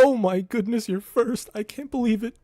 Oh my goodness, you're first. I can't believe it.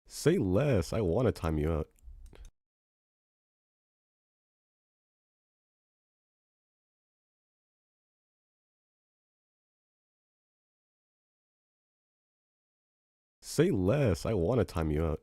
Say less. I want to time you out. Say less. I want to time you out.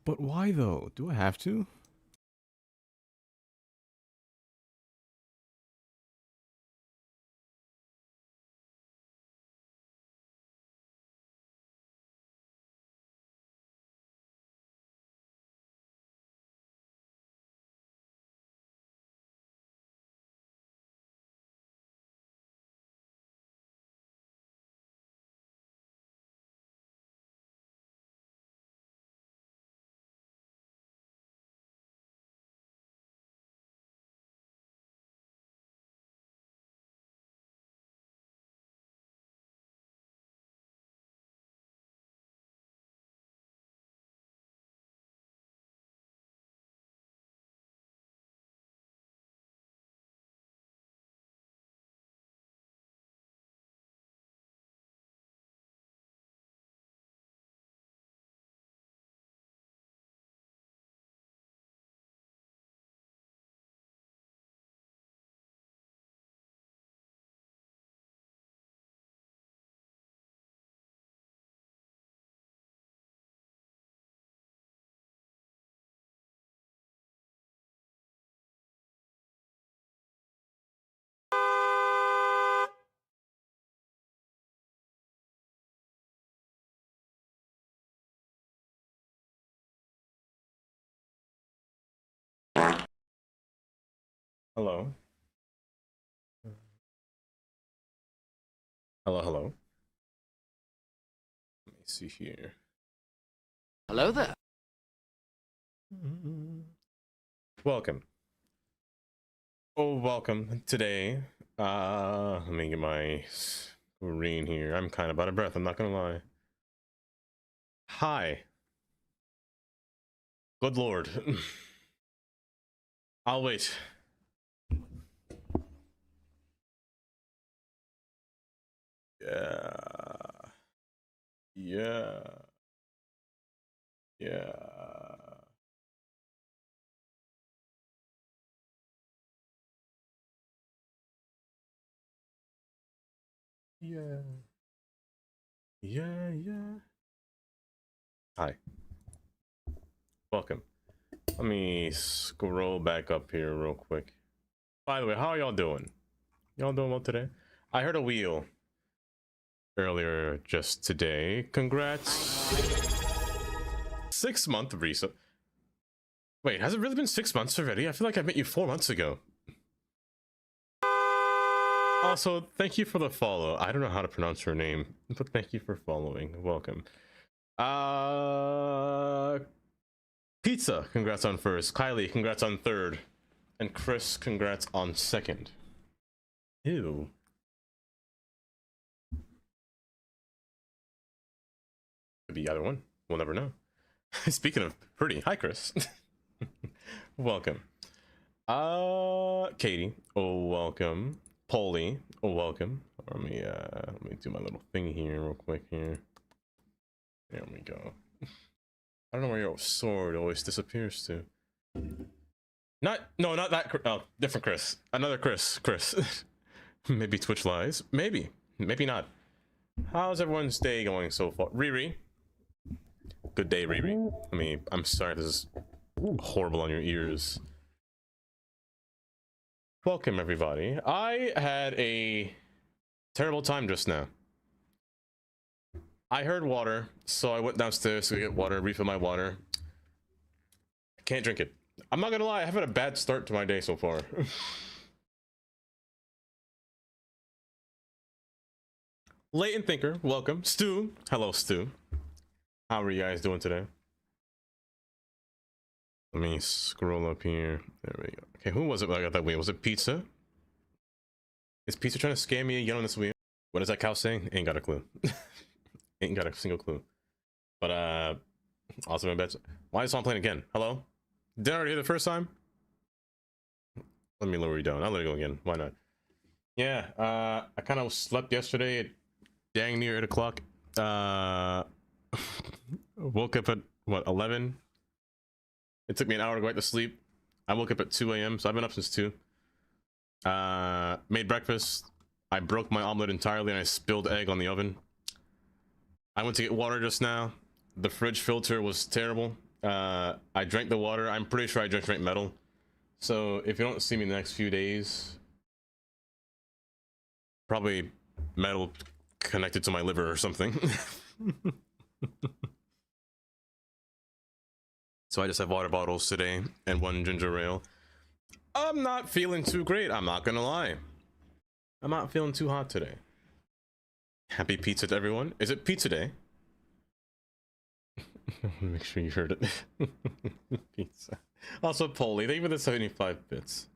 But why though? Do I have to? Hello. Hello, hello. Let me see here. Hello there. Welcome. Oh, welcome. Today, let me get my screen here. I'm kind of out of breath, I'm not gonna lie. Hi. Good lord. I'll wait. Yeah. Yeah. Yeah. Yeah. Yeah. Hi. Welcome. Let me scroll back up here real quick. By the way, how are y'all doing? Y'all doing well today? I heard a wheel earlier just today. Congrats. 6-month reset. Wait, has it really been 6 months already? I feel like I met you 4 months ago. Also, thank you for the follow. I don't know how to pronounce your name, but thank you for following. Welcome. Pizza, congrats on first. Kylie, congrats on third. And Chris, congrats on second. Ew. Could be either one. We'll never know. Speaking of pretty, hi Chris. Welcome. Katie, oh welcome. Polly, oh welcome. Let me do my little thing here real quick here. There we go. I don't know where your sword always disappears to. Not that. Oh, different Chris. Another Chris. Maybe Twitch lies. Maybe not. How's everyone's day going so far? Riri. Good day, Riri. I'm sorry this is horrible on your ears. Welcome, everybody. I had a terrible time just now. I heard water, so I went downstairs to get water, refill my water. I can't drink it. I'm not gonna lie, I've had a bad start to my day so far. Latent Thinker, welcome. Stu, hello Stu. How are you guys doing today? Let me scroll up here. There we go. Okay, who was it that I got that wheel? Was it Pizza? Is Pizza trying to scam me again on this wheel? What is that cow saying? Ain't got a clue. Ain't got a single clue. But also my bets. Why is someone playing again? Hello? Did I already hear the first time? Let me lower you down. I'll let it go again. Why not? Yeah, I kind of slept yesterday at dang near 8 o'clock. Woke up at what, 11? It took me an hour to go back to sleep. I woke up at 2 a.m. so I've been up since 2. Made breakfast. I broke my omelet entirely and I spilled egg on the oven. I went to get water just now. The fridge filter was terrible. I drank the water. I'm pretty sure I drank metal. So if you don't see me in the next few days, probably metal connected to my liver or something. So I just have water bottles today and 1 ginger ale. I'm not feeling too great, I'm not gonna lie. I'm not feeling too hot today. Happy pizza to everyone. Is it pizza day? Make sure you heard it. Pizza. Also, Polly, thank you for the 75 bits.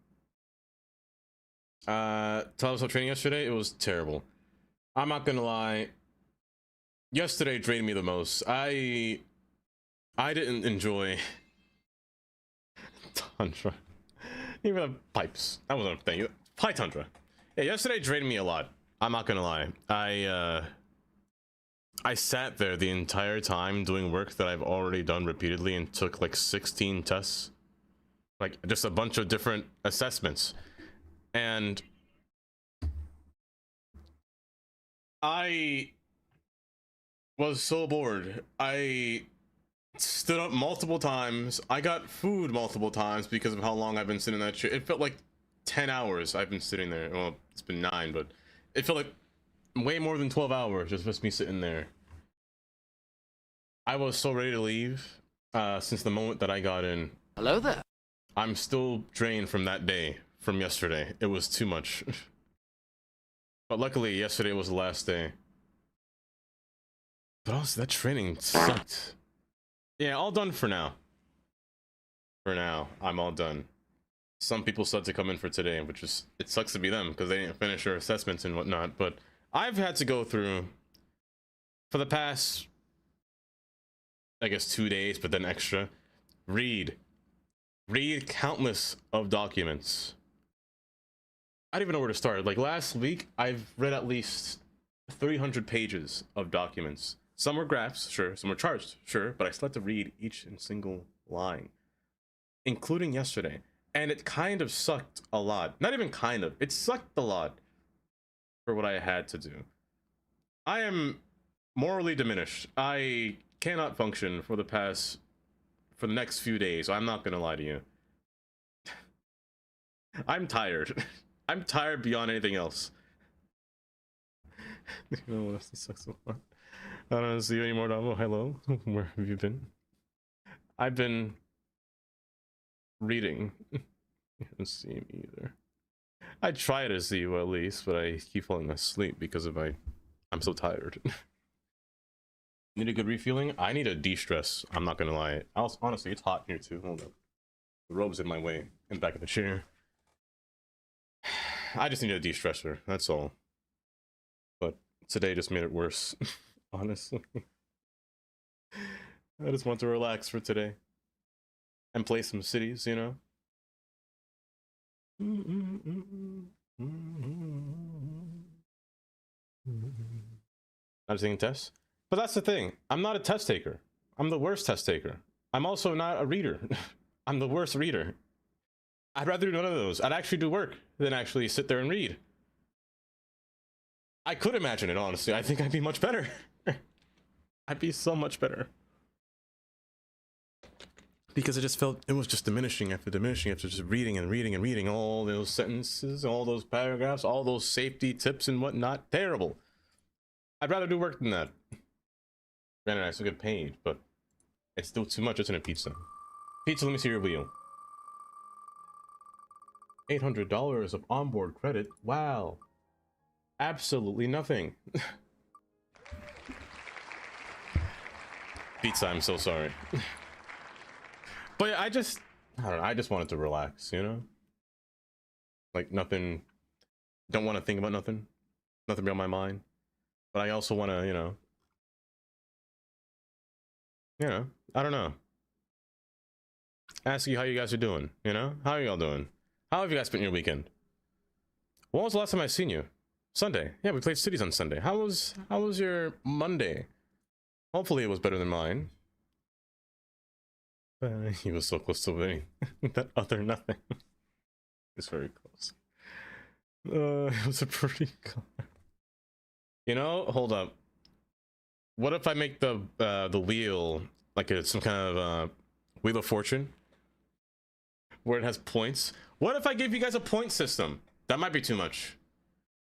Television training yesterday, it was terrible. I'm not gonna lie. Yesterday drained me the most. I didn't enjoy Tundra. Even the pipes. That wasn't a thing. Pie Tundra. Yeah, yesterday drained me a lot. I'm not gonna lie. I sat there the entire time doing work that I've already done repeatedly and took like 16 tests. Like just a bunch of different assessments. And I was so bored. I stood up multiple times. I got food multiple times because of how long I've been sitting in that chair. It felt like 10 hours I've been sitting there. Well, it's been 9, but it felt like way more than 12 hours just me sitting there. I was so ready to leave since the moment that I got in. Hello there. I'm still drained from that day from yesterday. It was too much. But luckily, yesterday was the last day. But also, that training sucked. Yeah, all done for now. For now, I'm all done. Some people still had to come in for today, which is, it sucks to be them because they didn't finish their assessments and whatnot. But I've had to go through for the past, I guess, 2 days, but then extra, read countless of documents. I don't even know where to start. Like last week, I've read at least 300 pages of documents. Some were graphs, sure. Some were charts, sure. But I still had to read each and single line, including yesterday. And it kind of sucked a lot. Not even kind of. It sucked a lot for what I had to do. I am morally diminished. I cannot function for the next few days. I'm not gonna lie to you. I'm tired. I'm tired beyond anything else. You know what else sucks so far? I don't see you anymore, Davo. Hello. Where have you been? I've been reading. You haven't seen me either. I try to see you at least, but I keep falling asleep because I'm so tired. Need a good refueling? I need a de-stress. I'm not gonna lie. Honestly, it's hot here too. Hold up. The robe's in my way in the back of the chair. I just need a de-stressor. That's all. But today just made it worse. Honestly. I just want to relax for today. And play some cities, you know? I'm just taking tests. But that's the thing. I'm not a test taker. I'm the worst test taker. I'm also not a reader. I'm the worst reader. I'd rather do none of those. I'd actually do work than actually sit there and read. I could imagine it, honestly. I think I'd be much better. I'd be so much better. Because it was just diminishing after just reading and reading and reading all those sentences, all those paragraphs, all those safety tips and whatnot. Terrible. I'd rather do work than that. Granted, I still get paid, but it's still too much, isn't it, pizza? Pizza, let me see your wheel. $800 of onboard credit. Wow. Absolutely nothing. Pizza, I'm so sorry. But yeah, I don't know, I just wanted to relax, you know? Like nothing, don't want to think about nothing. Nothing be on my mind. But I also want to, you know, I don't know. Ask you how you guys are doing, you know? How are y'all doing? How have you guys spent your weekend? When was the last time I seen you? Sunday. Yeah, we played cities on Sunday. How was your Monday? Hopefully it was better than mine. He was so close to winning. That other nothing. It's very close. It was a pretty car. You know, hold up. What if I make the wheel like some kind of Wheel of Fortune, where it has points? What if I give you guys a point system? That might be too much.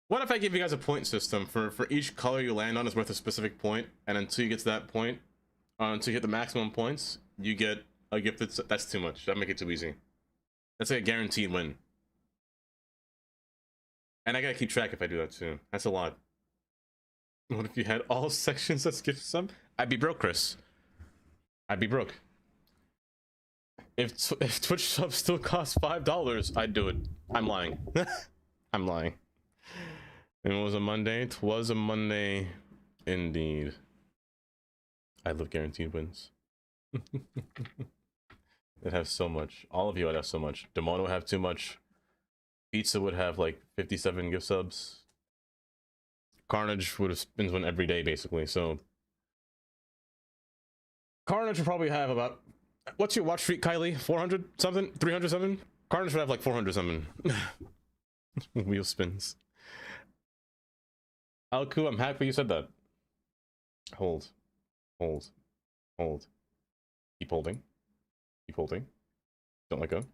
What if I give you guys a point system for each color you land on is worth a specific point, and until you get to that point, until you hit the maximum points, you get a gift that's too much. That'd make it too easy. That's like a guaranteed win. And I gotta keep track if I do that too. That's a lot. What if you had all sections as gift sub? I'd be broke, Chris. I'd be broke. If Twitch subs still cost $5, I'd do it. I'm lying. I'm lying. And it was a Monday. It was a Monday, indeed. I love guaranteed wins. It has so much. All of you would have so much. Demono would have too much. Pizza would have like 57 gift subs. Carnage would have spins one every day basically. So Carnage would probably have about, what's your watch streak, Kylie? 400 something? 300 something? Carnage would have like 400 something. Wheel spins. Alku, I'm happy you said that. Hold. Hold. Hold. Keep holding. Keep holding. Don't let go.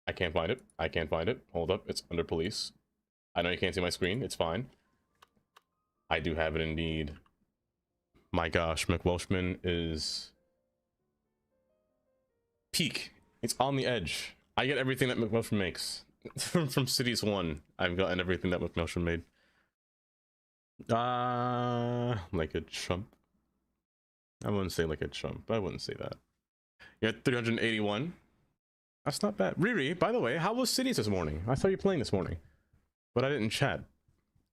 I can't find it. I can't find it. Hold up. It's under police. I know you can't see my screen. It's fine. I do have it indeed. My gosh, McWelshman is peak. It's on the edge. I get everything that McWelshman makes. from Cities 1, I've gotten everything that McMillan made. Like a chump. I wouldn't say like a chump. I wouldn't say that. You're at 381. That's not bad. Riri, by the way, how was Cities this morning? I saw you playing this morning, but I didn't chat,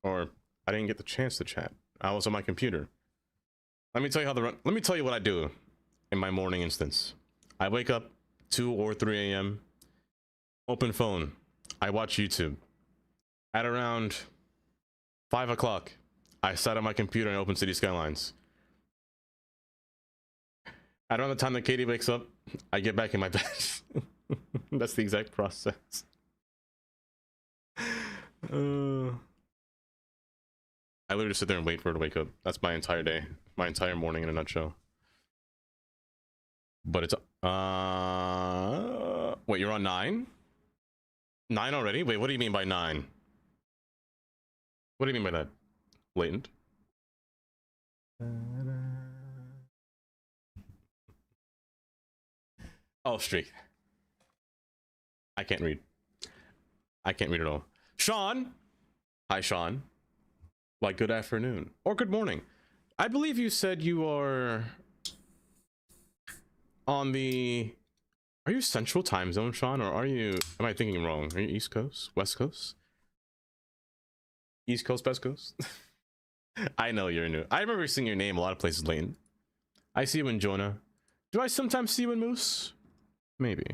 or I didn't get the chance to chat. I was on my computer. Let me tell you how the run. Let me tell you what I do in my morning instance. I wake up 2 or 3 a.m. Open phone. I watch YouTube. At around 5 o'clock, I sat on my computer and open City Skylines. At around the time that Katie wakes up, I get back in my bed. That's the exact process. I literally just sit there and wait for her to wake up. That's my entire day, my entire morning in a nutshell. But it's wait, you're on 9? 9 already? Wait, what do you mean by 9? What do you mean by that? Latent? Oh, streak. I can't read. I can't read at all. Sean! Hi, Sean. Like, good afternoon. Or good morning. I believe you said you are on the... Are you Central Time Zone, Sean? Or are you... Am I thinking wrong? Are you East Coast? West Coast? East Coast, West Coast? I know you're new. I remember seeing your name a lot of places, Lane. I see you in Jonah. Do I sometimes see you in Moose? Maybe.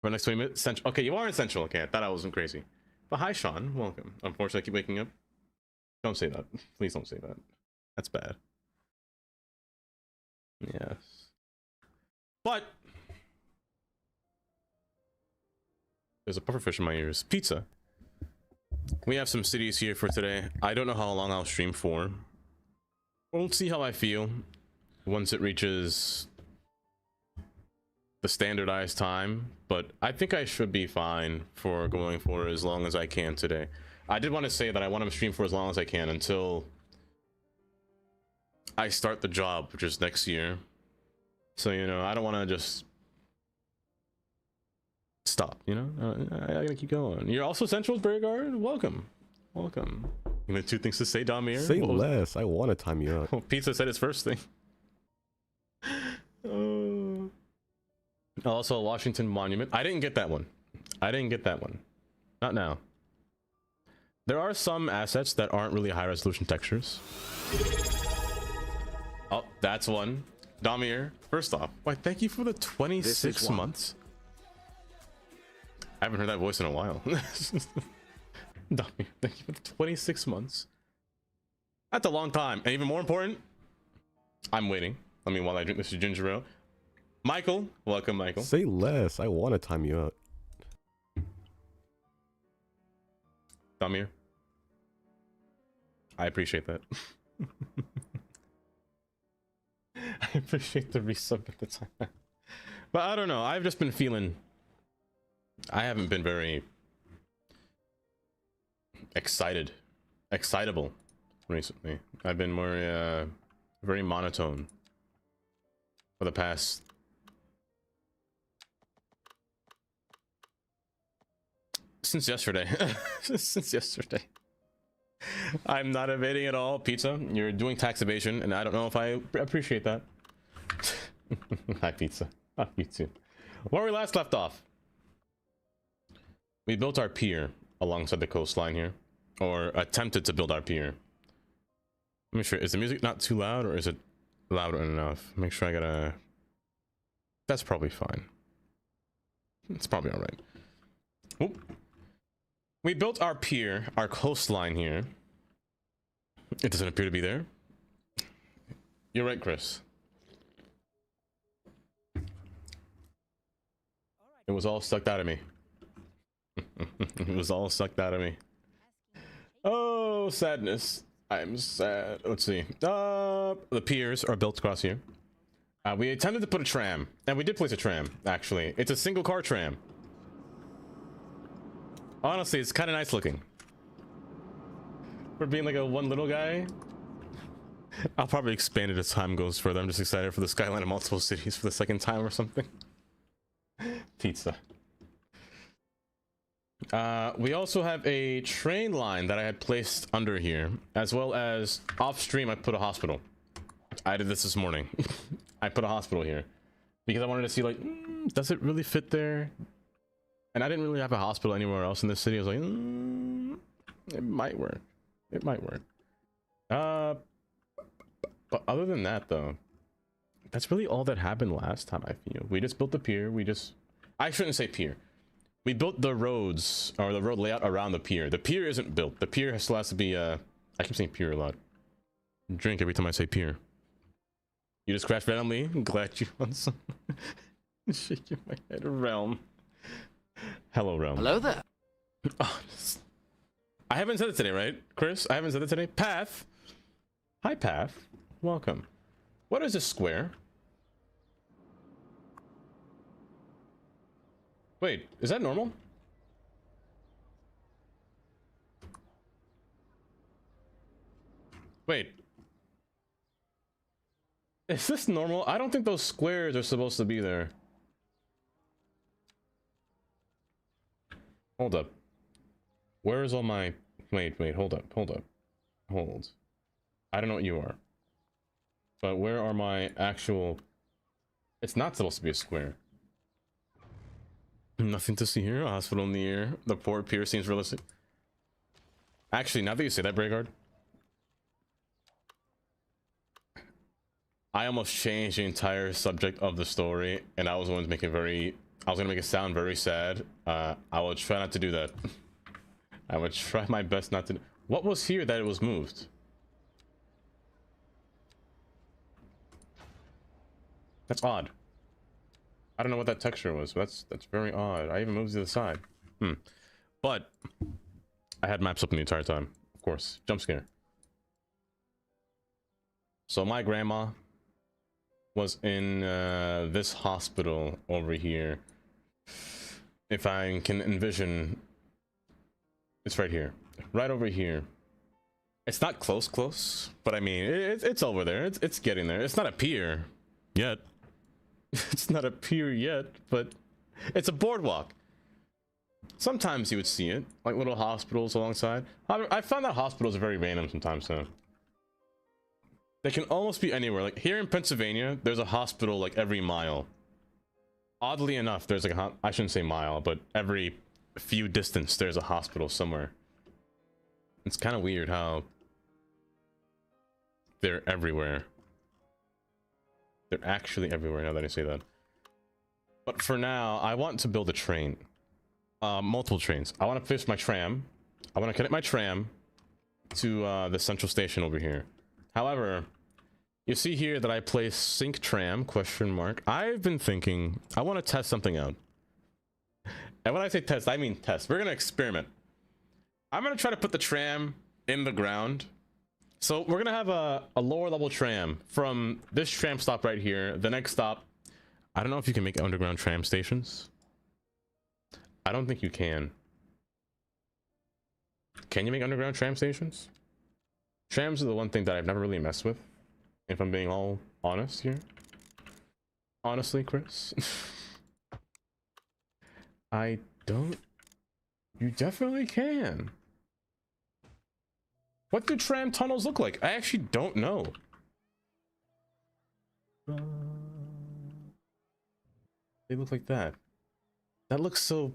For next 20 minutes? Central. Okay, you are in Central. Okay, I thought I wasn't crazy. But hi, Sean. Welcome. Unfortunately, I keep waking up. Don't say that. Please don't say that. That's bad. Yes. But there's a pufferfish in my ears. Pizza. We have some cities here for today. I don't know how long I'll stream for. We'll see how I feel once it reaches the standardized time, but I think I should be fine for going for as long as I can today. I did want to say that I want to stream for as long as I can until I start the job, which is next year. So, you know, I don't want to just stop, you know? I gotta keep going. You're also Central's Beauregard? Welcome. Welcome. You have 2 things to say, Damir? Say less. I want to time you up. Well, Pizza said his first thing. Also, Washington Monument. I didn't get that one. I didn't get that one. Not now. There are some assets that aren't really high resolution textures. Oh, that's one. Damir, first off, why, thank you for the 26 months. I haven't heard that voice in a while. Damir, thank you for the 26 months. That's a long time. And even more important, I'm waiting. I mean, while I drink this ginger ale. Michael, welcome, Michael. Say less. I want to time you up. Damir, I appreciate that. I appreciate the resub at the time. But I don't know. I've just been feeling... I haven't been very... excitable recently. I've been more, very monotone for the past... Since yesterday. Since yesterday. I'm not evading at all. Pizza, you're doing tax evasion, and I don't know if I appreciate that. Hi, Pizza. Oh, you too. Where we last left off, we built our pier alongside the coastline here, or attempted to build our pier. Let me sure. Is the music not too loud, or is it loud enough? Make sure I gotta... That's probably fine. It's probably all right. Oop. We built our pier, our coastline here. It doesn't appear to be there. You're right, Chris. It was all sucked out of me. It was all sucked out of me. Oh, sadness. I'm sad. Let's see. The piers are built across here. We attempted to put a tram, and we did place a tram, actually. It's a single car tram. Honestly, it's kind of nice looking. For being like a one little guy. I'll probably expand it as time goes further. I'm just excited for the skyline of multiple cities for the second time or something. Pizza. We also have a train line that I had placed under here, as well as off stream I put a hospital. I did this morning. I put a hospital here because I wanted to see, like, does it really fit there? And I didn't really have a hospital anywhere else in this city. I was like, it might work. It might work. But other than that, though, that's really all that happened last time, I feel. We just built the pier. I shouldn't say pier. We built the roads, or the road layout around the pier. The pier isn't built. The pier still has to be, I keep saying pier a lot. Drink every time I say pier. You just crashed randomly. I'm glad you want some. Shaking my head. Realm. Hello, Realm. Hello there. Oh, I haven't said it today, right, Chris? I haven't said it today. Path. Hi, Path. Welcome. What is this square? Wait, is that normal? Wait. Is this normal? I don't think those squares are supposed to be there. Hold up. Where is all my... Wait, hold up. Hold. I don't know what you are. But where are my actual... It's not supposed to be a square. Nothing to see here. A hospital in the air. The port pier seems realistic. Actually, now that you say that, Braegard, I almost changed the entire subject of the story, and I was going to make it gonna make it sound very sad. I will try not to do that. I would try my best not to. What was here that it was moved? That's odd. I don't know what that texture was, but that's very odd. I even moved to the side. But I had maps open the entire time, of course. Jump scare. So my grandma was in this hospital over here. If I can envision, it's right here, right over here. It's not close, but I mean, it's over there. It's getting there. It's not a pier yet. It's not a pier yet, but it's a boardwalk. Sometimes you would see it, like little hospitals alongside. I found that hospitals are very random sometimes, though. They can almost be anywhere. Like here in Pennsylvania, there's a hospital like every mile. Oddly enough, there's like I shouldn't say mile, but every few distance there's a hospital somewhere. It's kind of weird how they're everywhere. They're actually everywhere now that I say that. But for now, I want to build a train. Multiple trains. I want to fix my tram. I want to connect my tram to the central station over here. However, you see here that I place sync tram, question mark. I've been thinking, I want to test something out. And when I say test, I mean test. We're going to experiment. I'm going to try to put the tram in the ground. So we're going to have a lower level tram from this tram stop right here. The next stop, I don't know if you can make underground tram stations. I don't think you can. Can you make underground tram stations? Trams are the one thing that I've never really messed with, if I'm being all honest here. Honestly, Chris. I don't... You definitely can. What do tram tunnels look like? I actually don't know. They look like that. That looks so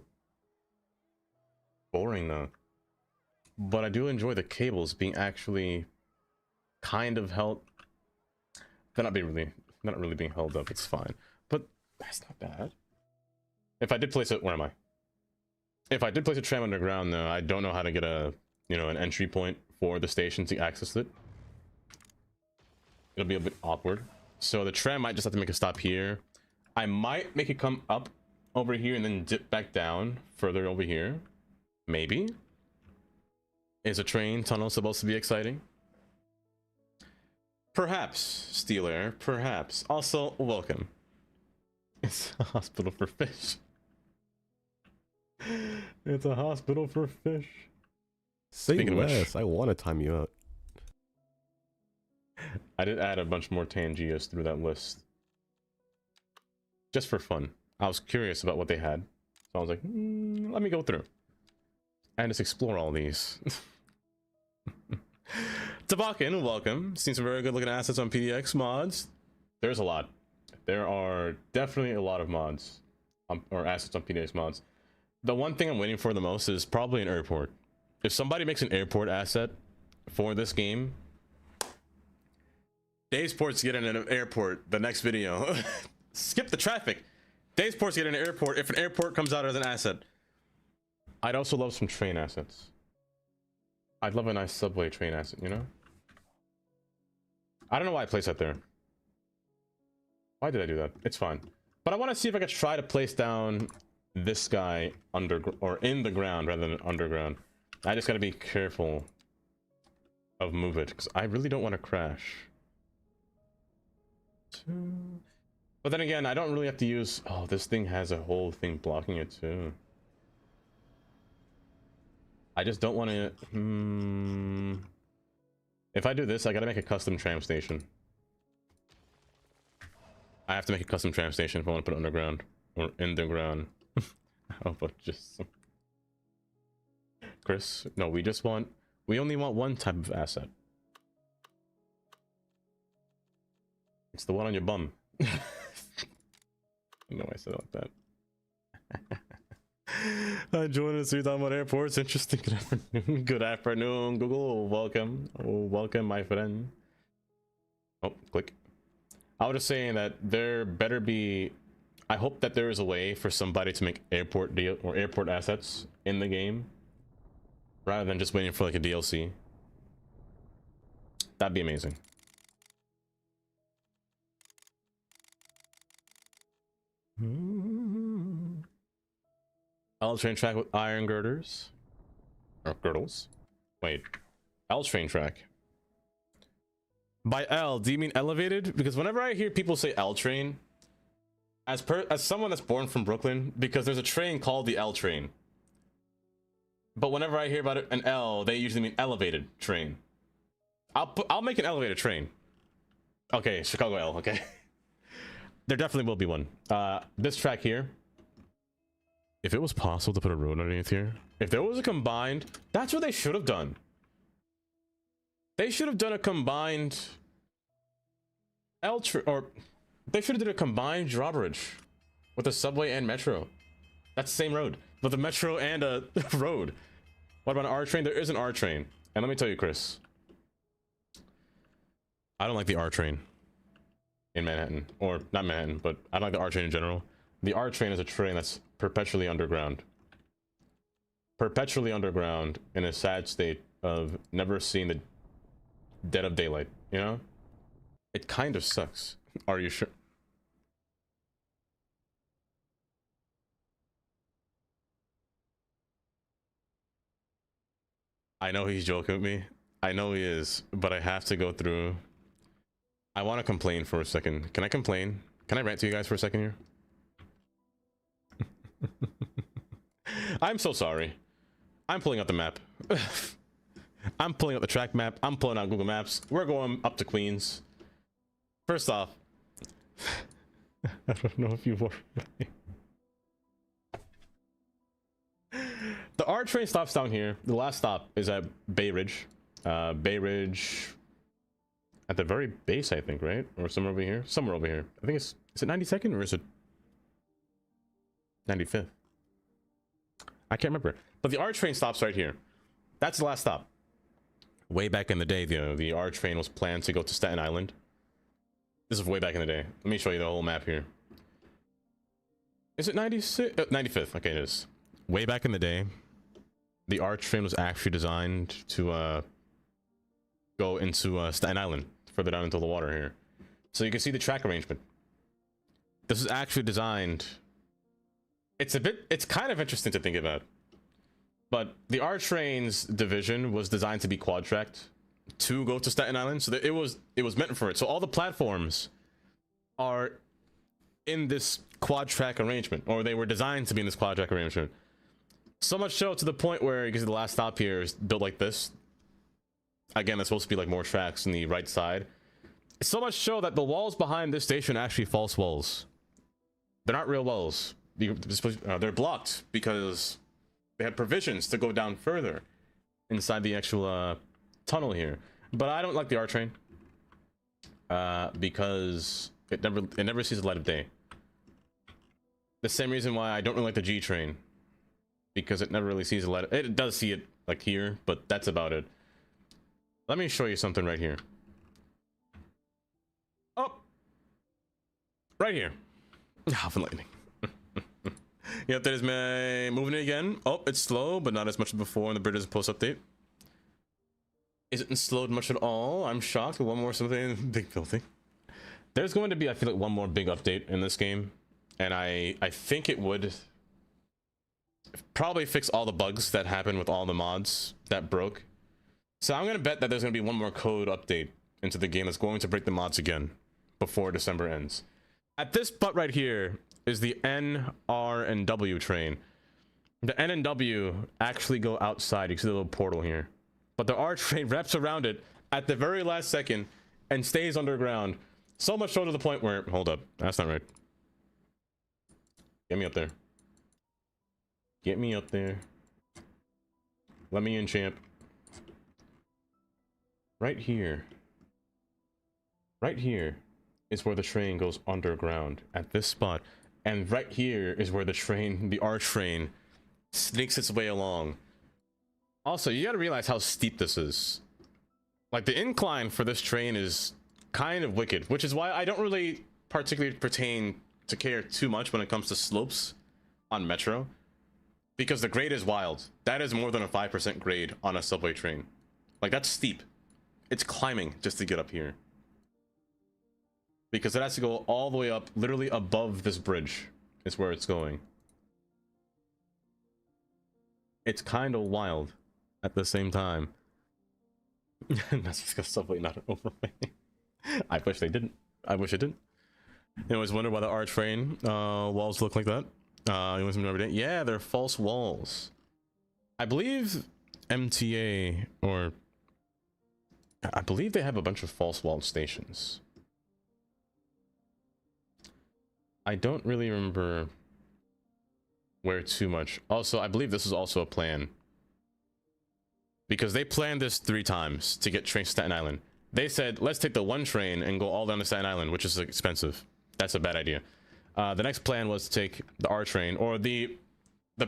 boring though. But I do enjoy the cables being actually kind of held. They're not really being held up. It's fine. But that's not bad. If I did place it, where am I? If I did place a tram underground though, I don't know how to get a, an entry point for the station to access it. It'll be a bit awkward. So the tram might just have to make a stop here. I might make it come up over here and then dip back down further over here. Maybe. Is a train tunnel supposed to be exciting? Perhaps, Steel Air, perhaps. Also, welcome. It's a hospital for fish. It's a hospital for fish. Say Speaking of which, less. I want to time you out. I did add a bunch more Tangias through that list. Just for fun. I was curious about what they had. So I was like, let me go through. and just explore all these. Tabakan, welcome. Seen some very good looking assets on PDX mods. There's a lot. There are definitely a lot of mods or assets on PDX mods. The one thing I'm waiting for the most is probably an airport. If somebody makes an airport asset for this game, Daysport's getting an airport the next video. Skip the traffic. Daysport's getting an airport if an airport comes out as an asset. I'd also love some train assets. I'd love a nice subway train asset, you know? I don't know why I placed that there. Why did I do that? It's fine. But I want to see if I could try to place down this guy under or in the ground rather than underground. I just gotta be careful of move it because I really don't want to crash. But then again, I don't really have to use. Oh, this thing has a whole thing blocking it too. I just don't want to. If I do this, I gotta make a custom tram station. I have to make a custom tram station if I want to put it underground or in the ground. How about just Chris? No, we only want one type of asset. It's the one on your bum. I know I said it like that. Joining us here talking about airports. Interesting. Good afternoon. Good afternoon, Google. Welcome. Oh, welcome, my friend. Oh, click. I was just saying that there better be. I hope that there is a way for somebody to make airport deal or airport assets in the game, rather than just waiting for like a DLC. That'd be amazing. L train track with iron girders or girdles. Wait, L train track. By L, do you mean elevated? Because whenever I hear people say L train, as someone that's born from Brooklyn, because there's a train called the L train. But whenever I hear about it, an L, they usually mean elevated train. I'll make an elevated train. Okay, Chicago L. Okay. There definitely will be one. This track here. If it was possible to put a road underneath here, if there was a combined, that's what they should have done. They should have done a combined or they should have done a combined drawbridge with a subway and metro. That's the same road, with a metro and a road. What about an R train? There is an R train, and let me tell you, Chris, I don't like the R train in Manhattan, or not Manhattan, but I don't like the R train in general. The R train is a train that's perpetually underground. Perpetually underground in a sad state of never seeing the dead of daylight, you know? It kind of sucks. Are you sure? I know he's joking with me. I know he is, but I have to go through. I want to complain for a second. Can I complain? Can I rant to you guys for a second here? I'm so sorry. I'm pulling up the map. I'm pulling up the track map. I'm pulling out Google Maps. We're going up to Queens. First off, I don't know if you were. The R train stops down here. The last stop is at Bay Ridge. Bay Ridge at the very base, I think, right? Or somewhere over here. Somewhere over here. I think it's. Is it 92nd or is it 95th? I can't remember. But the R train stops right here. That's the last stop. Way back in the day, the R train was planned to go to Staten Island. This is way back in the day. Let me show you the whole map here. Is it 96? 95th. Okay, it is. Way back in the day, the R train was actually designed to go into Staten Island, further down into the water here. So you can see the track arrangement. This is actually designed. It's kind of interesting to think about. But the R train's division was designed to be quad tracked to go to Staten Island, so that it was meant for it. So all the platforms are in this quad track arrangement, or they were designed to be in this quad track arrangement. So much so to the point where you can see the last stop here is built like this. Again, there's supposed to be like more tracks on the right side. So much so that the walls behind this station are actually false walls. They're not real walls. They're blocked because they had provisions to go down further inside the actual tunnel here. But I don't like the R train because it never sees the light of day. The same reason why I don't really like the G train, because it never really sees the light. It does see it like here, but that's about it. Let me show you something right here. Oh, right here. Half lightning. Yep, that is my moving it again. Oh, it's slow, but not as much as before in the British post update. Isn't slowed much at all. I'm shocked. One more something big building. There's going to be, I feel like, one more big update in this game, and I think it would probably fix all the bugs that happened with all the mods that broke. So I'm gonna bet that there's gonna be one more code update into the game that's going to break the mods again before December ends. At this spot right here is the N, R, and W train. The N and W actually go outside. You see the little portal here, but the R train wraps around it at the very last second and stays underground. So much so to the point where, hold up, that's not right. Get me up there. Get me up there. Let me in, champ. Right here. Right here is where the train goes underground at this spot. And right here is where the train, the R train, sneaks its way along. Also, you gotta realize how steep this is. Like, the incline for this train is kind of wicked, which is why I don't really particularly pertain to care too much when it comes to slopes on Metro. Because the grade is wild. That is more than a 5% grade on a subway train. Like, that's steep. It's climbing just to get up here. Because it has to go all the way up, literally above this bridge is where it's going. It's kind of wild at the same time. That's because subway not an overway. I wish they didn't. I wish it didn't. You always wonder why the R train walls look like that. You want some every day? Yeah, they're false walls. I believe MTA, or I believe they have a bunch of false walled stations. I don't really remember where too much. Also, I believe this is also a plan, because they planned this 3 times to get trains to Staten Island. They said, let's take the one train and go all down to Staten Island, which is expensive. That's a bad idea. The next plan was to take the R train, or the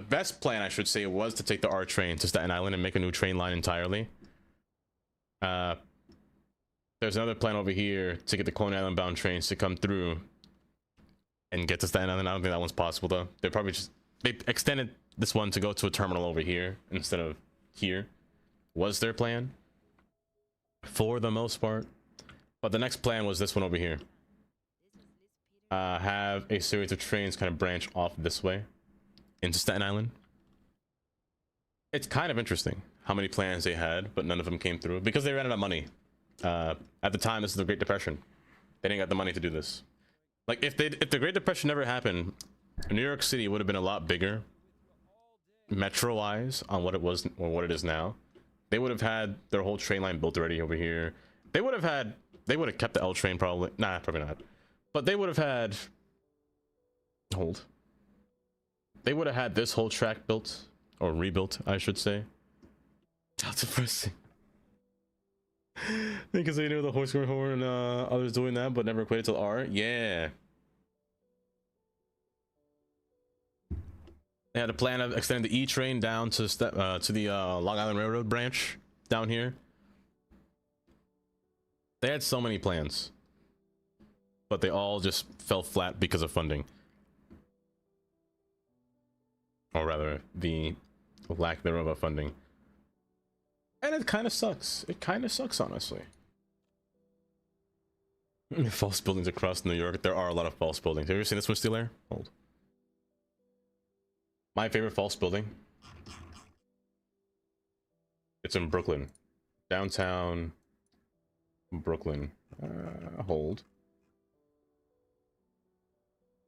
best plan, I should say, was to take the R train to Staten Island and make a new train line entirely. There's another plan over here to get the Coney Island bound trains to come through and get to Staten Island. I don't think that one's possible though. They extended this one to go to a terminal over here instead of here. Was their plan for the most part. But the next plan was this one over here. Have a series of trains kind of branch off this way into Staten Island. It's kind of interesting how many plans they had, but none of them came through because they ran out of money. At the time, this is the Great Depression. They didn't got the money to do this. Like, if the Great Depression never happened, New York City would have been a lot bigger, metro-wise, on what it was or what it is now. They would have had their whole train line built already over here. They would have kept the L train probably. Nah, probably not. But they would have had. They would have had this whole track built, or rebuilt, I should say. That's depressing. Because they knew the horse going horn, others doing that, but never equated to R. Yeah. They had a plan of extending the E train down to the Long Island Railroad branch down here. They had so many plans, but they all just fell flat because of funding, or rather, the lack thereof of funding. And it kind of sucks. It kind of sucks, honestly. False buildings across New York. There are a lot of false buildings. Have you ever seen this one, Steel Air? Hold. My favorite false building. It's in Brooklyn. Downtown Brooklyn. Hold.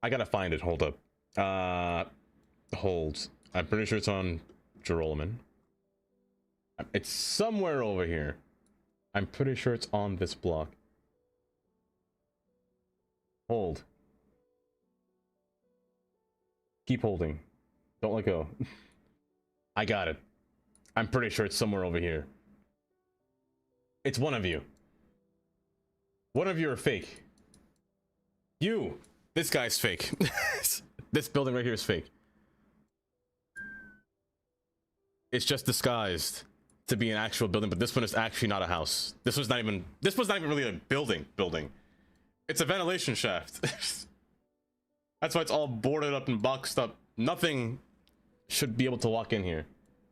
I gotta find it. Hold up. Hold. I'm pretty sure it's on Gerolman. It's somewhere over here. I'm pretty sure it's on this block. Hold. Keep holding. Don't let go. I got it. I'm pretty sure it's somewhere over here. It's one of you. One of you are fake. You! This guy's fake. This building right here is fake. It's just disguised to be an actual building, but this one is actually not a house. This was not even really a building. It's a ventilation shaft. That's why it's all boarded up and boxed up. Nothing should be able to walk in here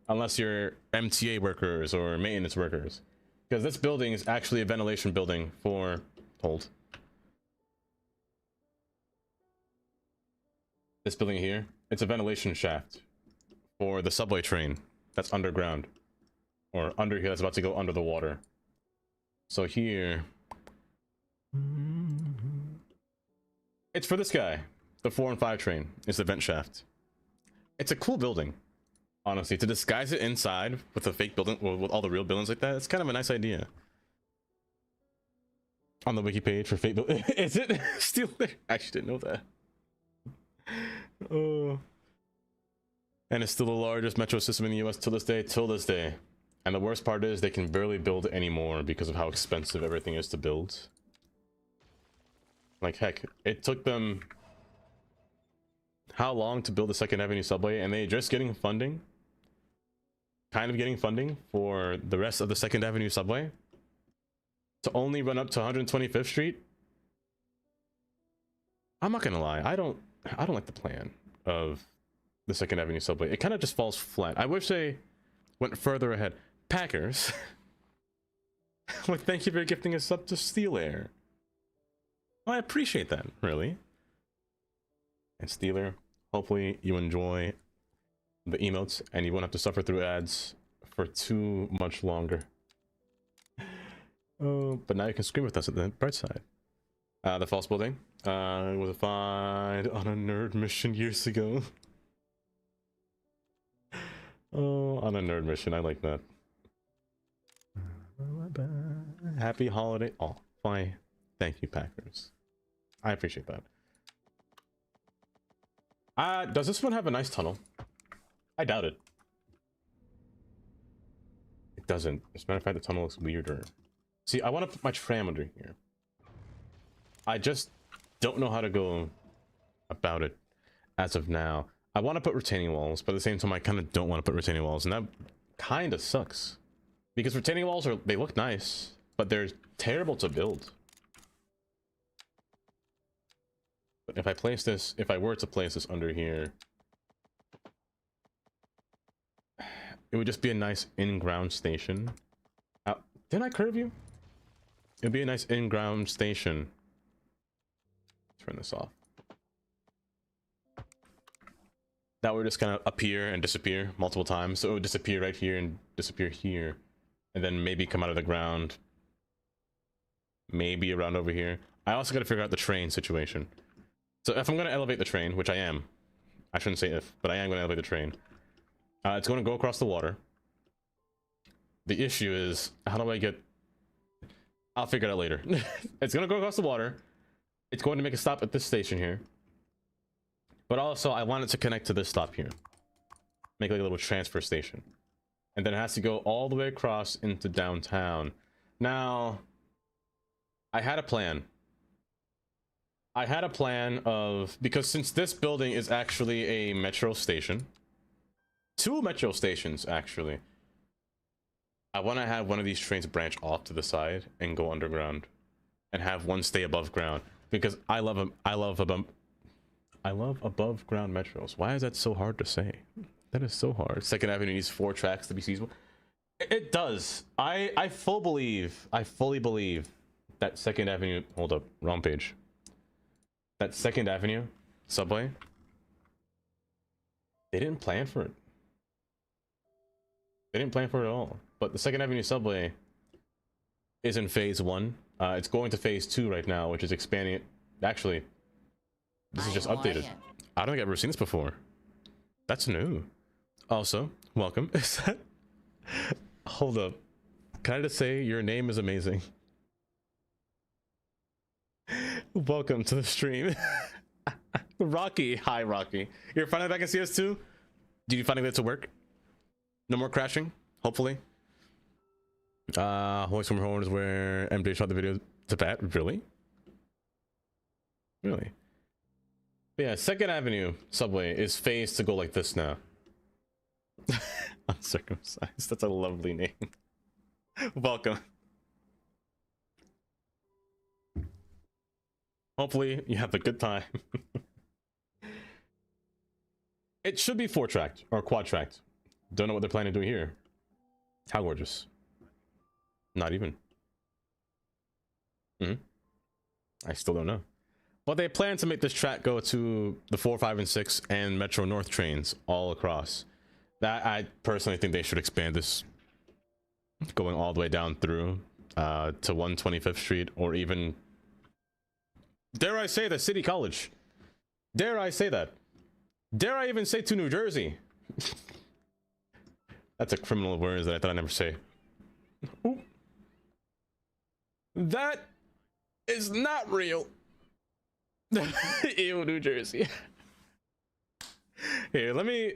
unless you're MTA workers or maintenance workers, because this building is actually a ventilation building for this building here. It's a ventilation shaft for the subway train that's underground, or under here, that's about to go under the water. So here, it's for this guy. The 4 and 5 train is the vent shaft. It's a cool building, honestly. To disguise it inside with a fake building, with all the real buildings like that, it's kind of a nice idea. On the wiki page for fake building, is it still there? I actually didn't know that. Oh. And it's still the largest metro system in the US till this day. And the worst part is they can barely build anymore because of how expensive everything is to build. Like, heck, it took them how long to build the 2nd Avenue subway, and they're just getting funding, kind of getting funding for the rest of the 2nd Avenue subway to only run up to 125th Street. I'm not gonna lie, I don't like the plan of the 2nd Avenue subway. It kind of just falls flat. I wish they went further ahead. Packers, well, thank you for gifting us up to Steel Air. Well, I appreciate that, really. And Steeler, hopefully you enjoy the emotes and you won't have to suffer through ads for too much longer. Oh, but now you can scream with us at the bright side. The false building was found on a nerd mission years ago. Oh, on a nerd mission, I like that. Happy holiday. Oh, fine. Thank you, Packers. I appreciate that. Does this one have a nice tunnel? I doubt it. It doesn't. As a matter of fact, the tunnel looks weirder. See, I want to put my tram under here. I just don't know how to go about it as of now. I want to put retaining walls, but at the same time, I kind of don't want to put retaining walls, and that kind of sucks. Because retaining walls they look nice, but they're terrible to build. But if I were to place this under here, it would just be a nice in-ground station. Didn't I curve you? It'd be a nice in-ground station. Turn this off. That would just kind of appear and disappear multiple times. So it would disappear right here and disappear here. And then maybe come out of the ground. Maybe around over here. I also got to figure out the train situation. So if I'm going to elevate the train, which I am. I shouldn't say if, but I am going to elevate the train. It's going to go across the water. The issue is, how do I get... I'll figure it out later. It's going to go across the water. It's going to make a stop at this station here. But also, I want it to connect to this stop here. Make like a little transfer station. And then it has to go all the way across into downtown. Now, I had a plan. Of... Because since this building is actually a metro station... 2 metro stations, actually. I want to have one of these trains branch off to the side and go underground. And have one stay above ground. Because I love above ground metros. Why is that so hard to say? That is so hard. 2nd Avenue needs 4 tracks to be feasible. It does. I fully believe that 2nd Avenue... Hold up, wrong page. That 2nd Avenue subway, they didn't plan for it. They didn't plan for it at all. But the 2nd Avenue subway is in phase 1. It's going to phase 2 right now, which is expanding it. Actually, this is just updated. I don't think I've ever seen this before. That's new. Also, welcome. Is that... Hold up. Can I just say your name is amazing? Welcome to the stream. Rocky. Hi, Rocky. You're finally back in CS2? Did you finally get to work? No more crashing, hopefully. Hoist from horn is where MJ shot the video to Pat. Really? Really? But yeah, 2nd Avenue subway is phased to go like this now. Uncircumcised. That's a lovely name. Welcome. Hopefully you have a good time. It should be 4-tracked or quad-tracked. Don't know what they're planning to do here. How gorgeous. Not even. I still don't know. But they plan to make this track go to the 4, 5, and 6 and Metro North trains all across. That I personally think they should expand this going all the way down through to 125th Street, or even, dare I say, the City College. Dare I say that? Dare I even say to New Jersey? That's a criminal word that I thought I'd never say. Ooh. That is not real. Ew, New Jersey. Here, let me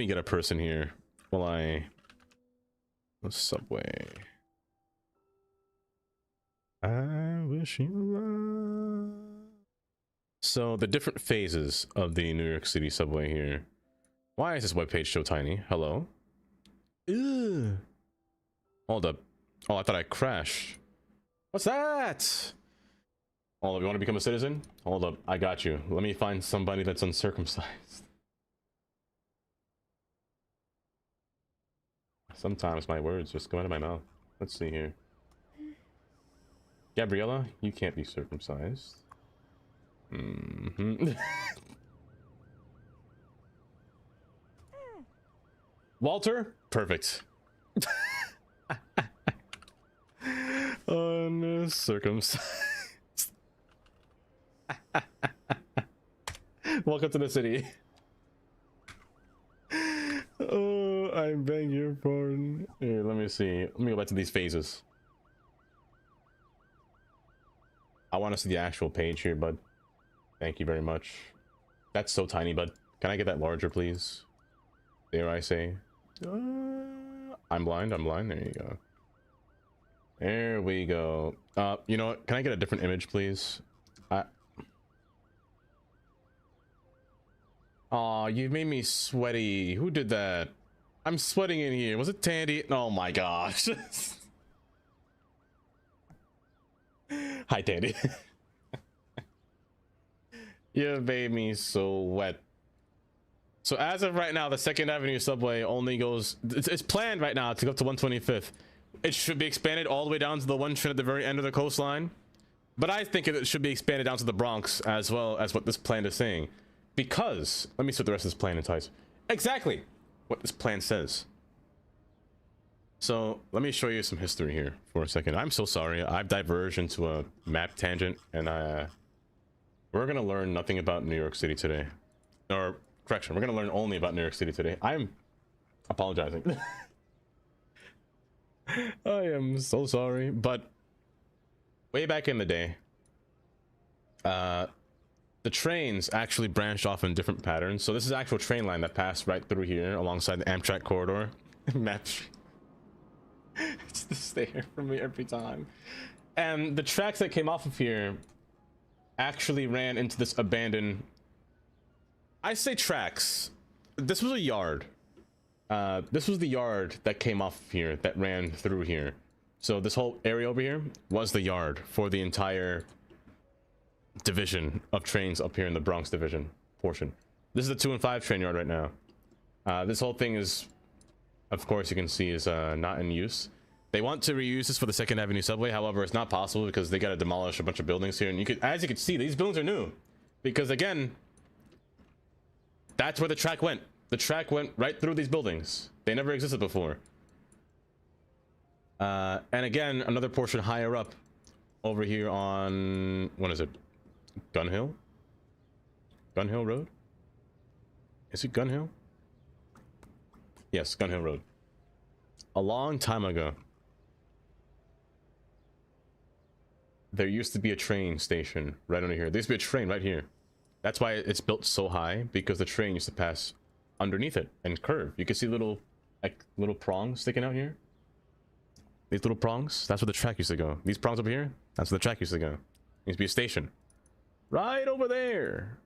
get a person here while the subway. I wish you luck. So the different phases of the New York City subway here. Why is this webpage so tiny? Hello? Ew. Hold up. Oh, I thought I crashed. What's that? Hold up, you want to become a citizen? Hold up, I got you. Let me find somebody that's uncircumcised. Sometimes my words just go out of my mouth. Let's see here. Gabriella, you can't be circumcised. Walter? Perfect. Uncircumcised. Welcome to the city. Oh, I beg your pardon. Here, let me see. Let me go back to these phases. I want to see the actual page here, bud. Thank you very much. That's so tiny, bud. Can I get that larger, please? Dare I say? I'm blind. I'm blind. There you go. There we go. You know what? Can I get a different image, please? Aw, you made me sweaty. Who did that? I'm sweating in here. Was it Tandy? Oh my gosh. Hi, Tandy. You made me so wet. So as of right now, the 2nd Avenue subway only goes... It's planned right now to go up to 125th. It should be expanded all the way down to the 1 train at the very end of the coastline. But I think it should be expanded down to the Bronx as well as what this plan is saying. Because, let me see what the rest of this plan entices. Exactly what this plan says. So let me show you some history here for a second. I'm so sorry. I've diverged into a map tangent, and we're gonna learn nothing about New York City today. Or correction, we're gonna learn only about New York City today. I'm apologizing. I am so sorry, but way back in the day, the trains actually branched off in different patterns. So this is an actual train line that passed right through here alongside the Amtrak corridor. Map. It's the stare for me every time. And the tracks that came off of here actually ran into this abandoned... I say tracks. This was a yard. This was the yard that came off of here that ran through here. So this whole area over here was the yard for the entire division of trains up here in the Bronx division portion. This is the 2 and 5 train yard right now. This whole thing is, of course, you can see is not in use. They want to reuse this for the 2nd Avenue subway. However, it's not possible because they got to demolish a bunch of buildings here. And you could, as you can see, these buildings are new because, again, that's where the track went. The track went right through these buildings. They never existed before. And again, another portion higher up over here on, what is it? Gun Hill? Gun Hill Road? Is it Gun Hill? Yes, Gun Hill Road. A long time ago, there used to be a train station right under here. There used to be a train right here. That's why it's built so high, because the train used to pass underneath it and curve. You can see little prongs sticking out here. These little prongs, that's where the track used to go. These prongs over here, that's where the track used to go. Used to be a station. Right over there.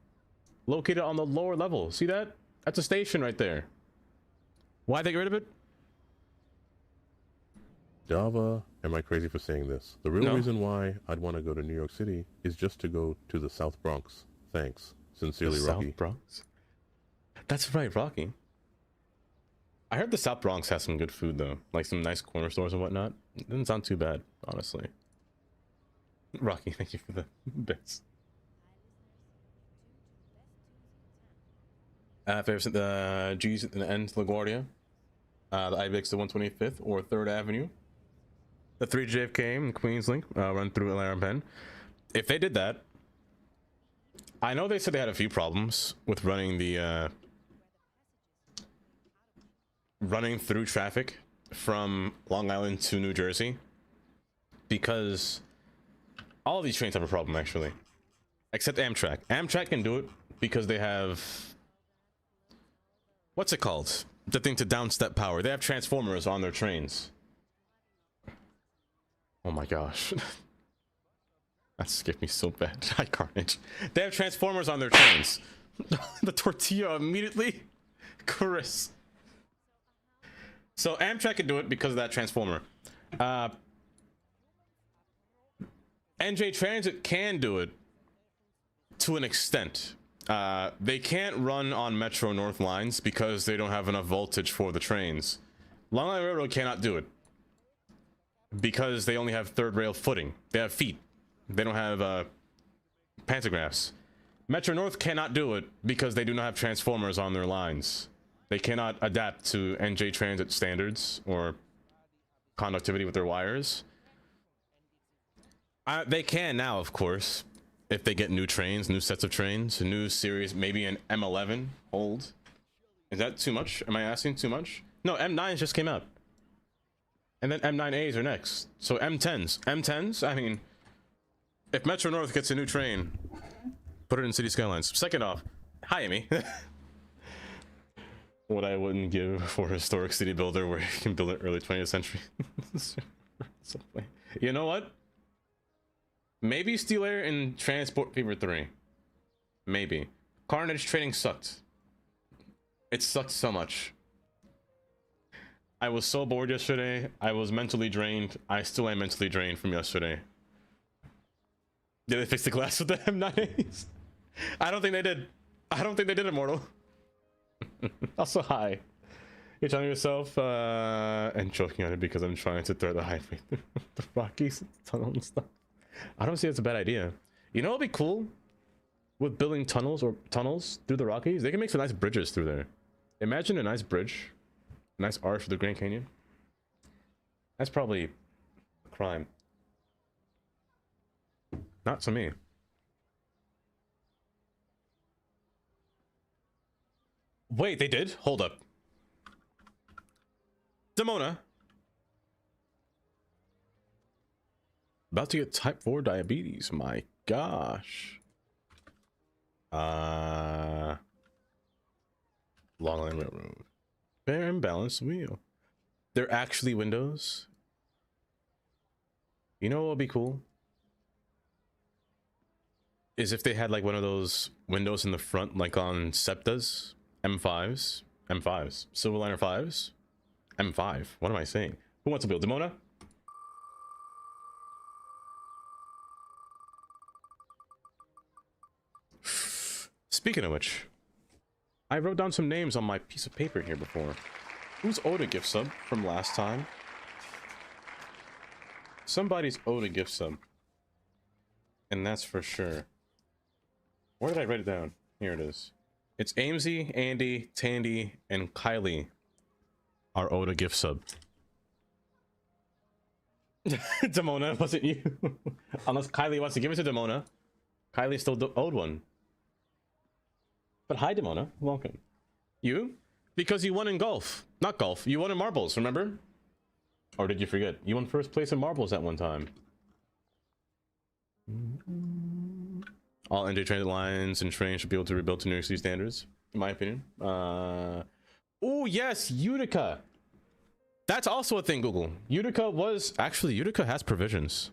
Located on the lower level. See that? That's a station right there. Why'd they get rid of it? Java, am I crazy for saying this? The real No. reason why I'd want to go to New York City is just to go to the South Bronx. Thanks. Sincerely, The Rocky. South Bronx? That's right, Rocky. I heard the South Bronx has some good food though, like some nice corner stores and whatnot. It doesn't sound too bad, honestly. Rocky, thank you for the bits. The G's at the end, LaGuardia. The IBX to 125th or 3rd Avenue. The 3 JFK and Queens Link run through Alara Penn. If they did that, I know they said they had a few problems with running the running through traffic from Long Island to New Jersey, because all of these trains have a problem actually, except Amtrak. Amtrak can do it because they have, what's it called? The thing to downstep power. They have transformers on their trains. Oh my gosh. That skipped me so bad. Hi, Carnage. They have transformers on their trains. The tortilla immediately. Chris. So Amtrak can do it because of that transformer. NJ Transit can do it to an extent. They can't run on Metro North lines because they don't have enough voltage for the trains. Long Island Railroad cannot do it because they only have third rail footing. They have feet. They don't have pantographs. Metro North cannot do it because they do not have transformers on their lines. They cannot adapt to NJ Transit standards or conductivity with their wires. They can now, of course, if they get new trains, new sets of trains, a new series, maybe an M11 hold. Is that too much? Am I asking too much? No, M9s just came out. And then M9As are next. So M10s. M10s, I mean, if Metro North gets a new train, put it in City Skylines. Second off, hi, Amy. What I wouldn't give for a historic city builder where you can build it early 20th century. You know what? Maybe Steel Air and Transport Fever 3. Maybe. Carnage training sucked. It sucked so much. I was so bored yesterday. I was mentally drained. I still am mentally drained from yesterday. Did they fix the glass with the M9As? I don't think they did. I don't think they did, Immortal. Also, hi. You're telling yourself and joking on it because I'm trying to throw the highway through the Rockies tunnel and stuff. I don't see that's a bad idea. You know what would be cool with building tunnels through the Rockies? They can make some nice bridges through there. Imagine a nice bridge, a nice arch of the Grand Canyon. That's probably a crime. Not to me. Wait, they did? Hold up. Demona. About to get type 4 diabetes. My gosh. Long Line Railroad. Fair and balanced wheel. They're actually windows. You know what would be cool? Is if they had like one of those windows in the front, like on SEPTAs, M5s, Silverliner 5s, M5. What am I saying? Who wants to build? Demona? Speaking of which, I wrote down some names on my piece of paper here before. Who's owed a gift sub from last time? Somebody's owed a gift sub. And that's for sure. Where did I write it down? Here it is. It's Amesy, Andy, Tandy, and Kylie are owed a gift sub. Demona, was it you? Unless Kylie wants to give it to Demona. Kylie still owed one. But hi, Demona. Welcome. You? Because you won in golf. Not golf. You won in marbles, remember? Or did you forget? You won first place in marbles at one time. All NJ Transit lines and trains should be able to rebuild to New York City standards. in my opinion. Oh yes, Utica. That's also a thing, Google. Utica has provisions.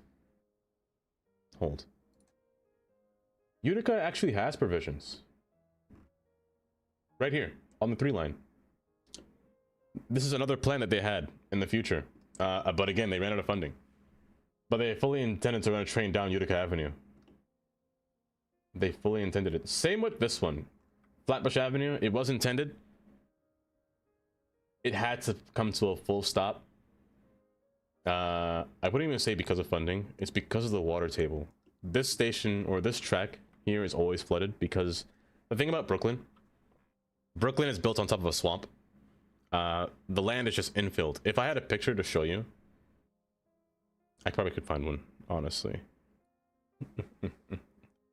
Hold. Utica actually has provisions. Right here, on the 3 line. This is another plan that they had in the future. But again, they ran out of funding. But they fully intended to run a train down Utica Avenue. They fully intended it. Same with this one. Flatbush Avenue, it was intended. It had to come to a full stop. I wouldn't even say because of funding. It's because of the water table. This station, or this track here, is always flooded because the thing about Brooklyn is built on top of a swamp. The land is just infilled. If I had a picture to show you, I probably could find one, honestly.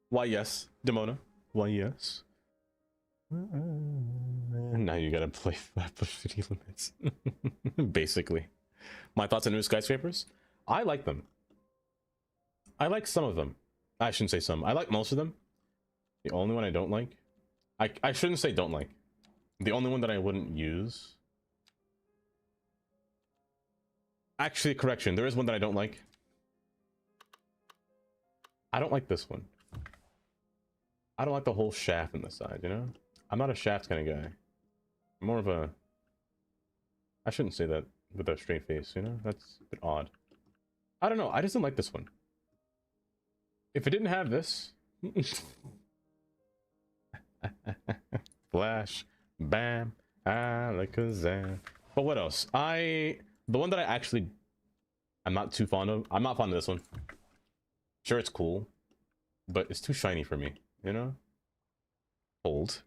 Why yes, Demona? Why yes? Now you gotta play Flatbush City Limits. Basically. My thoughts on new skyscrapers? I like them. I like some of them. I shouldn't say some. I like most of them. The only one I don't like... I shouldn't say don't like. The only one that I wouldn't use... Actually, correction. There is one that I don't like. I don't like this one. I don't like the whole shaft on the side, you know? I'm not a shaft kind of guy. I'm more of a... I shouldn't say that with a straight face, you know? That's a bit odd. I don't know. I just don't like this one. If it didn't have this... Flash. Bam. Alakazam. But what else? The one that I'm not too fond of... I'm not fond of this one. Sure, it's cool. But it's too shiny for me, you know? Hold.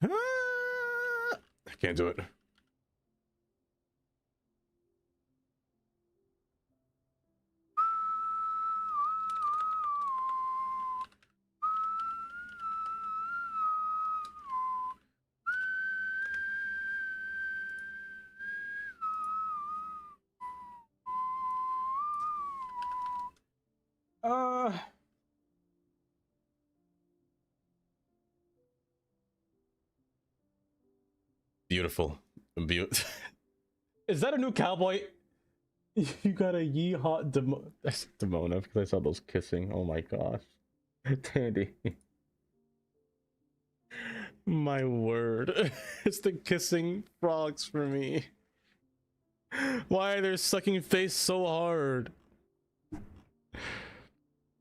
I can't do it. Beautiful. Is that a new cowboy? You got a yeehaw That's Demona because I saw those kissing. Oh my gosh. Tandy. My word. It's the kissing frogs for me. Why are they sucking face so hard?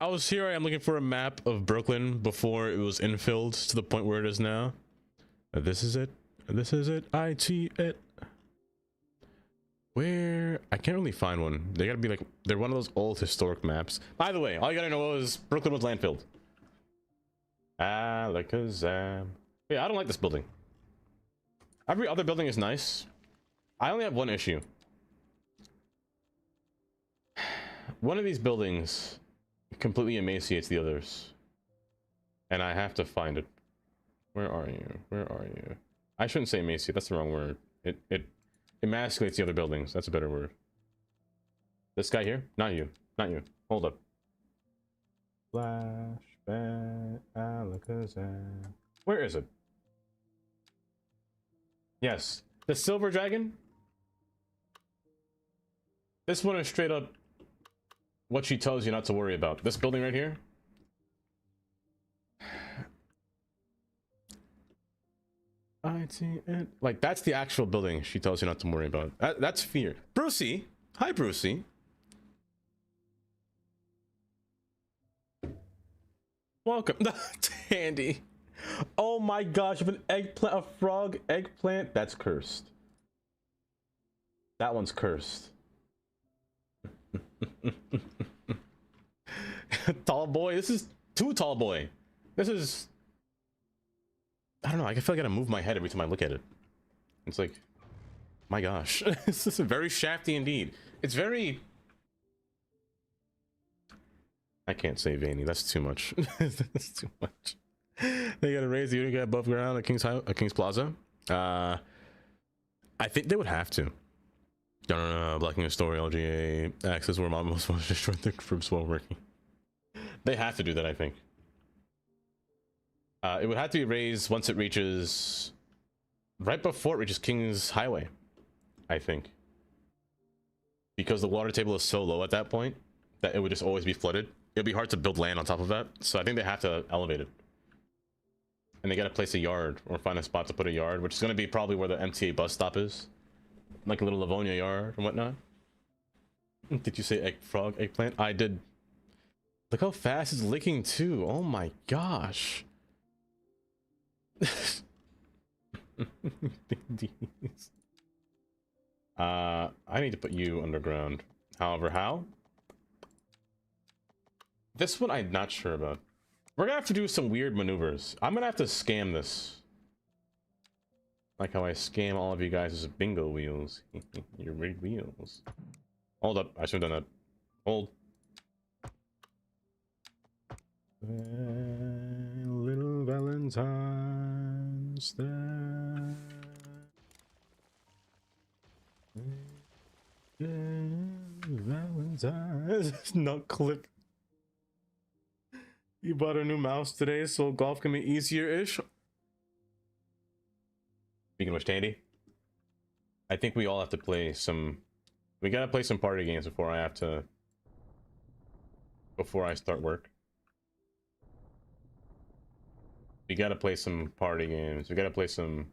I am looking for a map of Brooklyn before it was infilled to the point where it is now. This is it. This is it. I see it. Where? I can't really find one. They gotta be like, they're one of those old historic maps. By the way, all you gotta know is Brooklyn was landfilled. Alakazam. Yeah, I don't like this building. Every other building is nice. I only have one issue. One of these buildings completely emaciates the others. And I have to find it. Where are you? Where are you? I shouldn't say emaciate, that's the wrong word. It emasculates the other buildings. That's a better word. This guy here? Not you. Not you. Hold up. Flashback Alakazam. Where is it? Yes. The silver dragon? This one is straight up what she tells you not to worry about. This building right here? I see it. Like, that's the actual building she tells you not to worry about. That's fear. Brucey! Hi, Brucey. Welcome. Tandy. Oh my gosh, if an eggplant, a frog eggplant, that's cursed. That one's cursed. Tall boy. This is too tall boy. This is... I don't know, I feel like I gotta move my head every time I look at it. It's like, my gosh. This is very shafty indeed. It's very... I can't say veiny, that's too much. That's too much. They gotta raise the Utica above ground at King's Plaza. I think they would have to. Blocking a story, LGA access where most wants to destroy the groups while working. They have to do that, I think. It would have to be raised once it reaches, right before it reaches King's Highway, I think. Because the water table is so low at that point that it would just always be flooded. It'd be hard to build land on top of that. So I think they have to elevate it. And they gotta place a yard or find a spot to put a yard, which is gonna be probably where the MTA bus stop is. Like a little Livonia yard and whatnot. Did you say eggplant? I did. Look how fast it's licking too. Oh my gosh. I need to put you underground. However, how? This one I'm not sure about. We're gonna have to do some weird maneuvers. I'm gonna have to scam this. Like how I scam all of you guys as bingo wheels. Your rigged wheels. Hold up, I should have done that. Hold. Little Valentine's Day. Valentine's. Not clip. You bought a new mouse today, so golf can be easier-ish. Speaking of which, Tandy, I think we all have to play some. We gotta play some party games before I have to. Before I start work. We gotta play some party games. We gotta play some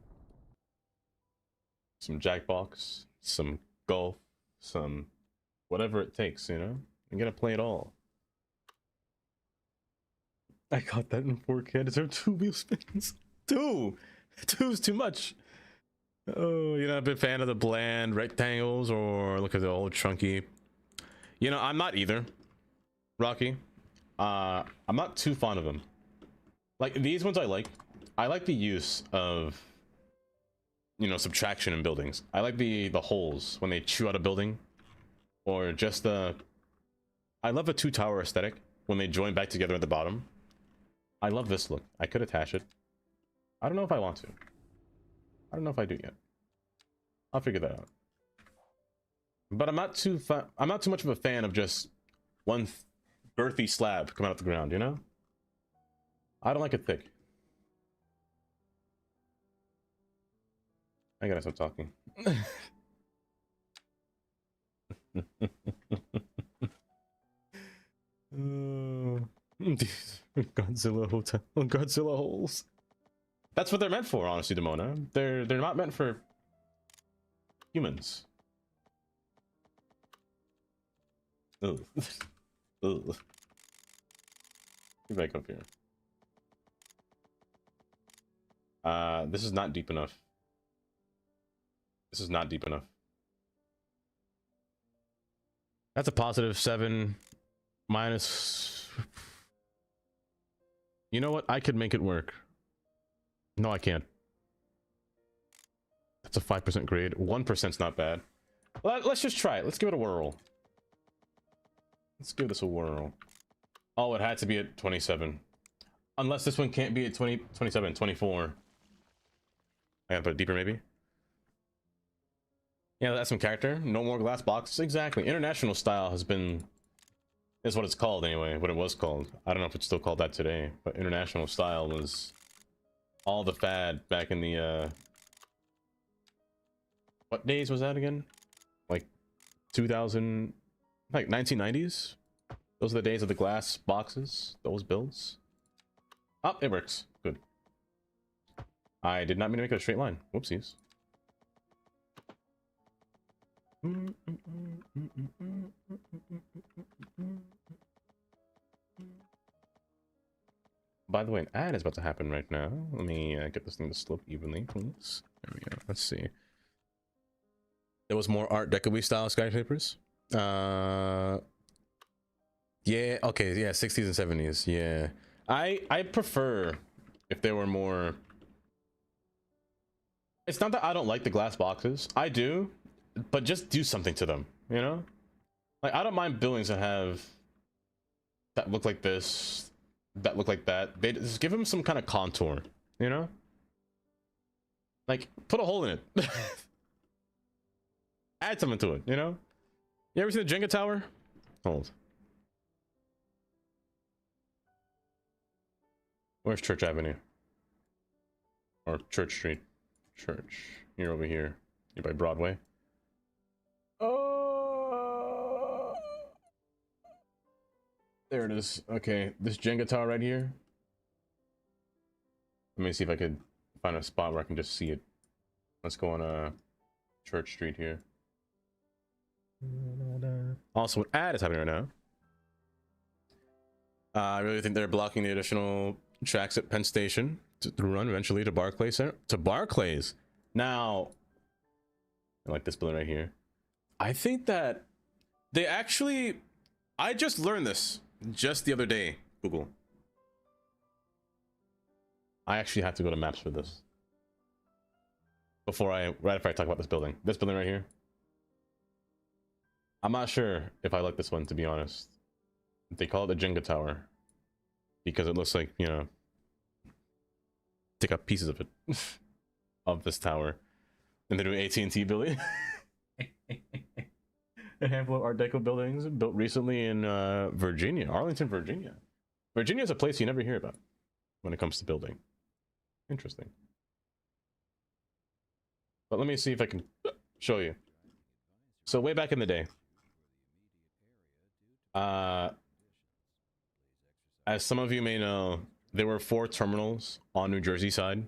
Jackbox, some golf, some whatever it takes, you know? We gotta play it all. I got that in 4K. I deserve 2 wheel spins. 2! 2's too much. Oh, you're not a big fan of the bland rectangles, or look at the old chunky. You know, I'm not either, Rocky. I'm not too fond of them. Like these ones I like the use of, you know, subtraction in buildings. I like the holes when they chew out a building, or just the. I love a 2-tower aesthetic when they join back together at the bottom. I love this look. I could attach it. I don't know if I want to. I don't know if I do yet. I'll figure that out. But I'm not too much of a fan of just one girthy slab coming out the ground, you know? I don't like it thick. I gotta stop talking. These Godzilla hotel, Godzilla holes. That's what they're meant for, honestly, Demona. They're not meant for humans. Ugh. Ugh. Get back up here. This is not deep enough. This is not deep enough. That's a positive 7 minus. You know what? I could make it work. No, I can't. That's a 5% grade. 1%'s not bad. Let's just try it. Let's give it a whirl. Let's give this a whirl. Oh, it had to be at 27. Unless this one can't be at 27, 24. I gotta put it deeper, maybe. Yeah, that's some character. No more glass boxes. Exactly. International style has been... is what it's called anyway. What it was called. I don't know if it's still called that today. But international style was... all the fad back in the, what days was that again? Like 2000... like 1990s? Those are the days of the glass boxes. Those builds. Oh, it works. Good. I did not mean to make it a straight line. Whoopsies. By the way, an ad is about to happen right now. Let me get this thing to slope evenly, please. There we go. Let's see. There was more Art Deco style skyscrapers. Yeah. Okay. Yeah. 60s and 70s. Yeah. I prefer if there were more. It's not that I don't like the glass boxes. I do, but just do something to them. You know, like I don't mind buildings that look like this, that look like that. They just give them some kind of contour. You know, like put a hole in it. add something to it, you know? You ever seen the Jenga tower? Hold. Where's Church Avenue? Or Church Street? Church. You're over here. You're by Broadway. Oh, there it is. Okay, this Jenga tower right here. Let me see if I could find a spot where I can just see it. Let's go on Church Street here. Also, an ad is happening right now. I really think they're blocking the additional tracks at Penn Station to run eventually to Barclays Center. To Barclays. Now, I like this building right here. I think that they actually, I just learned this just the other day, Google. I actually have to go to maps for this. Right after I talk about this building. This building right here. I'm not sure if I like this one, to be honest. They call it the Jenga tower. Because it looks like, you know, take up pieces of it. Of this tower. And they do AT&T building. A handful of Art Deco buildings built recently in Virginia, Arlington, Virginia. Virginia is a place you never hear about when it comes to building. Interesting. But let me see if I can show you. So way back in the day, as some of you may know, there were 4 terminals on New Jersey side.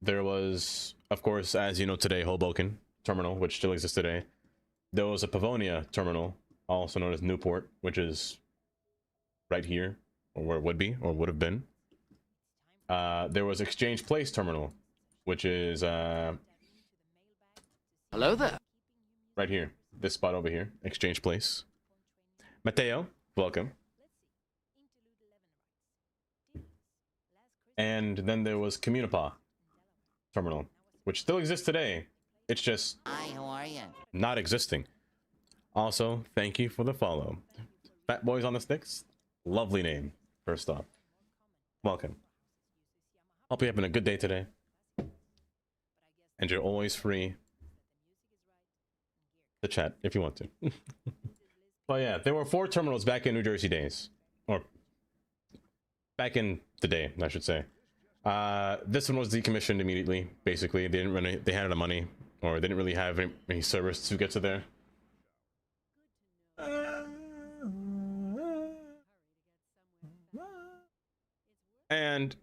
There was, of course, as you know today, Hoboken Terminal, which still exists today. There was a Pavonia Terminal, also known as Newport, which is right here, or where it would be, or would have been. There was Exchange Place Terminal, which is Hello there. right here, this spot over here, Exchange Place. Mateo, welcome. And then there was Communipa Terminal, which still exists today. It's just Hi, how are you? not existing. Also, thank you for the follow. Fat Boys on the Sticks, lovely name, first off. Welcome. Hope you're having a good day today. And you're always free to chat if you want to. But yeah, there were 4 terminals back in New Jersey days. Or back in the day, I should say. This one was decommissioned immediately, basically. They had the money, or they didn't really have any service to get to there. And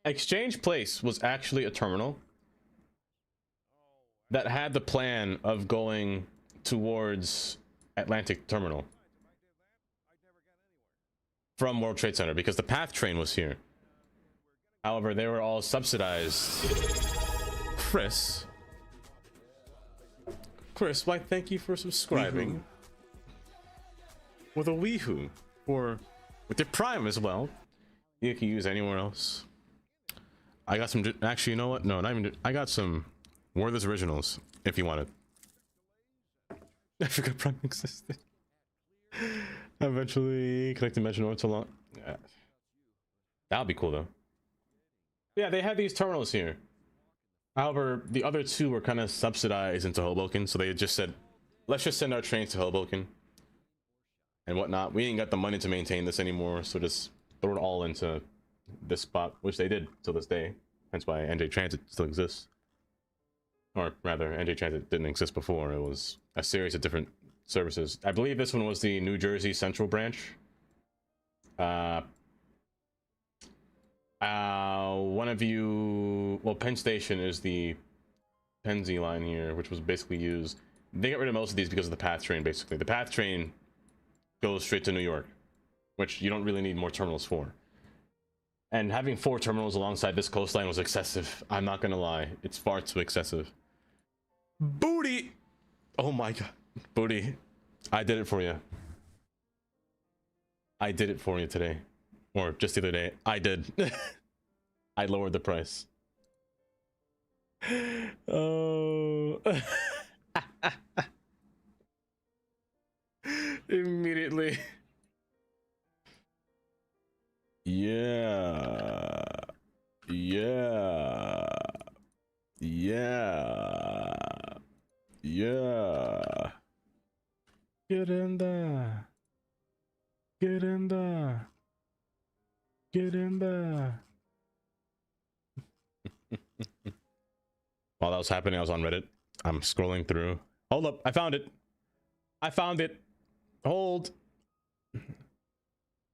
Exchange Place was actually a terminal that had the plan of going towards Atlantic Terminal from World Trade Center, because the PATH train was here. However, they were all subsidized. Chris, why, thank you for subscribing. With a weehoo, or with your Prime as well. You can use anywhere else. I got some, actually, you know what? No, not even, I got some Werther's Originals, if you want it. I forgot Prime existed. Eventually connect Dimension or to long. Yeah. That'll be cool though. Yeah, they had these terminals here. However, the other 2 were kind of subsidized into Hoboken, so they just said, let's just send our trains to Hoboken and whatnot. We ain't got the money to maintain this anymore, so just throw it all into this spot, which they did till this day. Hence why NJ Transit still exists. Or rather, NJ Transit didn't exist before. It was a series of different services. I believe this one was the New Jersey Central branch. One of you, well, Penn Station is the Pennsy line here, which was basically used. They got rid of most of these because of the PATH train, basically. The PATH train goes straight to New York, which you don't really need more terminals for. And having 4 terminals alongside this coastline was excessive. I'm not gonna lie, it's far too excessive. Booty! Oh my god. Booty, I did it for you. I did it for you today. Or just the other day. I did. I lowered the price. Oh. Immediately. Yeah. Yeah. Yeah. Get in there. While that was happening, I was on Reddit. I'm scrolling through. Hold up, I found it. I found it. Hold.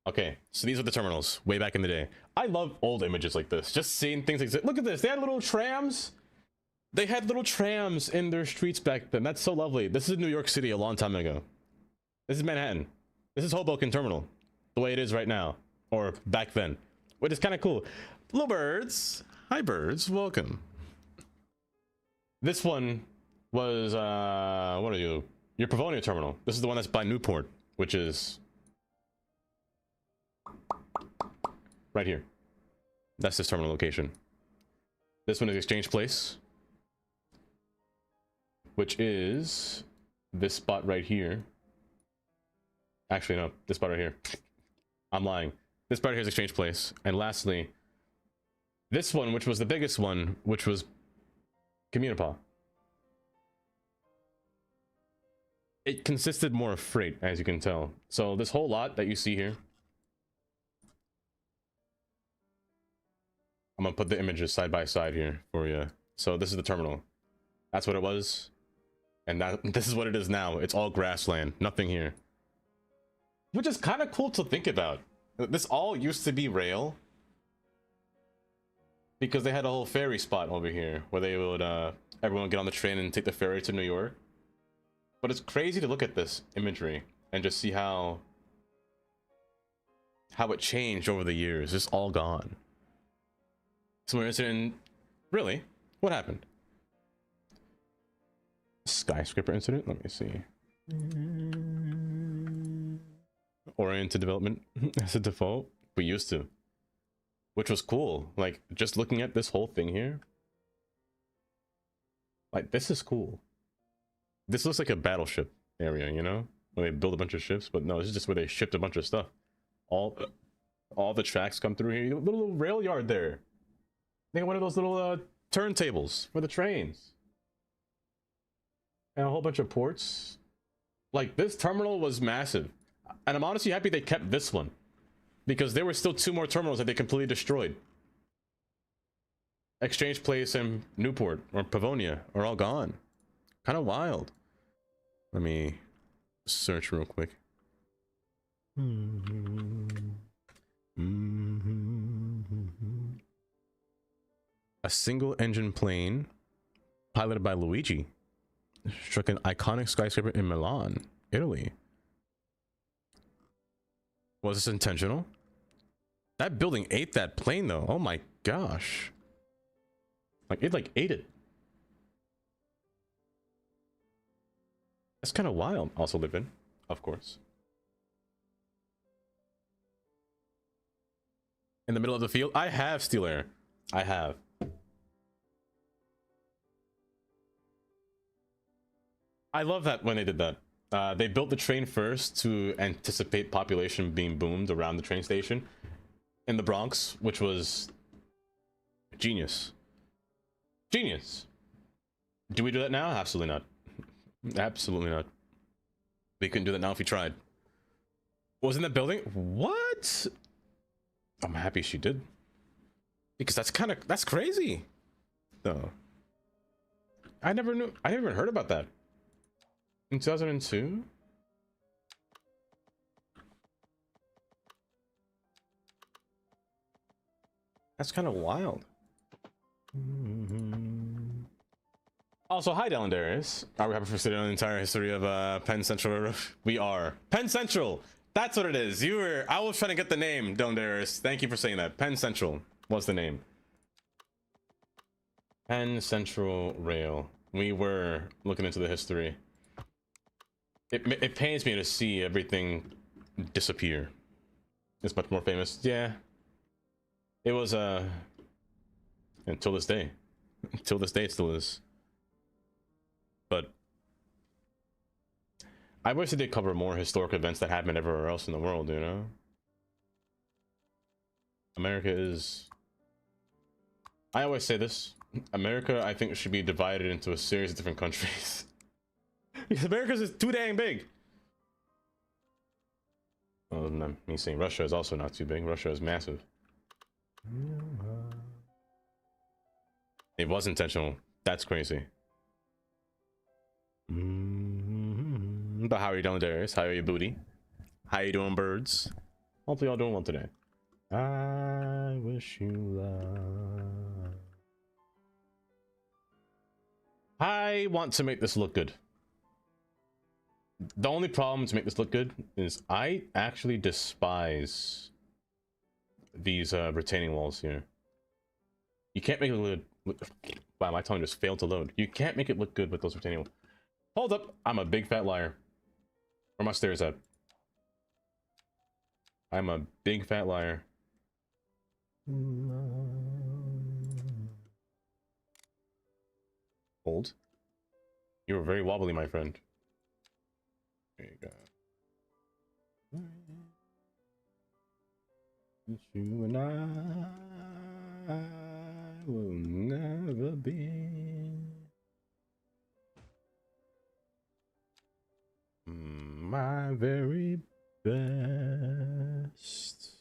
Okay, so these are the terminals way back in the day. I love old images like this. Just seeing things like this. Look at this. They had little trams. They had little trams in their streets back then. That's so lovely. This is New York City a long time ago. This is Manhattan. This is Hoboken Terminal, the way it is right now, or back then, which is kind of cool. Little birds. Hi, birds. Welcome. This one was, what are you? Your Pavonia Terminal. This is the one that's by Newport, which is right here. That's this terminal location. This one is Exchange Place, which is this spot right here. Actually, no, this spot right here. I'm lying. This spot right here is Exchange Place. And lastly, this one, which was the biggest one, which was Communipaw. It consisted more of freight, as you can tell. So this whole lot that you see here, I'm gonna put the images side by side here for you. So this is the terminal. That's what it was. And this is what it is now. It's all grassland, nothing here. Which is kind of cool to think about. This all used to be rail, because they had a whole ferry spot over here where they would everyone would get on the train and take the ferry to New York. But it's crazy to look at this imagery and just see how it changed over the years. It's all gone. Somewhere incident. Really? What happened? Skyscraper incident? Let me see. Oriented development as a default. We used to. Which was cool. Like, just looking at this whole thing here. Like, this is cool. This looks like a battleship area, you know? Where they build a bunch of ships, but no, this is just where they shipped a bunch of stuff. All the tracks come through here. Little rail yard there. They got one of those little turntables for the trains. And a whole bunch of ports. Like, this terminal was massive. And I'm honestly happy they kept this one. Because there were still 2 more terminals that they completely destroyed. Exchange Place and Newport, or Pavonia, are all gone. Kind of wild. Let me search real quick. A single engine plane piloted by Luigi struck an iconic skyscraper in Milan, Italy. Was this intentional? That building ate that plane though. Oh my gosh. Like it ate it. That's kind of wild. Also live in, of course. In the middle of the field. I have Steel Air. I have. I love that when they did that. They built the train first to anticipate population being boomed around the train station in the Bronx, which was genius. Genius. Do we do that now? Absolutely not. Absolutely not. We couldn't do that now if we tried. Was in the building? What? I'm happy she did. Because that's crazy. Though. I never even heard about that. In 2002? That's kind of wild. Also, hi, Dylan Darius. Are we happy for studying the entire history of Penn Central? We are. Penn Central! That's what it is. I was trying to get the name, Dylan Darius. Thank you for saying that. Penn Central was the name. Penn Central Rail. We were looking into the history. It pains me to see everything disappear. It's much more famous. Yeah. It was, until this day. Until this day, it still is. But I wish they did cover more historic events that happened everywhere else in the world, you know? America is... I always say this. America, I think, should be divided into a series of different countries. Because America's is too dang big. Well, me saying Russia is also not too big. Russia is massive. It was intentional. That's crazy. But how are you doing, Darius? How are you, booty? How you doing, birds? Hopefully y'all doing well today. I wish you love. I want to make this look good. The only problem to make this look good is I actually despise these retaining walls here. You can't make it look. Wow, my tongue just failed to load. You can't make it look good with those retaining walls. Hold up, I'm a big fat liar. Where my stairs at? I'm a big fat liar. Hold. You were very wobbly, my friend. There you go. You and I will never be my very best.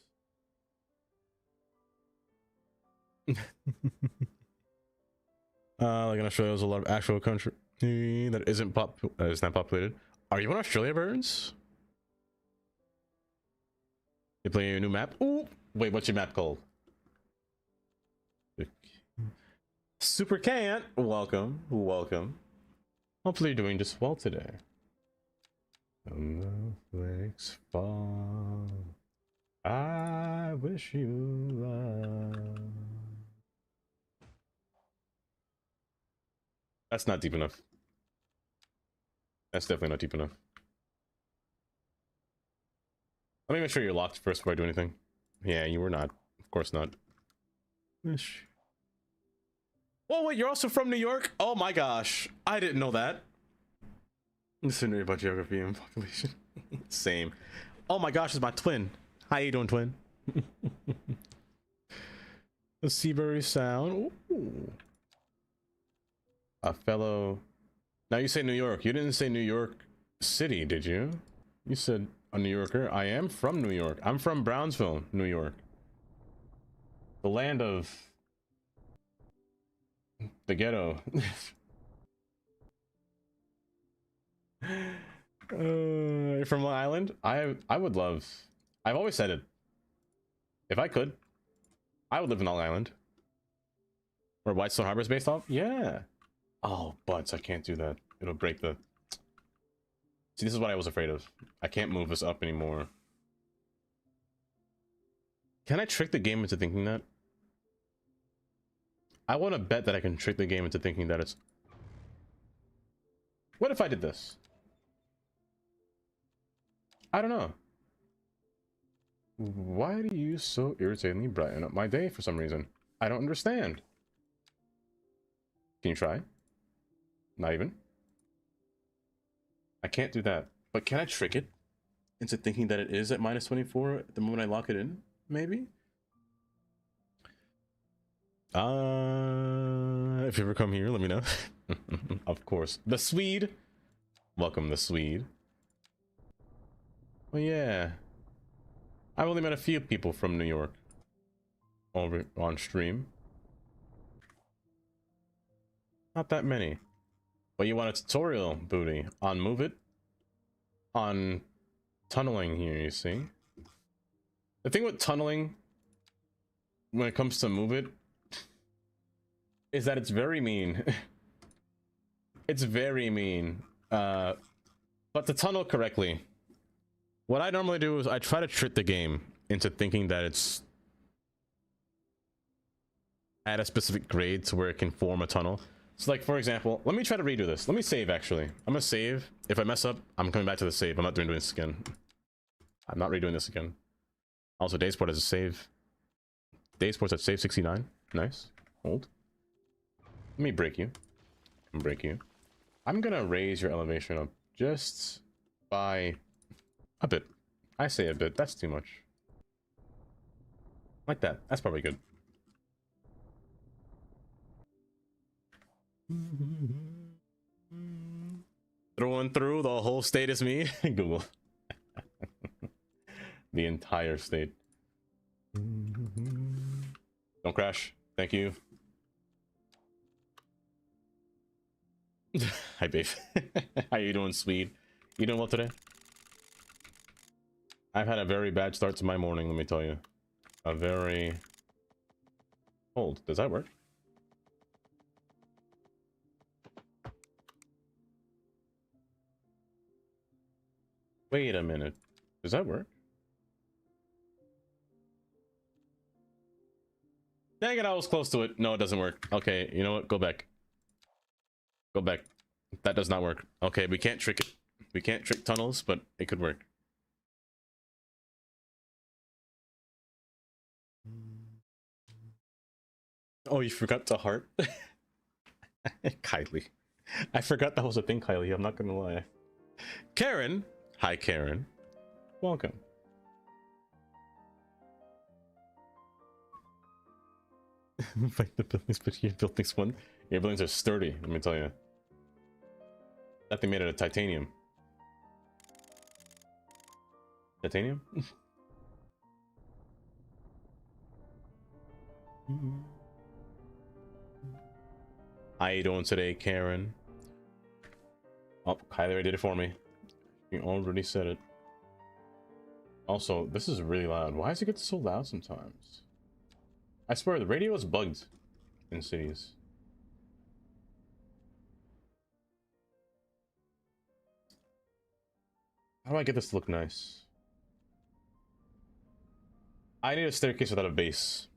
Like in Australia, there's a lot of actual country that isn't not populated. Are you in Australia, Burns? You playing a new map? Ooh, wait, what's your map called? Super Can't. Welcome, welcome. Hopefully, you're doing just well today. Snowflakes fall. I wish you love. That's not deep enough. That's definitely not deep enough. Let me make sure you're locked first before I do anything. Yeah, you were not. Of course not. Wish. Oh, wait, you're also from New York? Oh my gosh. I didn't know that. Listen about geography and population. Same. Oh my gosh, it's my twin. How you doing, twin? The Seabury Sound. Ooh. A fellow. Now you say New York. You didn't say New York City, did you? You said a New Yorker. I am from New York. I'm from Brownsville, New York. The land of the ghetto. From Long Island. I would love. I've always said it. If I could, I would live in Long Island. Where Whitestone Harbor is based off. Yeah. Oh, butts. I can't do that. It'll break the. See, this is what I was afraid of. I can't move this up anymore. Can I trick the game into thinking that? I want to bet that I can trick the game into thinking that it's. What if I did this? I don't know. Why do you so irritatingly brighten up my day for some reason? I don't understand. Can you try? Not even? I can't do that. But can I trick it into thinking that it is at minus 24 the moment I lock it in? Maybe? If you ever come here, let me know. Of course. The Swede. Welcome, the Swede. Well, yeah. I've only met a few people from New York over on stream. Not that many. But you want a tutorial, booty, on Move It? On tunneling here, you see? The thing with tunneling, when it comes to Move It, is that it's very mean. It's very mean. But to tunnel correctly, what I normally do is I try to trick the game into thinking that it's at a specific grade to where it can form a tunnel. So like, for example, let me try to redo this. Let me save, actually. I'm gonna save. If I mess up, I'm coming back to the save. I'm not doing this again. I'm not redoing this again. Also, Daysport has a save. Daysport's at save 69. Nice. Hold. Let me break you. Break you. I'm gonna raise your elevation up just by a bit. I say a bit. That's too much. Like that. That's probably good. Throwing through the whole state is me. Google. The entire state. Don't crash. Thank you. Hi, babe. How you doing, Swede? You doing well today? I've had a very bad start to my morning, let me tell you. A very... Hold, does that work? Wait a minute. Does that work? Dang it, I was close to it. No, it doesn't work. Okay, you know what? Go back. Go back. That does not work. Okay, we can't trick it. We can't trick tunnels, but it could work. Oh, you forgot the heart? Kylie. I forgot that was a thing, Kylie. I'm not gonna lie. Karen. Hi, Karen. Welcome. Fight the buildings, but your buildings one. Your buildings are sturdy, let me tell you. That thing made out of titanium. Titanium? How you doing today, Karen? Oh, Kylie already did it for me. You already said it. Also, this is really loud. Why does it get so loud sometimes? I swear, the radio is bugged in cities. How do I get this to look nice? I need a staircase without a base.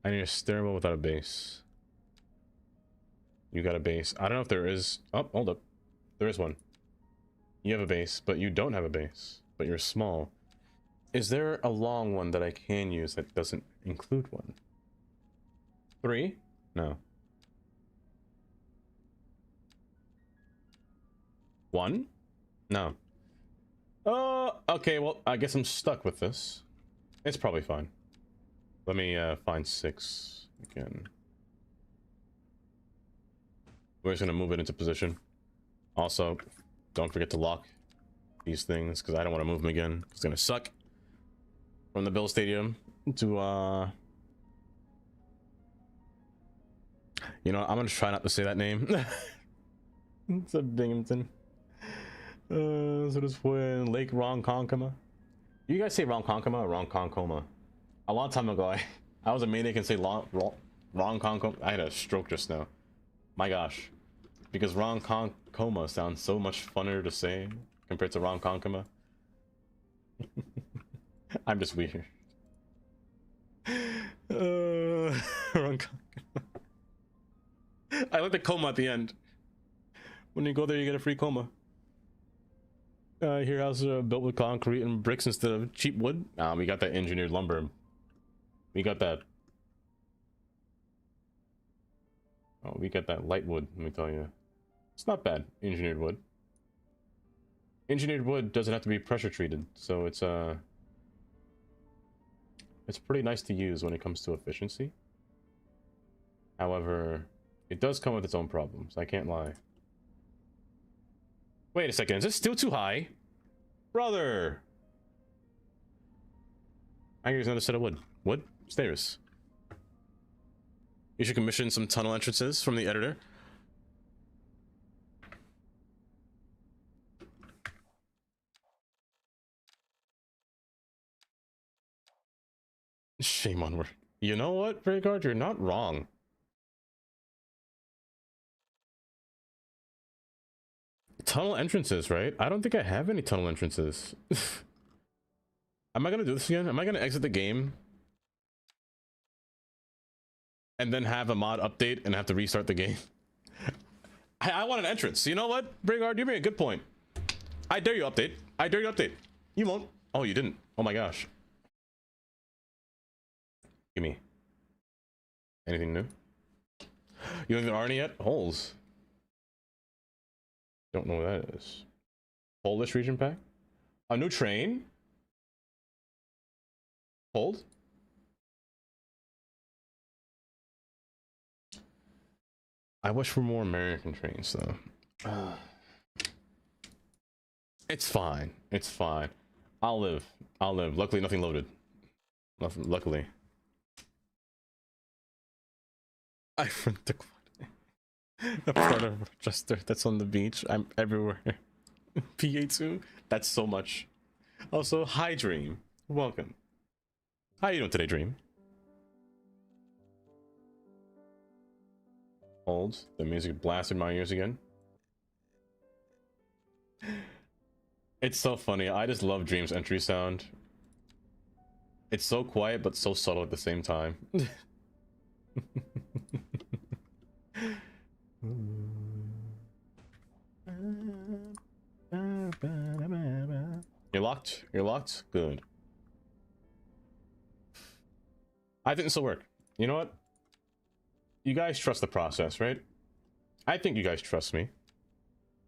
I need a stairwell without a base. You got a base. I don't know if there is... Oh, hold up. There is one. You have a base, but you don't have a base. But you're small. Is there a long one that I can use that doesn't include one? 3? No. 1? No. Okay, well, I guess I'm stuck with this. It's probably fine. Let me find 6 again. We're just gonna move it into position. Also, don't forget to lock these things, because I don't want to move them again. It's gonna suck. From the Bill Stadium to, you know, I'm gonna try not to say that name. It's a Binghamton. So this fue Lake Ronkonkoma. You guys say Ronkonkoma or Ronkonkoma? A long time ago, I was a maniac and say Ronkonkoma. I had a stroke just now. My gosh. Because Ronkonkoma sounds so much funner to say compared to Ronkonkoma. I'm just weird. Ronkonkoma. I like the coma at the end. When you go there, you get a free coma. Your house is built with concrete and bricks instead of cheap wood. We got that engineered lumber. We got that. Oh, we got that light wood, let me tell you. It's not bad, engineered wood. Engineered wood doesn't have to be pressure treated, so it's pretty nice to use when it comes to efficiency. However, it does come with its own problems, I can't lie. Wait a second, is this still too high? Brother! I use another set of wood. Wood? Stairs. You should commission some tunnel entrances from the editor. Shame on her. You know what, Rhaegar? You're not wrong. Tunnel entrances, right? I don't think I have any tunnel entrances. Am I gonna do this again? Am I gonna exit the game and then have a mod update and have to restart the game? I want an entrance. You know what, Rhaegar? You made a good point. I dare you update. I dare you update. You won't. Oh, you didn't. Oh my gosh. Give me. Anything new? You don't think there are any yet? Holes. Don't know what that is. Polish region pack? A new train? Hold? I wish for more American trains though. It's fine. It's fine. I'll live. I'll live. Luckily nothing loaded. Luckily. I rent the part of Rochester that's on the beach. I'm everywhere. PA2? That's so much. Also, hi Dream. Welcome. How you doing today, Dream? Hold. The music blasted my ears again. It's so funny. I just love Dream's entry sound. It's so quiet but so subtle at the same time. You're locked? You're locked? Good. I think this will work. You know what? You guys trust the process, right? I think you guys trust me.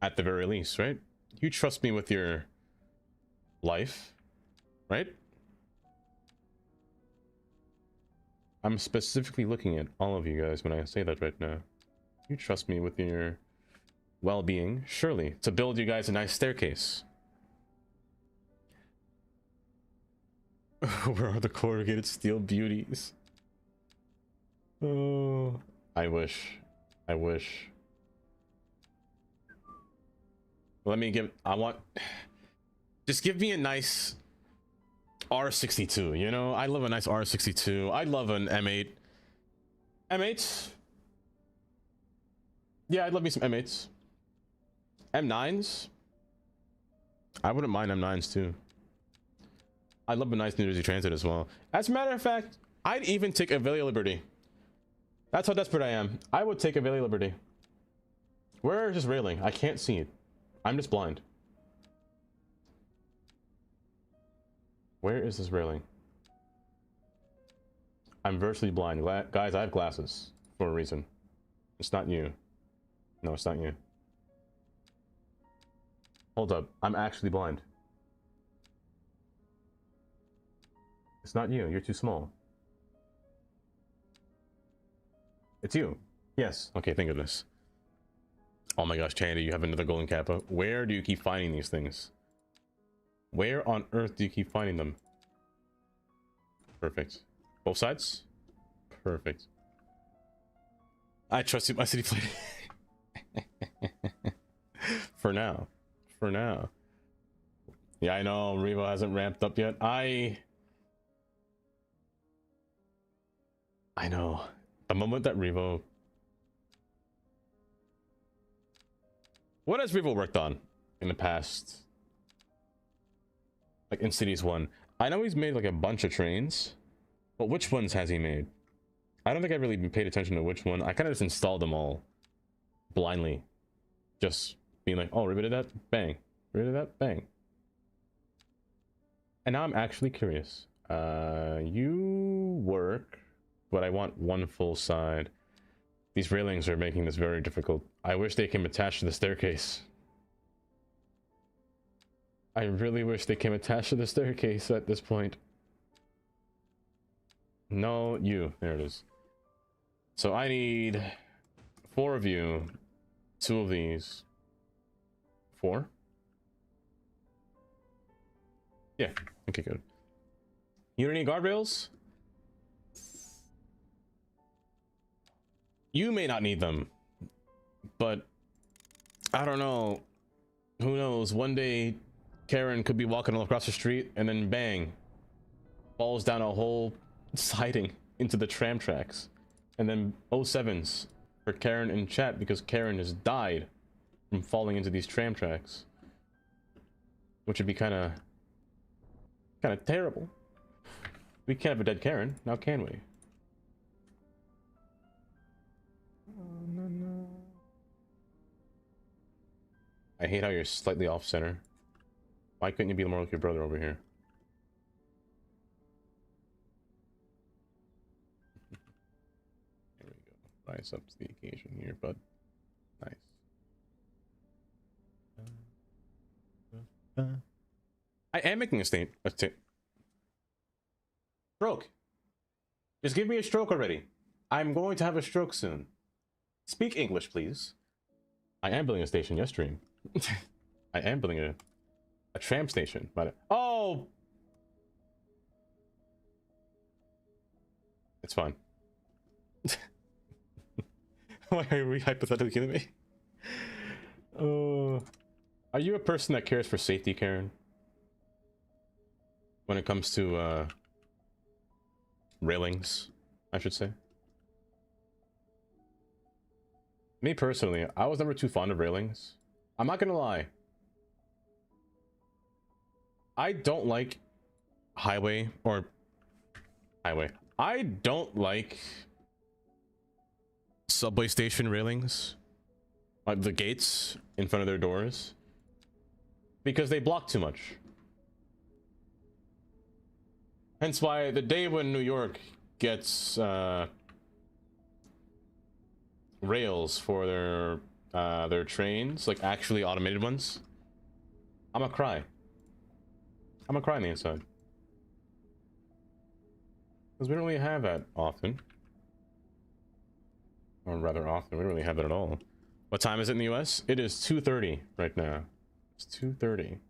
At the very least, right? You trust me with your life, right? I'm specifically looking at all of you guys when I say that right now. You trust me with your well-being, surely, to build you guys a nice staircase. Where are the corrugated steel beauties? Oh, I wish. I wish. Let me give. I want. Just give me a nice R62. You know, I love a nice R62. I love an M8. M8. Yeah, I'd love me some M8s. M9s. I wouldn't mind M9s too. I love a nice New Jersey Transit as well. As a matter of fact, I'd even take a Valley Liberty. That's how desperate I am. I would take a Valley Liberty. Where is this railing? I can't see it. I'm just blind. Where is this railing? I'm virtually blind. Guys, I have glasses for a reason. It's not you. No, it's not you. Hold up. I'm actually blind. It's not you. You're too small. It's you. Yes. Okay, thank goodness. Oh my gosh, Chandy, you have another golden kappa. Where do you keep finding these things? Where on earth do you keep finding them? Perfect. Both sides? Perfect. I trust you, my city plate. For now. For now. Yeah, I know Revo hasn't ramped up yet. I know. The moment that Revo... What has Revo worked on in the past? Like in Cities 1. I know he's made like a bunch of trains, but which ones has he made? I don't think I really paid attention to which one. I kind of just installed them all blindly. Just being like, oh, Revo did that? Bang. Revo did that? Bang. And now I'm actually curious. You work, but I want one full side. These railings are making this very difficult. I wish they came attached to the staircase. I really wish they came attached to the staircase at this point. No, you. There it is. So I need 4 of you, 2 of these. 4? Yeah. Okay, good. You don't need guardrails? You may not need them, but I don't know. Who knows? One day Karen could be walking across the street and then bang, falls down a whole siding into the tram tracks. And then 07s for Karen in chat because Karen has died from falling into these tram tracks, which would be kind of terrible. We can't have a dead Karen, now can we? No. I hate how you're slightly off center. Why couldn't you be more like your brother over here? There we go. Rise up to the occasion here, bud. Nice. I am making a state. Stroke. Just give me a stroke already. I'm going to have a stroke soon. Speak English, please. I am building a station, yes, Dream. I am building a tram station. But oh! It's fine. Why are we hypothetically killing me? Are you a person that cares for safety, Karen? When it comes to railings, I should say. Me personally, I was never too fond of railings. I'm not gonna lie. I don't like highway. I don't like subway station railings, like the gates in front of their doors, because they block too much. Hence why the day when New York gets rails for their trains, like actually automated ones, I'm gonna cry. I'm gonna cry on the inside. Because we don't really have that often. Or rather often, we don't really have that at all. What time is it in the US? It is 2:30 right now. It's 2:30.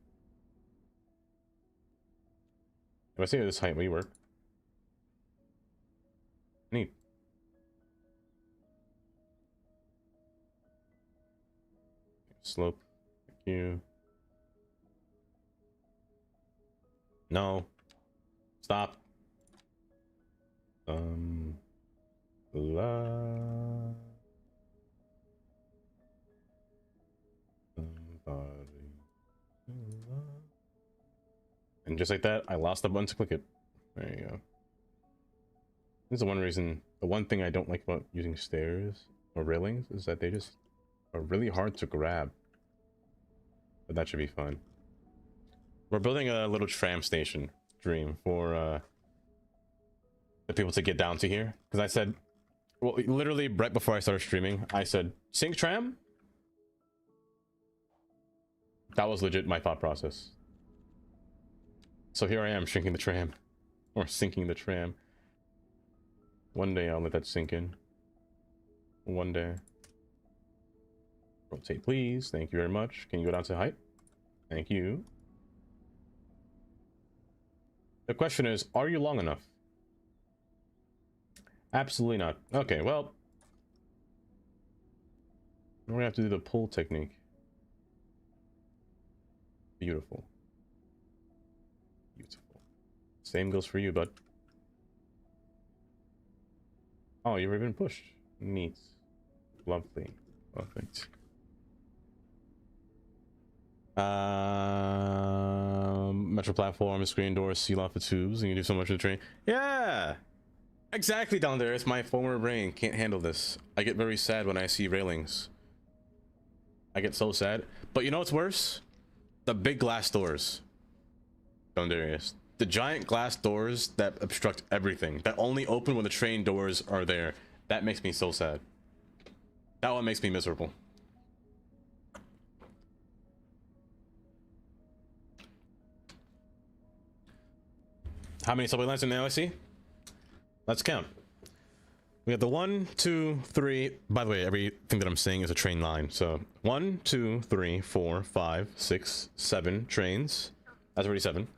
If I say this height, will you work? Neat. Slope. Thank you. No. Stop. And just like that, I lost the button to click it. There you go. This is the one reason, the one thing I don't like about using stairs or railings is that they just are really hard to grab. But that should be fun. We're building a little tram station, Dream, for the people to get down to here. Because I said, well, literally right before I started streaming, I said, sink tram? That was legit my thought process. So here I am, shrinking the tram. Or sinking the tram. One day I'll let that sink in. One day. Rotate, please. Thank you very much. Can you go down to height? Thank you. The question is, are you long enough? Absolutely not. Okay, well, we're gonna have to do the pull technique. Beautiful. Beautiful. Same goes for you, bud. Oh, you've already been pushed. Neat. Lovely. Perfect. Metro platform, screen doors, seal off the tubes, and you do so much of the train. Yeah! Exactly, down there. It's my former brain. Can't handle this. I get very sad when I see railings. I get so sad. But you know what's worse? The big glass doors. Down there is. The giant glass doors that obstruct everything. That only open when the train doors are there. That makes me so sad. That one makes me miserable. How many subway lines in the LIC? Let's count. We have the 1, 2, 3. By the way, everything that I'm saying is a train line. So 1, 2, 3, 4, 5, 6, 7 trains. That's already 7.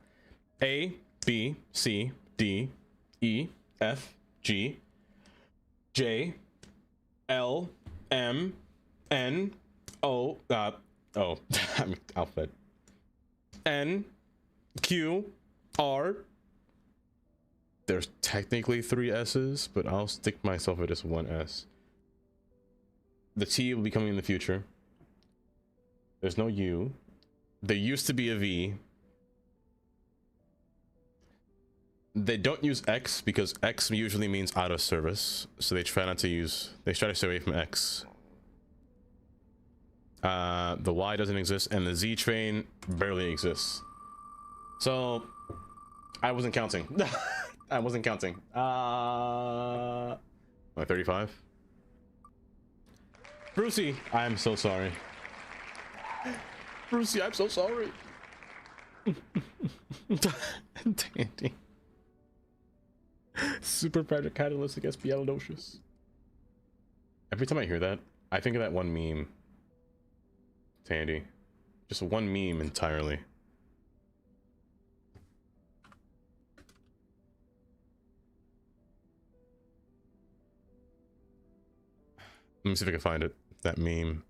A, B, C, D, E, F, G, J, L, M, N, O, I'm alphabet. N, Q, R. There's technically 3 S's, but I'll stick myself at just 1 S. The T will be coming in the future. There's no U. There used to be a V. They don't use X because X usually means out of service, so they try not to use. They try to stay away from X. The Y doesn't exist, and the Z train barely exists. So I wasn't counting. I wasn't counting. My 35. Brucey, I'm so sorry. Brucey, I'm so sorry. Dandy. Super Project Catalyst against Bielodocious. Every time I hear that, I think of that one meme. Tandy. Just one meme entirely. Let me see if I can find it. That meme.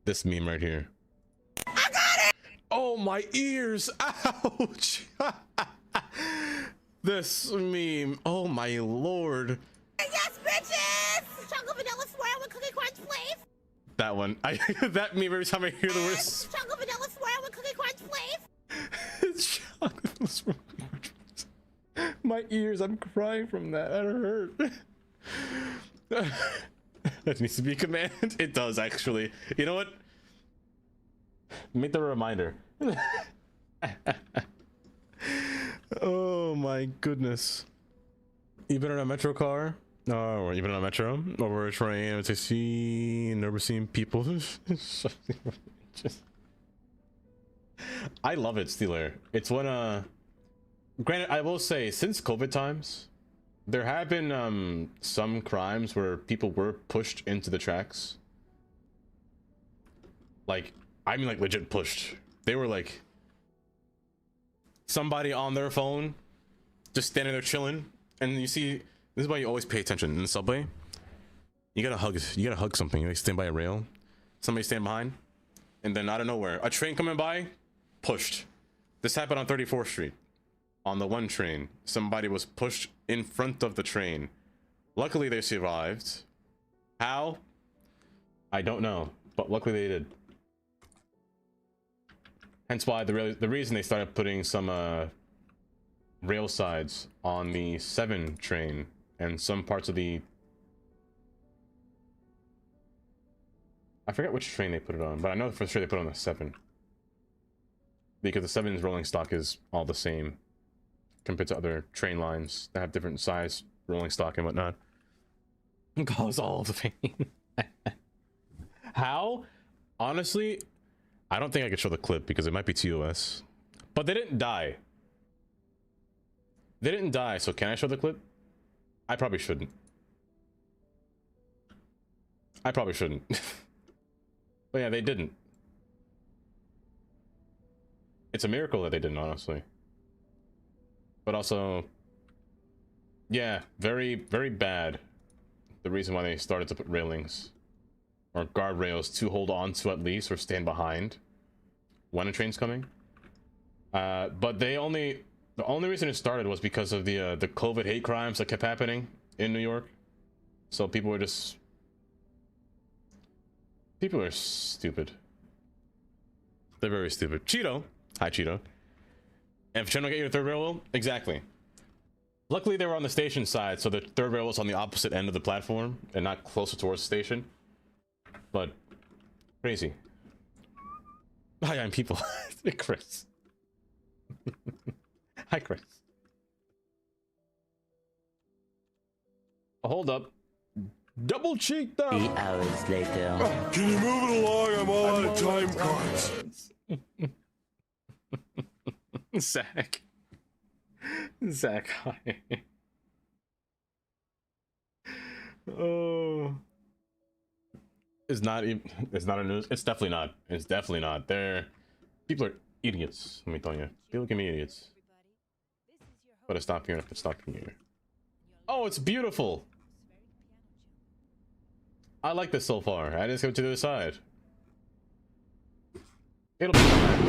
This meme right here. I got it! Oh, my ears! Ouch! This meme. Oh, my lord. Yes, bitches! Chocolate vanilla swirl with cookie crunch, please. That one. That meme every time I hear the word. Chocolate vanilla swirl with cookie crunch, please. Chocolate vanilla swirl with cookie crunch. My ears. I'm crying from that. That hurt. That needs to be a command. It does actually. You know what? Make the reminder. Oh my goodness. You've been in a metro car? Or you've been on a metro? Over a train, a taxi, never seen people. I love it, Steeler. It's when granted, I will say, since COVID times, there have been some crimes where people were pushed into the tracks. Like, I mean, like legit pushed. They were like somebody on their phone, just standing there chilling, and you see, this is why you always pay attention in the subway. You gotta hug something. You like stand by a rail, somebody stand behind, and then out of nowhere, a train coming by, pushed. This happened on 34th Street. On the one train, somebody was pushed in front of the train. Luckily, they survived. How? I don't know, but luckily they did. Hence why the reason they started putting some rail sides on the 7 train and some parts of the, I forget which train they put it on, but I know for sure they put it on the 7 because the 7's rolling stock is all the same compared to other train lines that have different size rolling stock and whatnot. Cause all the pain. How? Honestly, I don't think I could show the clip because it might be TOS. But they didn't die. They didn't die, so can I show the clip? I probably shouldn't. I probably shouldn't. But yeah, they didn't. It's a miracle that they didn't, honestly. But also, yeah, very, very bad. The reason why they started to put railings or guardrails to hold on to at least, or stand behind when a train's coming. But the only reason it started was because of the COVID hate crimes that kept happening in New York. So people are stupid. They're very stupid. Cheeto, hi Cheeto. And if you're trying to get your third rail wheel, exactly. Luckily they were on the station side, so the third rail was on the opposite end of the platform and not closer towards the station. But crazy. Hi, I'm people. Chris. Hi, Chris. Hold up. Double cheek though. 3 hours later. Can you move it along? I'm all out of time cards. Zach, hi. Oh. It's not a news. It's definitely not. It's definitely not. People are idiots. Let me tell you. People can be idiots. But it's stop here. I have to stop here. Oh, it's beautiful. I like this so far. I just go to the other side. It'll be fine.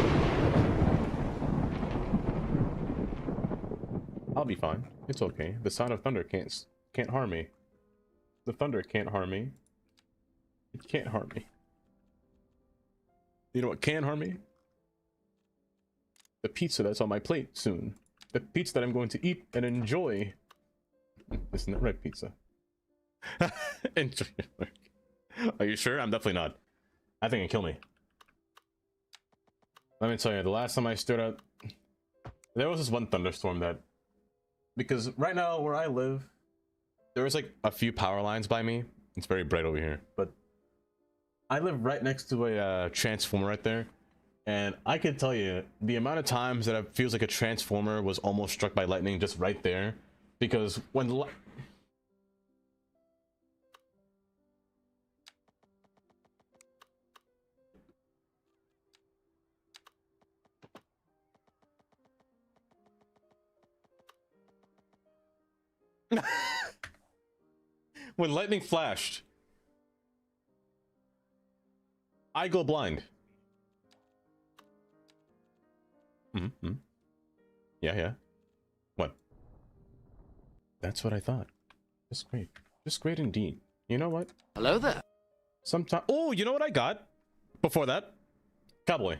I'll be fine. It's okay. The sound of thunder can't harm me. The thunder can't harm me. It can't harm me. You know what can harm me? The pizza that's on my plate soon. The pizza that I'm going to eat and enjoy. Isn't that right, pizza? Enjoy your work. Are you sure? I'm definitely not. I think it'd kill me. Let me tell you, the last time I stood out, there was this one thunderstorm that, because right now where I live, there was like a few power lines by me. It's very bright over here, but I live right next to a transformer right there, and I can tell you the amount of times that it feels like a transformer was almost struck by lightning just right there, because when when lightning flashed, I go blind. Mm-hmm. Yeah, yeah. What? That's what I thought. Just great. Just great indeed. You know what? Hello there. Sometime. Oh, you know what I got? Before that? Cowboy.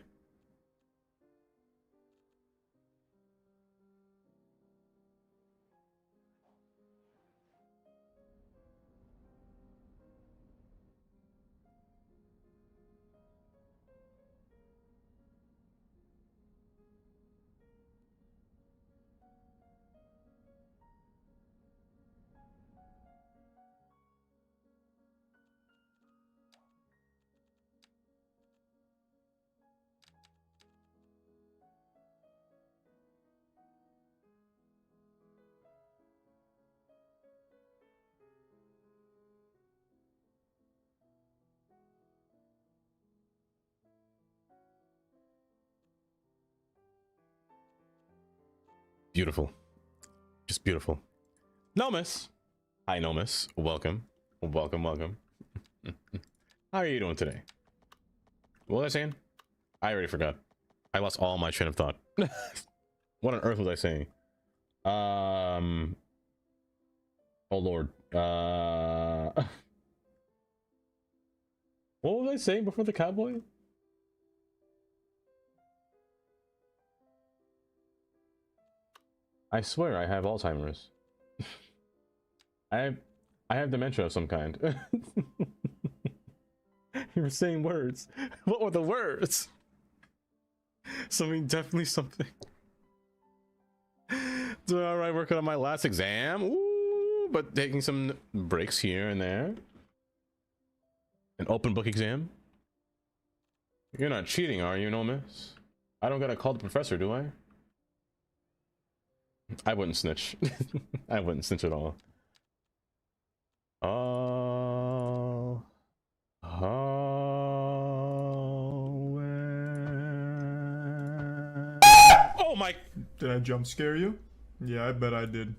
Beautiful. Just beautiful. Nomus. Hi, Nomus. Welcome. Welcome, welcome. How are you doing today? What was I saying? I already forgot. I lost all my train of thought. What on earth was I saying? Oh Lord. What was I saying before the cowboy? I swear I have Alzheimer's. I have dementia of some kind. You were saying words. What were the words? Something, definitely something. Alright, working on my last exam. Ooh, but taking some breaks here and there. An open book exam. You're not cheating, are you, no miss? I don't gotta call the professor, do I? I wouldn't snitch. I wouldn't snitch at all. Oh. Oh my. Did I jump scare you? Yeah, I bet I did.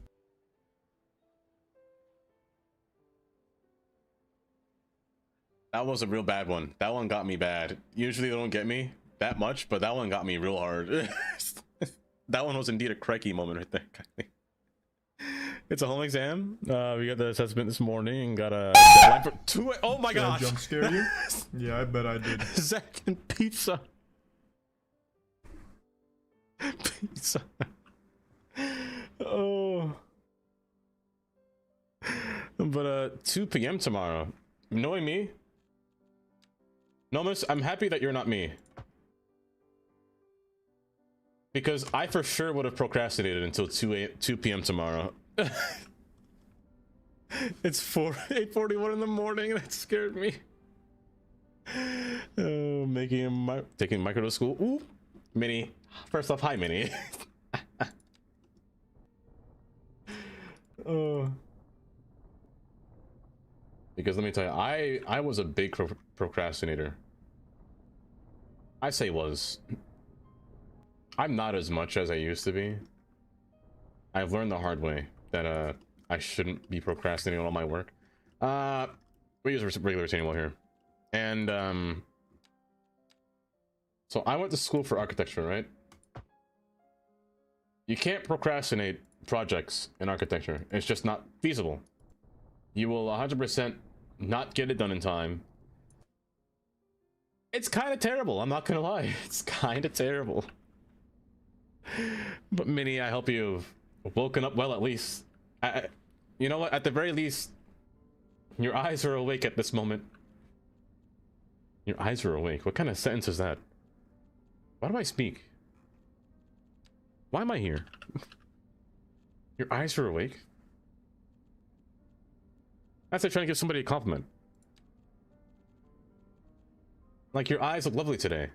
That was a real bad one. That one got me bad. Usually they don't get me that much, but that one got me real hard. That one was indeed a crikey moment right there. It's a home exam. We got the assessment this morning and got a deadline for 2. Oh my gosh! Did I jump scare you? Yeah, I bet I did. Zach and pizza. Pizza. Oh. But 2 p.m. tomorrow. Knowing me, Nomus, I'm happy that you're not me. Because I for sure would have procrastinated until 2 p.m. tomorrow. It's 8:41 in the morning and it scared me. Oh, taking micro to school. Ooh, Minnie. First off, hi, Minnie. Oh. Because let me tell you, I was a big procrastinator. I say was. I'm not as much as I used to be. I've learned the hard way that I shouldn't be procrastinating on all my work. We use regular retaining wall here. And so I went to school for architecture, right? You can't procrastinate projects in architecture. It's just not feasible. You will 100% not get it done in time. It's kind of terrible, I'm not gonna lie. It's kind of terrible. But Minnie, I hope you've woken up well at least. You know what? At the very least, your eyes are awake at this moment. Your eyes are awake. What kind of sentence is that? Why do I speak? Why am I here? Your eyes are awake? That's like trying to give somebody a compliment. Like, your eyes look lovely today.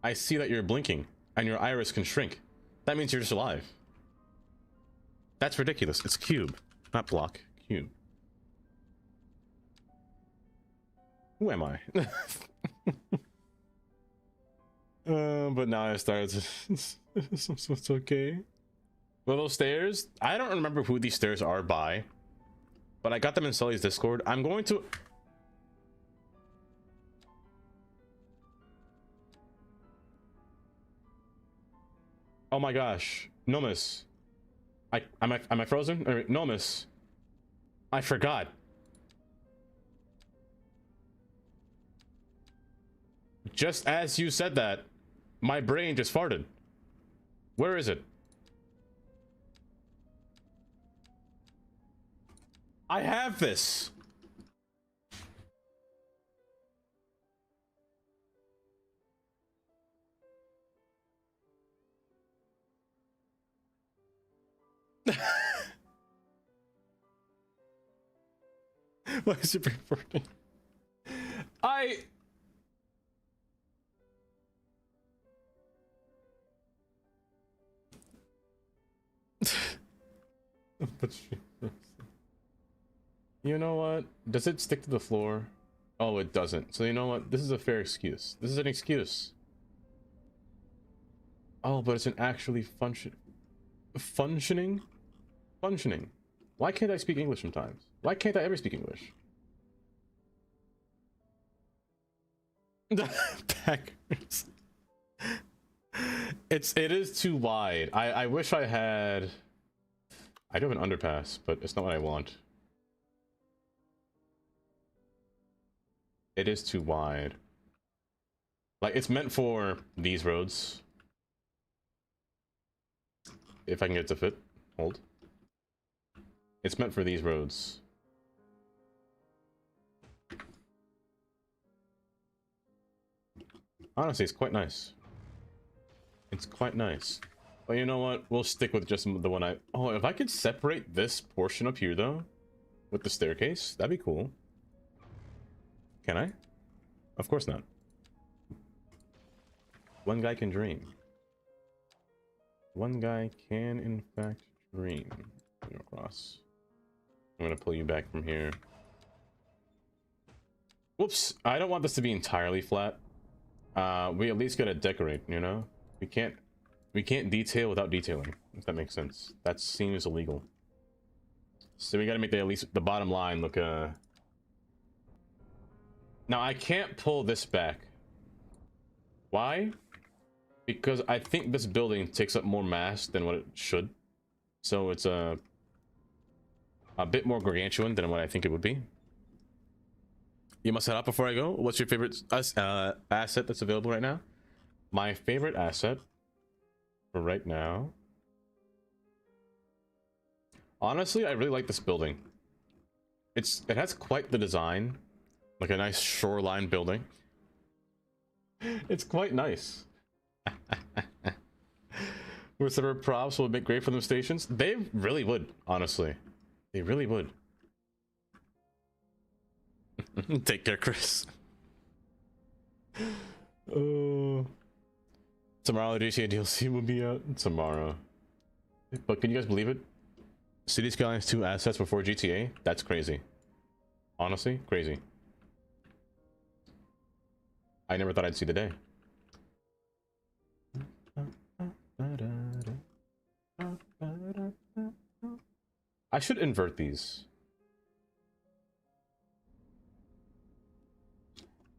I see that you're blinking and your iris can shrink. That means you're just alive. That's ridiculous. It's cube, not block. Cube. Who am I? But now I started. It's okay. Little stairs. I don't remember who these stairs are by, but I got them in Sully's Discord. I'm going to. Oh my gosh, Nomus. Am I frozen? Nomus. I forgot. Just as you said that, my brain just farted. Where is it? I have this. Why is it recording? But you know what? Does it stick to the floor? Oh, it doesn't. So you know what? This is a fair excuse. This is an excuse. Oh, but it's an actually functioning. Why can't I speak English sometimes? Why can't I ever speak English? Backwards. It is too wide. I wish I had. I do have an underpass, but it's not what I want. It is too wide. Like, it's meant for these roads. If I can get it to fit. Hold. It's meant for these roads. Honestly, it's quite nice. It's quite nice. But you know what? We'll stick with just the one I... Oh, if I could separate this portion up here, though, with the staircase, that'd be cool. Can I? Of course not. One guy can dream. One guy can, in fact, dream. Go across. I'm gonna pull you back from here. Whoops! I don't want this to be entirely flat. We at least gotta decorate, you know? We can't detail without detailing, if that makes sense. That seems illegal. So we gotta make at least the bottom line look Now I can't pull this back. Why? Because I think this building takes up more mass than what it should. So it's a bit more gargantuan than what I think it would be. You must head out before I go. What's your favorite asset that's available right now? My favorite asset for right now. Honestly, I really like this building. It has quite the design, like a nice shoreline building. It's quite nice. With some props will make great for them stations. They really would, honestly. They really would. Take care, Chris. Tomorrow the GTA DLC will be out. Tomorrow. But can you guys believe it? City Skylines 2 assets before GTA? That's crazy. Honestly, crazy. I never thought I'd see the day. I should invert these.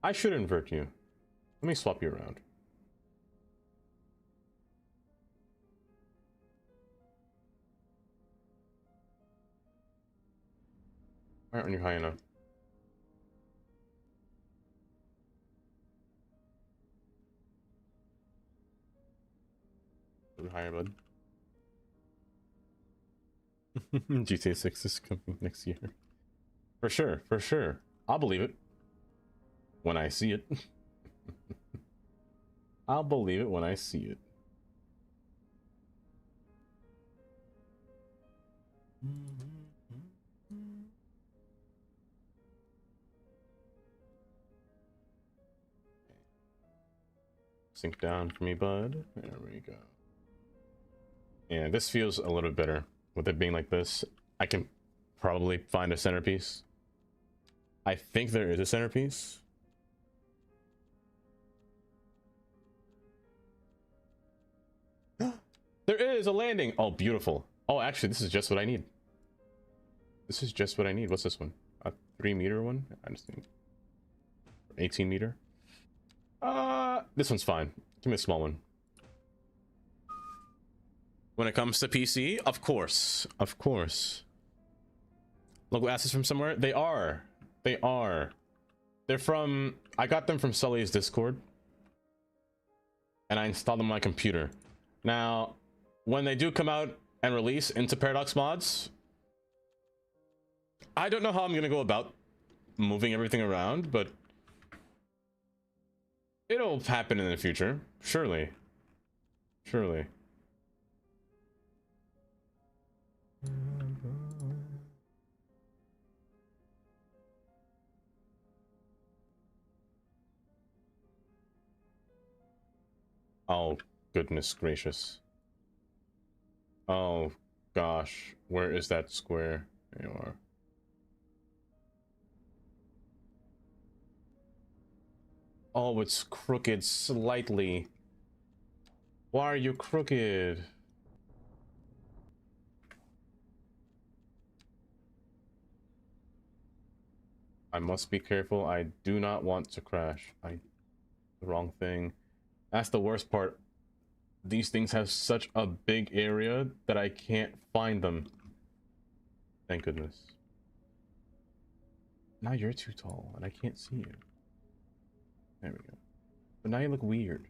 I should invert you. Let me swap you around. Why aren't you high enough? A little higher, bud. GTA 6 is coming next year. For sure, for sure. I'll believe it. When I see it. I'll believe it when I see it. Sink down for me, bud. There we go. Yeah, this feels a little bit better. With it being like this, I can probably find a centerpiece. I think there is a centerpiece. There is a landing. Oh, beautiful. Oh, actually, this is just what I need. This is just what I need. What's this one? A 3-meter one? I just think 18 meter. This one's fine. Give me a small one. When it comes to PC, of course. Of course. Logo assets from somewhere? They are. They are. They're from... I got them from Sully's Discord. And I installed them on my computer. Now, when they do come out and release into Paradox Mods, I don't know how I'm going to go about moving everything around, but it'll happen in the future. Surely. Surely. Oh, goodness gracious. Oh, gosh. Where is that square? There you are. Oh, it's crooked slightly. Why are you crooked? I must be careful. I do not want to crash. The wrong thing. That's the worst part. These things have such a big area that I can't find them. Thank goodness. Now you're too tall and I can't see you. There we go. But now you look weird.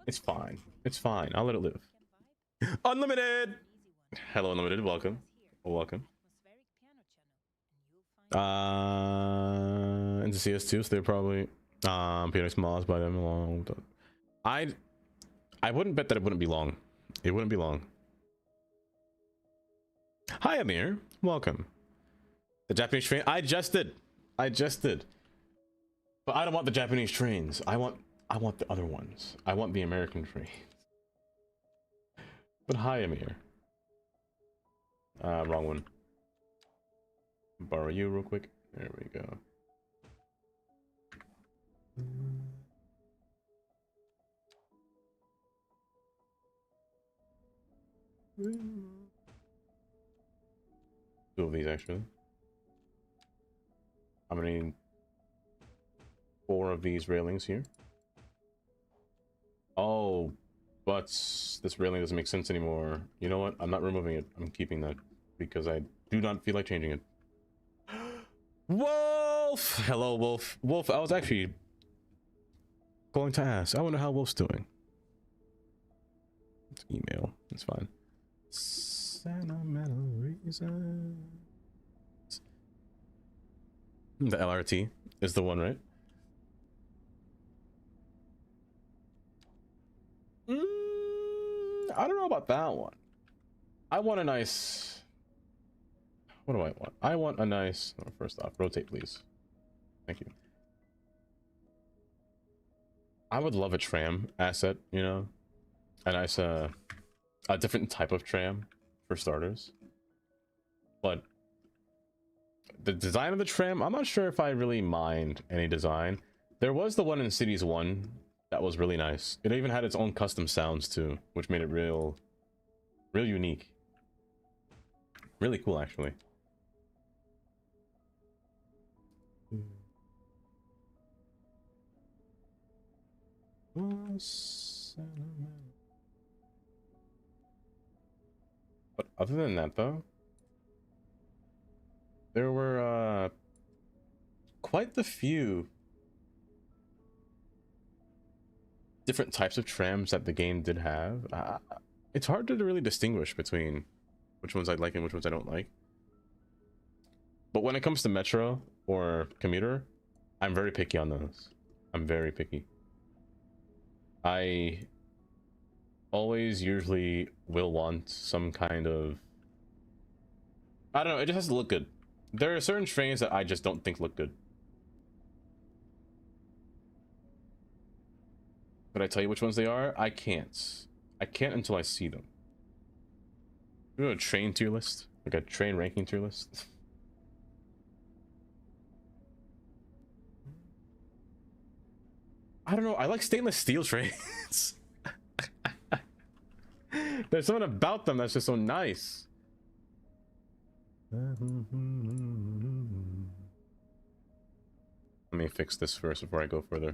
It's fine. It's fine. I'll let it live. Unlimited! Hello, Unlimited. Welcome. Welcome. Into CS2, so they're probably PNX mods by them along. I wouldn't bet that it wouldn't be long. It wouldn't be long. Hi, Amir. Welcome. The Japanese train. I just did. But I don't want the Japanese trains. I want the other ones. I want the American trains. But hi, Amir. Wrong one. Borrow you real quick. There we go. Two of these actually. How many? 4 of these railings here. Oh, but this railing doesn't make sense anymore. You know what? I'm not removing it. I'm keeping that because I do not feel like changing it. Wolf! Hello, Wolf. Wolf, I was actually going to ask. I wonder how Wolf's doing. It's email. It's fine. Sentimental reasons. The LRT is the one, right? I don't know about that one. I want a nice... What do I want? I want a nice... Oh, first off, rotate, please. Thank you. I would love a tram asset, you know? A nice, a different type of tram, for starters. But the design of the tram, I'm not sure if I really mind any design. There was the one in Cities 1 that was really nice. It even had its own custom sounds too, which made it real unique. Really cool, actually. But other than that, though, there were quite the few different types of trams that the game did have. It's hard to really distinguish between which ones I like and which ones I don't like. But when it comes to metro or commuter, I'm very picky on those. I'm very picky. I always usually will want some kind of... I don't know, it just has to look good. There are certain trains that I just don't think look good. Could I tell you which ones they are? I can't. I can't until I see them. You know, a train tier list? Like a train ranking tier list? I don't know, I like stainless steel trains. There's something about them that's just so nice. Let me fix this first before I go further.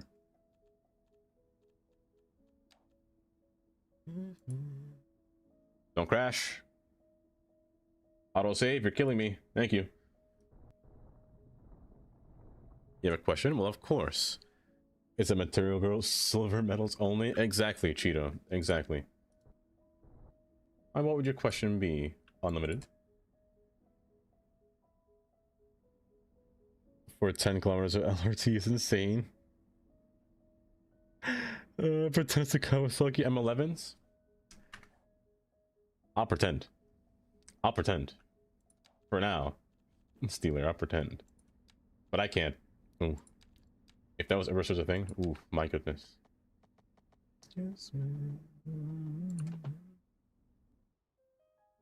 Don't crash. Auto save, you're killing me. Thank you. You have a question? Well, of course. It's a material girl, silver medals only? Exactly, Cheeto. Exactly. And what would your question be, Unlimited? For 10 kilometers of LRT is insane. Pretend to Kawasaki M11s? I'll pretend. I'll pretend. For now. Steeler, I'll pretend. But I can't. Ooh. If that was ever such a thing, ooh, my goodness. Yes, man.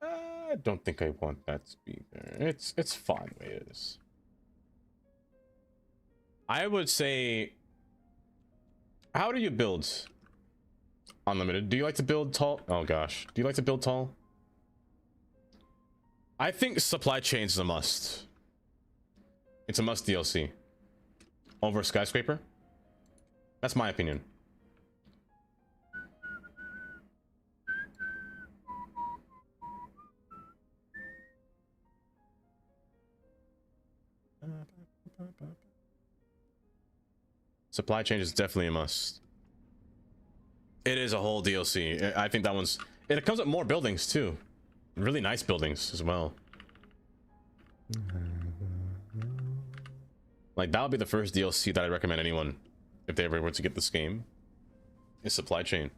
I don't think I want that to be there. It's fine the way it is. I would say, how do you build Unlimited? Do you like to build tall? Oh gosh, do you like to build tall? I think supply chains is a must. It's a must DLC over Skyscraper. That's my opinion. Supply chain is definitely a must. It is a whole DLC. I think that one's... It comes with more buildings too. Really nice buildings as well. Like, that would be the first DLC that I recommend anyone if they ever were to get this game. Is supply chain.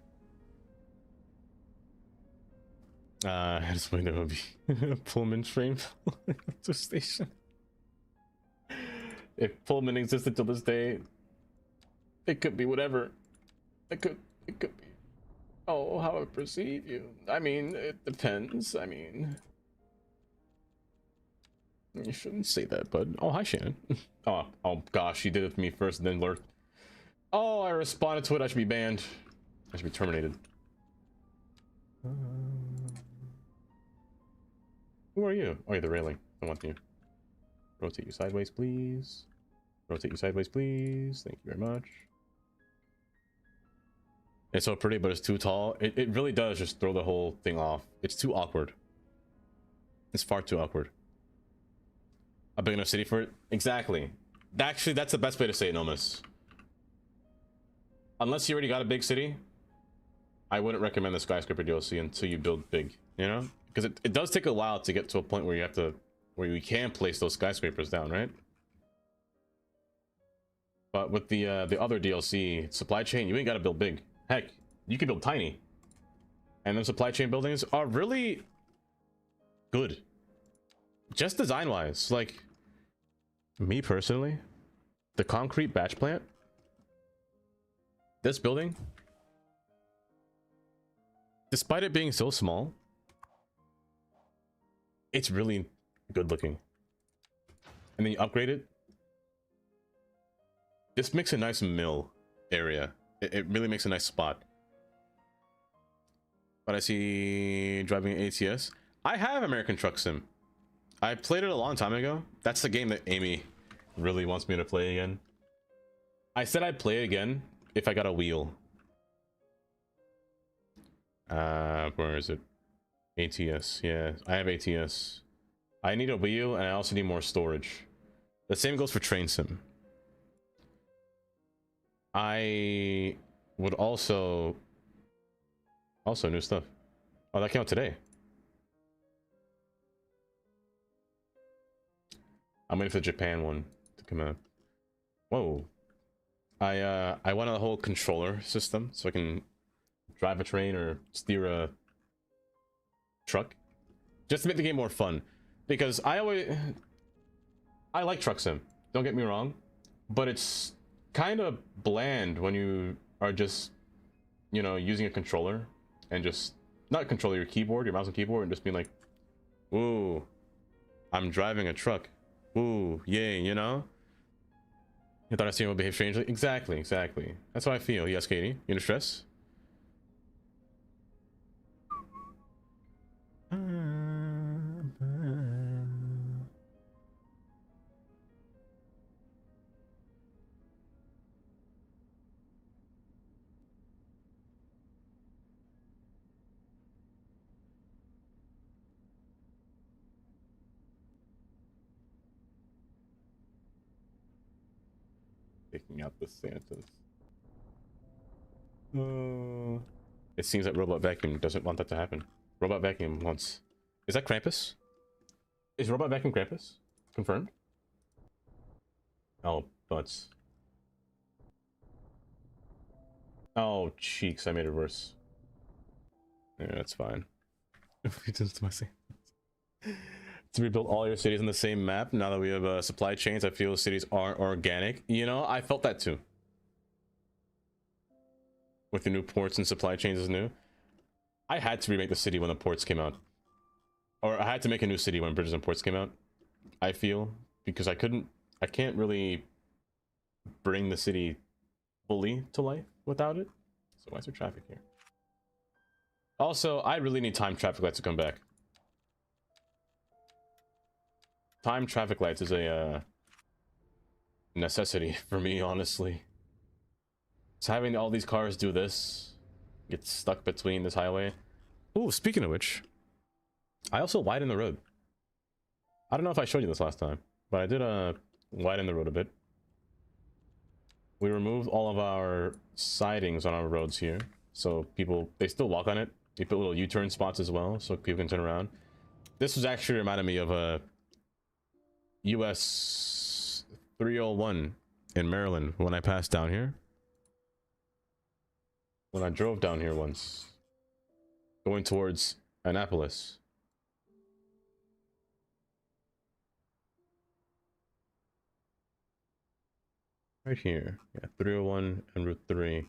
I just wait, there will be a Pullman train to station. If Pullman existed till this day, it could be whatever. It could be. Oh, how I perceive you. I mean, it depends. I mean, you shouldn't say that, bud. Oh, hi, Shannon. Oh gosh, she did it to me first and then lurked. Oh, I responded to it. I should be banned. I should be terminated. Who are you? Oh, you're the railing. I want you. Rotate you sideways, please. Rotate you sideways, please. Thank you very much. It's so pretty, but it's too tall. It really does just throw the whole thing off. It's too awkward. It's far too awkward. A big enough city for it? Exactly. Actually, that's the best way to say it, Nomus. Unless you already got a big city, I wouldn't recommend the Skyscraper DLC until you build big, you know? Because it does take a while to get to a point where you have to... where you can place those skyscrapers down, right? But with the other DLC, supply chain, you ain't gotta build big. Heck, you can build tiny. And then supply chain buildings are really good. Just design-wise. Like, me personally, the concrete batch plant, this building, despite it being so small, it's really good looking. And then you upgrade it. This makes a nice mill area. It really makes a nice spot. But I see driving ATS. I have American Truck Sim. I played it a long time ago. That's the game that Amy really wants me to play again. I said I'd play it again if I got a wheel. Where is it? ATS. Yeah, I have ATS. I need a wheel and I also need more storage. The same goes for Train Sim. I would also new stuff. Oh, that came out today. I'm waiting for the Japan one to come out. Whoa. I want a whole controller system so I can drive a train or steer a truck, just to make the game more fun. Because I like Truck Sim, don't get me wrong, but it's kind of bland when you are just, you know, using a controller and just not controller your keyboard, your mouse and keyboard, and just being like, ooh, I'm driving a truck, ooh, yay, you know. You thought I seen him behave strangely? Exactly. That's how I feel. Yes, Katie, you in stress? Taking out the Santas. It seems that Robot Vacuum doesn't want that to happen. Robot Vacuum wants... Is that Krampus? Is Robot Vacuum Krampus? Confirmed? Oh, butts. Oh, cheeks, I made it worse. Yeah, that's fine. To rebuild all your cities on the same map, now that we have supply chains, I feel cities aren't organic. You know, I felt that too. With the new ports and supply chains is new. I had to remake the city when the ports came out. Or I had to make a new city when bridges and ports came out. I feel. Because I can't really bring the city fully to life without it. So why is there traffic here? Also, I really need timed traffic lights to come back. Timed traffic lights is a necessity for me, honestly. So having all these cars do this, get stuck between this highway. Ooh, speaking of which, I also widened the road. I don't know if I showed you this last time, but I did widen the road a bit. We removed all of our sidings on our roads here, so people, they still walk on it. They put little U-turn spots as well, so people can turn around. This was actually reminded me of a US 301 in Maryland when I passed down here. When I drove down here once, going towards Annapolis. Right here, yeah, 301 and Route 3.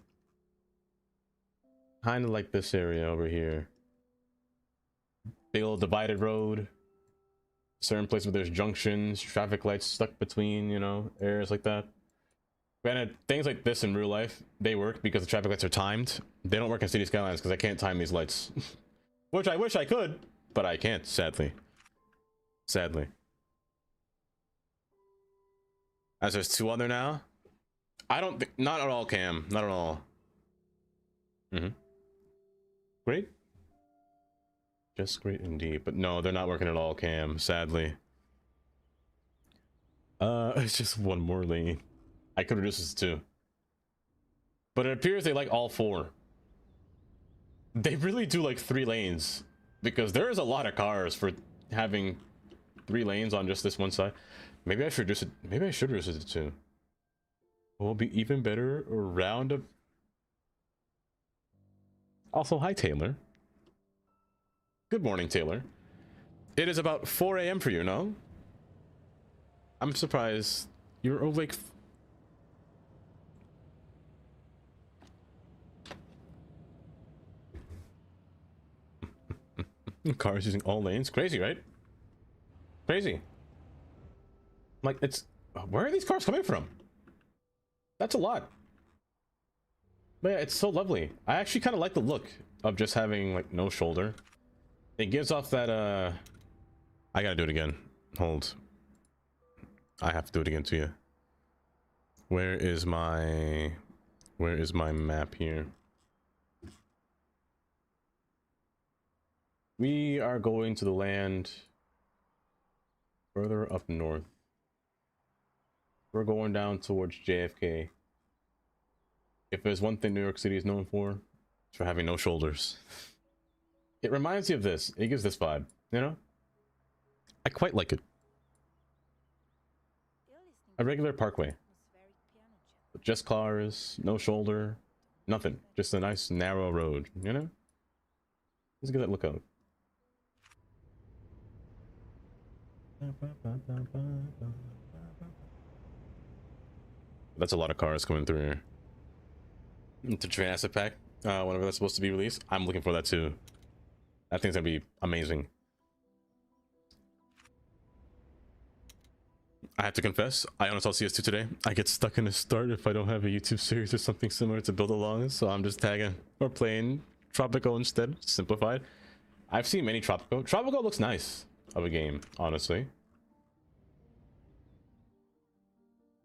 Kind of like this area over here. Big old divided road. Certain places where there's junctions, traffic lights stuck between, you know, areas like that. Granted, things like this in real life, they work because the traffic lights are timed. They don't work in City Skylines because I can't time these lights. Which I wish I could, but I can't, sadly. Sadly. As there's two on there now. I don't think, not at all, Cam. Not at all. Great. Just great indeed. But no, they're not working at all, Cam, sadly. It's just one more lane. I could reduce this to 2. But it appears they like all 4. They really do like 3 lanes. Because there is a lot of cars for having 3 lanes on just this one side. Maybe I should reduce it. Maybe I should reduce it to 2. Will be even better around a... Also, hi Taylor. Good morning, Taylor. It is about 4 a.m. for you, no? I'm surprised you're awake. Cars using all lanes. Crazy, right? Crazy. Like, it's... Where are these cars coming from? That's a lot. But yeah, it's so lovely. I actually kind of like the look of just having, like, no shoulder. It gives off that, I gotta do it again. Hold. I have to do it again to you. Where is my map here? We are going to the land further up north. We're going down towards JFK. If there's one thing New York City is known for, it's for having no shoulders. It reminds you of this. It gives this vibe, you know? I quite like it. A regular parkway. With just cars, no shoulder, nothing. Just a nice narrow road, you know? Let's get that look out. That's a lot of cars coming through here. To train asset pack, whenever that's supposed to be released. I'm looking for that too. That thing's gonna be amazing. I have to confess, I uninstalled CS2 today. I get stuck in a start if I don't have a YouTube series or something similar to build along, so I'm just tagging or playing Tropico instead, simplified. I've seen many Tropico. Tropico looks nice of a game, honestly.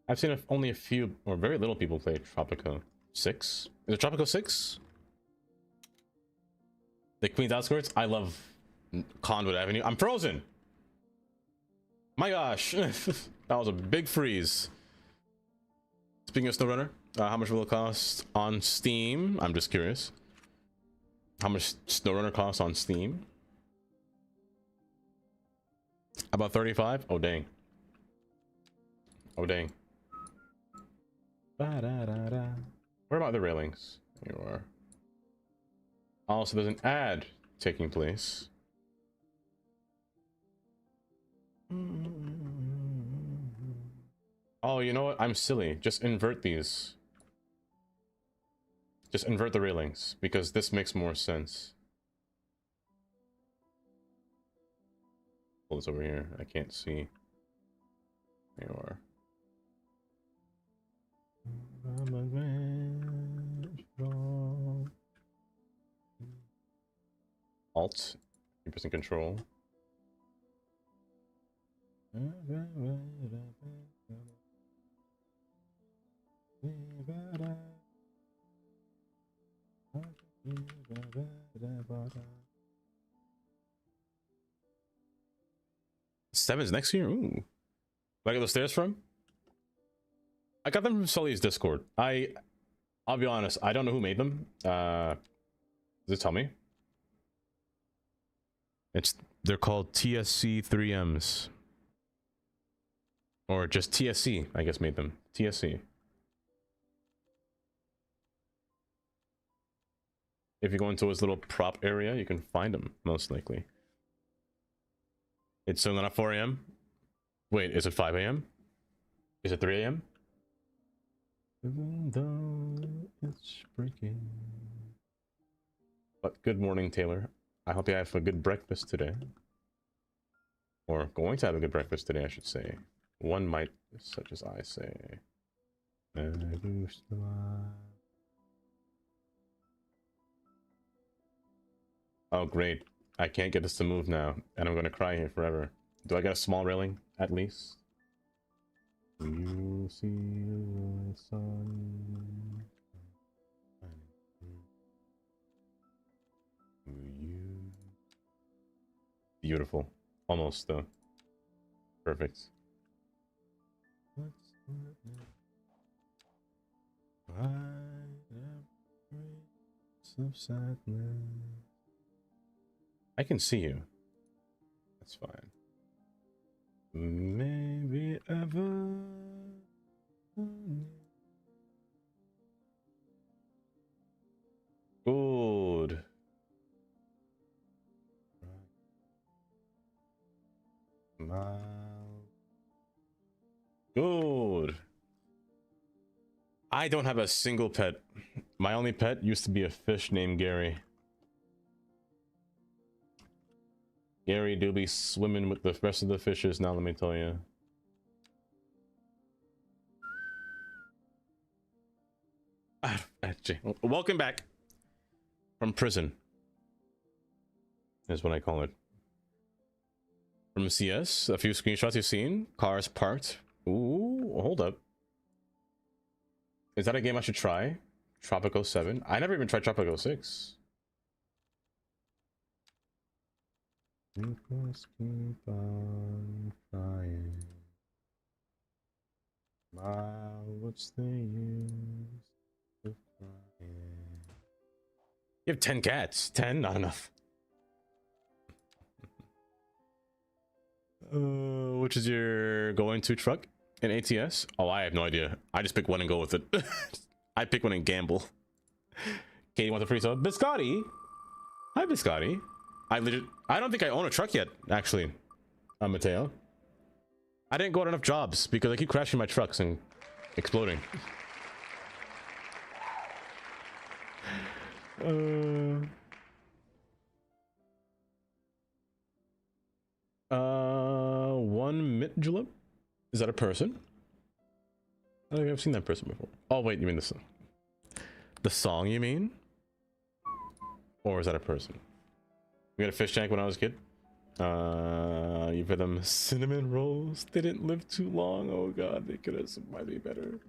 I've seen only a few or very little people play Tropico 6. Is it Tropico 6? The Queen's Outskirts? I love Conduit Avenue. I'm frozen! My gosh! That was a big freeze. Speaking of SnowRunner, how much will it cost on Steam? I'm just curious. How much SnowRunner costs on Steam? About 35? Oh dang. Oh dang. Ba-da-da-da. Where about the railings? Here you are. Also, there's an ad taking place. Oh, you know what? I'm silly. Just invert these. Just invert the railings, because this makes more sense. Pull this over here. I can't see. There you are. Alt. You're pressing control. Seven's next year? Ooh. Where I get those stairs from? I got them from Sully's Discord. I'll be honest, I don't know who made them. Does it tell me? They're called TSC 3Ms. Or just TSC, I guess, made them. TSC. If you go into his little prop area, you can find them, most likely. It's still not at 4 a.m. Wait, is it 5 a.m.? Is it 3 a.m.? Even though it's breaking. But good morning, Taylor. I hope you have a good breakfast today. Or going to have a good breakfast today, I should say. One might, such as I say. Oh, great. I can't get this to move now, and I'm gonna cry here forever. Do I get a small railing, at least? You see the sun. Beautiful. Almost, though. Perfect. I can see you. That's fine. Maybe ever. Good. Good. I don't have a single pet. My only pet used to be a fish named Gary. Gary do be swimming with the rest of the fishes now, let me tell you. Welcome back from prison. Is what I call it. From CS, a few screenshots you've seen. Cars parked. Ooh, hold up. Is that a game I should try? Tropico 7. I never even tried Tropico 6. You must keep on trying. Wow, what's the use of crying? You have 10 cats. 10? Not enough. Which is your going to truck in ATS? Oh, I have no idea. I just pick one and go with it. I pick one and gamble. Katie wants a free sub. Biscotti! Hi, Biscotti. I don't think I own a truck yet, actually. Mateo. I didn't go on enough jobs because I keep crashing my trucks and exploding. One Mit Julep? Is that a person? I don't think I've seen that person before. Oh wait, you mean the song? The song, you mean? Or is that a person? We had a fish tank when I was a kid. You put them cinnamon rolls. They didn't live too long. Oh god, they could have might be better.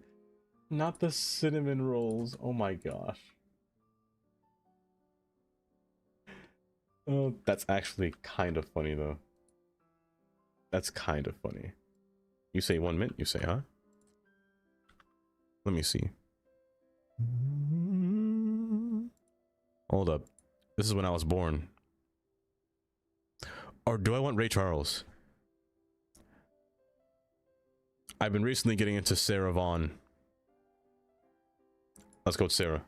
Not the cinnamon rolls. Oh my gosh. Oh, that's actually kind of funny though. That's kind of funny. You say 1 minute, you say, huh? Let me see. Hold up. This is when I was born. Or do I want Ray Charles? I've been recently getting into Sarah Vaughan. Let's go with Sarah.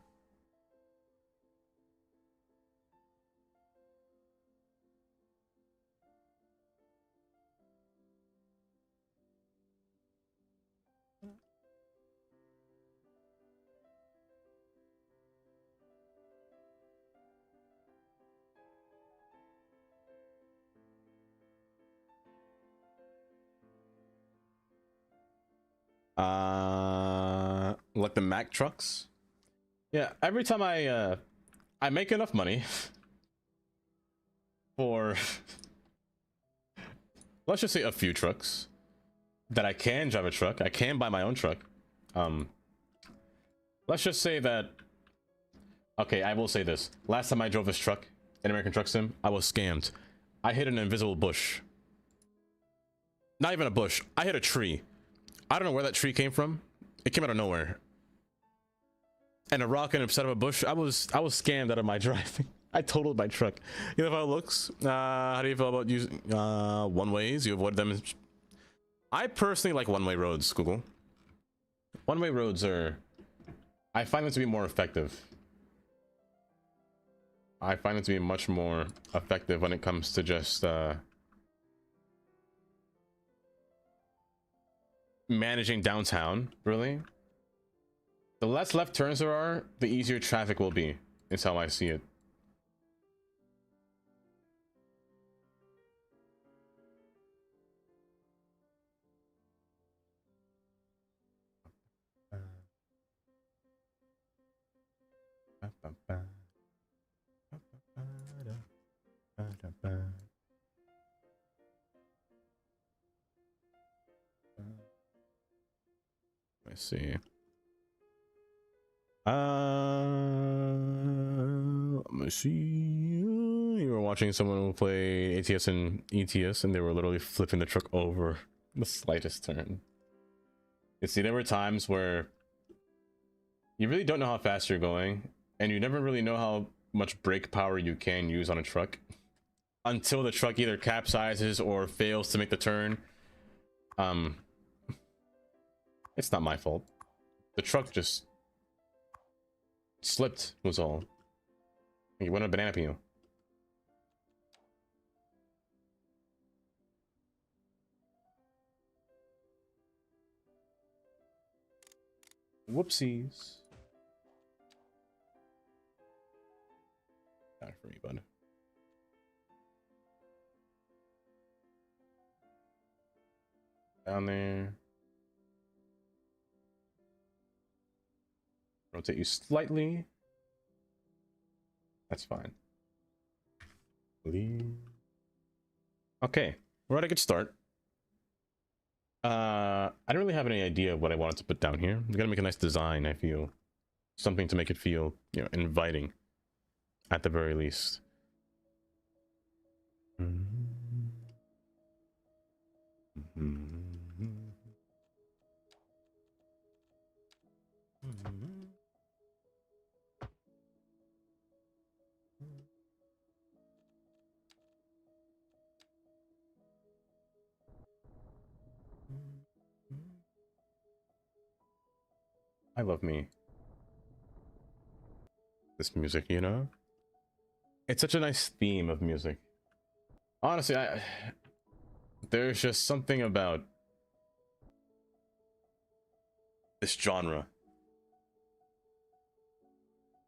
Like the Mack trucks. Yeah, every time I make enough money for let's just say a few trucks that I can drive a truck, I can buy my own truck. Let's just say that, okay, I will say this. Last time I drove this truck in American Truck Sim, I was scammed. I hit an invisible bush. Not even a bush, I hit a tree. I don't know where that tree came from. It came out of nowhere. And a rock instead of a bush. I was scammed out of my driving. I totaled my truck. You know how it looks? How do you feel about using one-ways? You avoid them. I personally like one-way roads, Google. One-way roads are... I find them to be more effective. I find them to be much more effective when it comes to just... managing downtown, really. The less left turns there are, the easier traffic will be. Is how I see it. Let's see. Let me see. You were watching someone who play ATS and ETS, and they were literally flipping the truck over the slightest turn. You see, there were times where you really don't know how fast you're going, and you never really know how much brake power you can use on a truck until the truck either capsizes or fails to make the turn. It's not my fault. The truck just slipped, was all. You went on a banana peel. Whoopsies. Not for me, bud. Down there. Rotate you slightly. That's fine. Okay, we're at a good start. I don't really have any idea of what I wanted to put down here. I'm gonna make a nice design, I feel. Something to make it feel, you know, inviting. At the very least. I love me. This music, you know? It's such a nice theme of music. Honestly, there's just something about this genre.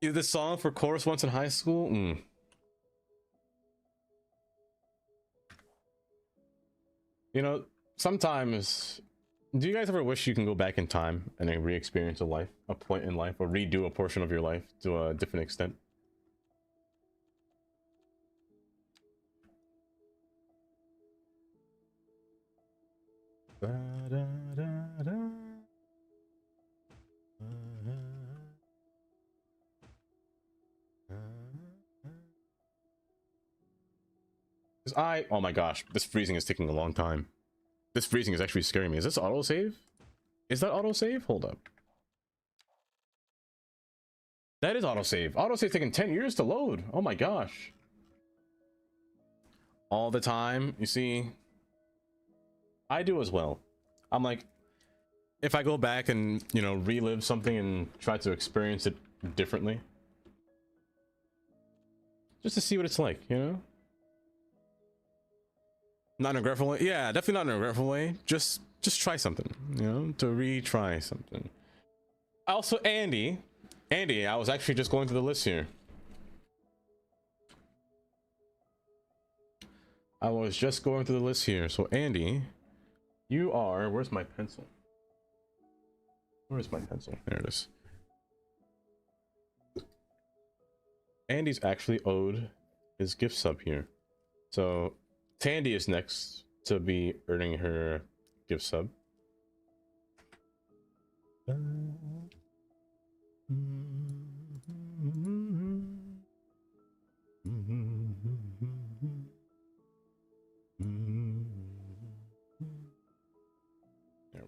This song for chorus once in high school? You know, sometimes... Do you guys ever wish you can go back in time and then re-experience a point in life, or redo a portion of your life to a different extent? Oh my gosh, this freezing is taking a long time. This freezing is actually scaring me. Is this autosave? Is that autosave? Hold up. That is autosave. Autosave taking 10 years to load. Oh my gosh. All the time. You see, I do as well. I'm like, if I go back and, you know, relive something and try to experience it differently, just to see what it's like, you know? Not in a regretful way. Yeah, definitely not in a regretful way. Just try something, you know, to retry something. Also, Andy, I was actually just going through the list here. I was just going through the list here. So Andy, you are, where's my pencil? Where's my pencil? There it is. Andy's actually owed his gift sub here. So Tandy is next to be earning her gift sub. There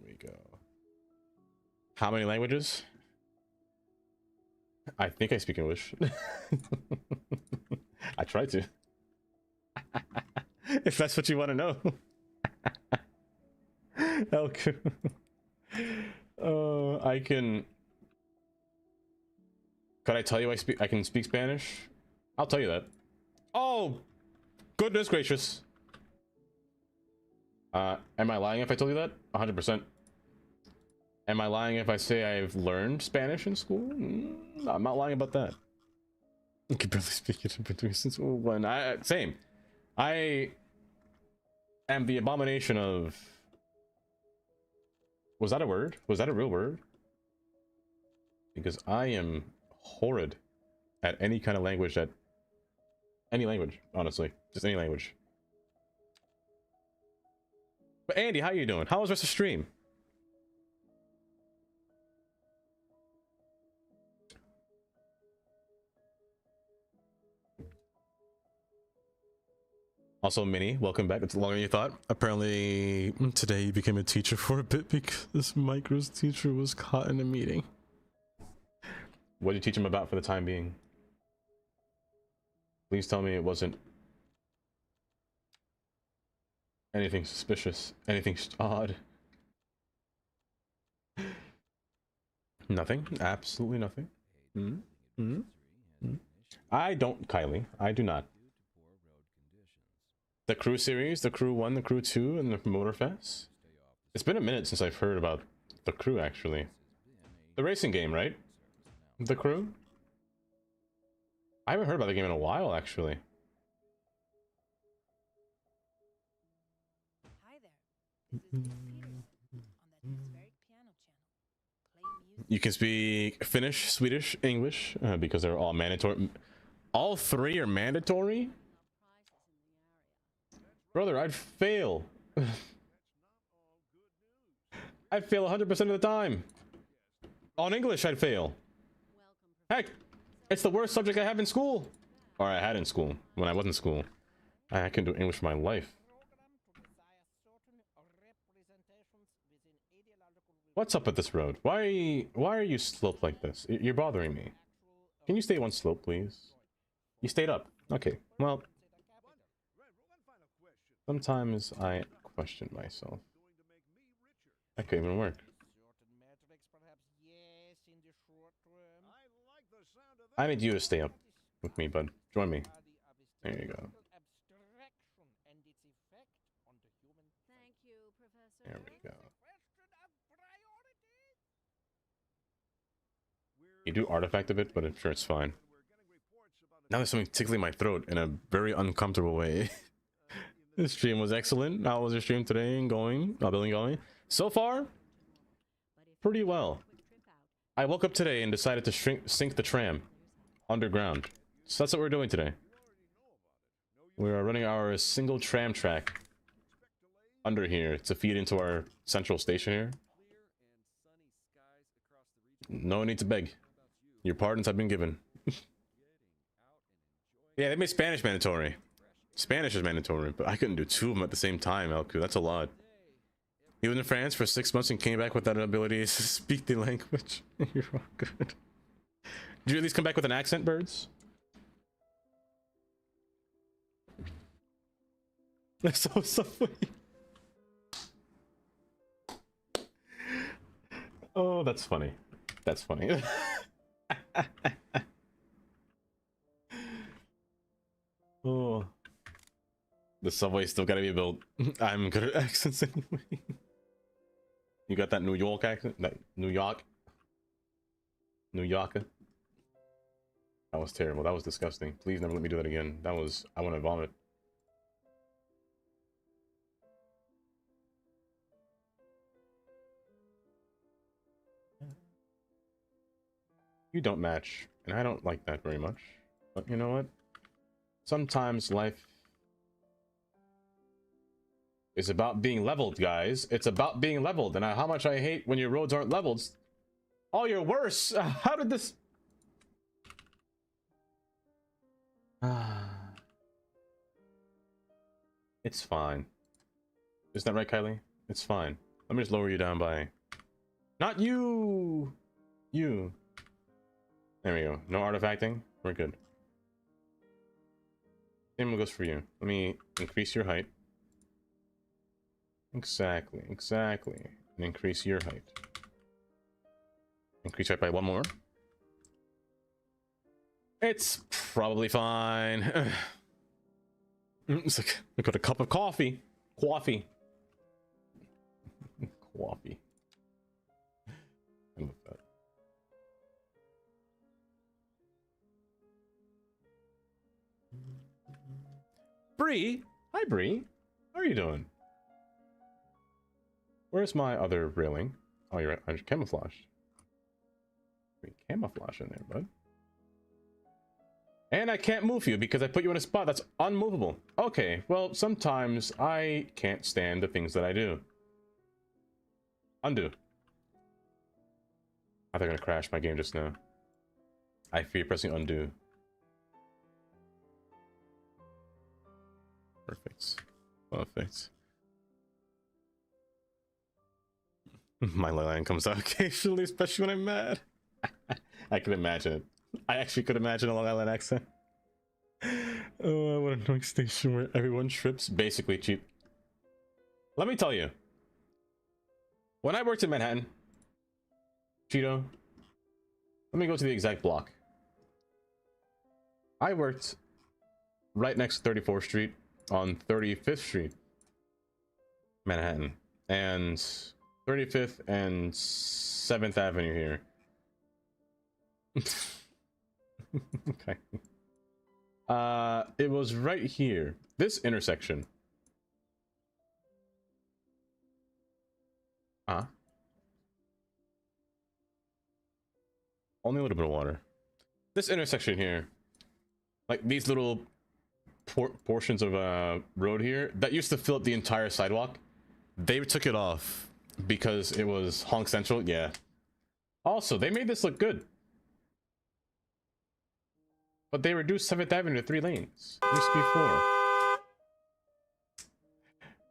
we go. How many languages? I think I speak English. I try to. If that's what you want to know. Okay. I can. Could I tell you I can speak Spanish? I'll tell you that. Oh, goodness gracious. Am I lying if I told you that? 100%. Am I lying if I say I've learned Spanish in school? No, I'm not lying about that. I can barely speak it between since when same. I am the abomination of. Was that a word? Was that a real word? Because I am horrid at any kind of language any language, honestly. Just any language. But Andy, how you doing? How was the rest of the stream? Also, Minnie, welcome back. It's longer than you thought. Apparently, today you became a teacher for a bit because Micro's teacher was caught in a meeting. What did you teach him about for the time being? Please tell me it wasn't anything suspicious, anything odd. Nothing. Absolutely nothing. I don't, Kylie. I do not. The Crew series, the Crew 1, the Crew 2, and the Motorfest. It's been a minute since I've heard about the Crew, actually. The racing game, right? The Crew? I haven't heard about the game in a while, actually. Hi there. This is Peter on that atmospheric piano channel. Play music. You can speak Finnish, Swedish, English, because they're all mandatory. All three are mandatory? Brother, I'd fail. I'd fail 100% of the time. On English, I'd fail. Heck, it's the worst subject I have in school. Or I had in school, when I was in school. I couldn't do English for my life. What's up with this road? Why are you sloped like this? You're bothering me. Can you stay one slope, please? You stayed up. Okay, well... Sometimes I question myself. That could even work. I need you to stay up with me, bud. Join me. There you go. There we go. You do artifact a bit, but I'm sure it's fine. Now there's something tickling my throat in a very uncomfortable way. This stream was excellent. How was your stream today and going? Building going? So far, pretty well. I woke up today and decided to sink the tram underground. So that's what we're doing today. We are running our single tram track under here to feed into our central station here. No need to beg. Your pardons have been given. Yeah, they made Spanish mandatory. Spanish is mandatory, but I couldn't do two of them at the same time, Elku. That's a lot. He was in France for 6 months and came back without an ability to speak the language. You're all good. Did you at least come back with an accent, birds? That's so funny. Oh, that's funny. That's funny. Oh. The subway's still gotta be built. I'm good at accents anyway. You got that New York accent? That New York? New Yorker? That was terrible. That was disgusting. Please never let me do that again. That was... I want to vomit. You don't match. And I don't like that very much. But you know what? Sometimes life is about being leveled, guys. It's about being leveled. And how much I hate when your roads aren't leveled. Oh, you're worse. How did this... It's fine. Isn't that right, Kylie? It's fine. Let me just lower you down by... Not you! You. There we go. No artifacting. We're good. Same goes for you. Let me increase your height. Exactly. Exactly. And increase your height. Increase height by one more. It's probably fine. It's like, I got a cup of coffee. Coffee. Coffee. I love that. Bree! Hi, Bree. How are you doing? Where's my other railing? Oh, you're right. I'm camouflaged. Camouflage in there, bud. And I can't move you because I put you in a spot that's unmovable. Okay, well, sometimes I can't stand the things that I do. Undo. I think I'm gonna crash my game just now. I fear pressing undo. Perfect. Perfect. My line comes out occasionally, especially when I'm mad. I can imagine it. I actually could imagine a Long Island accent. Oh, I want a annoying station where everyone trips. Basically cheap. Let me tell you. When I worked in Manhattan, Cheeto, let me go to the exact block. I worked right next to 34th Street on 35th Street, Manhattan, and 35th and 7th Avenue here. Okay. It was right here. This intersection. Only a little bit of water. This intersection here, like these little portions of road here that used to fill up the entire sidewalk, they took it off because it was honk central. Yeah. Also, they made this look good. But they reduced 7th Avenue to 3 lanes. It used to be 4.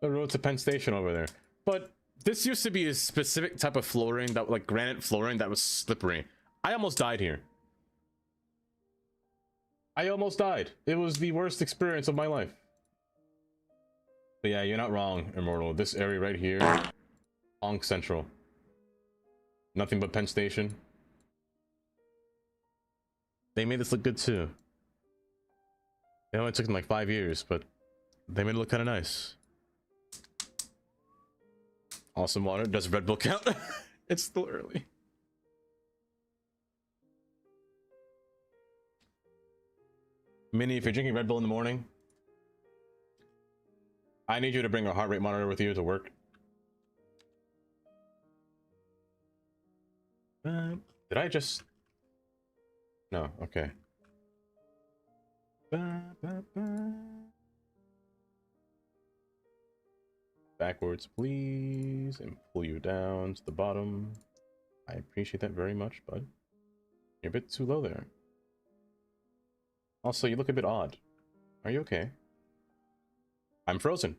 The road to Penn Station over there. But this used to be a specific type of flooring, that like granite flooring that was slippery. I almost died here. I almost died. It was the worst experience of my life. But yeah, you're not wrong, Immortal. This area right here, honk central. Nothing but Penn Station. They made this look good too. It only took them like 5 years, but they made it look kind of nice. Awesome water. Does Red Bull count? It's still early. Minnie, if you're drinking Red Bull in the morning, I need you to bring a heart rate monitor with you to work. Did I just... No, okay. Backwards, please, and pull you down to the bottom. I appreciate that very much, bud. You're a bit too low there. Also, you look a bit odd. Are you okay? I'm frozen.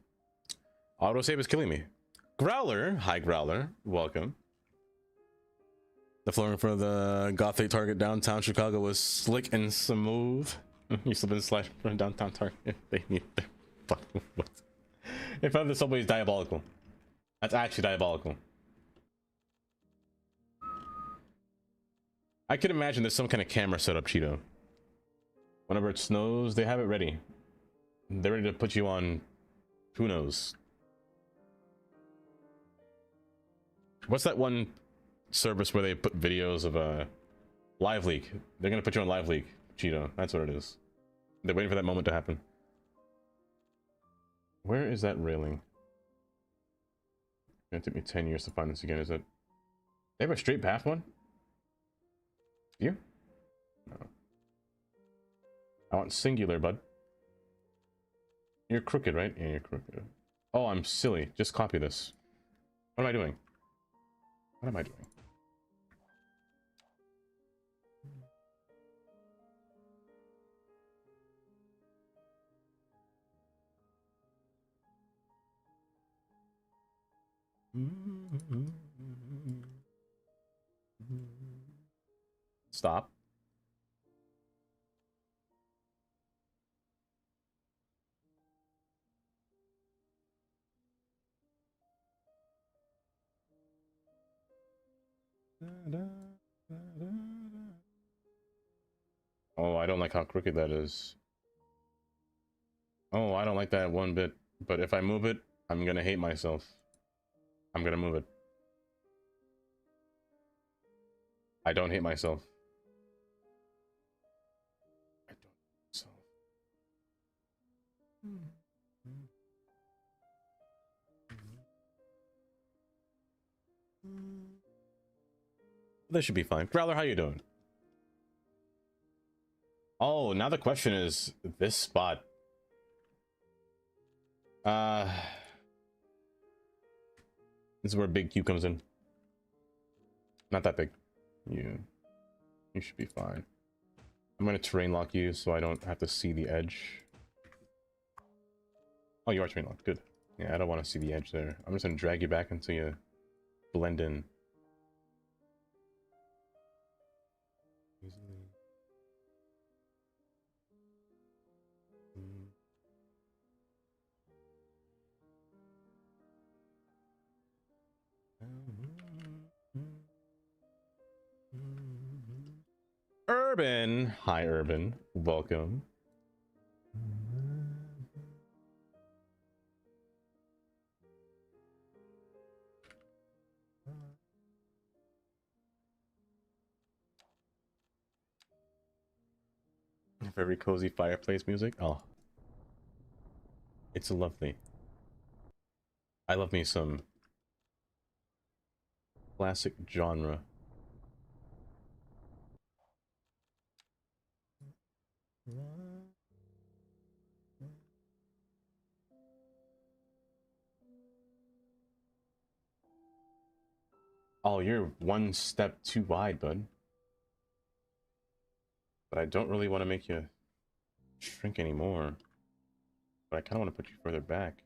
Autosave is killing me. Growler, hi Growler, welcome. The floor in front of the Gothic Target downtown Chicago was slick and smooth. You slip and slide from downtown Target. They need their fucking what? In front of the subway is diabolical. That's actually diabolical. I could imagine there's some kind of camera set up, Cheeto. Whenever it snows, they have it ready. They're ready to put you on. Who knows? What's that one service where they put videos of a live leak? They're gonna put you on live leak, Cheeto. That's what it is. They're waiting for that moment to happen. Where is that railing? It's gonna take me 10 years to find this again. Is it? They have a straight path one? You? No. I want singular, bud. You're crooked, right? Yeah, you're crooked. Oh, I'm silly. Just copy this. What am I doing? What am I doing? Stop. Oh, I don't like how crooked that is. Oh, I don't like that one bit. But if I move it, I'm gonna hate myself. I'm gonna move it. I don't hate myself. I don't hate myself. This should be fine. Growler, how you doing? Oh, now the question is this spot. This is where Big Q comes in. Not that big. You should be fine. I'm gonna terrain lock you so I don't have to see the edge. Oh, you are terrain locked. Good. Yeah, I don't want to see the edge there. I'm just gonna drag you back until you blend in. Urban, hi Urban, welcome. Very cozy fireplace music. Oh, it's lovely. I love me some classic genre. Oh, you're one step too wide, bud. But I don't really want to make you shrink anymore. But I kind of want to put you further back.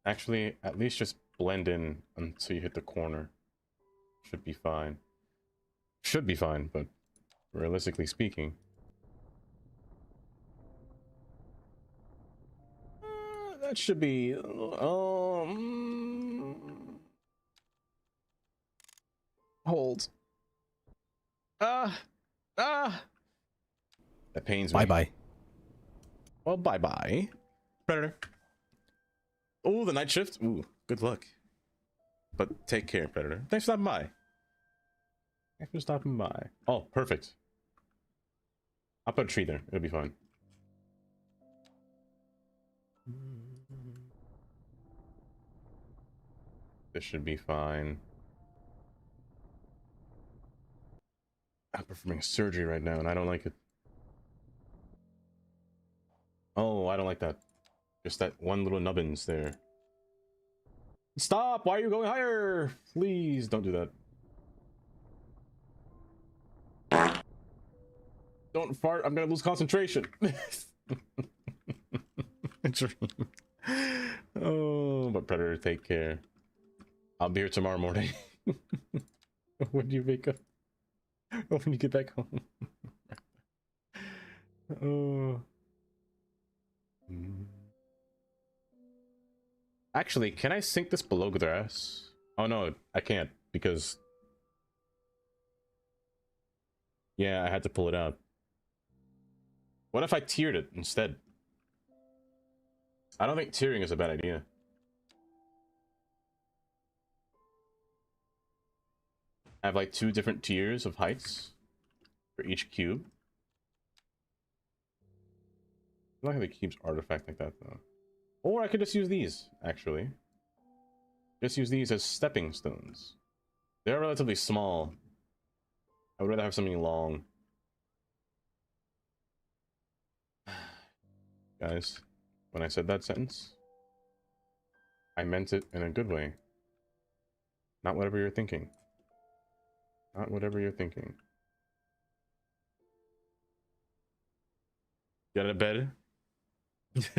Actually, at least just blend in until you hit the corner. Should be fine. Should be fine, but realistically speaking. That should be... hold. That pains me. Bye-bye. Well, bye-bye. Predator. Oh, the night shift. Ooh, good luck. But take care, Predator. Thanks for stopping by. Thanks for stopping by. Oh, perfect. I'll put a tree there. It'll be fine. This should be fine. I'm performing surgery right now, and I don't like it. Oh, I don't like that. Just that one little nubbins there. Stop! Why are you going higher? Please don't do that. Don't fart. I'm gonna lose concentration. Dream. Oh, but Predator, take care. I'll be here tomorrow morning. When do you wake up? When you get back home? Oh. Actually, can I sink this below grass? Oh no, I can't because... Yeah, I had to pull it out. What if I tiered it instead? I don't think tiering is a bad idea. I have like 2 different tiers of heights for each cube. I don't like how the cubes artifact like that though. Or I could just use these, actually. Just use these as stepping stones. They're relatively small. I would rather have something long. Guys, when I said that sentence, I meant it in a good way. Not whatever you're thinking. Not whatever you're thinking. Get out of bed?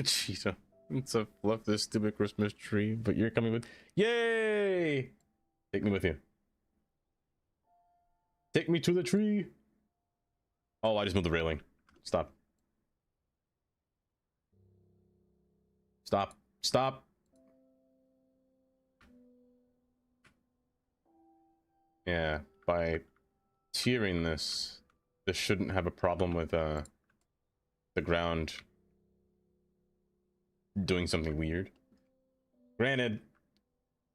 Cheetah. It's a fluff this stupid Christmas tree, but you're coming with... Yay! Take me with you. Take me to the tree. Oh, I just moved the railing. Stop. Stop. Stop. Yeah, by tiering this shouldn't have a problem with the ground doing something weird. Granted,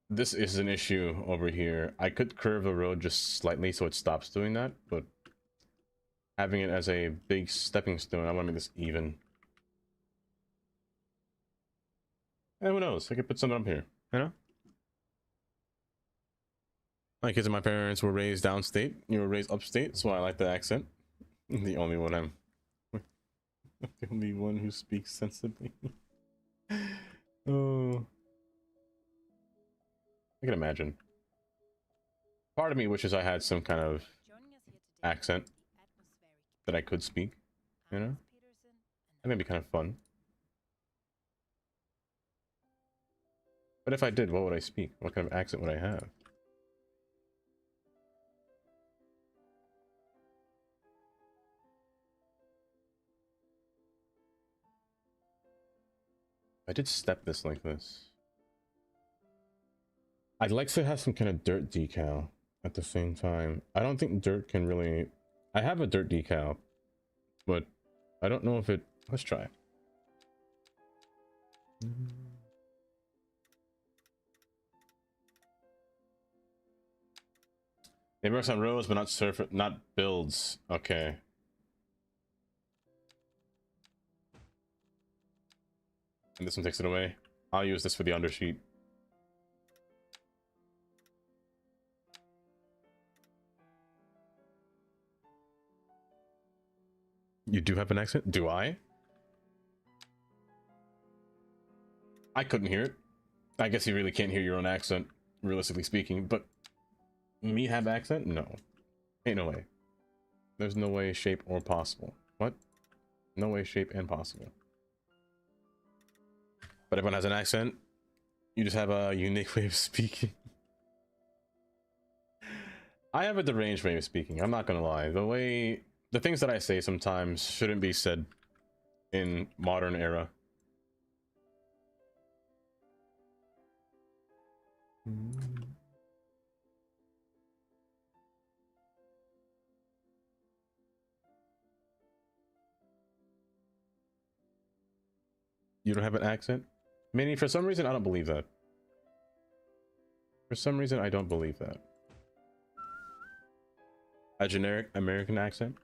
this is an issue over here. I could curve the road just slightly so it stops doing that, but having it as a big stepping stone, I want to make this even. And who knows? I could put something up here, you know? My kids and my parents were raised downstate. You were raised upstate, so I like the accent. The only one I'm... the only one who speaks sensibly. Oh... I can imagine. Part of me wishes I had some kind of accent that I could speak, you know? That may be kind of fun. But if I did, what would I speak? What kind of accent would I have? I did step this like this. I'd like to have some kind of dirt decal at the same time. I don't think dirt can really... I have a dirt decal, but I don't know if it... Let's try. It works on roads, but not surface, not builds. Okay. And this one takes it away. I'll use this for the undersheet. You do have an accent? Do I? I couldn't hear it. I guess you really can't hear your own accent, realistically speaking, but me have accent? No. Ain't no way. There's no way, shape, or possible. What? No way, shape, and possible. But everyone has an accent. You just have a unique way of speaking. I have a deranged way of speaking, I'm not gonna lie. The things that I say sometimes shouldn't be said in modern era. You don't have an accent? Meaning, for some reason, I don't believe that. For some reason, I don't believe that. A generic American accent?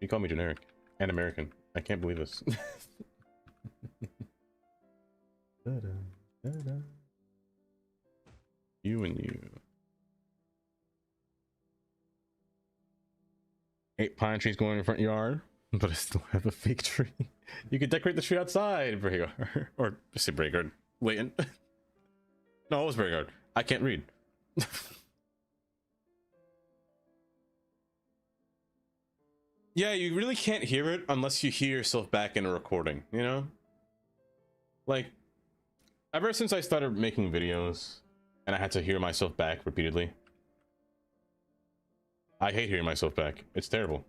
You call me generic and American. I can't believe this. You and you. 8 pine trees going in front yard, but I still have a fake tree. You could decorate the tree outside, Brayguard. Or say Brayguard. Leighton. No, it was Brayguard. I can't read. Yeah, you really can't hear it unless you hear yourself back in a recording, you know? Like, ever since I started making videos, and I had to hear myself back repeatedly. I hate hearing myself back. It's terrible.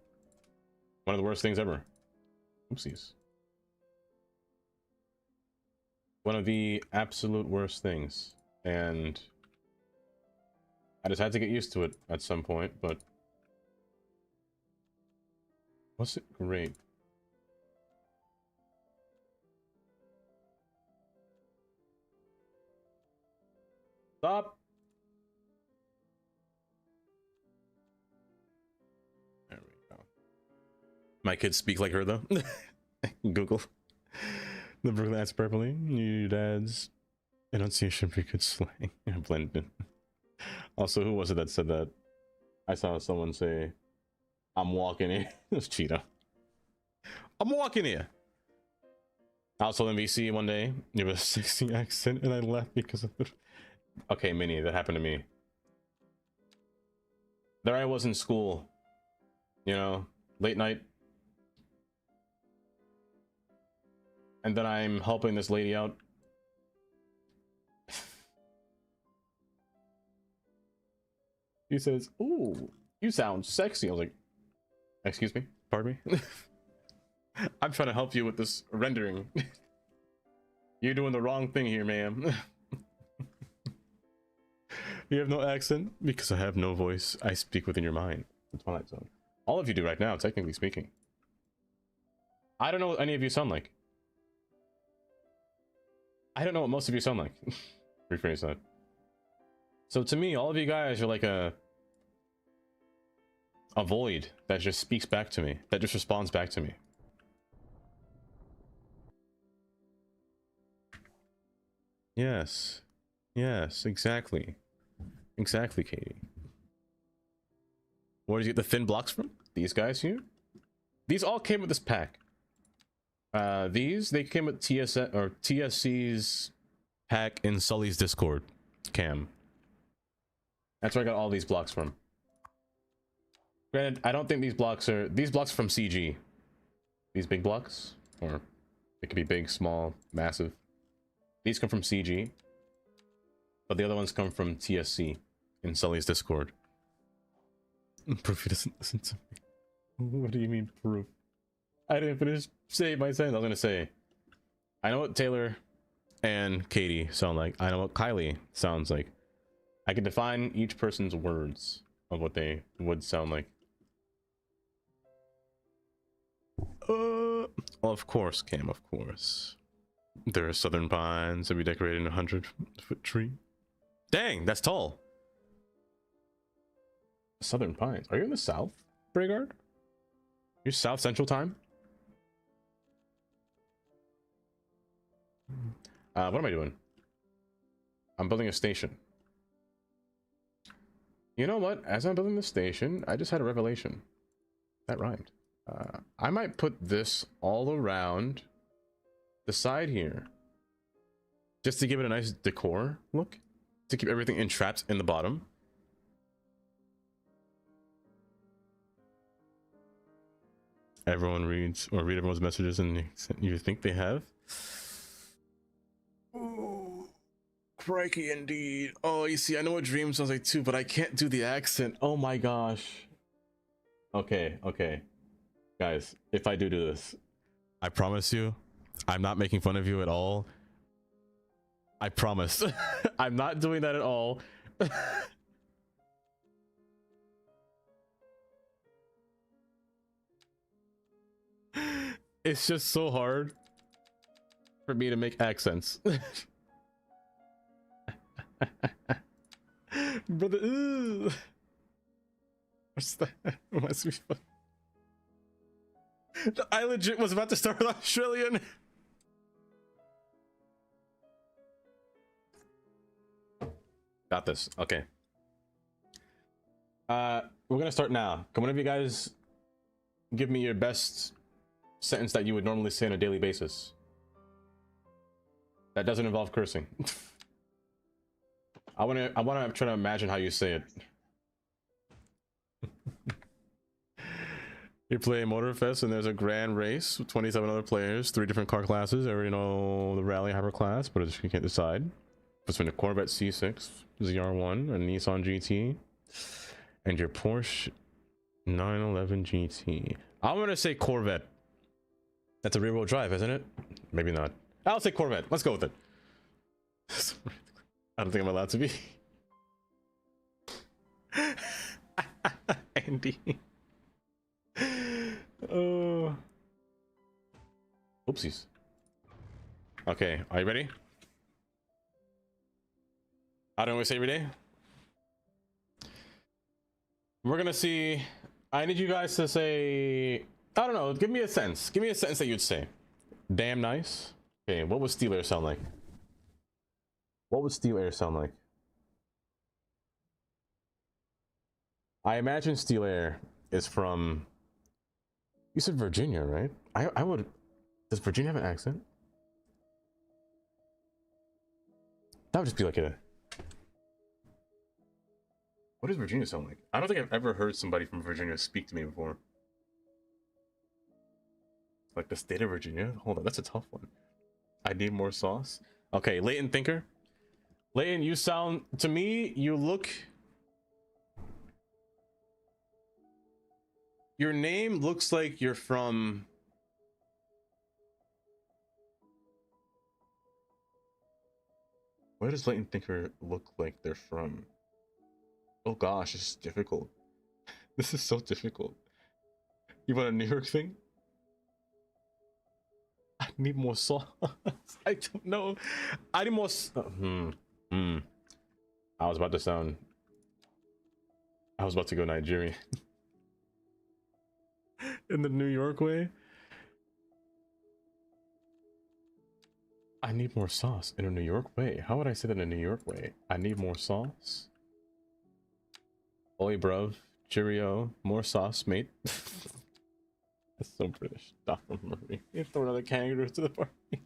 One of the worst things ever. Oopsies. One of the absolute worst things. And I just had to get used to it at some point, but was it great? Stop. There we go. My kids speak like her though. Google. The Brooklyn answer properly. Your dad's enunciation pretty good slang. Blended in. Also, who was it that said that? I saw someone say, I'm walking here. It was Cheetah. I'm walking here. I was told in VC one day, you have a sexy accent, and I laughed because of it. Okay, Minnie, that happened to me. There I was in school, you know, late night. And then I'm helping this lady out. He says, ooh, you sound sexy. I was like, excuse me, pardon me. I'm trying to help you with this rendering. You're doing the wrong thing here, ma'am. You have no accent? Because I have no voice. I speak within your mind. The Twilight Zone. All of you do right now, technically speaking. I don't know what any of you sound like. I don't know what most of you sound like. Rephrase that. So to me, all of you guys are like a void that just speaks back to me, that just responds back to me. Yes. Yes, exactly. Exactly, Katie. Where did you get the thin blocks from? These guys here? These all came with this pack. They came with TSC's pack in Sully's Discord cam. That's where I got all these blocks from. Granted, I don't think these blocks are from CG. These big blocks, or it could be big, small, massive. These come from CG, but the other ones come from TSC in Sully's Discord. Proof he doesn't listen to me. What do you mean, proof? I didn't finish saying my sentence. I was gonna say, I know what Taylor and Katie sound like. I know what Kylie sounds like. I can define each person's words of what they would sound like. Well, of course, Cam, of course. There are southern pines that we decorated in a 100-foot tree. Dang, that's tall. Southern pines. Are you in the south, Bragard? You're South Central time? What am I doing? I'm building a station. You know what? As I'm building the station, I just had a revelation. That rhymed. I might put this all around the side here. Just to give it a nice decor look. To keep everything entrapped in the bottom. Everyone reads, or read everyone's messages and you think they have? Oh, crikey indeed. Oh, you see, I know what dream sounds like too, but I can't do the accent. Oh my gosh. Okay. Guys, if I do this, I promise you, I'm not making fun of you at all. I promise. I'm not doing that at all. It's just so hard for me to make accents. Brother, ooh. What's that? Reminds me of... I legit was about to start with Australian. Got this. Okay. We're gonna start now. Can one of you guys give me your best sentence that you would normally say on a daily basis that doesn't involve cursing? I wanna try to imagine how you say it. You play Motorfest and there's a grand race with 27 other players, 3 different car classes. I already know the rally hyper class, but you can't decide. between a Corvette C6 ZR1, a Nissan GT, and your Porsche 911 GT. I'm gonna say Corvette. That's a rear-wheel drive, isn't it? Maybe not. I'll say Corvette. Let's go with it. I don't think I'm allowed to be. Andy. Oh. Oopsies. Okay, are you ready? I don't always say every day. We're gonna see. I need you guys to say, I don't know, give me a sentence. Give me a sentence that you'd say. Damn nice. Okay, what would Steel Air sound like? What would Steel Air sound like? I imagine Steel Air is from, you said Virginia, right? I would, does Virginia have an accent? That would just be like a, what does Virginia sound like? I don't think I've ever heard somebody from Virginia speak to me before. Like the state of Virginia? Hold on, that's a tough one. I need more sauce. Okay, Leighton Thinker. Leighton, you sound, to me, you look, your name looks like you're from, where does Leighton Thinker look like they're from? Oh gosh, this is difficult. This is so difficult. You want a New York thing? I need more sauce. I don't know. I need more. I was about to sound. I was about to go Nigerian. In the New York way. I need more sauce in a New York way. How would I say that in a New York way? I need more sauce. Oi, bruv. Cheerio. More sauce, mate. That's so British. Stop from Murray. You throw another kangaroo to the party.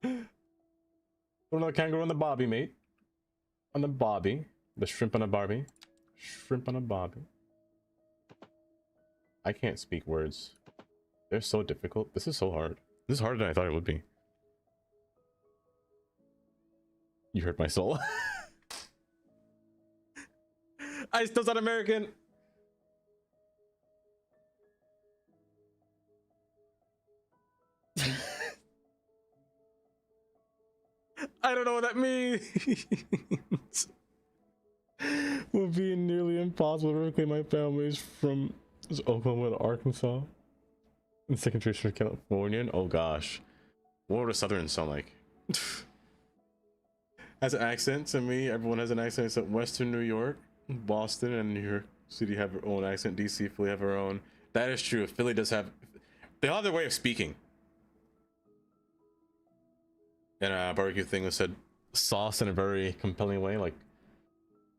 Throw another kangaroo on the bobby, mate. On the bobby. The shrimp on a barbie. Shrimp on a bobby. I can't speak words. They're so difficult. This is so hard. This is harder than I thought it would be. You hurt my soul. I still sound American. I don't know what that means. Would be nearly impossible to reclaim my family's from Oklahoma to Arkansas. And second tradition Californian. Oh gosh. What would a Southern sound like? Has an accent to me. Everyone has an accent except Western New York, Boston, and New York City have their own accent. DC, Philly have their own. That is true. Philly does have. They all have their way of speaking. And a barbecue thing that said sauce in a very compelling way, like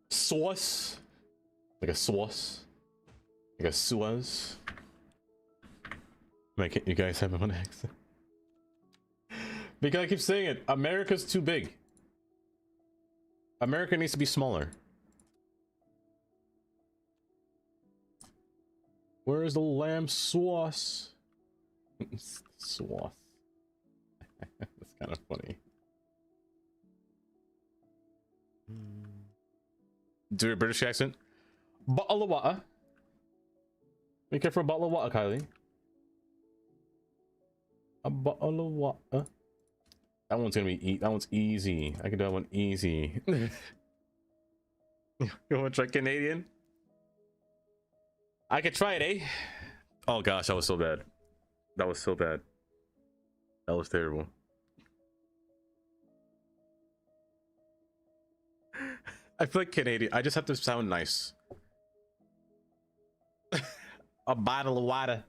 sauce, like a sauce, like a sauce. Why can't you guys have one accent? Because I keep saying it, America's too big. America needs to be smaller. Where is the lamb sauce? Sauce. That's kind of funny. Do a British accent. Bottle of water. Be careful for a bottle of water, Kylie. A bottle of water. That one's gonna be that one's easy. I can do that one easy. You wanna try Canadian? I could try it, eh? Oh gosh, that was so bad. That was so bad. That was terrible. I feel like Canadian. I just have to sound nice. A bottle of water.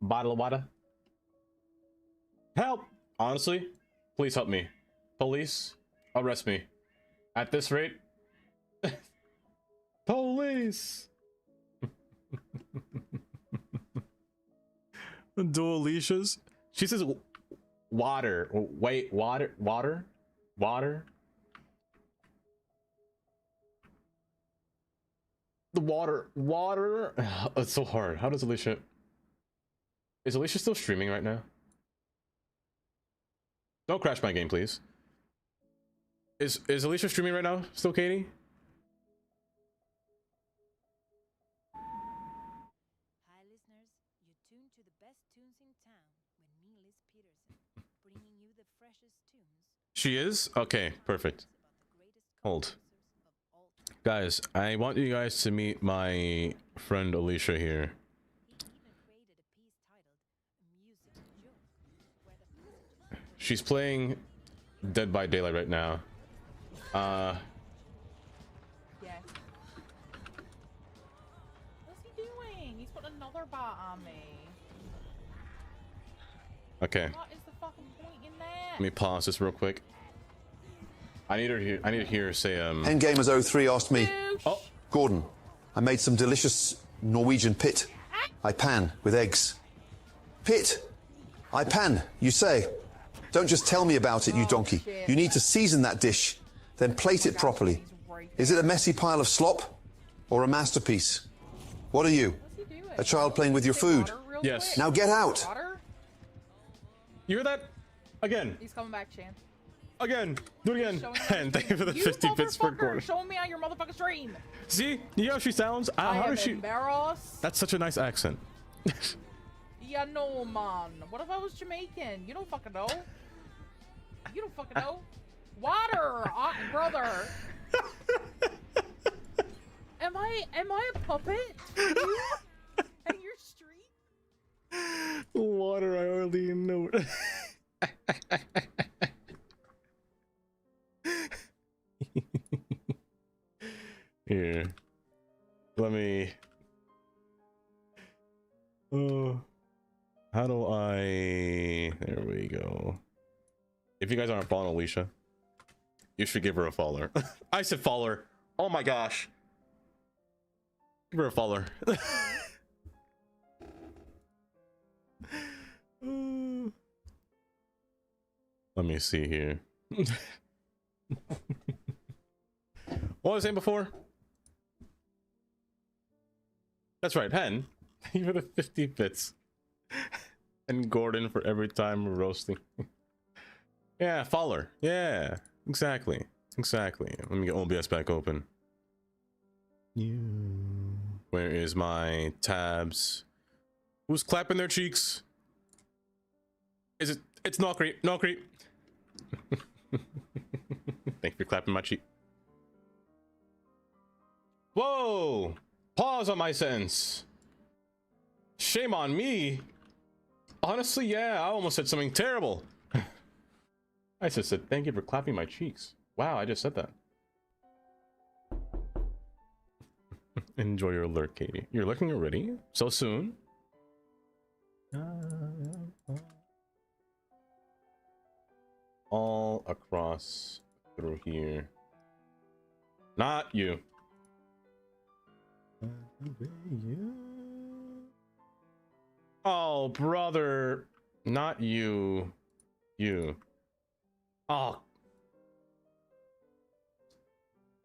Bottle of water. Help! Honestly, please help me. Police, arrest me. At this rate. Police! Dual leashes. She says water. Wait, water. The water. It's so hard. How does Alicia? Is Alicia still streaming right now? Don't crash my game, please. Is Alicia streaming right now? Still, Katie? Hi, listeners. You tune to the best tunes in town with me, Liz Peterson, bringing you the freshest tunes. She is? Okay, perfect. About the greatest Hold. composers of all time. Guys, I want you guys to meet my friend Alicia here. He even created a piece titled Music Joke, where the passage of She's playing Dead by Daylight right now. Yes. What's he doing? He's put another bar on me. Okay. What is the fucking point in that? Let me pause this real quick. I need to hear her say Endgamers 03 asked me, oh, Gordon, I made some delicious Norwegian pit. I pan with eggs. Pit. I pan, you say. Don't just tell me about it, you donkey. shit. You need to season that dish, then plate it properly. Is it a messy pile of slop or a masterpiece? What are you? What's he doing? A child playing with your Say food? water real Yes. quick. Now get out. Water? you hear that? Again. He's coming back, Chan. Again. Do it again. Showing And thank you for the 50 bits per motherfucker, quarter. show me on your motherfucking stream. See? You know how she sounds? I How am does she? embarrassed. That's such a nice accent. Yeah, no, man. What if I was Jamaican? You don't fucking know. You don't fucking know. Water, brother. Am I a puppet? You and your street? Water, I hardly know. Here. Let me. Oh. How do I. There we go. If you guys aren't following Alicia, you should give her a follower. I said follower. Oh my gosh. Give her a follower. Let me see here. What was I saying before? That's right, Hen. Thank you for the 50 bits. And Gordon for every time we're roasting. Yeah, follower. Yeah, exactly. Exactly. Let me get OBS back open. Where is my tabs? Who's clapping their cheeks? Is it? It's not creep. No creep. Thank you for clapping my cheek. Whoa! Pause on my sentence. Shame on me. Honestly, yeah, I almost said something terrible. I just said thank you for clapping my cheeks. Wow, I just said that. Enjoy your alert, Katie. You're looking already? So soon? All across through here. Not you. Oh, brother. Not you. You. Oh.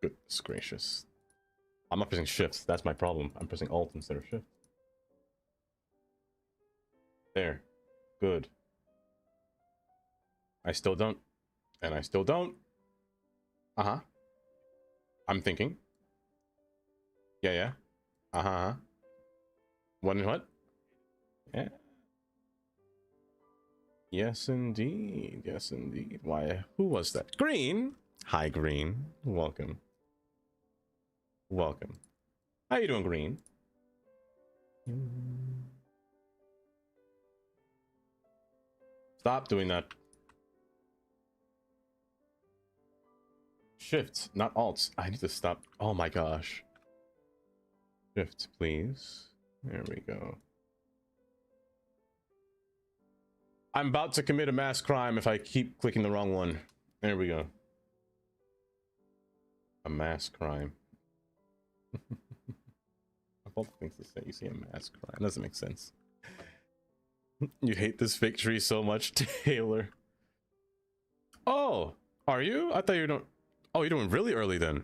Goodness gracious. I'm not pressing shift. That's my problem. I'm pressing alt instead of shift. There. Good. I still don't. And I still don't. Uh-huh. I'm thinking. Yeah, yeah. Uh-huh. What and what? Yeah. Yes, indeed. Yes, indeed. Why? Who was that? Green? Hi, Green. Welcome. Welcome. How you doing, Green? Stop doing that. Shift, not alt. I need to stop. Oh my gosh. Shift, please. There we go. I'm about to commit a mass crime if I keep clicking the wrong one. There we go. A mass crime. Of all the things to say, you see a mass crime. Doesn't make sense. You hate this victory so much, Taylor. Oh, are you? I thought you don't. Oh, you're doing really early then.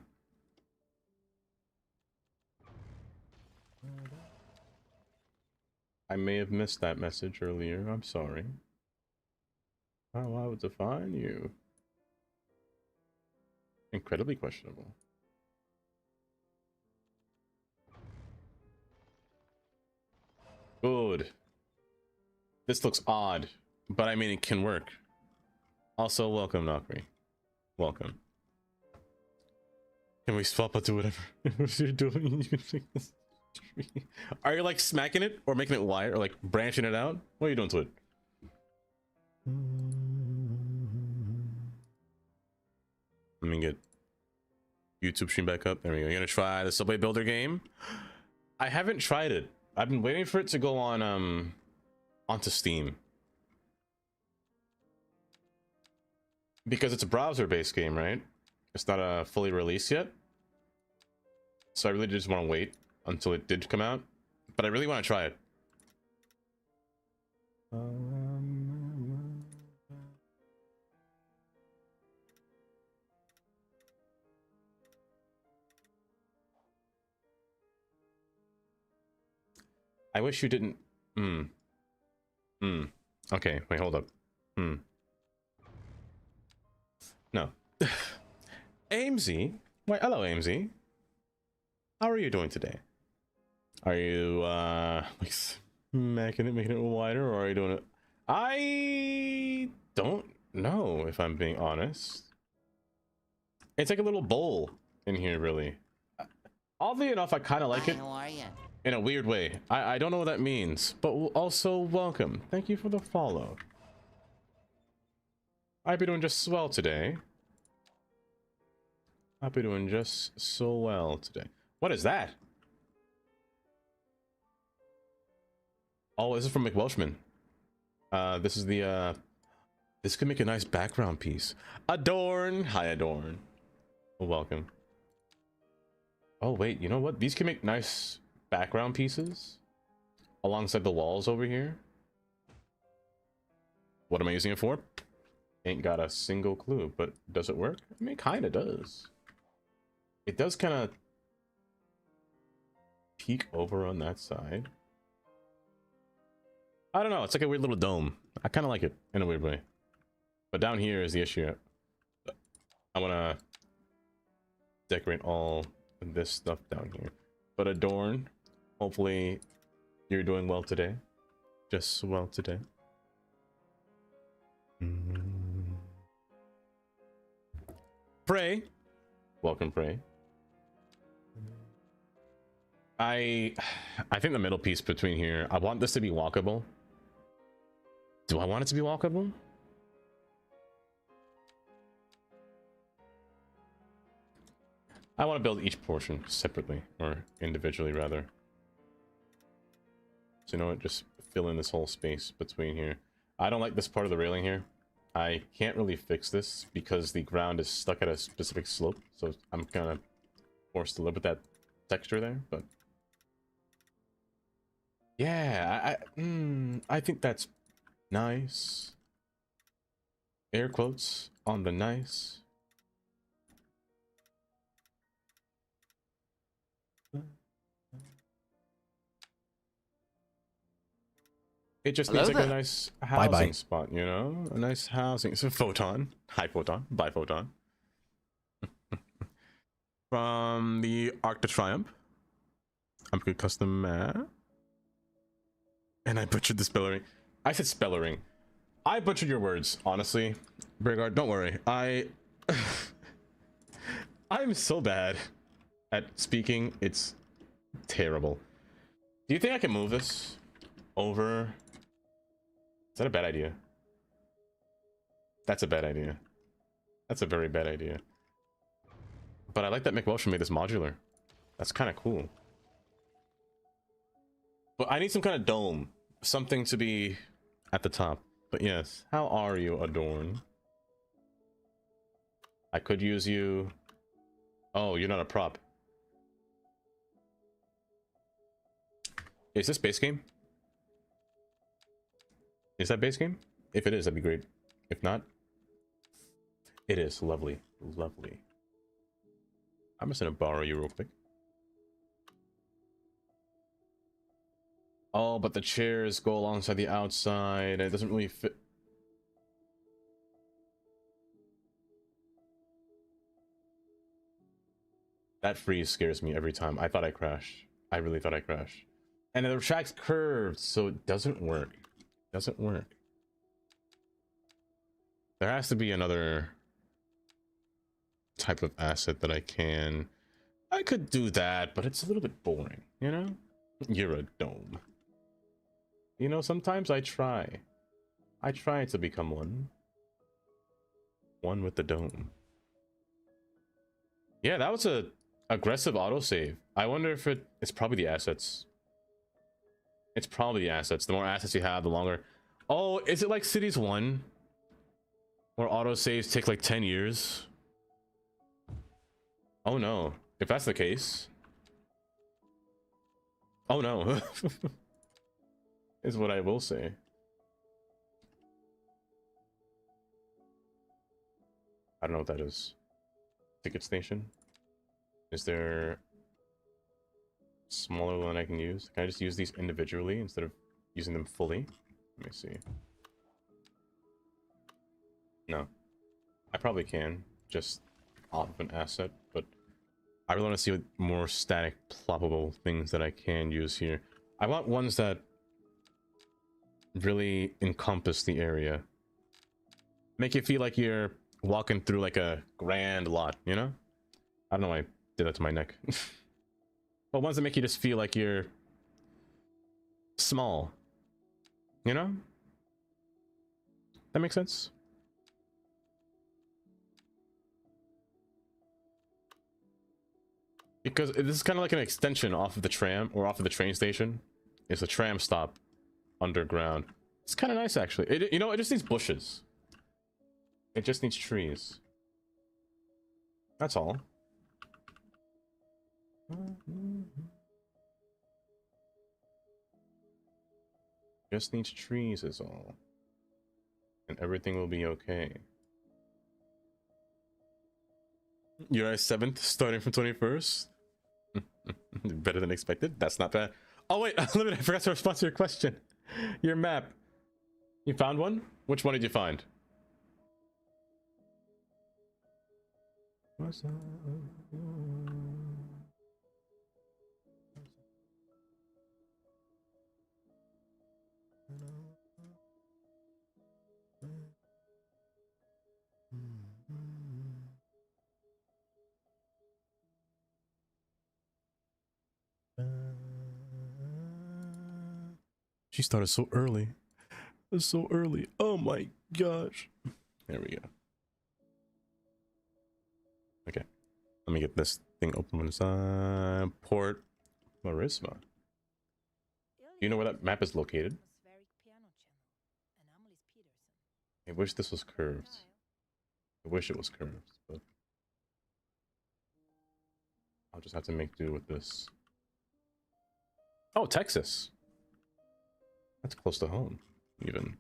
I may have missed that message earlier. I'm sorry. How I would define you. Incredibly questionable. Good. This looks odd, but I mean it can work. Also, welcome, Nokri. Welcome. Can we swap out to whatever you're doing? You can make this tree. Are you like smacking it or making it wide or like branching it out? What are you doing to it? Let me get YouTube stream back up. There we go. You're gonna try the Subway Builder game? I haven't tried it. I've been waiting for it to go on onto Steam. Because it's a browser-based game, right? It's not a fully released yet. So I really just want to wait until it did come out. But I really want to try it. I wish you didn't. Okay, wait, hold up. No. AMZ? Why, hello, AMZ. How are you doing today? Are you, like, making it wider, or are you doing it? I don't know, if I'm being honest. It's like a little bowl in here, really. Oddly enough, I kind of like it. How are you? In a weird way. I don't know what that means, but also welcome. Thank you for the follow. I've been doing just swell today. I've been doing just so well today. What is that? Oh, this is from McWelshman. This is the, this could make a nice background piece. Adorn! Hi, Adorn. Welcome. Oh, wait, you know what? These can make nice background pieces alongside the walls over here. What am I using it for? Ain't got a single clue, but does it work? I mean, it kind of does. It does kind of peek over on that side. I don't know. It's like a weird little dome. I kind of like it in a weird way. But down here is the issue. I want to decorate all this stuff down here. But Adorn, hopefully you're doing well today. Just well today. Pray. Welcome, Pray. I think the middle piece between here, I want this to be walkable. Do I want it to be walkable? I want to build each portion separately, or individually rather. So you know what, just fill in this whole space between here. I don't like this part of the railing here. I can't really fix this because the ground is stuck at a specific slope, so I'm kind of forced to live with that texture there, but yeah, I think that's nice. Air quotes on the nice. It just needs like a nice housing spot, you know? A nice housing. It's a photon. Hi, photon. Bye, photon. From the Arc de Triomphe. I'm good custom map. And I butchered the spelling. I said spellering. I butchered your words, honestly. Brigard, don't worry. I'm so bad at speaking. It's terrible. Do you think I can move this over? Is that a bad idea? That's a bad idea. That's a very bad idea. But I like that McWelsham made this modular. That's kind of cool. But I need some kind of dome. Something to be at the top. But yes, how are you, Adorn? I could use you. Oh, you're not a prop. Is this base game? Is that base game? If it is, that'd be great. If not, it is. Lovely. Lovely. I'm just gonna borrow you real quick. Oh, but the chairs go alongside the outside. It doesn't really fit. That freeze scares me every time. I thought I crashed. I really thought I crashed. And the track's curved, so it doesn't work. Doesn't work. There has to be another type of asset that I could do that, but it's a little bit boring, you know? You're a dome. You know, sometimes I try to become one with the dome. Yeah, that was a aggressive autosave. I wonder if it's probably the assets. It's probably the assets. The more assets you have, the longer. Oh, is it like Cities 1? Where autosaves take like 10 years? Oh no. If that's the case. Oh no. Is what I will say. I don't know what that is. Ticket station? Is there smaller one I can use? Can I just use these individually instead of using them fully? Let me see. No. I probably can, just off of an asset, but I really want to see what more static ploppable things that I can use here. I want ones that really encompass the area. Make you feel like you're walking through like a grand lot, you know? I don't know why I did that to my neck. But ones that make you just feel like you're small. You know? That makes sense? Because this is kind of like an extension off of the tram or off of the train station. It's a tram stop underground. It's kind of nice actually. You know, it just needs bushes. It just needs trees. That's all. Just needs trees is all. And everything will be okay. You're at 7th, starting from 21st? Better than expected? That's not bad. Oh wait, Limited, I forgot to respond to your question. Your map. You found one? Which one did you find? What's up? She started so early. It was so early. Oh my gosh. There we go. Okay. Let me get this thing open on the side. Port Marisma. Do you know where that map is located? I wish this was curved. I wish it was curved, but I'll just have to make do with this. Oh, Texas. That's close to home, even.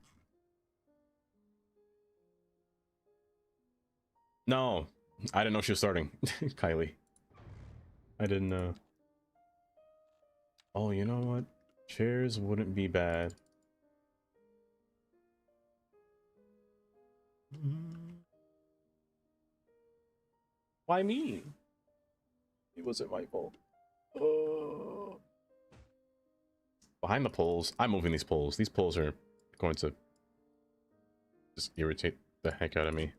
No, I didn't know she was starting. Kylie. I didn't know. Oh, you know what? Chairs wouldn't be bad. Why me? It wasn't my fault. Oh. Behind the poles. I'm moving these poles. These poles are going to just irritate the heck out of me.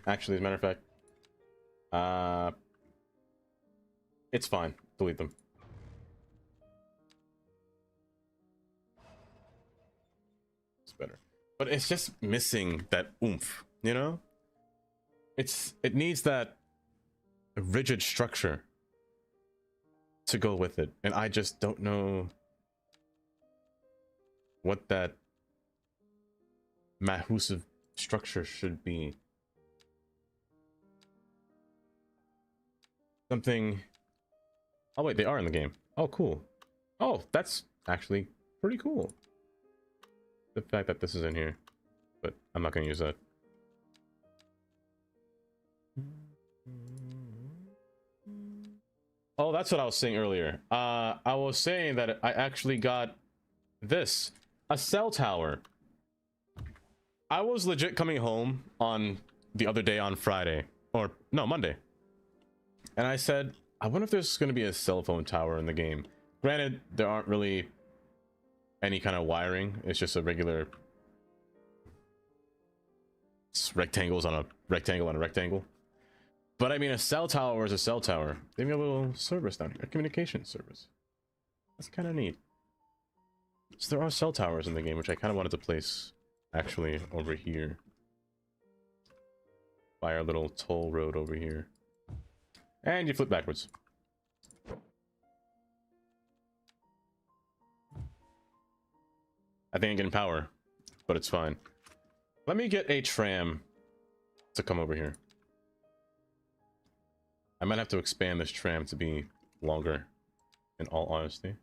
Actually, as a matter of fact, it's fine. Delete them. It's better. But it's just missing that oomph, you know? It needs that rigid structure to go with it, and I just don't know what that massive structure should be. Something. Oh wait, they are in the game. Oh cool. Oh, that's actually pretty cool, the fact that this is in here, but I'm not gonna use that. Oh, that's what I was saying earlier. I was saying that I actually got this, a cell tower. I was legit coming home on the other day on Friday, or no, Monday. And I said, I wonder if there's going to be a cell phone tower in the game. Granted, there aren't really any kind of wiring. It's just a regular rectangles on a rectangle on a rectangle. But I mean, a cell tower is a cell tower. They have a little service down here, a communication service. That's kind of neat. So there are cell towers in the game, which I kind of wanted to place actually over here. By our little toll road over here. And you flip backwards. I think I'm getting power, but it's fine. Let me get a tram to come over here. I might have to expand this tram to be longer, in all honesty.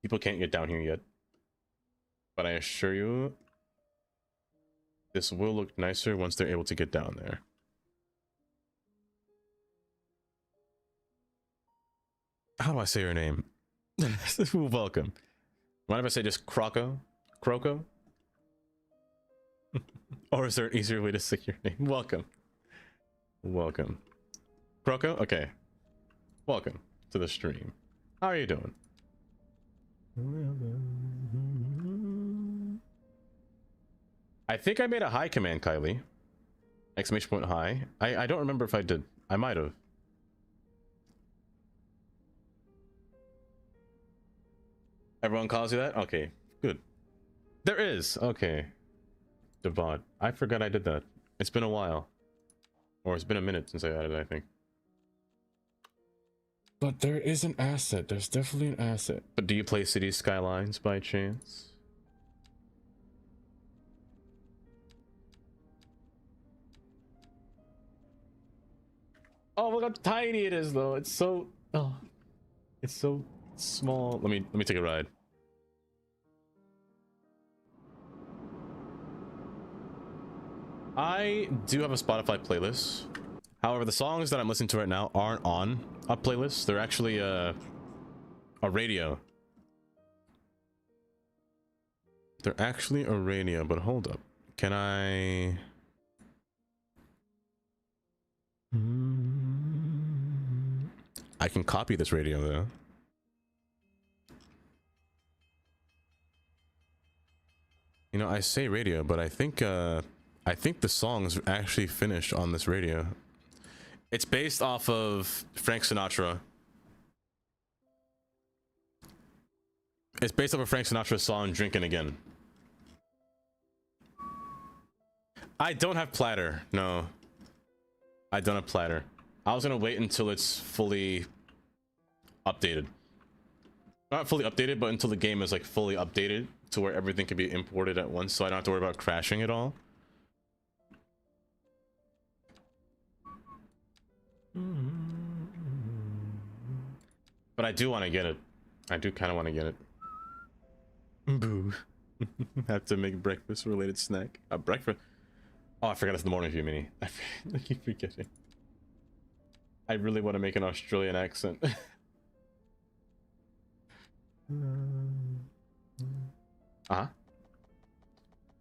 People can't get down here yet, but I assure you, this will look nicer once they're able to get down there. How do I say your name? Welcome. Mind if I say just Croco? Croco? Or is there an easier way to say your name? Welcome. Welcome. Croco? Okay. Welcome to the stream. How are you doing? I think I made a hi command, Kylie. Exclamation point hi. I don't remember if I did. I might have. Everyone calls you that? Okay, good. There is. Okay. Devod. I forgot I did that. It's been a while. Or it's been a minute since I added it, I think. But there is an asset. There's definitely an asset. But do you play City Skylines by chance? Oh, look how tiny it is, though. It's so... Oh. It's so small. Let me take a ride. I do have a Spotify playlist. However, the songs that I'm listening to right now aren't on a playlist. They're actually a radio. They're actually a radio, but hold up. Can I... I can copy this radio though. You know, I say radio, but I think the song's actually finished on this radio. It's based off of Frank Sinatra. It's based off of Frank Sinatra's song "Drinking Again." I don't have Platter. No, I don't have Platter. I was gonna wait until it's fully updated. Not fully updated, but until the game is like fully updated to where everything can be imported at once, so I don't have to worry about crashing at all. But I do want to get it. I do kind of want to get it. Boo. Have to make breakfast related snack. Breakfast. Oh, I forgot it's the morning view mini. I keep forgetting. I really want to make an Australian accent.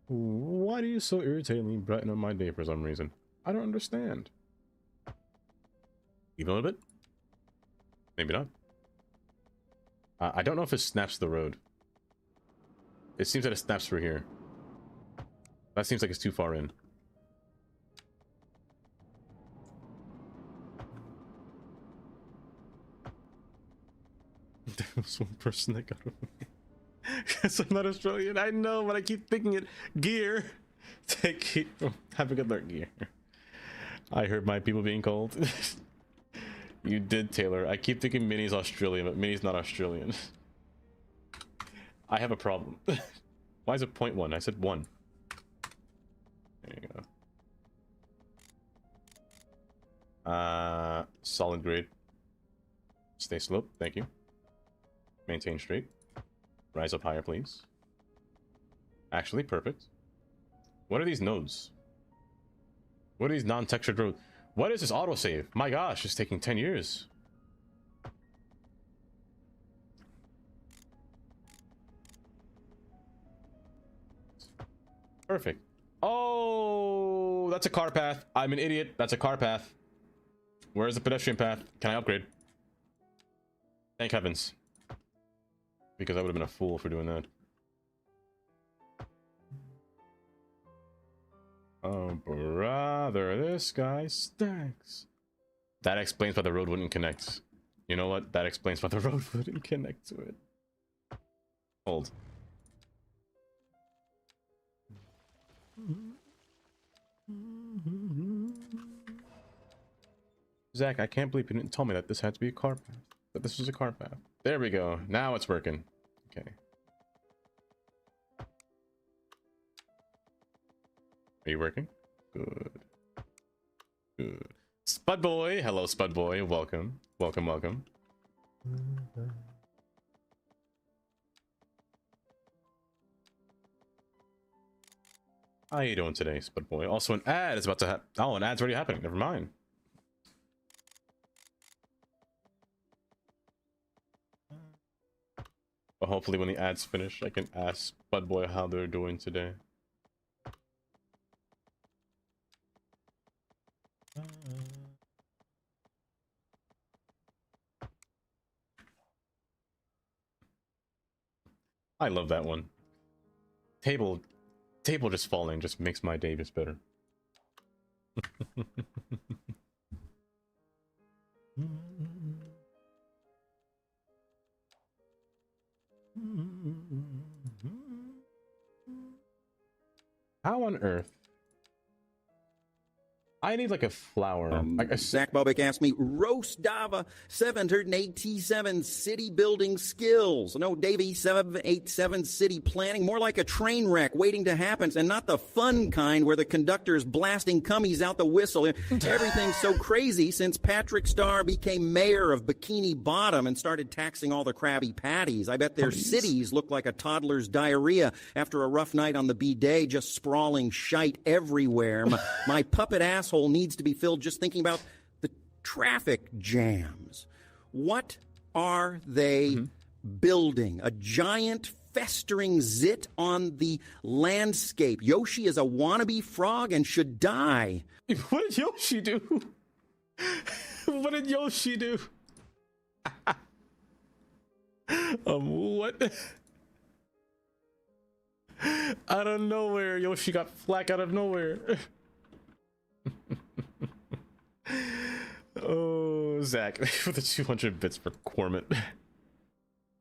Why do you so irritatingly brighten up my day for some reason? I don't understand. Even a little bit? Maybe not. I don't know if it snaps the road. It seems that it snaps through here. That seems like it's too far in. There was one person that got away. Because I'm not Australian. I know, but I keep thinking it. Gear. Take. Have a good luck, Gear. I heard my people being called. You did, Taylor. I keep thinking Minnie's Australian, but Minnie's not Australian. I have a problem. Why is it 0.1? I said 1. There you go. Solid grade. Stay slope. Thank you. Maintain straight. Rise up higher, please. Actually, perfect. What are these nodes? What are these non-textured roads? What is this autosave? My gosh, it's taking 10 years. Perfect. Oh, that's a car path. I'm an idiot. That's a car path. Where's the pedestrian path? Can I upgrade? Thank heavens. Because I would have been a fool for doing that. Oh, brother, this guy stinks. That explains why the road wouldn't connect. You know what? That explains why the road wouldn't connect to it. Hold. Zach, I can't believe you didn't tell me that this had to be a car path. That this was a car path. There we go. Now it's working. Okay. Are you working? Good. Good. Spud Boy. Hello, Spud Boy. Welcome. Welcome, welcome. How you doing today, Spud Boy? Also, an ad is about to happen. Oh, an ad's already happening. Never mind. But hopefully when the ads finish, I can ask Spud Boy how they're doing today. I love that one. Table just falling just makes my day just better. How on earth? I need like a flower. Zach Bobek asked me, Rostava 787 city building skills. No, Davey 787 city planning, more like a train wreck waiting to happen, and not the fun kind where the conductor is blasting cummies out the whistle. Everything's so crazy since Patrick Starr became mayor of Bikini Bottom and started taxing all the Krabby Patties. I bet their cities look like a toddler's diarrhea after a rough night on the bidet, just sprawling shite everywhere. My puppet asshole needs to be filled just thinking about the traffic jams. What are they building? A giant festering zit on the landscape. Yoshi is a wannabe frog and should die. What did Yoshi do? What did Yoshi do? What? Out of nowhere, Yoshi got flack out of nowhere. Oh, Zach, for the 200 bits for Cormit.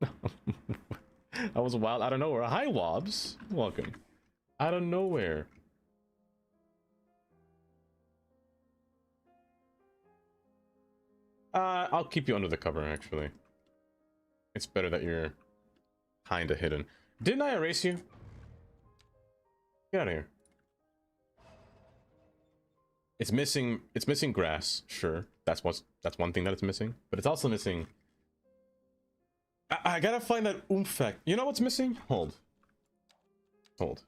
That was wild out of nowhere. Hi, Wobbs. Welcome. Out of nowhere. I'll keep you under the cover, actually. It's better that you're kinda hidden. Didn't I erase you? Get out of here. It's missing grass, sure. That's one thing that it's missing. But it's also missing. I gotta find that oomph fact. You know what's missing? Hold. Hold.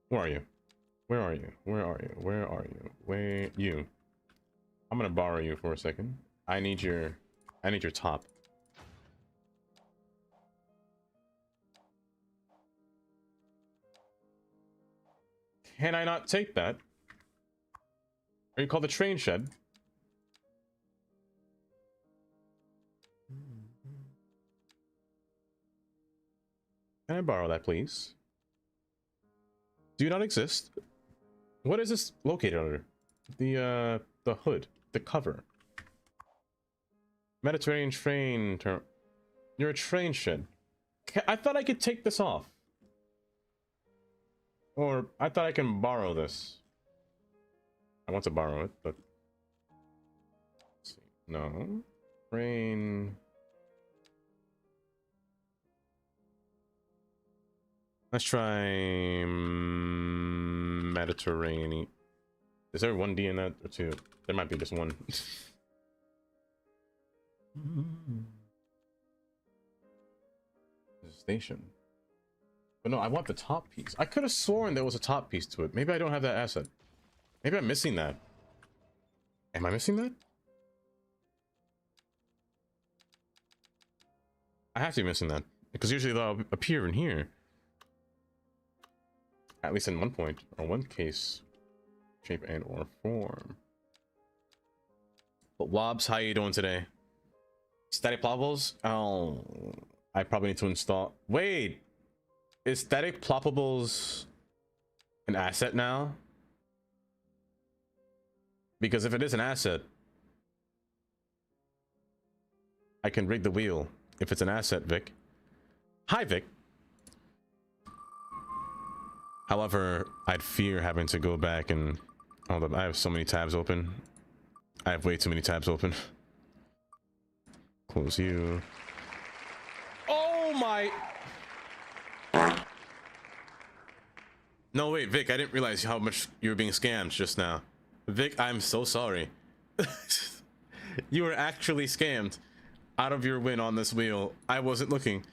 Where are you? Where are you? Where are you? Where are you? Where you? I'm gonna borrow you for a second. I need your top. Can I not take that? Are you called the train shed? Can I borrow that, please? Do you not exist? What is this located under? The hood, the cover. Mediterranean train term. You're a train shed. I thought I could take this off. Or I thought I can borrow this. I want to borrow it, but let's see. No. Train. Let's try Mediterranean. Is there one D in that or two? There might be just one. There's a station. But no, I want the top piece. I could have sworn there was a top piece to it. Maybe I don't have that asset. Maybe I'm missing that. Am I missing that? I have to be missing that. Because usually they'll appear in here. At least in one point, or one case. Shape and or form. But Wobbs, how you doing today? Static ploppables? Oh, I probably need to install. Wait, is static ploppables an asset now? Because if it is an asset, I can rig the wheel. If it's an asset, Vic. Hi, Vic. However, I'd fear having to go back and... Hold up, I have so many tabs open. I have way too many tabs open. Close you. Oh my... No, wait, Vic, I didn't realize how much you were being scammed just now. Vic, I'm so sorry. You were actually scammed out of your win on this wheel. I wasn't looking.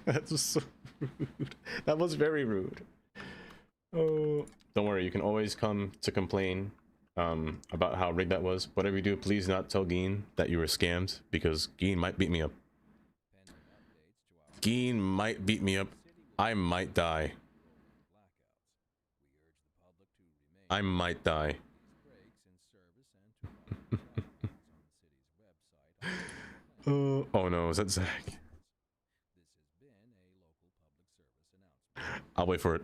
That was so rude. That was very rude. Oh, don't worry, you can always come to complain about how rigged that was. Whatever you do, please not tell Geen that you were scammed, because Geen might beat me up. Geen might beat me up. I might die. I might die. Oh no, is that Zach? I'll wait for it.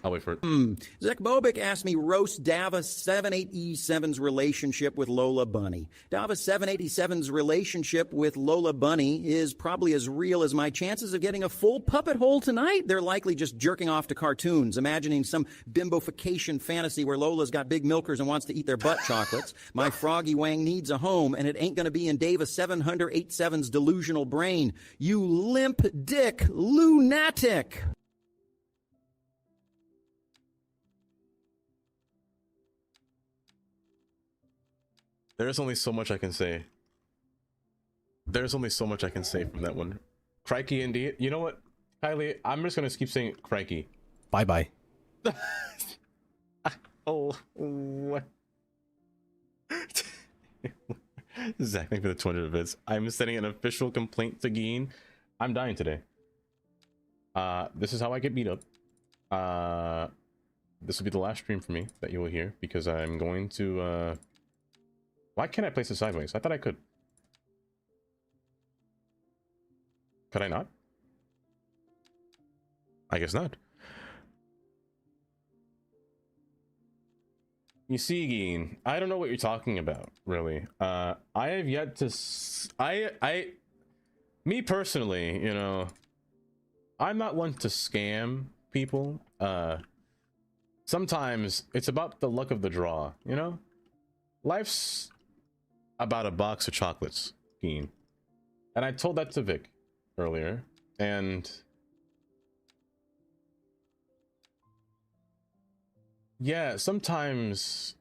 I'll wait for it. Zach Bobik asked me roast Dava 78E7's relationship with Lola Bunny. Dava 787's relationship with Lola Bunny is probably as real as my chances of getting a full puppet hole tonight. They're likely just jerking off to cartoons, imagining some bimbofication fantasy where Lola's got big milkers and wants to eat their butt chocolates. My Froggy Wang needs a home, and it ain't going to be in Dava 787's delusional brain. You limp dick lunatic. There's only so much I can say. There's only so much I can say from that one. Crikey indeed. You know what, Kylie? I'm just gonna keep saying crikey. Bye bye. Oh, what? Zach, thank you for the 200 bits. I'm sending an official complaint to Geen. I'm dying today. This is how I get beat up. This will be the last stream for me that you will hear, because I'm going to why can't I place it sideways? I thought I could. Could I not? I guess not. You see, Geen, I don't know what you're talking about, really. I have yet to... Me personally, you know, I'm not one to scam people. Sometimes it's about the luck of the draw, you know? Life's about a box of chocolates, Geen. And I told that to Vic earlier, and yeah, sometimes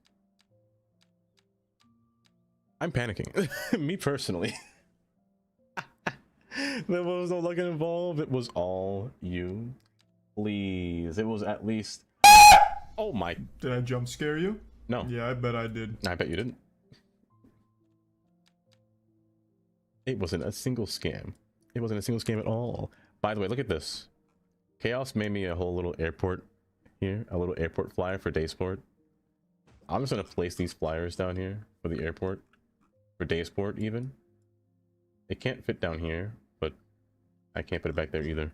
I'm panicking. Me personally. There was no luck involved. It was all you. Please. It was at least... Oh my... Did I jump scare you? No. Yeah, I bet I did. I bet you didn't. It wasn't a single scam. It wasn't a single scam at all. By the way, look at this. Chaos made me a whole little airport here. A little airport flyer for Daysport. I'm just going to place these flyers down here for the airport. For Daysport, even. It can't fit down here, but I can't put it back there either.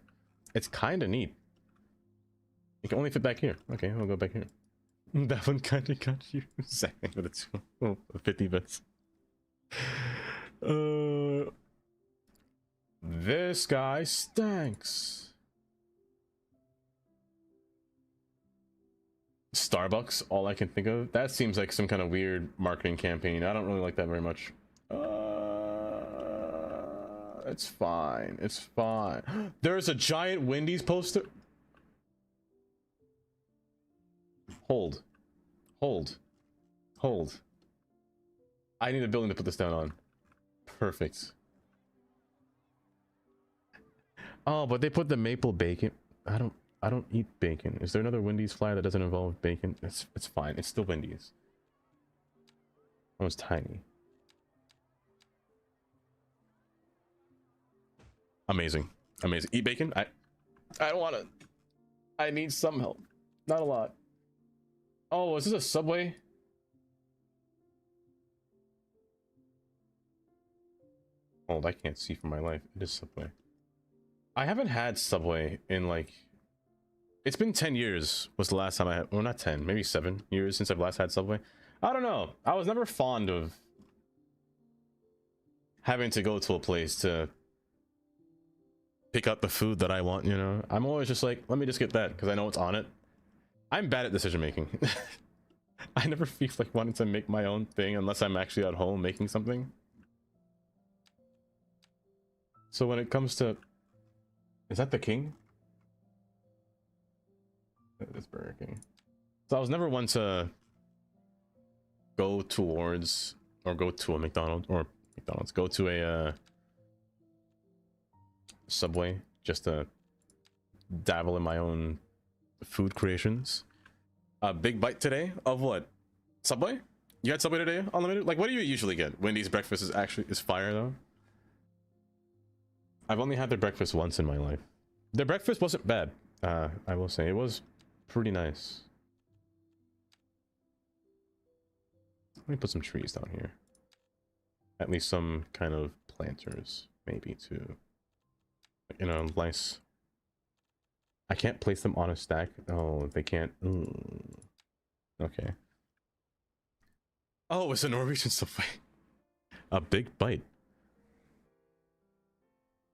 It's kind of neat. It can only fit back here. Okay, we'll go back here. That one kind of got you. Exactly, but it's 50 bits. This guy stinks. Starbucks, all I can think of. That seems like some kind of weird marketing campaign. I don't really like that very much. It's fine. It's fine. There's a giant Wendy's poster. Hold. Hold. Hold. I need a building to put this down on. Perfect. Oh, but they put the maple bacon. I don't... I don't eat bacon. Is there another Wendy's flyer that doesn't involve bacon? It's fine. It's still Wendy's. That was tiny. Amazing. Amazing. Eat bacon? I don't want to. I need some help. Not a lot. Oh, is this a Subway? Oh, I can't see for my life. It is Subway. I haven't had Subway in like... It's been 10 years was the last time I had... Well, not 10. Maybe 7 years since I've last had Subway. I don't know. I was never fond of having to go to a place to pick up the food that I want, you know? I'm always just like, let me just get that because I know it's on it. I'm bad at decision making. I never feel like wanting to make my own thing unless I'm actually at home making something. So when it comes to... Is that the King? That's Burger King. So I was never one to go towards or go to a McDonald's or go to a Subway just to dabble in my own food creations. A big bite today of what? Subway? You had Subway today, Unlimited? Like, what do you usually get? Wendy's breakfast is fire though. I've only had their breakfast once in my life. Their breakfast wasn't bad. I will say it was pretty nice. Let me put some trees down here. At least some kind of planters, maybe to, you know, nice. I can't place them on a stack. Oh, they can't. Ooh. Okay. Oh, it's a Norwegian Subway. A big bite.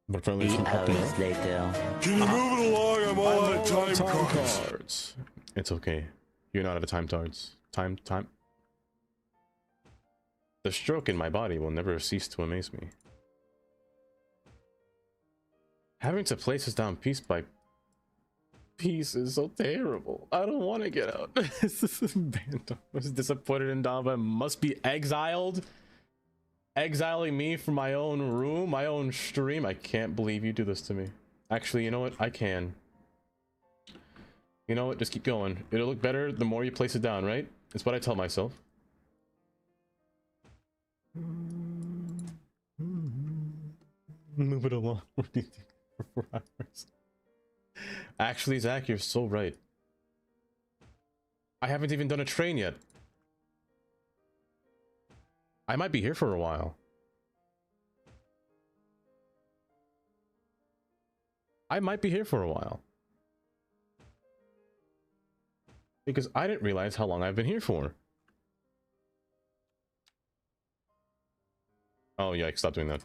But for 8 hours later. Can you move it along? I'm all out of time cards. It's okay. You're not out of time cards. Time. The stroke in my body will never cease to amaze me. Having to place this down piece by piece is so terrible. I don't want to get out. This is banned. I was disappointed in Dava. Must be exiled. Exiling me from my own room, my own stream. I can't believe you do this to me. Actually, you know what? I can. You know what? Just keep going. It'll look better the more you place it down, right? It's what I tell myself. Move it along. What do you think for 4 hours? Actually, Zach, you're so right. I haven't even done a train yet. I might be here for a while. I might be here for a while. Because I didn't realize how long I've been here for. Oh, yikes, stop doing that.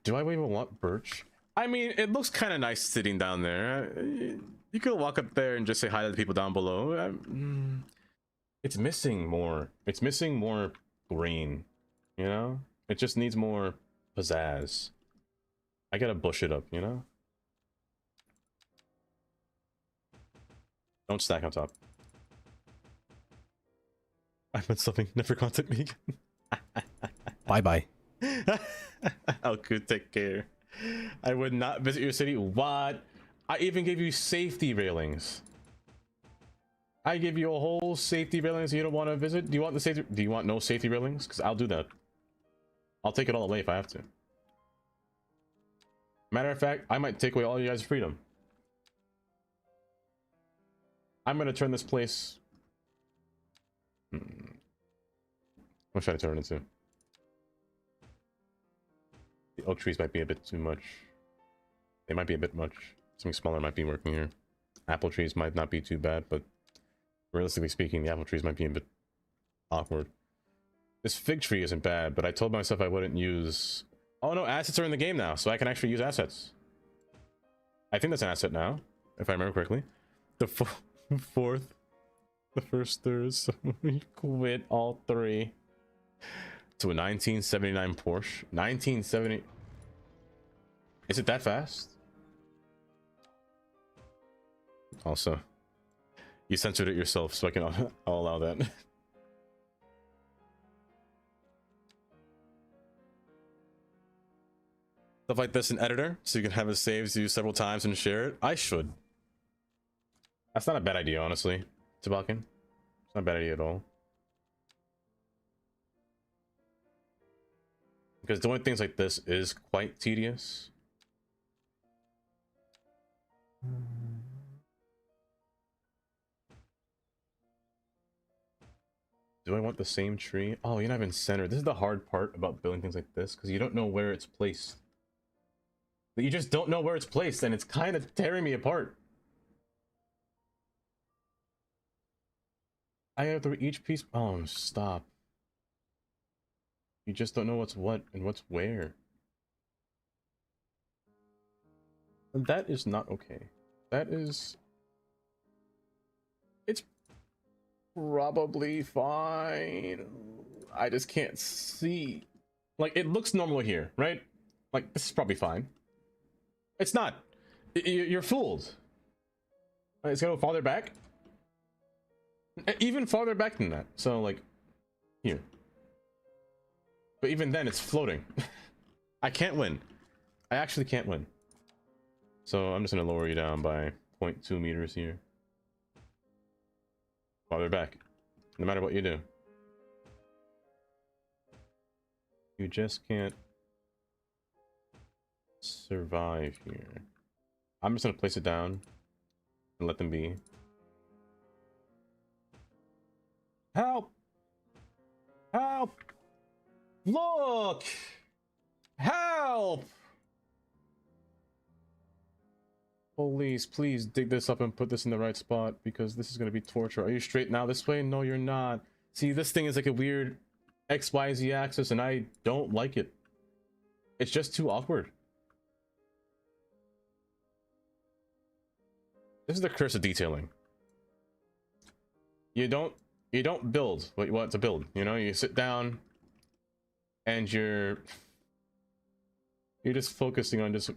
Do I even want birch? I mean, it looks kind of nice sitting down there. You could walk up there and just say hi to the people down below. It's missing more. It's missing more green, you know? It just needs more pizzazz. I gotta bush it up, you know? Don't stack on top. I meant something. Never contact me again. Bye-bye. How could take care. I would not visit your city. What? I even gave you safety railings. I give you a whole safety railings you don't want to visit. Do you want the safety? Do you want no safety railings? Because I'll do that. I'll take it all away if I have to. Matter of fact, I might take away all you guys' freedom. I'm gonna turn this place. What should I turn it into? The oak trees might be a bit too much. They might be a bit much. Something smaller might be working here. Apple trees might not be too bad, but realistically speaking, the apple trees might be a bit awkward. This fig tree isn't bad, but I told myself I wouldn't use... Oh no, assets are in the game now, so I can actually use assets. I think that's an asset now, if I remember correctly. The fourth, the first third, so we quit all three. To a 1979 Porsche. 1970. Is it that fast? Also, you censored it yourself, so I'll allow that. stuff like this in editor so you can have it saved used several times and share it. I should. That's not a bad idea, honestly, Tabakan. It's not a bad idea at all. Because doing things like this is quite tedious. Do I want the same tree? Oh, you're not even centered. This is the hard part about building things like this, because you don't know where it's placed. You just don't know where it's placed, and it's kind of tearing me apart. I have to each piece. Oh, stop. You just don't know what's what and what's where. And that is not okay. That is... It's probably fine. I just can't see. Like, it looks normal here, right? Like, this is probably fine. It's not. You're fooled. It's gonna go farther back. Even farther back than that. So, like, here. But even then, it's floating. I can't win. I actually can't win. So I'm just gonna lower you down by 0.2 meters here. Farther back. No matter what you do. You just can't survive here. I'm just gonna place it down and let them be. Help! Help! Look! Help! Police, please dig this up and put this in the right spot, because this is gonna be torture. Are you straight now this way? No, you're not. See, this thing is like a weird XYZ axis, and I don't like it. It's just too awkward. This is the curse of detailing. You don't build what you want to build, you know? You sit down and you're just focusing on just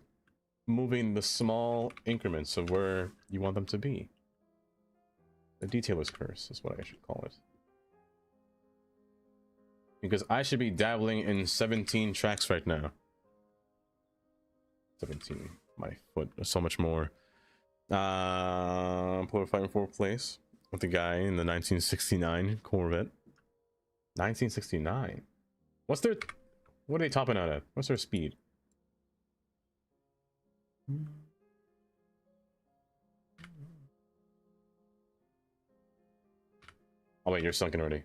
moving the small increments of where you want them to be. The detailer's curse is what I should call it. Because I should be dabbling in 17 tracks right now. 17. My foot. There's so much more. Polar fighting for place with the guy in the 1969 Corvette. 1969. What are they topping out at? What's their speed? Oh wait, you're sunken already.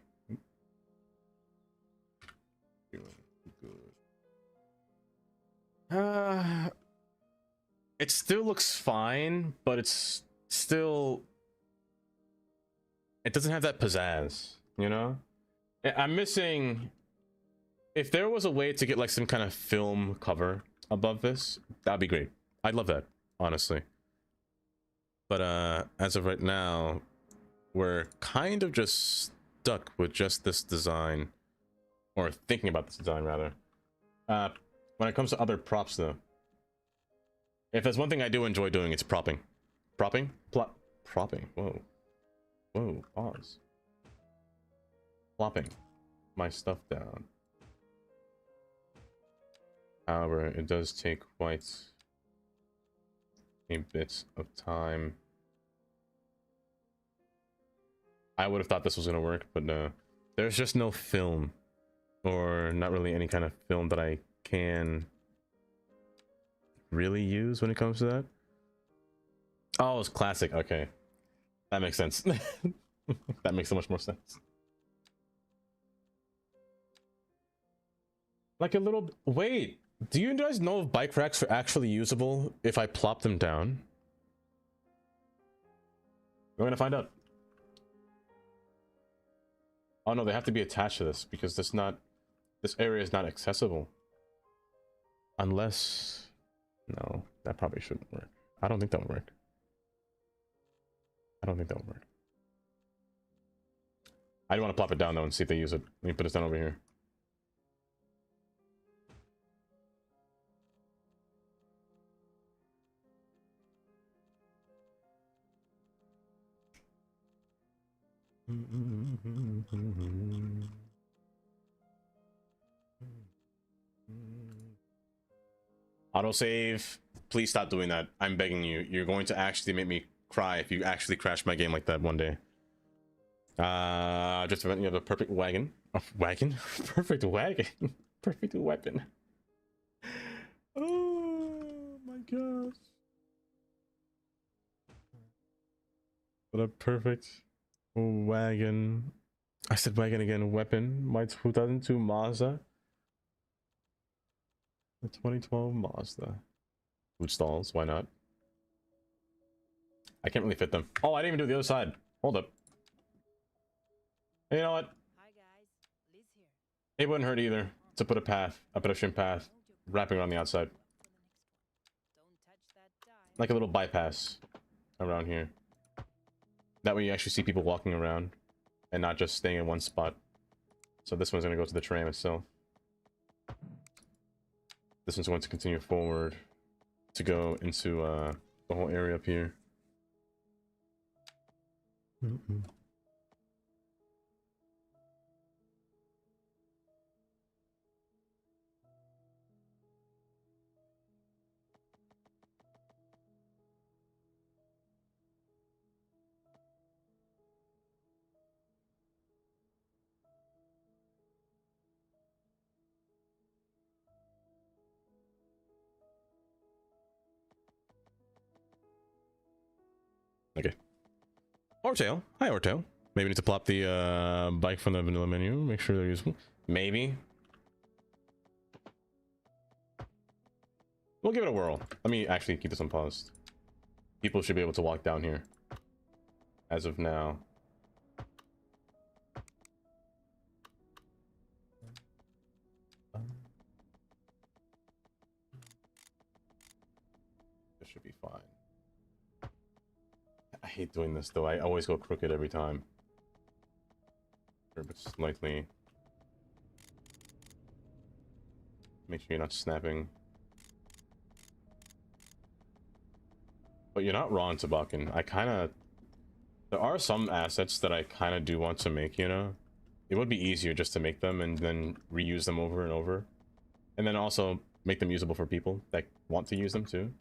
It still looks fine, but it's still... It doesn't have that pizzazz, you know? I'm missing... If there was a way to get like some kind of film cover above this, that'd be great. I'd love that, honestly. But as of right now, we're kind of just stuck with just this design. Or thinking about this design, rather. When it comes to other props, though. If there's one thing I do enjoy doing, it's propping. Propping? Propping. Whoa. Whoa, pause. Plopping my stuff down. However, it does take quite a bit of time. I would have thought this was going to work, but no. There's just no film. Or not really any kind of film that I can really use when it comes to that. Oh, it's classic. Okay. That makes sense. That makes so much more sense. Like a little... Wait! Do you guys know if bike racks are actually usable if I plop them down? We're gonna find out. Oh no, they have to be attached to this because this area is not accessible. Unless... No, that probably shouldn't work. I don't think that would work. I don't think that would work. I do want to plop it down though and see if they use it. Let me put this down over here. Autosave. Please stop doing that. I'm begging you. You're going to actually make me cry if you actually crash my game like that one day. Just you have a perfect wagon. Wagon? Perfect wagon. Perfect weapon. Oh my gosh. What a perfect wagon. I said wagon again. Weapon. My 2002 Mazda. The 2012 Mazda. Food stalls. Why not? I can't really fit them. Oh, I didn't even do the other side. Hold up. You know what? Hi guys, Liz here. It wouldn't hurt either to put a pedestrian path wrapping around the outside. Don't touch that dime. Like a little bypass around here. That way you actually see people walking around and not just staying in one spot. So this one's going to go to the tram itself. This one's going to continue forward to go into the whole area up here. Okay. Ortail. Hi, Ortail. Maybe need to plop the bike from the vanilla menu. Make sure they're useful. Maybe. We'll give it a whirl. Let me actually keep this unpaused. People should be able to walk down here. As of now. This should be fine. I hate doing this though. I always go crooked every time. But slightly. Make sure you're not snapping. But you're not wrong, Tabakan. I kind of... There are some assets that I kind of do want to make, you know? It would be easier just to make them and then reuse them over and over. And then also make them usable for people that want to use them too.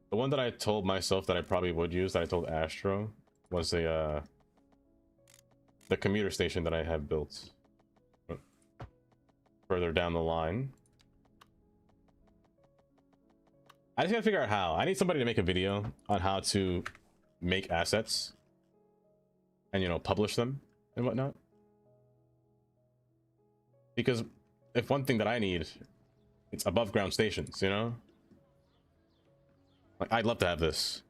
The one that I told myself that I probably would use, that I told Astro, was the commuter station that I have built. Further down the line. I just gotta figure out how. I need somebody to make a video on how to make assets. And, you know, publish them and whatnot. Because if one thing that I need, it's above ground stations, you know? Like, I'd love to have this.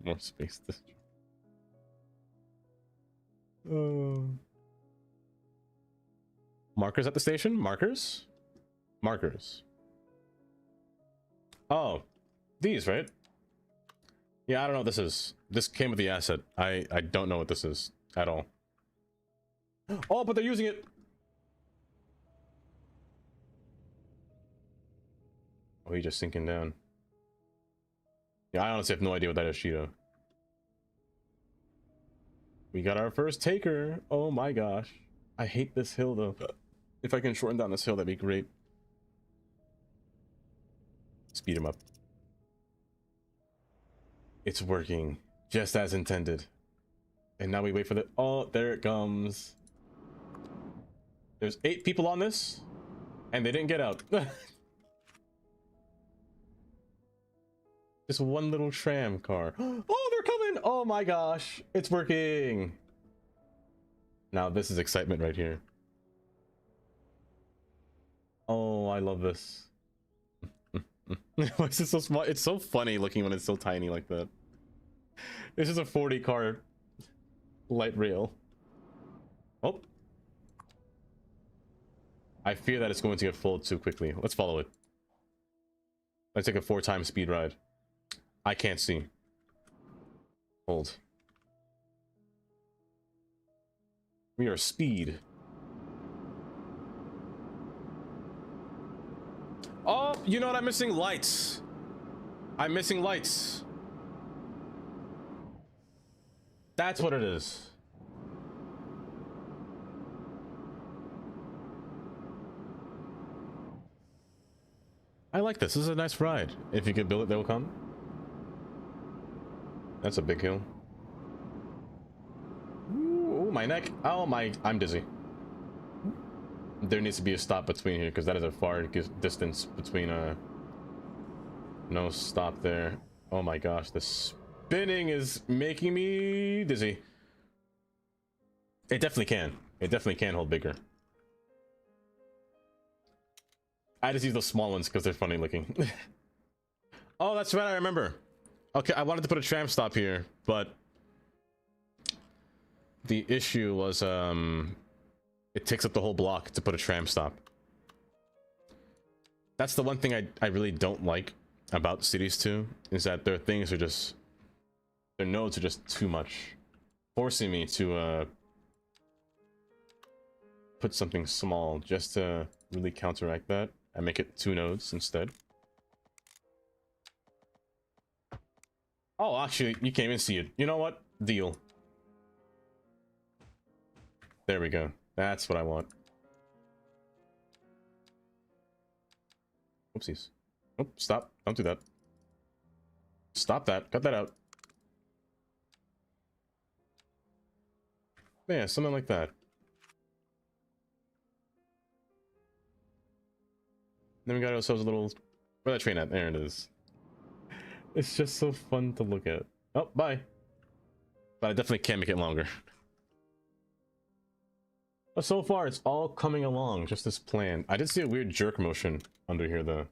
More space. Markers at the station? Markers? Markers. Oh, these, right? Yeah, I don't know what this is. This came with the asset. I don't know what this is at all. Oh, but they're using it. Oh, he's just sinking down. Yeah, I honestly have no idea what that is, Cheeto. We got our first taker. Oh my gosh. I hate this hill though. If I can shorten down this hill, that'd be great. Speed him up. It's working just as intended. And now we wait for the... Oh, there it comes. There's 8 people on this, and they didn't get out. Just one little tram car. Oh, they're coming! Oh my gosh, it's working. Now this is excitement right here. Oh, I love this. Why is it so small? It's so funny looking when it's so tiny like that. This is a 40 car light rail. Oh. I fear that it's going to get full too quickly. Let's follow it. Let's take a 4-time speed ride. I can't see. Hold. We are speed. Oh, you know what? I'm missing lights. I'm missing lights. That's what it is. I like this. This is a nice ride. If you could build it, they will come. That's a big hill. Ooh, my neck. Oh my, I'm dizzy. There needs to be a stop between here because that is a far distance between no stop there. Oh my gosh, the spinning is making me dizzy. It definitely can. It definitely can hold bigger. I just use those small ones because they're funny looking. Oh, that's right, I remember. Okay, I wanted to put a tram stop here, but the issue was it takes up the whole block to put a tram stop. That's the one thing I really don't like about Cities 2, is that their things are just, their nodes are just too much, forcing me to put something small just to really counteract that and make it 2 nodes instead. Oh, actually, you can't even see it. You know what? Deal. There we go. That's what I want. Oopsies. Oh, stop. Don't do that. Stop that. Cut that out. Yeah, something like that. Then we got ourselves a little... Where's that train at? There it is. It's just so fun to look at. Oh, bye. But I definitely can't make it longer. But so far, it's all coming along just as planned. I did see a weird jerk motion under here, though.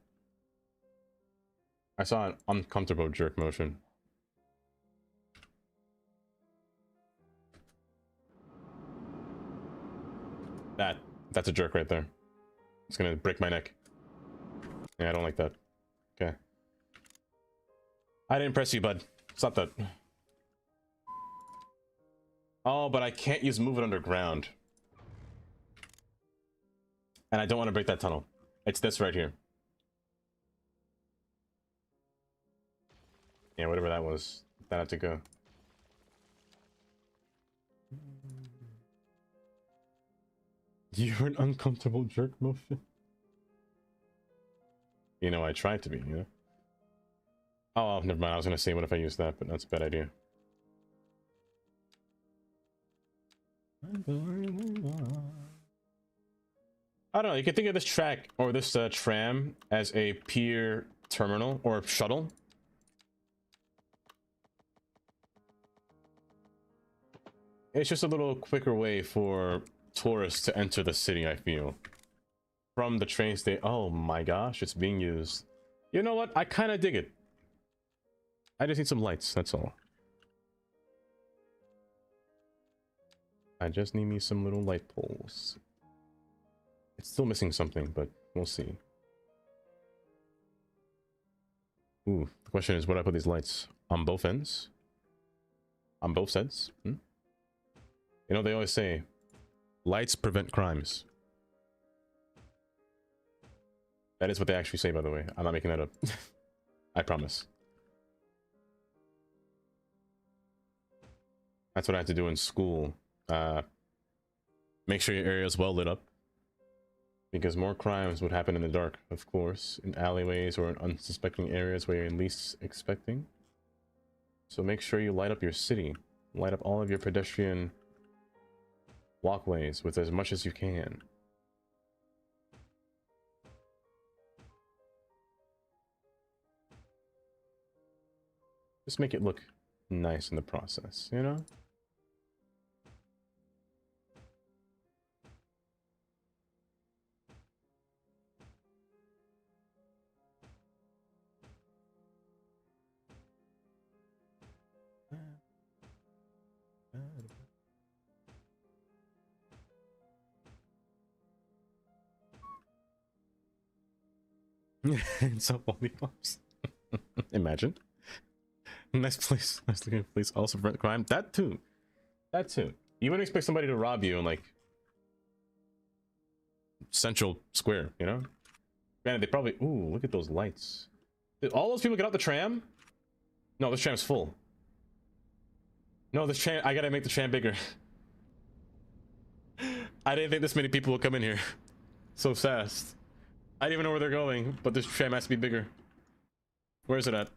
I saw an uncomfortable jerk motion. That's a jerk right there. It's gonna break my neck. Yeah, I don't like that. Okay. I didn't press you, bud. Stop that. Oh, but I can't use move it underground. And I don't want to break that tunnel. It's this right here. Yeah, whatever that was. That had to go. You're an uncomfortable jerk motion. You know, I tried to be, you know? Oh, never mind. I was gonna say, what if I use that, but that's a bad idea. I don't know, you can think of this track, or this tram, as a pier terminal, or shuttle. It's just a little quicker way for tourists to enter the city, I feel. From the train station. Oh my gosh, it's being used. You know what? I kind of dig it. I just need some lights, that's all. I just need me some little light poles. It's still missing something, but we'll see. Ooh, the question is, where do I put these lights? On both ends? On both sides? Hmm? You know, they always say, lights prevent crimes. That is what they actually say, by the way. I'm not making that up. I promise. That's what I had to do in school. Make sure your area is well lit up. Because more crimes would happen in the dark, of course. In alleyways or in unsuspecting areas where you're least expecting. So make sure you light up your city. Light up all of your pedestrian walkways with as much as you can. Just make it look nice in the process, you know? So lollipops. Imagine. Nice place. Nice looking place. Also prevent crime. That too. That too. You wouldn't expect somebody to rob you in like Central Square, you know? Granted, they probably... Ooh, look at those lights. Did all those people get out the tram? No, this tram's full. No, this tram... I gotta make the tram bigger. I didn't think this many people would come in here so fast. I don't even know where they're going, but this tram has to be bigger. Where is it at?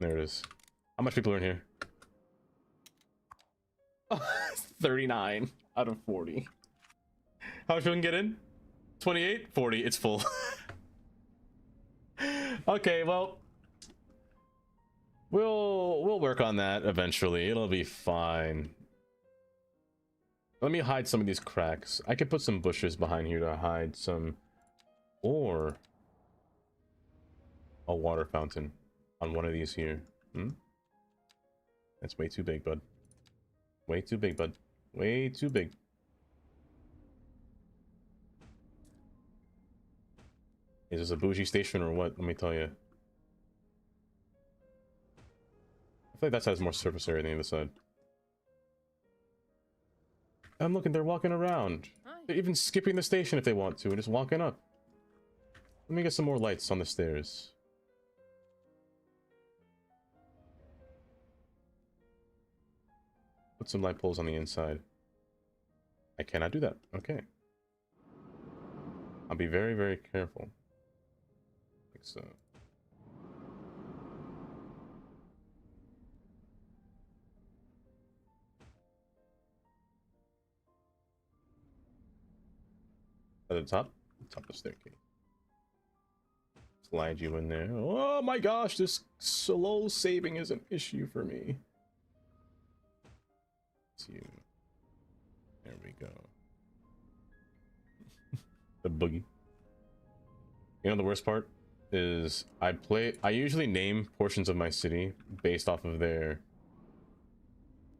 There it is. How much people are in here? 39 out of 40. How much people can get in? 28? 40. It's full. Okay, well, we'll work on that eventually. It'll be fine. Let me hide some of these cracks. I could put some bushes behind here to hide some, or a water fountain on one of these here. That's way too big, bud. Way too big, bud. Way too big. Is this a bougie station or what? Let me tell you. I feel like that side has more surface area than the other side. I'm looking, they're walking around. Hi. They're even skipping the station if they want to and just walking up. Let me get some more lights on the stairs. Put some light poles on the inside. I cannot do that. Okay. I'll be very, very careful. Like so. At the top of the staircase. Slide you in there. Oh my gosh, this slow saving is an issue for me. It's you. There we go. The boogie. You know the worst part is I usually name portions of my city based off of their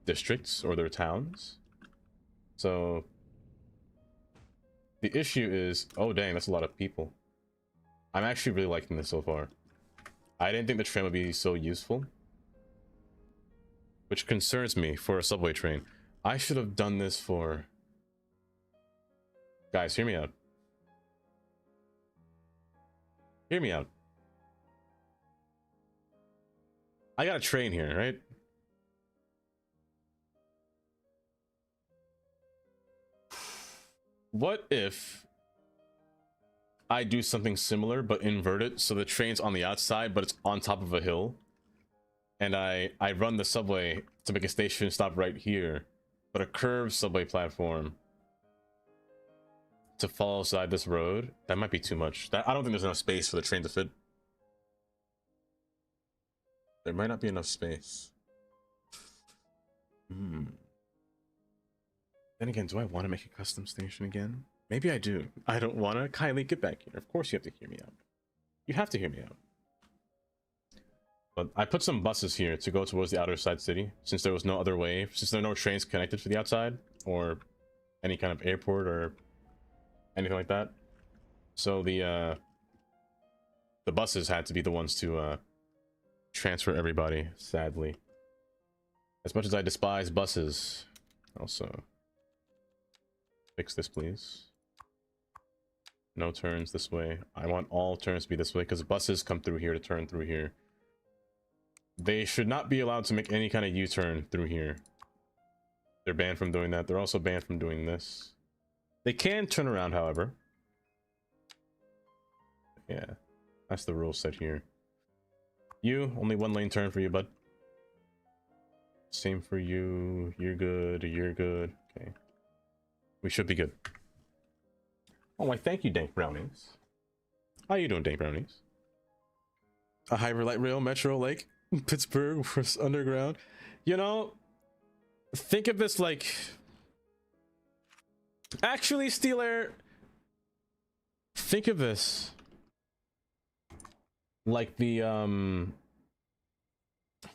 districts or their towns. So the issue is, oh dang, that's a lot of people. I'm actually really liking this so far. I didn't think the tram would be so useful, which concerns me for a subway train. I should have done this for... Guys, hear me out. Hear me out. I got a train here, right? What if I do something similar but invert it so the train's on the outside but it's on top of a hill, and I run the subway to make a station stop right here, but a curved subway platform to follow side this road? That might be too much. I don't think there's enough space for the train to fit. There might not be enough space. Then again, do I want to make a custom station again? Maybe I do. I don't want to. Kylie, get back here. Of course you have to hear me out. You have to hear me out. But I put some buses here to go towards the outer side city, since there was no other way, since there are no trains connected to the outside, or any kind of airport or anything like that. So the buses had to be the ones to transfer everybody, sadly. As much as I despise buses, also fix this, please. No turns this way. I want all turns to be this way because buses come through here to turn through here. They should not be allowed to make any kind of U-turn through here. They're banned from doing that. They're also banned from doing this. They can turn around, however. Yeah, that's the rule set here. You, only one lane turn for you, bud. Same for you. You're good. You're good. Okay. We should be good. Oh, why, thank you, Dank Brownies. How you doing, Dank Brownies? A hybrid light rail, Metro, Lake, Pittsburgh, underground. You know, think of this like... Actually, Steel Air, think of this like the,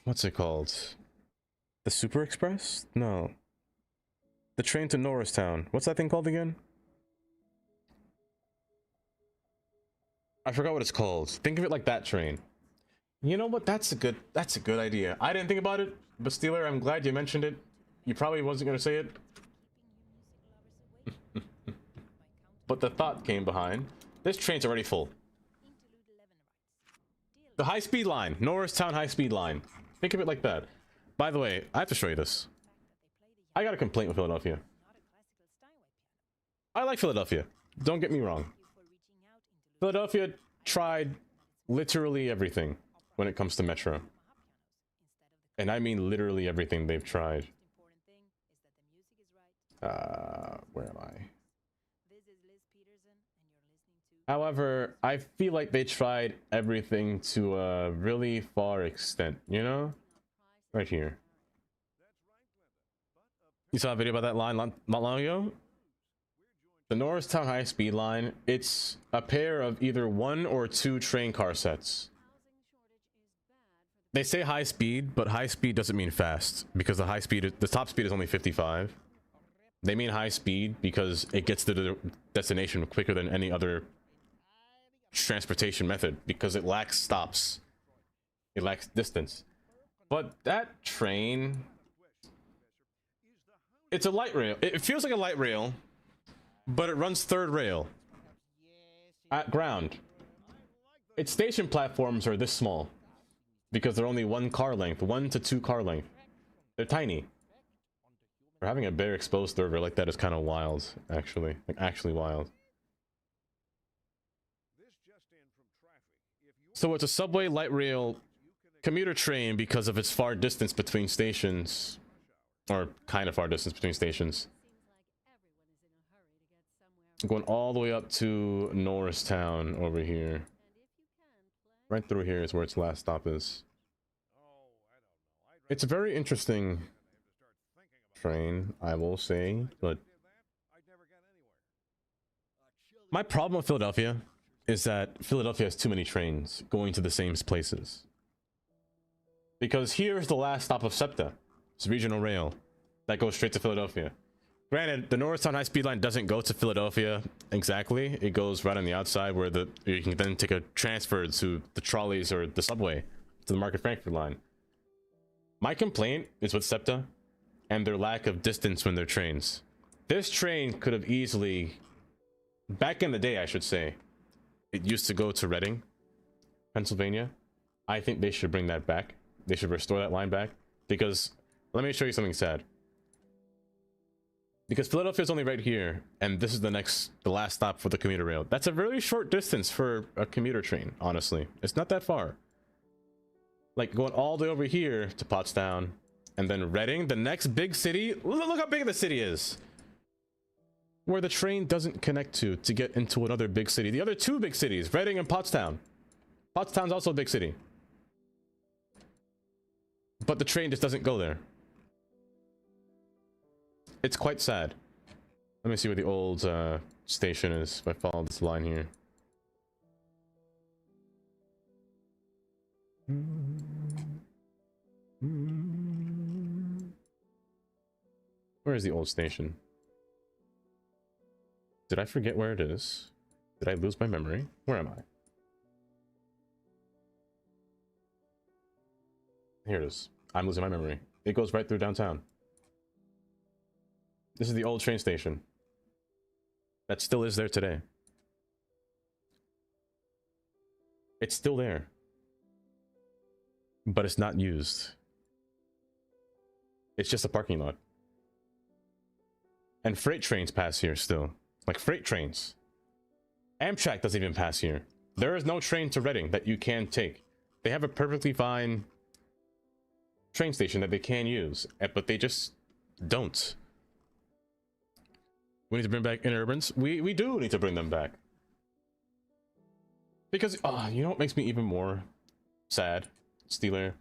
what's it called? The Super Express? No. The train to Norristown. What's that thing called again? I forgot what it's called. Think of it like that train. You know what? That's a good idea. I didn't think about it, but Steeler, I'm glad you mentioned it. You probably wasn't gonna say it. But the thought came behind. This train's already full. The high-speed line. Norristown high-speed line. Think of it like that. By the way, I have to show you this. I got a complaint with Philadelphia. I like Philadelphia. Don't get me wrong. Philadelphia tried literally everything when it comes to Metro. And I mean literally everything they've tried. Where am I? However, I feel like they tried everything to a really far extent, you know? Right here. You saw a video about that line not long ago? The Norristown high-speed line, it's a pair of either 1 or 2 train car sets. They say high speed, but high speed doesn't mean fast, because the top speed is only 55. They mean high speed because it gets to the destination quicker than any other transportation method, because it lacks stops. It lacks distance. But that train, it's a light rail. It feels like a light rail, but it runs third rail at ground. Its station platforms are this small because they're only 1 to 2 car length. They're tiny. For having a bare exposed third rail like that is kind of wild, actually. Like, actually wild. So it's a subway light rail commuter train because of its far distance between stations, or kind of far distance between stations. Going all the way up to Norristown over here. Right through here is where its last stop is. It's a very interesting train, I will say, but my problem with Philadelphia is that Philadelphia has too many trains going to the same places. Because here's the last stop of SEPTA. It's regional rail that goes straight to Philadelphia. Granted, the Norristown high-speed line doesn't go to Philadelphia exactly. It goes right on the outside where you can then take a transfer to the trolleys or the subway to the Market Frankfurt line. My complaint is with SEPTA and their lack of distance when they're trains. This train could have easily, back in the day I should say, it used to go to Reading, Pennsylvania. I think they should bring that back. They should restore that line back, because let me show you something sad. Because Philadelphia is only right here, and this is the last stop for the commuter rail. That's a very short distance for a commuter train, honestly. It's not that far. Like going all the way over here to Pottstown, and then Reading, the next big city. Look how big the city is. Where the train doesn't connect to get into another big city. The other 2 big cities, Reading and Pottstown. Pottstown's also a big city. But the train just doesn't go there. It's quite sad. Let me see where the old station is, if I follow this line here. Where is the old station? Did I forget where it is? Did I lose my memory? Where am I? Here it is. I'm losing my memory. It goes right through downtown. This is the old train station. That still is there today. It's still there. But it's not used. It's just a parking lot. And freight trains pass here still. Like freight trains. Amtrak doesn't even pass here. There is no train to Reading that you can take. They have a perfectly fine train station that they can use, but they just don't. We need to bring back interurbans. We do need to bring them back. Because, you know what makes me even more sad, Steeler?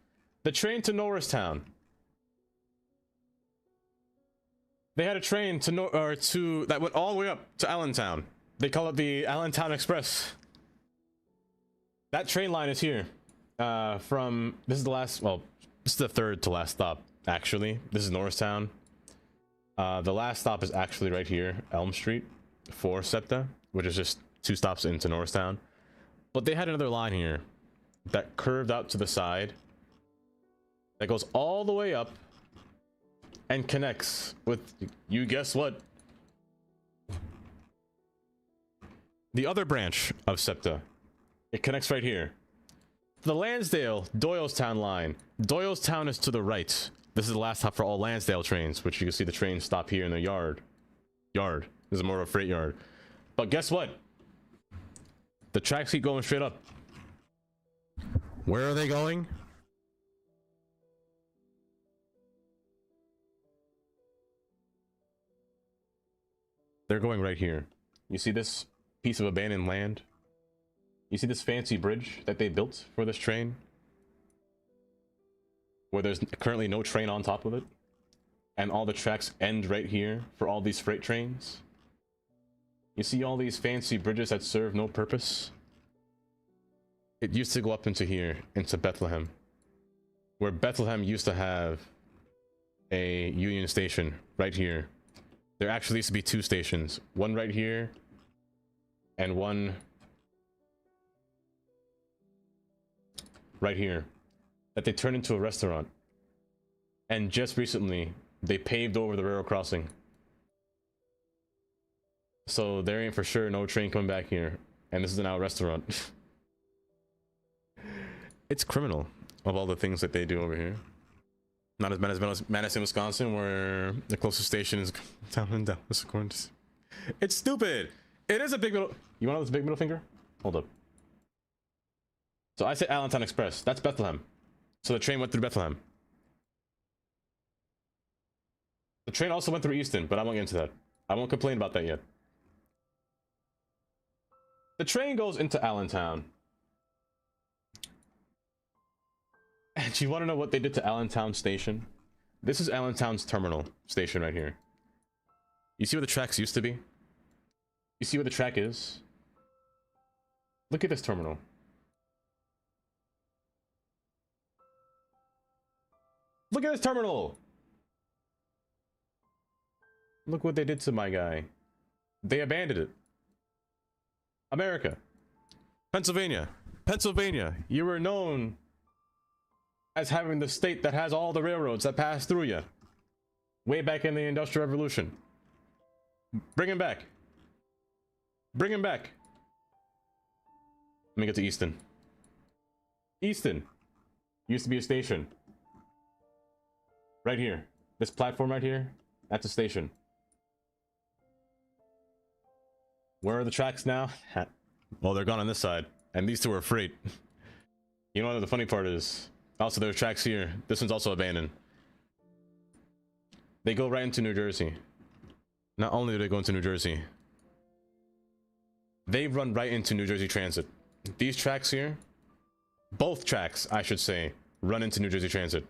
The train to Norristown. They had a train that went all the way up to Allentown. They call it the Allentown Express. That train line is here. This is the last, well, this is the third to last stop, actually. This is Norristown. The last stop is actually right here, Elm Street, for SEPTA, which is just 2 stops into Norristown. But they had another line here that curved out to the side that goes all the way up and connects with, you guess what? The other branch of SEPTA. It connects right here. The Lansdale Doylestown line. Doylestown is to the right. This is the last stop for all Lansdale trains, which you can see the trains stop here in the yard. This is more of a freight yard. But guess what? The tracks keep going straight up. Where are they going? They're going right here. You see this piece of abandoned land? You see this fancy bridge that they built for this train? Where there's currently no train on top of it? And all the tracks end right here for all these freight trains? You see all these fancy bridges that serve no purpose? It used to go up into here, into Bethlehem. Where Bethlehem used to have a Union Station right here. There actually used to be 2 stations. One right here, and one right here. That they turned into a restaurant. And just recently, they paved over the railroad crossing. So there ain't for sure no train coming back here. And this is now a restaurant. It's criminal of all the things that they do over here. Not as bad as Madison, Wisconsin, where the closest station is down in Dallas, according to... It's stupid! It is a big middle... You want to know this big middle finger? Hold up. So I said Allentown Express. That's Bethlehem. So the train went through Bethlehem. The train also went through Easton, but I won't get into that. I won't complain about that yet. The train goes into Allentown. And you want to know what they did to Allentown Station? This is Allentown's terminal station right here. You see where the tracks used to be? You see where the track is? Look at this terminal. Look at this terminal! Look what they did to my guy. They abandoned it. America. Pennsylvania. Pennsylvania. You were known as having the state that has all the railroads that pass through you. Way back in the Industrial Revolution. Bring him back. Bring him back. Let me get to Easton. Easton. Used to be a station. Right here. This platform right here. That's a station. Where are the tracks now? Well, they're gone on this side. And these two are freight. You know what the funny part is? Also, there's tracks here. This one's also abandoned. They go right into New Jersey. Not only do they go into New Jersey, they run right into New Jersey Transit. These tracks here, both tracks, I should say, run into New Jersey Transit.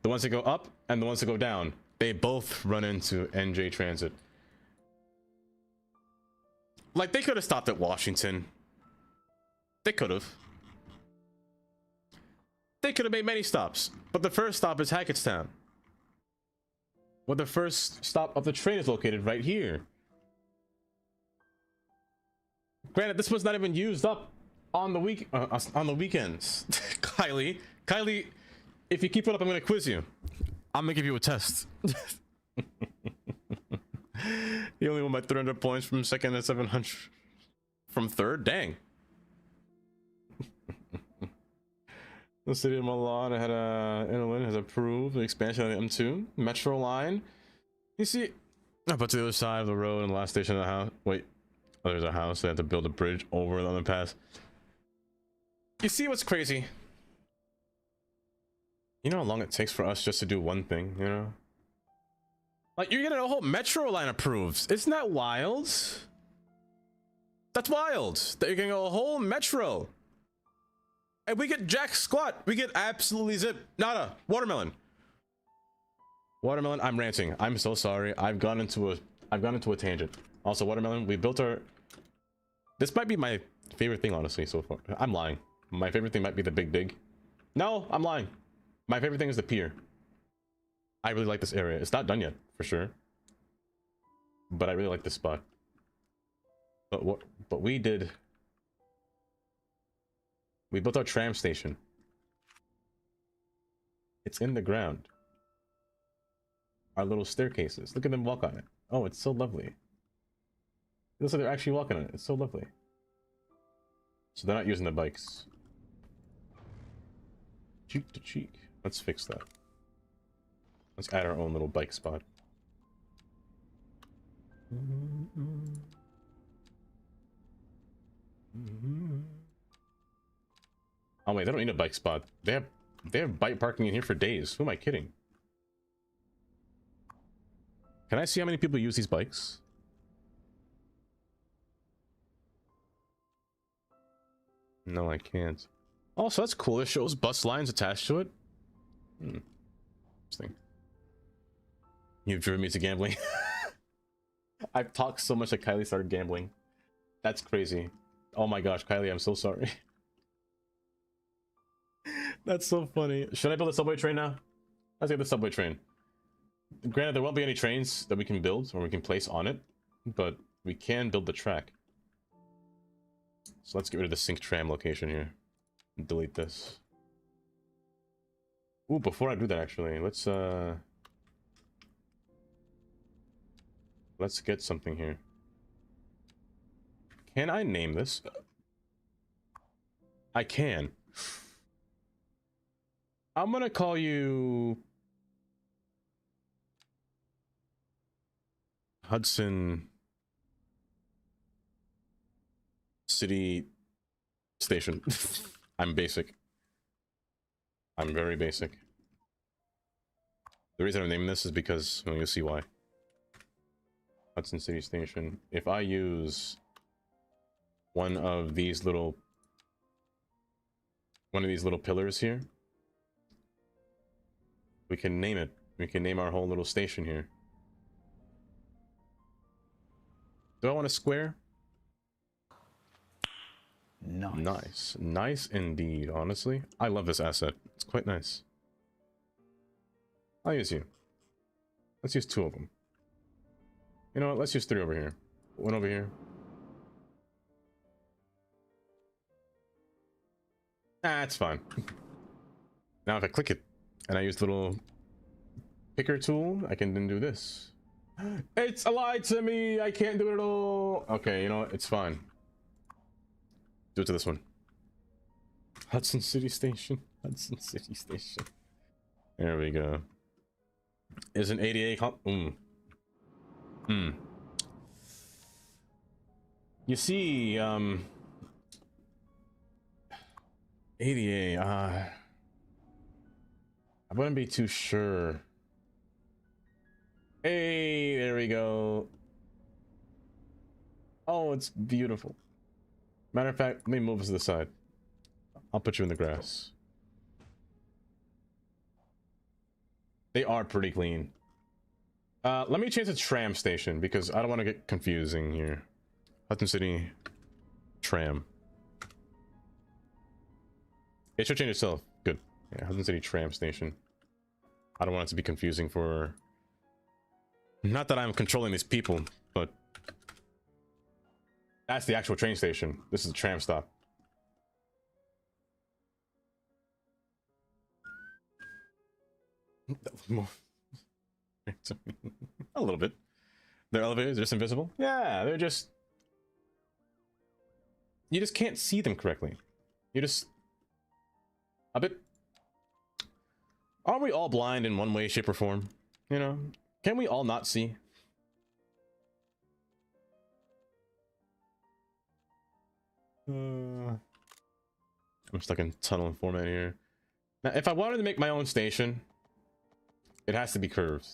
The ones that go up and the ones that go down, they both run into NJ Transit. Like, they could have stopped at Washington. They could have. They could have made many stops, but the first stop is Hackettstown. Well, the first stop of the train is located right here. Granted, this was not even used up on the weekends. Kylie, if you keep it up, I'm gonna quiz you. I'm gonna give you a test. You only won by 300 points from second and 700 from third. Dang. The city of Milan has approved the expansion of the M2 Metro line. You see, but to the other side of the road and the last station of the house. Wait, oh, there's a house. They have to build a bridge over the underpass. You see what's crazy? You know how long it takes for us just to do one thing, you know? Like, you're getting a whole metro line approved. Isn't that wild? That's wild. That you're getting a whole metro. And we get jack squat. We get absolutely zip. Nada. Watermelon. Watermelon, I'm ranting. I'm so sorry. I've gone into a tangent. Also, watermelon, we built our... This might be my favorite thing, honestly, so far. I'm lying. My favorite thing might be the Big Dig. No, I'm lying. My favorite thing is the pier. I really like this area. It's not done yet, for sure. But I really like this spot. But we did... We built our tram station. It's in the ground. Our little staircases. Look at them walk on it. Oh, it's so lovely. It looks like they're actually walking on it. It's so lovely. So they're not using the bikes. Cheek to cheek. Let's fix that. Let's add our own little bike spot. Oh wait, they don't need a bike spot. They have bike parking in here for days. Who am I kidding? Can I see how many people use these bikes? No, I can't. Also, that's cool. It shows bus lines attached to it. Interesting. You've driven me to gambling. I've talked so much that Kylie started gambling. That's crazy. Oh my gosh, Kylie, I'm so sorry. That's so funny. Should I build a subway train now? Let's get the subway train. Granted, there won't be any trains that we can build or we can place on it, but we can build the track. So let's get rid of the sync tram location here. And delete this. Ooh, before I do that, actually, let's get something here. Can I name this? I can. I'm gonna call you Hudson City Station. I'm basic. I'm very basic. The reason I'm naming this is because, well, you'll see why. Hudson City Station. If I use one of these little pillars here, we can name it. We can name our whole little station here. Do I want a square? Nice. Nice. Nice indeed, honestly. I love this asset. It's quite nice. I'll use you. Let's use 2 of them. You know what? Let's use 3 over here. 1 over here. That's fine. Now if I click it and I use the little picker tool, I can then do this. It's a lie to me. I can't do it at all. Okay, you know what? It's fine. Do it to this one. Hudson City Station. Hudson City Station. There we go. Is an ADA You see, ADA, I wouldn't be too sure. Hey, there we go. Oh, it's beautiful. Matter of fact, let me move this to the side. I'll put you in the grass. They are pretty clean. Let me change the tram station because I don't want to get confusing here. Hudson City tram. It should change itself. Good. Yeah, Hudson City tram station. I don't want it to be confusing for... Not that I'm controlling these people, but... That's the actual train station. This is the tram stop. A little bit. Their elevators are just invisible? Yeah, they're just... You just can't see them correctly. You just... A bit... Aren't we all blind in one way, shape, or form? You know? Can we all not see? I'm stuck in tunnel format here. Now, if I wanted to make my own station, it has to be curved.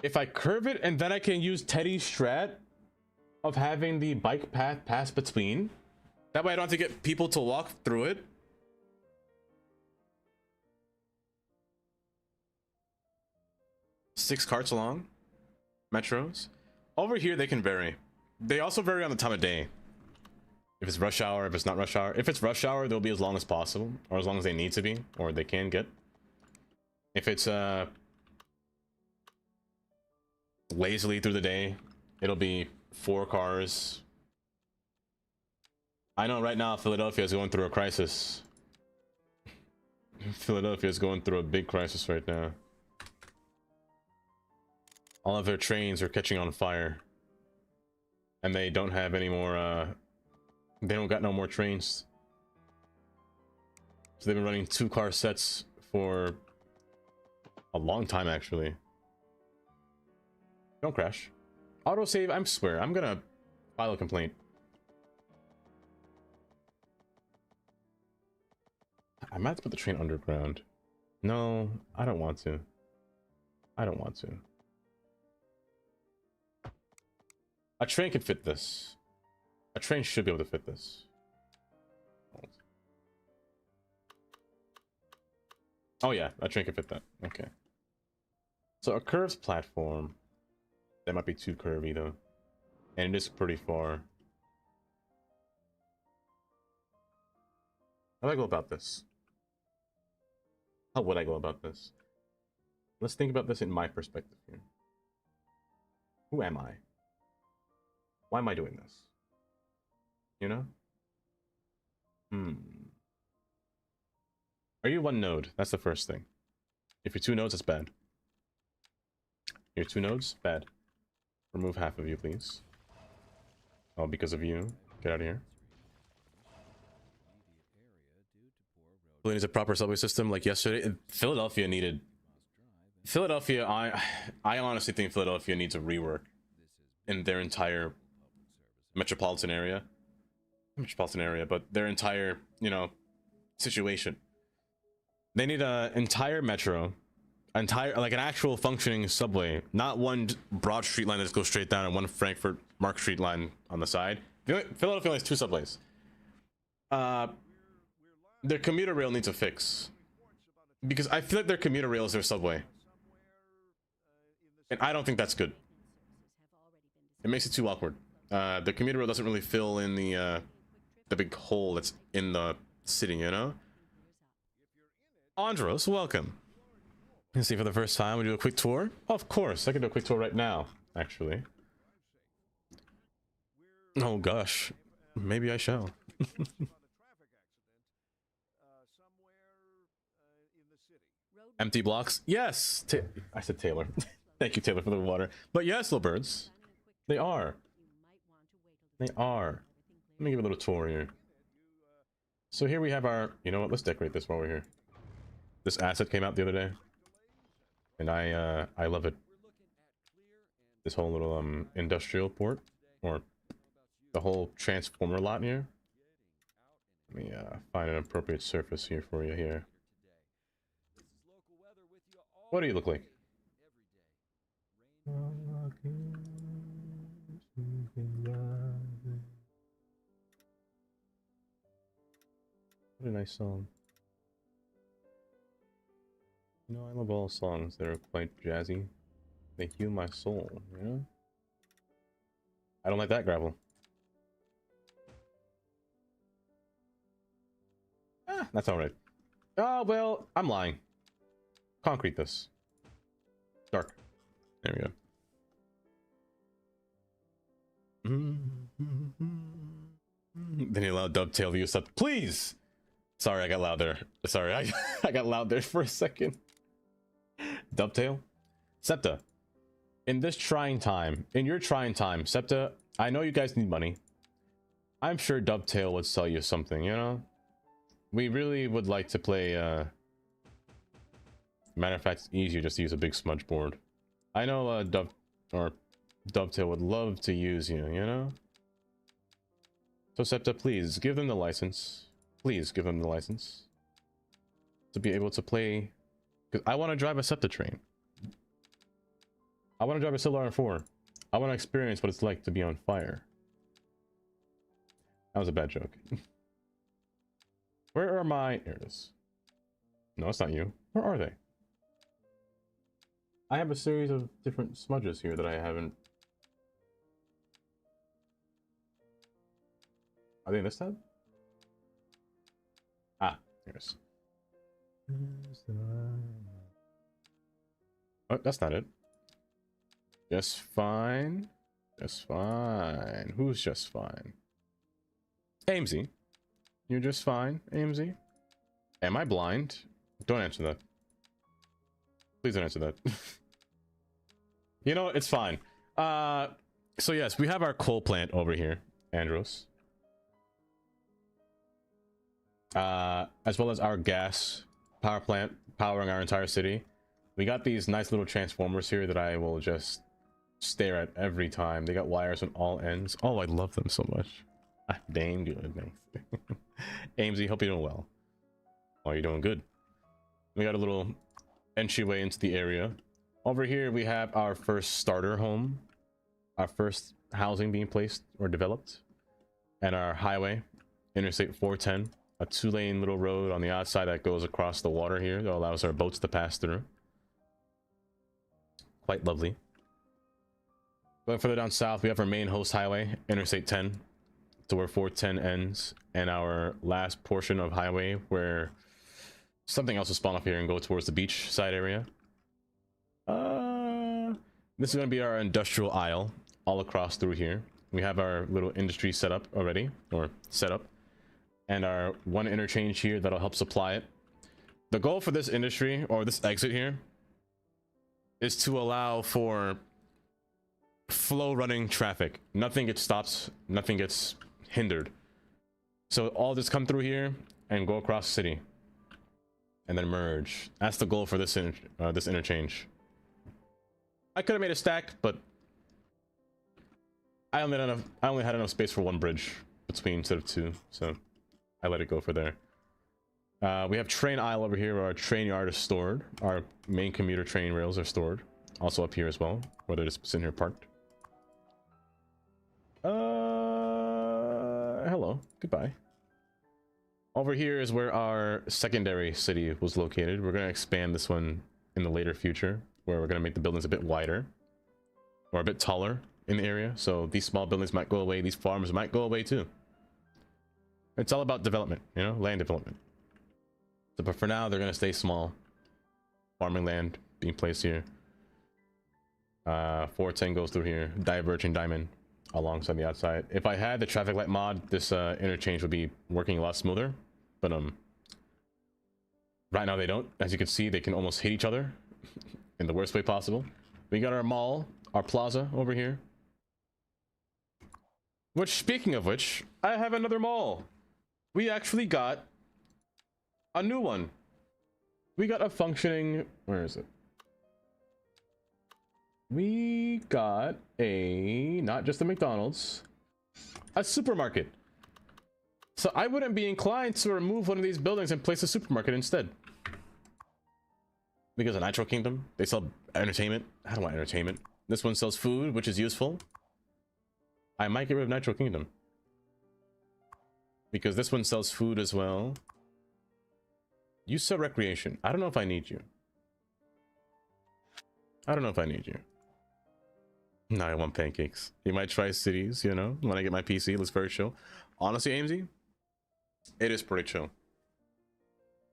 If I curve it and then I can use Teddy's strat of having the bike path pass between, that way I don't have to get people to walk through it. Six carts along metros. Over here they can vary. They also vary on the time of day. If it's rush hour, if it's not rush hour. If it's rush hour, they'll be as long as possible, or as long as they need to be, or they can get. If it's lazily through the day, it'll be 4 cars. I know right now Philadelphia is going through a crisis. Philadelphia is going through a big crisis right now. All of their trains are catching on fire. And they don't have any more, they don't got no more trains. So they've been running 2-car sets for a long time, actually. Don't crash. Autosave, I swear, I'm gonna File a complaint. I might have to put the train underground. No, I don't want to. I don't want to. A train can fit this. A train should be able to fit this. Oh yeah, a train can fit that. Okay. So a curves platform. That might be too curvy though. And it is pretty far. How do I go about this? How would I go about this? Let's think about this in my perspective here. Who am I? Why am I doing this? You know? Are you one node? That's the first thing. If you're two nodes, that's bad. You're two nodes? Bad. Remove half of you, please. Oh, because of you. Get out of here. Needs a proper subway system like yesterday. Philadelphia needed... Philadelphia, I honestly think Philadelphia needs a rework in their entire metropolitan area. Metropolitan area, but their entire, you know, situation. They need an entire metro, like an actual functioning subway, not one broad street line that just goes straight down and one Frankfurt Mark Street line on the side. Philadelphia only has two subways. Their commuter rail needs a fix, because I feel like their commuter rail is their subway, and I don't think that's good. It makes it too awkward. The commuter rail doesn't really fill in the big hole that's in the city, you know? Andros, welcome. Let's see, for the first time, we do a quick tour? Of course, I can do a quick tour right now, actually. Oh gosh, maybe I shall. Empty blocks? Yes! I said Taylor. Thank you, Taylor, for the water. But yes, little birds. They are. They are. Let me give a little tour here. So here we have our... You know what? Let's decorate this while we're here. This asset came out the other day. And I love it. This whole little industrial port. Or the whole transformer lot here. Let me find an appropriate surface here for you here. What do you look like? What a nice song. You know, I love all songs that are quite jazzy. They heal my soul, you know? I don't like that gravel. Ah, that's alright. Oh, well, I'm lying. Concrete this. Dark. There we go. Then he allowed Dovetail to use stuff. Please! Sorry, I got loud there. Sorry, I got loud there for a second. Dovetail? Septa. In this trying time, in your trying time, Septa, I know you guys need money. I'm sure Dovetail would sell you something, you know? We really would like to play, Matter of fact, it's easier just to use a big smudge board. I know, Dovetail would love to use you, you know? So Septa, please, give them the license. Please give them the license. To be able to play... Because I want to drive a Septa train. I want to drive a Solar R4. I want to experience what it's like to be on fire. That was a bad joke. Where are my... Here it is. No, it's not you. Where are they? I have a series of different smudges here that I haven't... Are they in this tab? Ah, here it is. Oh, that's not it. Just fine. Just fine. Who's just fine? Amesy. You're just fine, Amesy? Am I blind? Don't answer that. Please don't answer that. You know, it's fine. So yes, we have our coal plant over here, Andros. As well as our gas power plant powering our entire city. We got these nice little transformers here that I will just stare at every time. They got wires on all ends. Oh, I love them so much. Damn good, thanks. Amesy, hope you're doing well. Oh, you're doing good. We got a little entryway into the area. Over here, we have our first starter home. Our first housing being placed or developed. And our highway, Interstate 410. A 2-lane little road on the outside that goes across the water here that allows our boats to pass through. Quite lovely. Going further down south, we have our main host highway, Interstate 10, to where 410 ends, and our last portion of highway where something else will spawn up here and go towards the beach side area. This is going to be our industrial aisle all across through here. We have our little industry set up already, or set up, and our one interchange here that'll help supply it. The goal for this industry, or this exit here, is to allow for flow running traffic. Nothing gets stopped, nothing gets hindered. So all just come through here and go across the city and then merge. That's the goal for this this interchange. I could have made a stack, but I only had enough space for one bridge between instead of two, so I let it go for there. We have train aisle over here where our train yard is stored. Our main commuter train rails are stored. Also up here as well, where they're just sitting here parked. Hello, goodbye. Over here is where our secondary city was located. We're gonna expand this one in the later future, where we're gonna make the buildings a bit wider or a bit taller in the area. So these small buildings might go away, these farms might go away too. It's all about development, you know, land development. So, but for now, they're gonna stay small. Farming land being placed here. 410 goes through here. Diverging diamond alongside the outside. If I had the traffic light mod, this interchange would be working a lot smoother. But right now they don't. As you can see, they can almost hit each other in the worst way possible. We got our mall, our plaza over here. Which, speaking of which, I have another mall. We actually got a new one. We got a functioning, where is it? We got a, not just a McDonald's, a supermarket. So I wouldn't be inclined to remove one of these buildings and place a supermarket instead. Because of Nitro Kingdom, they sell entertainment. I don't want entertainment. This one sells food, which is useful. I might get rid of Nitro Kingdom. Because this one sells food as well. You sell recreation. I don't know if I need you. I don't know if I need you. No, I want pancakes. You might try cities, you know, when I get my PC. It looks very chill. Honestly, Amesy, it is pretty chill.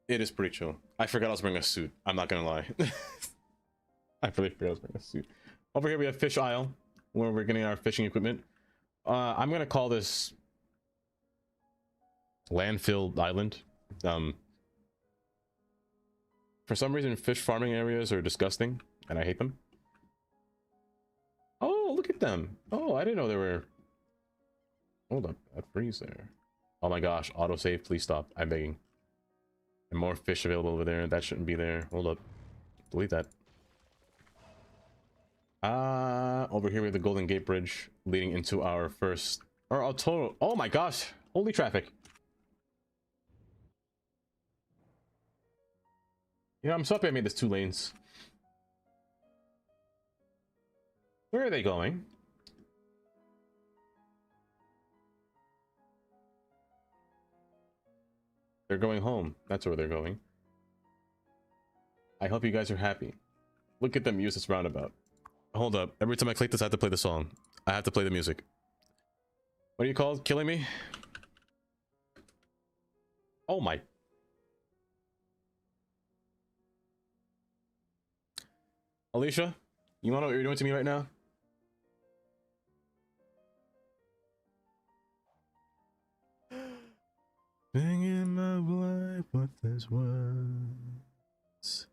It is pretty chill. I forgot I was wearing a suit. I'm not gonna lie. I really forgot I was wearing a suit. Over here we have fish aisle, where we're getting our fishing equipment. I'm gonna call this landfill island. For some reason, fish farming areas are disgusting, and I hate them. Oh, look at them. Oh, I didn't know they were... Hold up, that freeze there. Oh my gosh, autosave, please stop. I'm begging. And more fish available over there. That shouldn't be there. Hold up. Delete that. Over here we have the Golden Gate Bridge leading into our first... Or our total... Oh my gosh! Holy traffic! Yeah, I'm so happy I made this 2 lanes. Where are they going? They're going home. That's where they're going. I hope you guys are happy. Look at them use this roundabout. Hold up. Every time I click this, I have to play the song. I have to play the music. What are you called? Killing me? Oh my... Alicia, you wanna know what you're doing to me right now? Singing my life with his words,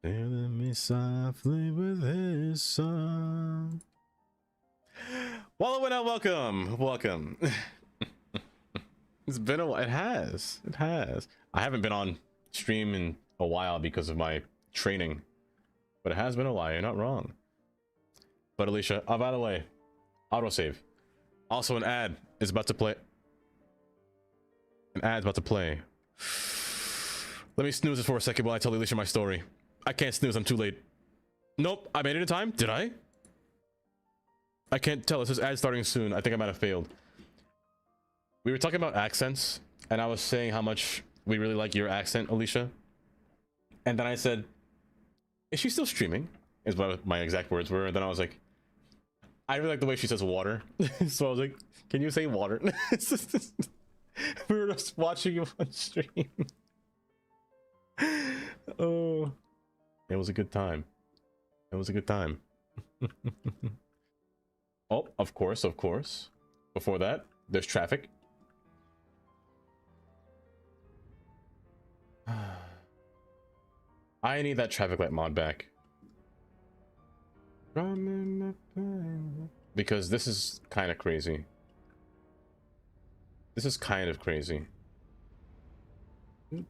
sailing me softly with his song. Well, welcome. It's been a while. It has. I haven't been on stream in a while because of my training. But it has been a while, you're not wrong. But Alicia, oh, by the way, autosave. Also, an ad is about to play. An ad's about to play. Let me snooze it for a second while I tell Alicia my story. I can't snooze, I'm too late. Nope, I made it in time. Did I? I can't tell. This is ad starting soon. I think I might have failed. We were talking about accents, and I was saying how much we really like your accent, Alicia. And then I said, is she still streaming? Is what my exact words were. And then I was like, I really like the way she says water. So I was like, can you say water? We were just watching you on stream. Oh, it was a good time. It was a good time. Oh, of course, of course. Before that, there's traffic. I need that traffic light mod back. Because this is kind of crazy. This is kind of crazy.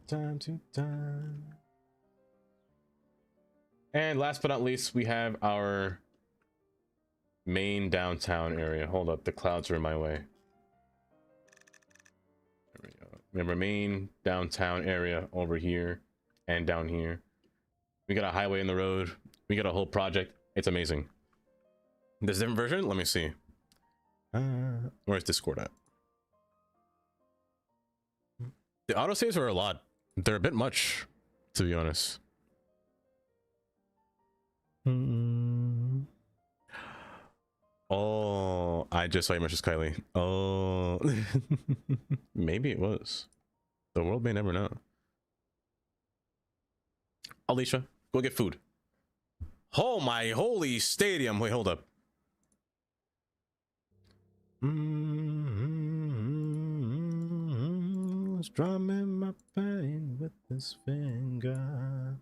Time to time. And last but not least, we have our main downtown area. Hold up, the clouds are in my way. There we go. We have our main downtown area over here and down here. We got a highway in the road. We got a whole project. It's amazing. There's a different version? Let me see. Where's Discord at? The autosaves are a lot. They're a bit much, to be honest. Oh, I just saw you mention Kylie. Oh, maybe it was. The world may never know. Alicia, go get food. Oh my holy stadium. Wait, hold up. Strumming my pain with this finger.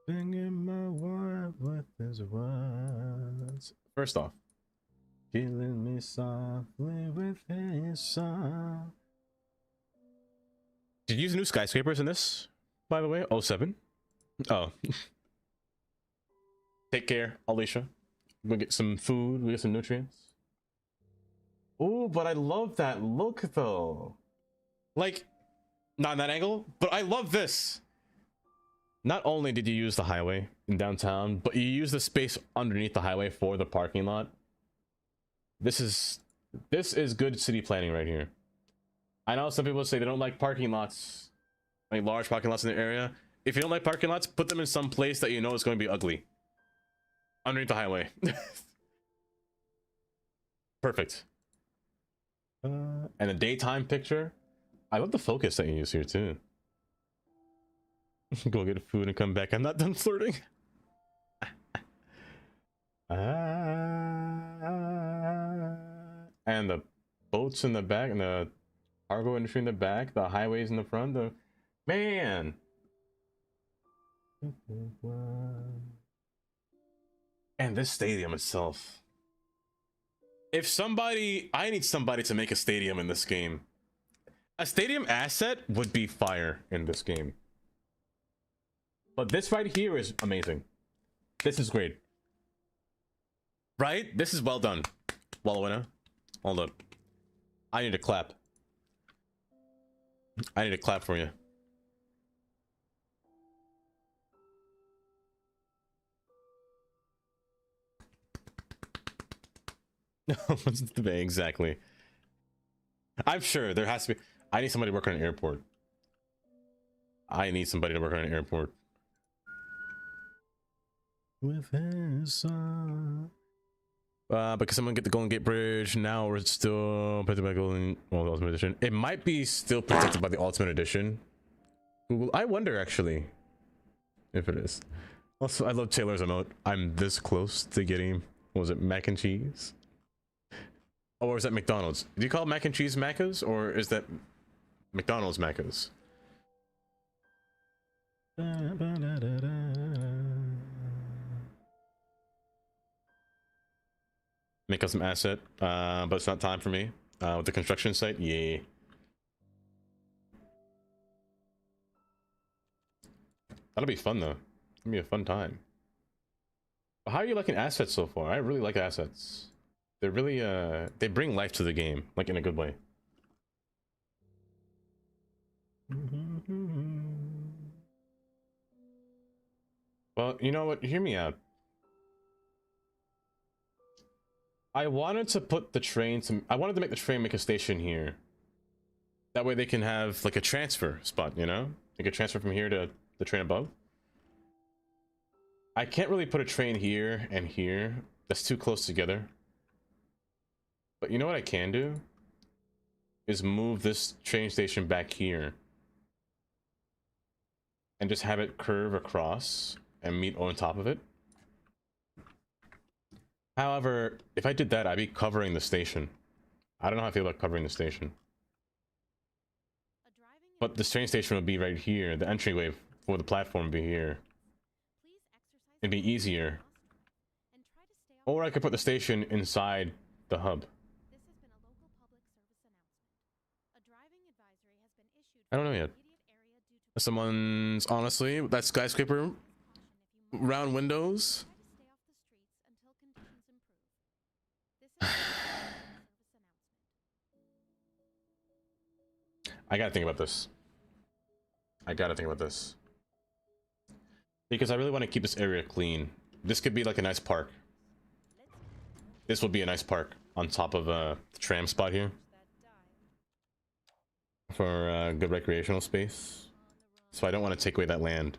Singing my word with his words. First off, killing me softly with his song. Did you use new skyscrapers in this, by the way? 07? Oh. Take care, Alicia. Go get some food, we get some nutrients. Oh, but I love that look though. Like, not in that angle, but I love this. Not only did you use the highway in downtown, but you use the space underneath the highway for the parking lot. This is good city planning right here. I know some people say they don't like parking lots, like large parking lots in the area. If you don't like parking lots, put them in some place that you know is going to be ugly. Underneath the highway. Perfect. And a daytime picture. I love the focus that you use here too. Go get food and come back. I'm not done flirting. And the boats in the back, and the cargo industry in the back, the highways in the front. The man. And this stadium itself. If somebody, I need somebody to make a stadium in this game. A stadium asset would be fire in this game. But this right here is amazing. This is great. Right? This is well done. Wallowina. Hold up. I need to clap. I need to clap for you. What's the debate exactly? I'm sure there has to be. I need somebody to work on an airport. I need somebody to work on an airport. With his because someone get the Golden Gate Bridge now, or it's still protected by Golden, well, the Ultimate Edition. It might be still protected by the Ultimate Edition. Google, I wonder actually if it is. Also, I love Taylor's emote. I'm this close to getting, what was it, mac and cheese? Oh, or is that McDonald's? Do you call mac and cheese Macca's, or is that McDonald's Macca's? Make us some asset, but it's not time for me. With the construction site, yeah. That'll be fun though. It'll be a fun time. How are you liking assets so far? I really like assets. They're really they bring life to the game, like in a good way. Well, you know what? Hear me out. I wanted to put the train I wanted to make the train make a station here. That way they can have like a transfer spot, you know? They could transfer from here to the train above. I can't really put a train here and here. That's too close together. But you know what I can do? Is move this train station back here. And just have it curve across and meet on top of it. However, if I did that, I'd be covering the station. I don't know how I feel about covering the station. But the train station would be right here. The entryway for the platform would be here. It'd be easier. Or I could put the station inside the hub. I don't know yet. Someone's honestly, that skyscraper, round windows. I gotta think about this. Because I really want to keep this area clean. This could be like a nice park. This would be a nice park on top of the tram spot here. For good recreational space. So I don't want to take away that land.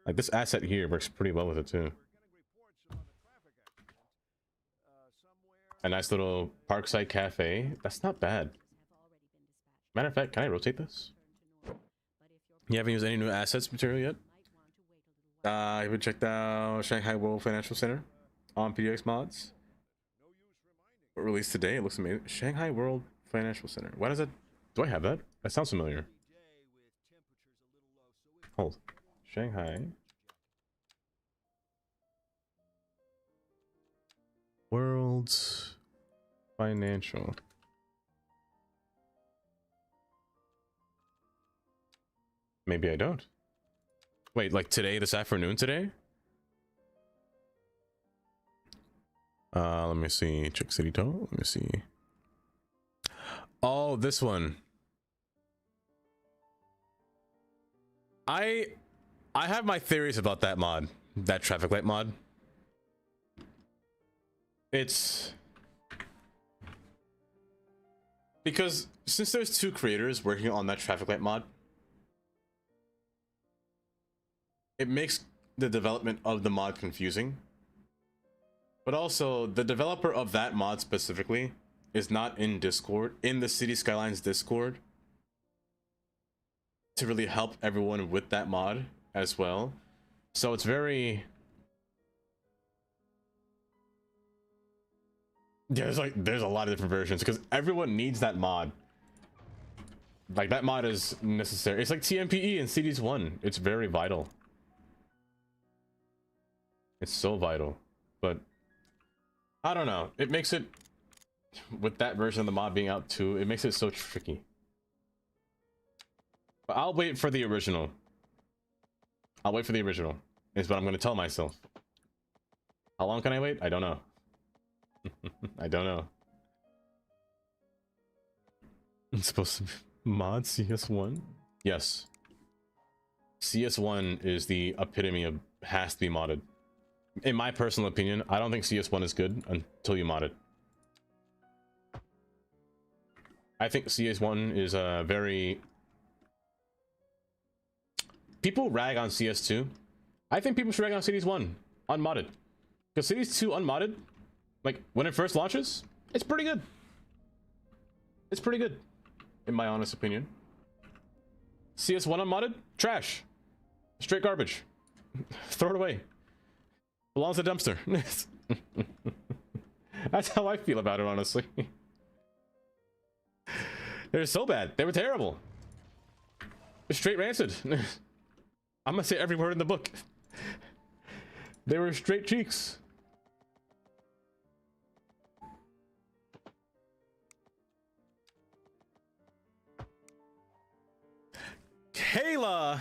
Like this asset here works pretty well with it too. A nice little parkside cafe. That's not bad. Matter of fact, can I rotate this? You haven't used any new assets material yet? I haven't checked out Shanghai World Financial Center on PDX mods. Released today. It looks amazing. Shanghai World Financial Center. Why does it? Do I have that? That sounds familiar. Hold. Shanghai World Financial. Maybe I don't. Wait, like today, this afternoon today? Let me see. Check City Toll. Let me see. Oh, this one. I have my theories about that mod. That traffic light mod. It's because since there's two creators working on that traffic light mod, it makes the development of the mod confusing. But also, the developer of that mod specifically is not in Discord, in the City Skylines Discord, to really help everyone with that mod as well. So it's very... there's a lot of different versions because everyone needs that mod. Like that mod is necessary. It's like TMPE in Cities 1. It's very vital. It's so vital. But I don't know. It makes it, with that version of the mod being out too, it makes it so tricky. But I'll wait for the original. I'll wait for the original, is what I'm going to tell myself. How long can I wait? I don't know. I don't know. It's supposed to be mod CS1? Yes. CS1 is the epitome of has to be modded. In my personal opinion, I don't think CS1 is good until you mod it. I think CS1 is a very... people rag on CS2. I think people should rag on Cities 1 unmodded. Because Cities 2 unmodded, like when it first launches, it's pretty good. It's pretty good, in my honest opinion. CS1 unmodded, trash. Straight garbage. Throw it away. Belongs to the dumpster. That's how I feel about it, honestly. They're so bad. They were terrible. They're straight rancid. I'm gonna say every word in the book. They were straight cheeks. Kayla!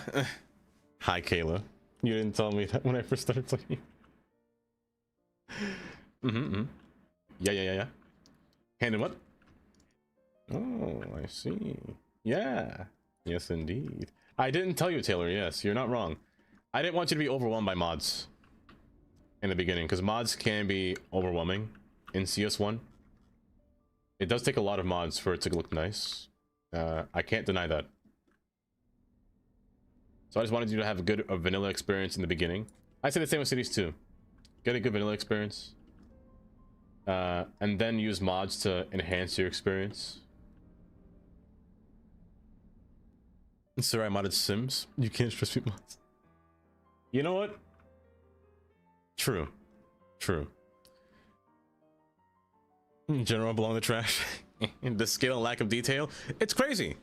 Hi, Kayla. You didn't tell me that when I first started playing. Yeah. Hand in what? Oh, I see. Yeah. Yes, indeed. I didn't tell you, Taylor. Yes, you're not wrong. I didn't want you to be overwhelmed by mods in the beginning, because mods can be overwhelming in CS1. It does take a lot of mods for it to look nice. I can't deny that. So I just wanted you to have a vanilla experience in the beginning. I say the same with Cities 2. Get a good vanilla experience. And then use mods to enhance your experience. Sir, I modded Sims. You can't stress me mods. You know what? True. In general, belong in the trash. The scale and lack of detail, it's crazy.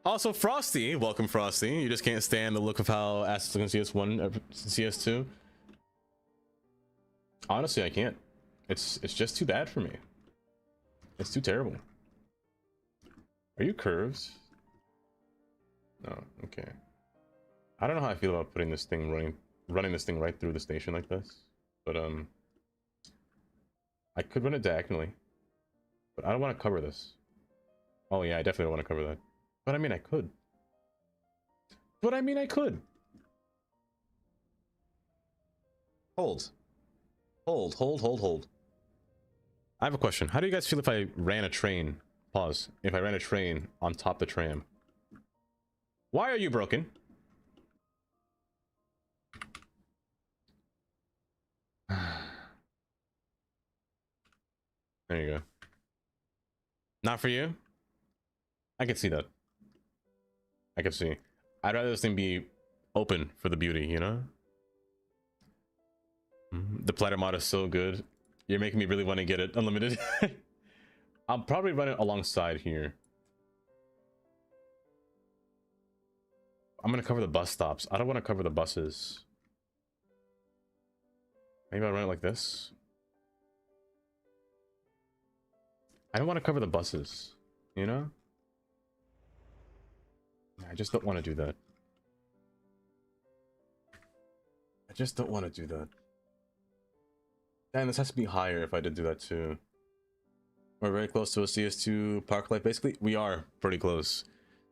Also, Frosty, welcome Frosty. You just can't stand the look of how assets look in CS1, CS2. Honestly, I can't. It's just too bad for me. It's too terrible. Are you curves? No, okay. I don't know how I feel about putting this thing running this thing right through the station like this, but I could run it diagonally, but I don't want to cover this. Oh yeah, I definitely don't want to cover that. But I mean, I could. Hold. I have a question. How do you guys feel if I ran a train? Pause. If I ran a train on top of the tram. Why are you broken? There you go. Not for you? I can see that. I can see. I'd rather this thing be open for the beauty, you know? The platter mod is so good. You're making me really want to get it unlimited. I'll probably run it alongside here. I'm gonna cover the bus stops. I don't want to cover the buses. Maybe I'll run it like this. I don't want to cover the buses, you know? I just don't want to do that. And this has to be higher if I did do that too. We're very close to a CS2 park life. Basically, we are pretty close.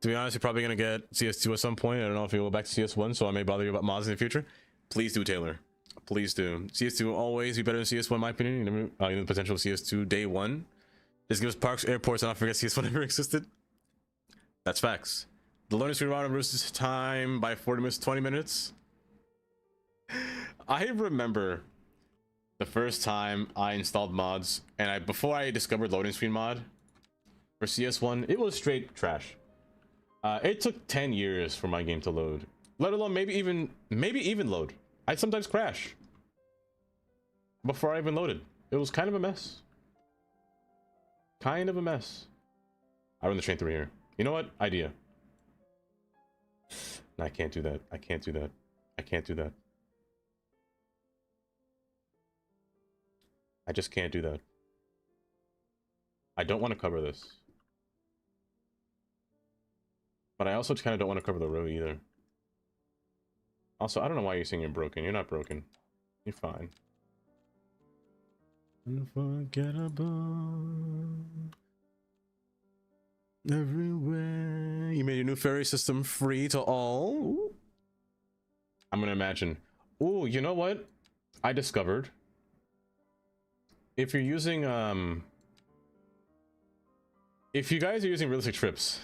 To be honest, you're probably going to get CS2 at some point. I don't know if you go back to CS1, so I may bother you about mods in the future. Please do, Taylor. Please do. CS2 will always be better than CS1, in my opinion. You know, the potential of CS2 day one. Just give us parks, airports, and not forget CS1 ever existed. That's facts. The loading screen round reduces time by 40 minutes, 20 minutes. I remember the first time I installed mods, and before I discovered loading screen mod for CS1, it was straight trash. It took 10 years for my game to load, let alone maybe even load. I'd sometimes crash before I even loaded. It was kind of a mess. I run the train through here. You know what? Idea. No, I can't do that. I can't do that. I just can't do that. I don't want to cover this. But I also kind of don't want to cover the road either. Also, I don't know why you're saying you're broken. You're not broken. You're fine. Unforgettable. Everywhere. You made your new ferry system free to all. I'm gonna imagine. Ooh, you know what? I discovered. If you're using if you guys are using realistic trips,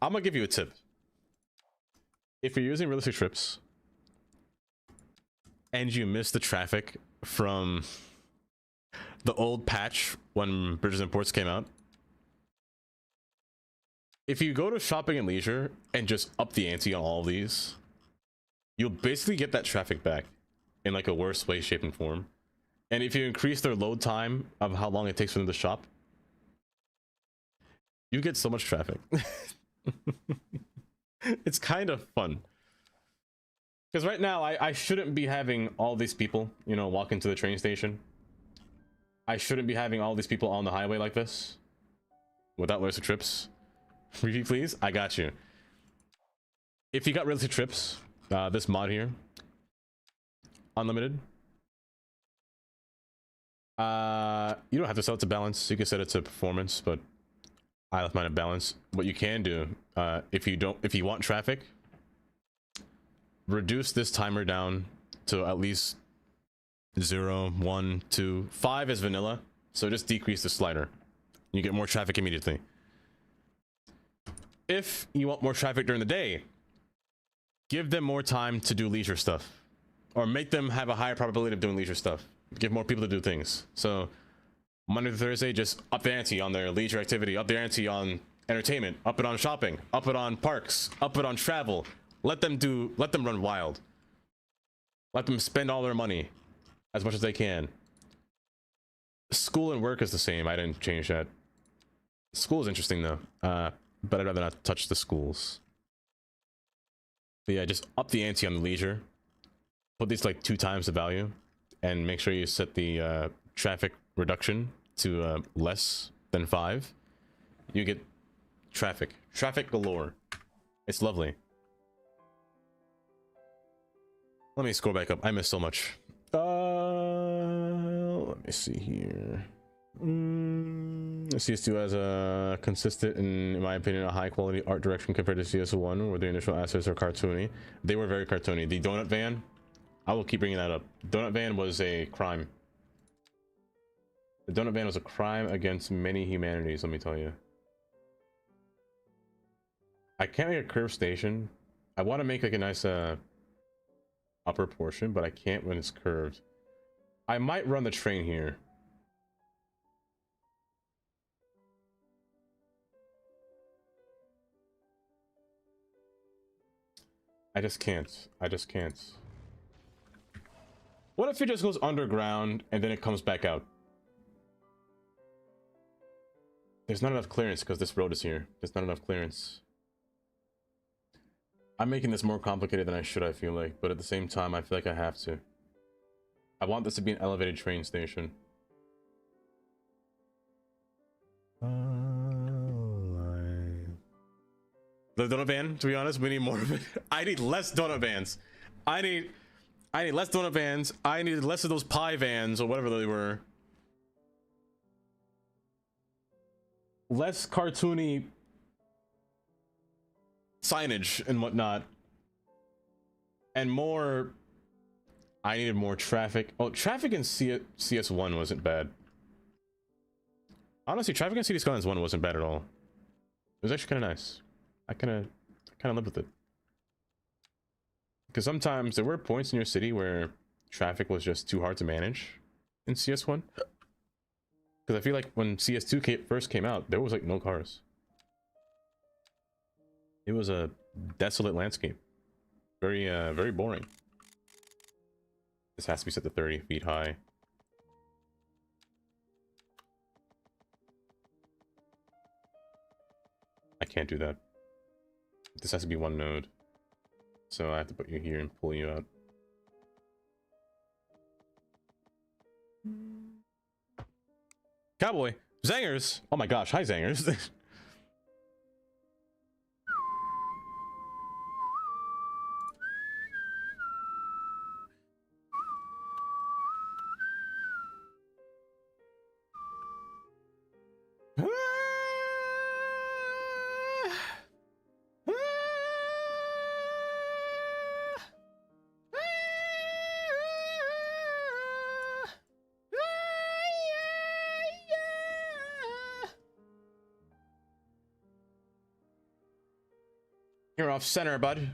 I'm gonna give you a tip. If you're using realistic trips and you miss the traffic from the old patch when Bridges and Ports came out, if you go to shopping and leisure and just up the ante on all of these, you'll basically get that traffic back in like a worse way, shape, and form. And if you increase their load time of how long it takes for them to shop, you get so much traffic. It's kind of fun. Because right now, I shouldn't be having all these people, you know, walk into the train station. I shouldn't be having all these people on the highway like this without lots of trips. Repeat, please. I got you. If you got realistic trips, this mod here, unlimited. You don't have to set it to balance. You can set it to performance, but I left mine at balance. What you can do, if you want traffic, reduce this timer down to at least 0, 1, 2, 5 is vanilla. So just decrease the slider. You get more traffic immediately. If you want more traffic during the day, give them more time to do leisure stuff, or make them have a higher probability of doing leisure stuff. Give more people to do things. So Monday to Thursday, just up the ante on their leisure activity, up the ante on entertainment, up it on shopping, up it on parks, up it on travel. Let them run wild. Let them spend all their money as much as they can. School and work is the same. I didn't change that. School is interesting though, but I'd rather not touch the schools. But yeah, just up the ante on the leisure. Put these like 2 times the value, and make sure you set the traffic reduction to less than 5. You get traffic galore. It's lovely. Let me scroll back up. I missed so much. Let me see here. CS2 has a consistent and, in my opinion, a high quality art direction compared to CS1, where the initial assets are cartoony. They were very cartoony. The donut van, I will keep bringing that up. Donut van was a crime. The donut van was a crime against many humanities, let me tell you. I can't make a curved station. I want to make like a nice upper portion, but I can't when it's curved. I might run the train here. I just can't. What if it just goes underground and then it comes back out? There's not enough clearance because this road is here. There's not enough clearance. I'm making this more complicated than I should, I feel like, but at the same time, I feel like I have to. I want this to be an elevated train station. The donut van, to be honest, we need more of it. I need less donut vans. I need less donut vans. I need less of those pie vans or whatever they were. Less cartoony signage and whatnot. And more... I needed more traffic. Oh, traffic in CS1 wasn't bad. Honestly, traffic in City Skylines 1 wasn't bad at all. It was actually kind of nice. I kind of lived with it. Because sometimes there were points in your city where traffic was just too hard to manage in CS1. Because I feel like when CS2 first came out, there was like no cars. It was a desolate landscape. Very, very boring. This has to be set to 30 feet high. I can't do that. This has to be 1 node. So I have to put you here and pull you out. Cowboy! Zangers! Oh my gosh, hi Zangers! You're off center, bud.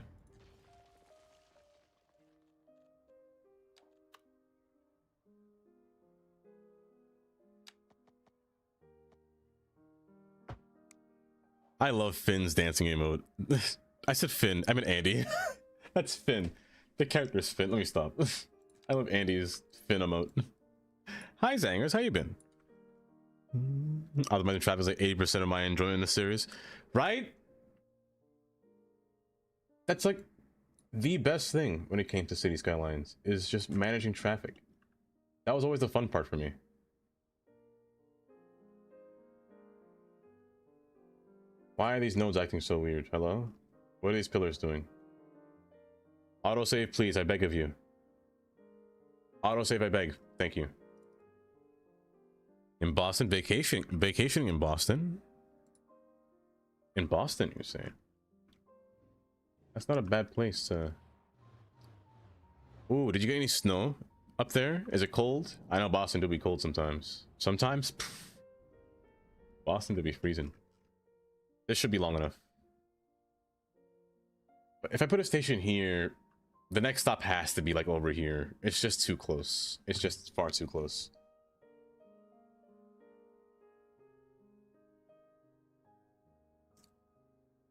I love Finn's dancing emote. I said Finn. I meant Andy. That's Finn. The character is Finn. Let me stop. I love Andy's Finn emote. Hi, Zangers. How you been? Automatic traffic is like 80% of my enjoyment in the series. Right? That's like the best thing when it came to City Skylines, is just managing traffic. That was always the fun part for me. Why are these nodes acting so weird? Hello? What are these pillars doing? Autosave, please, I beg of you. Autosave, I beg. Thank you. In Boston, vacationing in Boston? In Boston, you say? That's not a bad place to... Ooh, did you get any snow up there? Is it cold? I know Boston do be cold sometimes. Sometimes? Pff. Boston do be freezing. This should be long enough. But if I put a station here, the next stop has to be like over here. It's just too close. It's just far too close.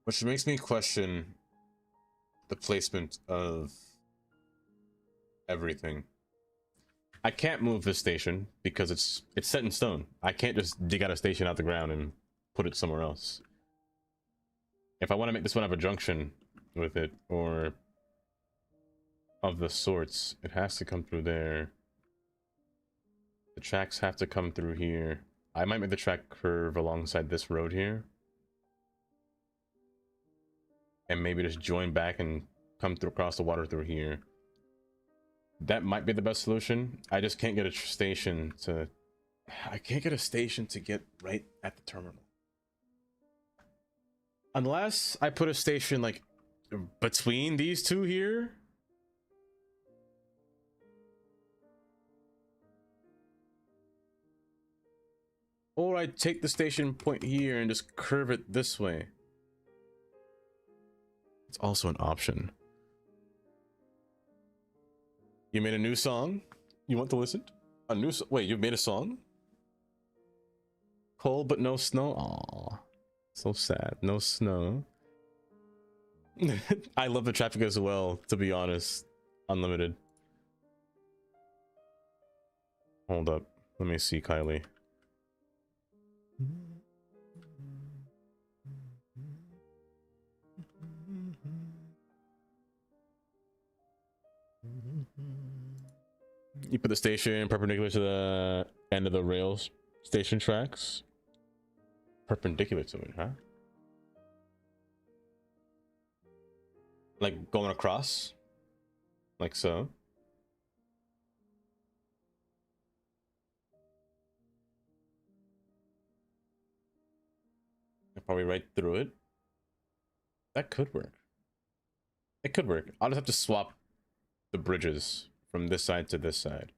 Which makes me question the placement of everything. I can't move this station because it's set in stone. I can't just dig out a station out the ground and put it somewhere else. If I want to make this one have a junction with it, or of the sorts, it has to come through there. The tracks have to come through here. I might make the track curve alongside this road here. And maybe just join back and come through across the water through here. That might be the best solution. I just can't get a station to... I can't get a station to get right at the terminal. Unless I put a station like between these two here. Or I take the station point here and just curve it this way. It's also an option. You made a new song? You want to listen? A new wait, you made a song? Cold but no snow? Aw. So sad. No snow. I love the traffic as well, to be honest. Unlimited. Hold up. Let me see, Kylie. You put the station perpendicular to the end of the rails station tracks. Perpendicular to it, huh? Like going across? Like so? Probably right through it. That could work. It could work. I'll just have to swap the bridges from this side to this side.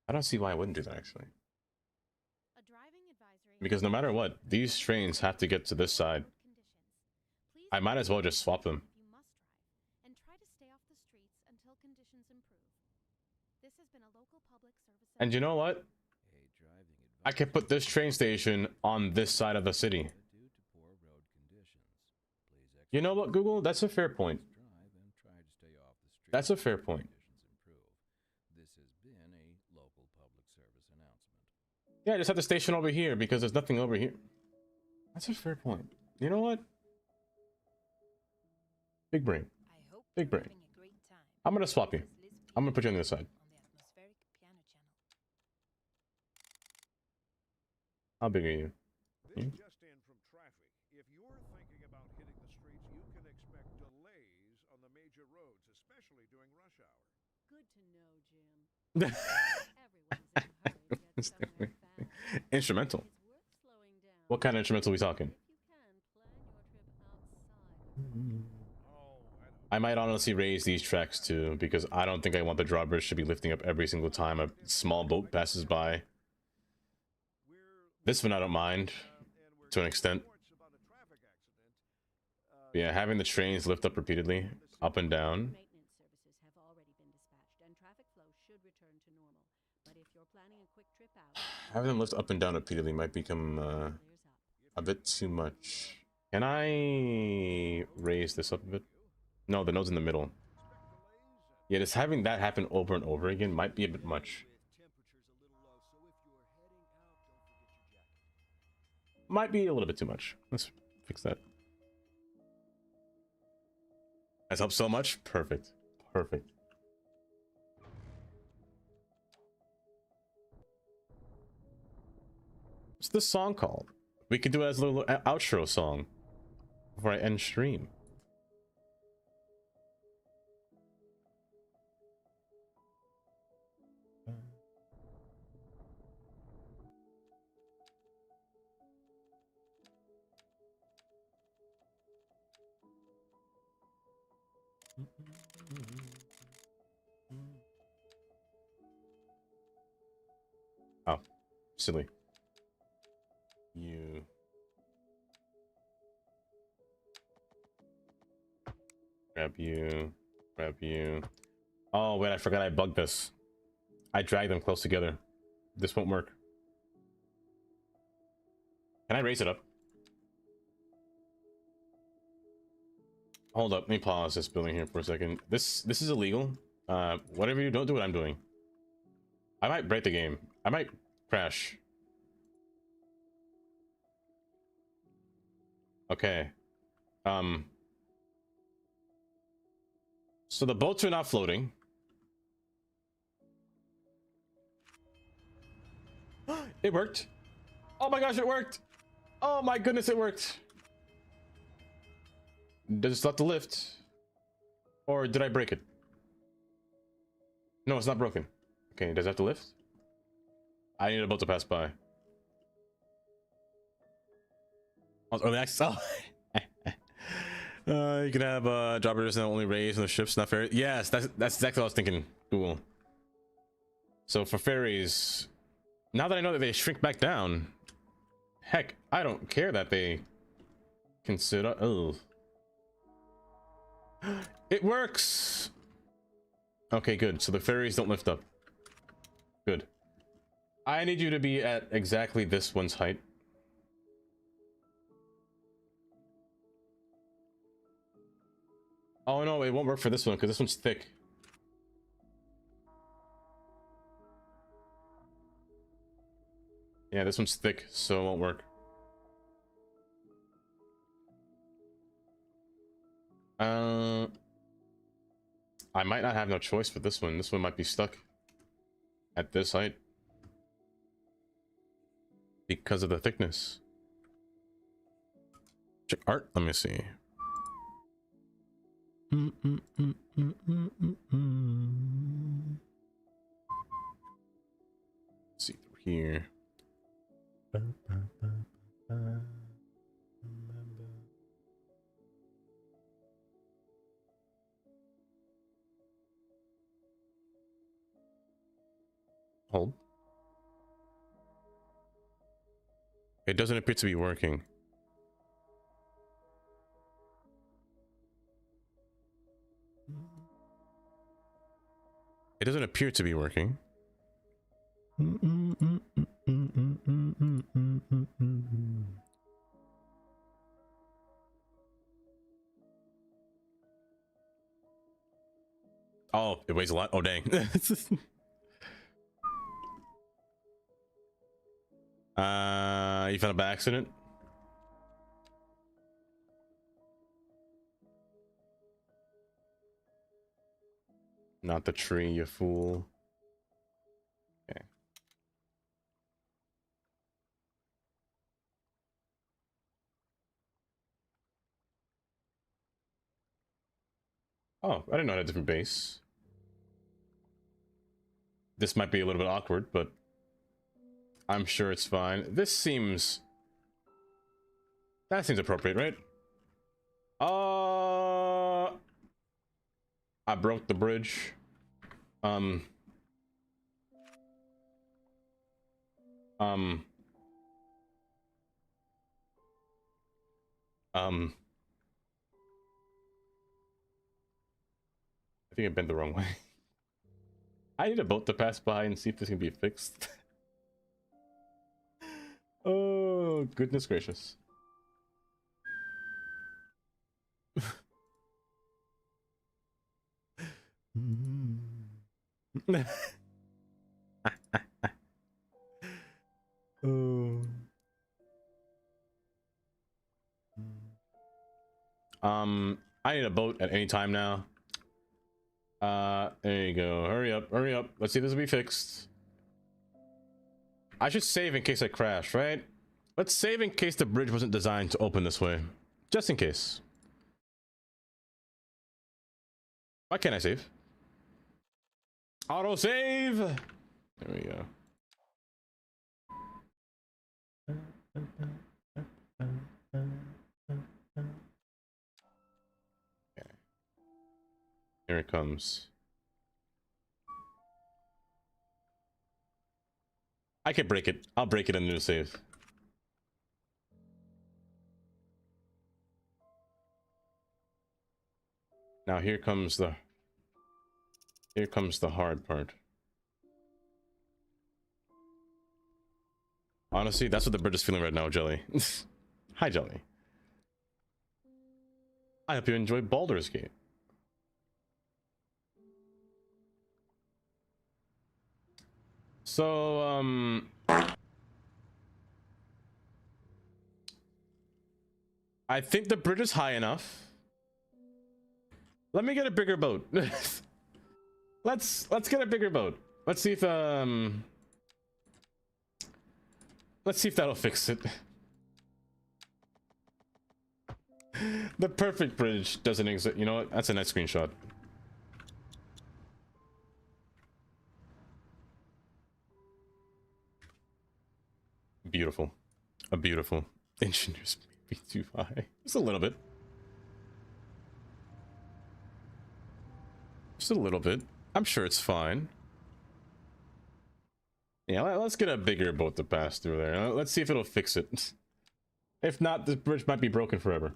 I don't see why I wouldn't do that, actually. Because no matter what, these trains have to get to this side. I might as well just swap them. And you know what? I could put this train station on this side of the city. You know what, Google? That's a fair point. That's a fair point. Yeah, I just have the station over here because there's nothing over here. That's a fair point. You know what? Big brain. Big brain. I'm gonna swap you. I'm gonna put you on the other side. How big are you? This just in from traffic. If you're thinking about hitting the streets, you can expect delays on the major roads, especially during rush hour. Good to know, Jim. Everyone's in a hurry to get somewhere fast. Instrumental. It's worth slowing down. What kind of instrumental are we talking? If you can, plan your trip outside. I might honestly raise these tracks too, because I don't think I want the drawbridge to be lifting up every single time a small boat passes by. This one I don't mind, to an extent. But yeah, having the trains lift up repeatedly, up and down. Maintenance services have already been dispatched, and traffic flow should return to normal. But if you're planning a quick trip out, Having them lift up and down repeatedly might become a bit too much. Can I raise this up a bit? No, the node's in the middle. Yeah, just having that happen over and over again might be a bit much. Might be a little bit too much. Let's fix that. That's helped so much. Perfect. Perfect. What's this song called? We could do it as a little outro song before I end stream. Oh, silly. You. Grab you. Grab you. Oh, wait, I forgot I bugged this. I dragged them close together. This won't work. Can I raise it up? Hold up, let me pause this building here for a second. This is illegal. Whatever you don't do what I'm doing. I might break the game. I might crash. Okay. So the boats are not floating. It worked. Oh my gosh, it worked. Oh my goodness, it worked. Does it still have to lift? Or did I break it? No, it's not broken. Okay, does it have to lift? I need a boat to pass by. Oh, next. Oh. You can have droppers that only raise when the ship's not ferry. Yes, that's exactly what I was thinking. Cool. So for ferries, now that I know that they shrink back down, heck, I don't care that they consider. Oh, it works. Okay, good. So the ferries don't lift up. Good. I need you to be at exactly this one's height. Oh no, it won't work for this one because this one's thick. Yeah, this one's thick, so it won't work. I might not have no choice for this one. This one might be stuck at this height because of the thickness. Check art. Let me see. See through here. Hold. It doesn't appear to be working. It doesn't appear to be working. Oh, it weighs a lot. Oh, dang. You found it by accident? Not the tree, you fool. Okay. Oh, I didn't know I had a different base. This might be a little bit awkward, but I'm sure it's fine. This seems... That seems appropriate, right? I broke the bridge. I think I bent the wrong way. I need a boat to pass by and see if this can be fixed. Oh, goodness gracious. Oh. I need a boat at any time now. There you go. Hurry up, hurry up. Let's see if this will be fixed. I should save in case I crash, right? Let's save in case the bridge wasn't designed to open this way. Just in case. Why can't I save? Auto save! There we go. Okay. Here it comes. I can break it. I'll break it in the new save. Now here comes the hard part. Honestly, that's what the bridge is feeling right now, Jelly. Hi, Jelly. I hope you enjoy Baldur's Gate. So, I think the bridge is high enough. Let me get a bigger boat. Let's get a bigger boat. Let's see if that'll fix it. The perfect bridge doesn't exist. You know what? That's a nice screenshot. Beautiful. A beautiful. Engineers may be too high. Just a little bit. Just a little bit. I'm sure it's fine. Yeah, let's get a bigger boat to pass through there. Let's see if it'll fix it. If not, this bridge might be broken forever.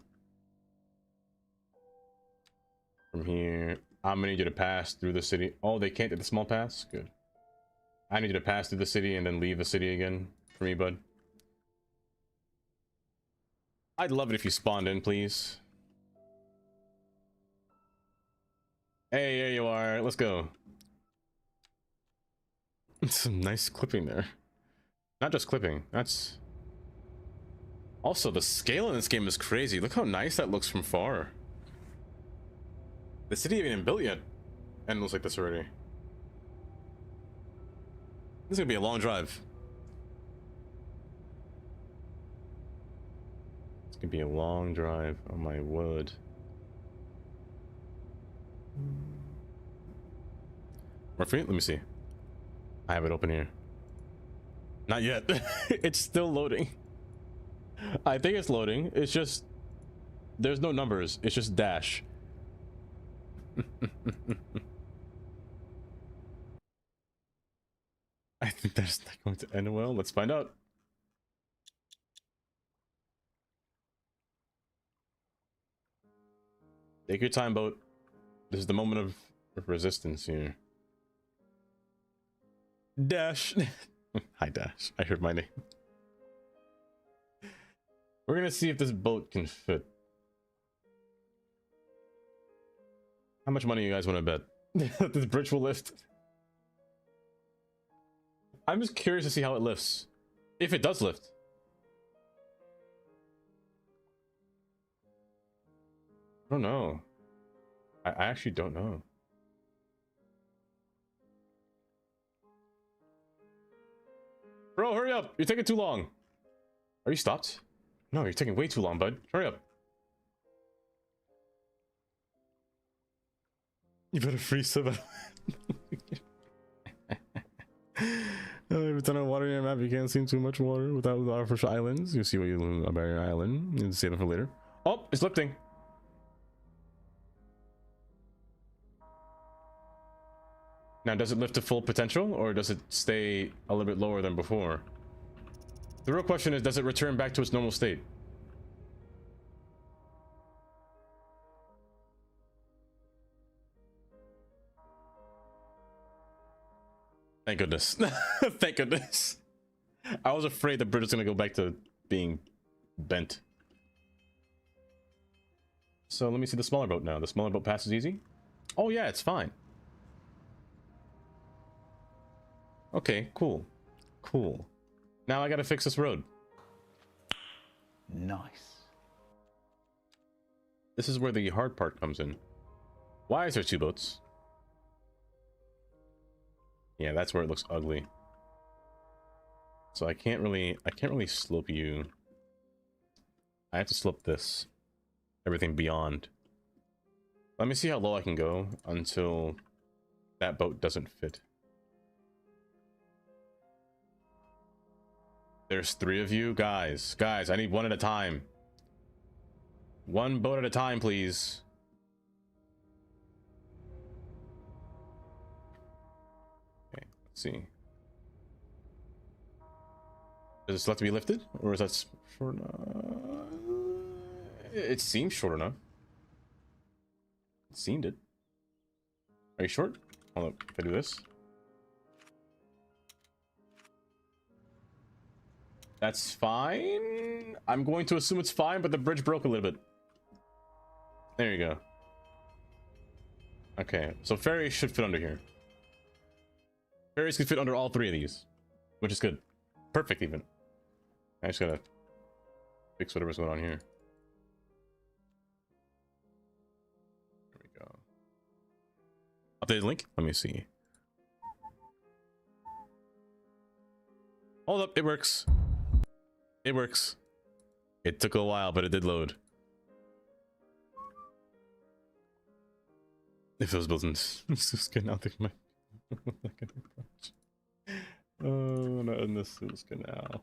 From here, I'm gonna need you to pass through the city. Oh, they can't get the small pass? Good. I need you to pass through the city and then leave the city again for me, bud. I'd love it if you spawned in, please. Hey, here you are. Let's go. Some nice clipping there. Not just clipping. That's... Also, the scale in this game is crazy. Look how nice that looks from far. The city ain't even built yet. And it looks like this already. This is gonna be a long drive. It's gonna be a long drive. Oh my word. Murphy, let me see. I have it open here. Not yet. It's still loading. I think it's loading. It's just... There's no numbers. It's just dash. I think that's not going to end well. Let's find out. Take your time, boat. This is the moment of resistance here. Dash. Hi, Dash. I heard my name. We're gonna see if this boat can fit. How much money you guys want to bet that this bridge will lift? I'm just curious to see how it lifts. If it does lift. I don't know. I actually don't know. Bro, hurry up! You're taking too long. Are you stopped? No, you're taking way too long, bud. Hurry up. You better freeze sub. Every time I water your map, you can't see too much water without the artificial islands. You see what you learn about your island. You can save it for later. Oh, it's lifting. Now, does it lift to full potential, or does it stay a little bit lower than before? The real question is, does it return back to its normal state? Thank goodness. Thank goodness. I was afraid the bridge was gonna go back to being bent. So let me see the smaller boat now. The smaller boat passes easy? Oh yeah, it's fine. Okay, cool. Cool. Now I gotta fix this road. Nice. This is where the hard part comes in. Why is there two boats? Yeah, that's where it looks ugly. So I can't really slope you I have to slip this. Everything beyond. Let me see how low I can go until that boat doesn't fit. There's 3 of you. Guys, I need one at a time. One boat at a time, please. Okay, let's see. Does this have to be lifted? Or is that short enough? It seems short enough. It seemed it. Are you short? Hold up, if I do this. That's fine. I'm going to assume it's fine, but the bridge broke a little bit. There you go. Okay, so ferries should fit under here. Ferries can fit under all 3 of these, which is good. Perfect, even. I just gotta fix whatever's going on here. There we go. Updated link? Let me see. Hold up, it works. It works. It took a while, but it did load. If it was built in skin, I'll think my oh, not in this skin now.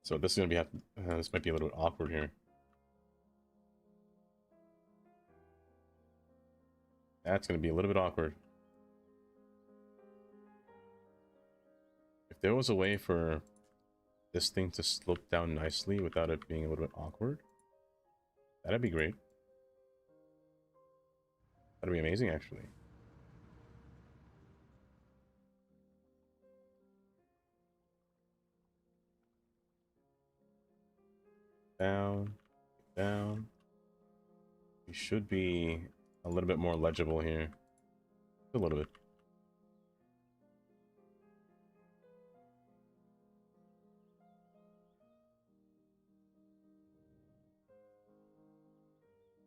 So this is gonna be this might be a little bit awkward here. That's gonna be a little bit awkward. If there was a way for this thing to slope down nicely without it being a little bit awkward, that'd be great. That'd be amazing, actually. Down, down. We should be a little bit more legible here. A little bit.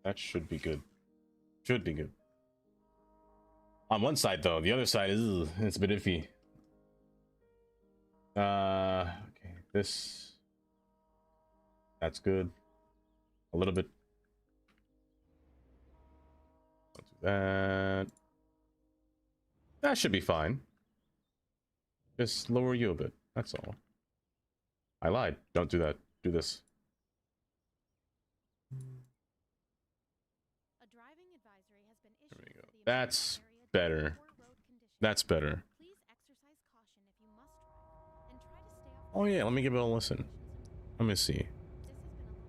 That should be good. Should be good. On one side, though, the other side is it's a bit iffy. Okay, this. That's good. A little bit. Let's do that. That should be fine. Just lower you a bit. That's all. I lied. Don't do that. Do this. There we go. That's better. That's better. Oh yeah, let me give it a listen. Let me see.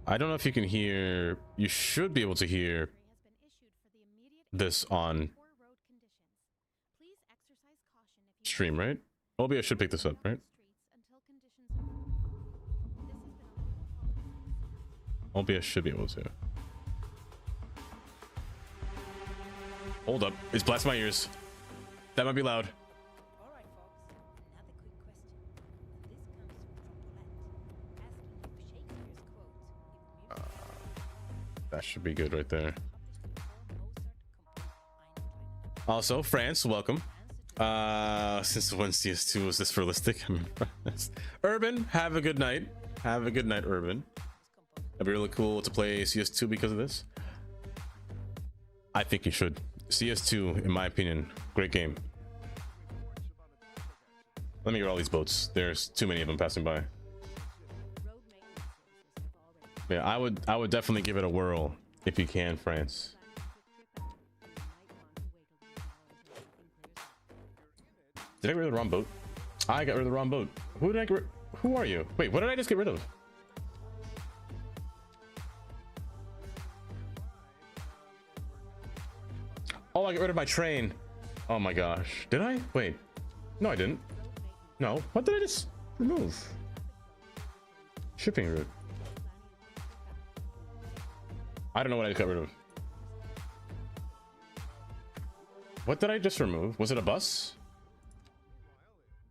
I don't know if you can hear. You should be able to hear this on stream, right? OBS should pick this up, right? OBS should be able to. Hold up. It's blasting my ears. That might be loud. All right, folks. Another quick question. This comes from Paulette, asking if Shakespeare's quote, "If music That should be good right there. published before Mozart composed Also, France, welcome. Since when CS2 was this realistic? I mean, Urban, have a good night. Have a good night, Urban. It'd be really cool to play CS2 because of this. I think you should. CS2, in my opinion, great game. Let me get all these boats. There's too many of them passing by. Yeah, I would definitely give it a whirl if you can, France. Did I get rid of the wrong boat? I got rid of the wrong boat. Who did I get rid? Who are you? Wait, what did I just get rid of? Oh, I got rid of my train. Oh my gosh. Did I? Wait. No, I didn't. No. What did I just remove? Shipping route. I don't know what I just got rid of. What did I just remove? Was it a bus?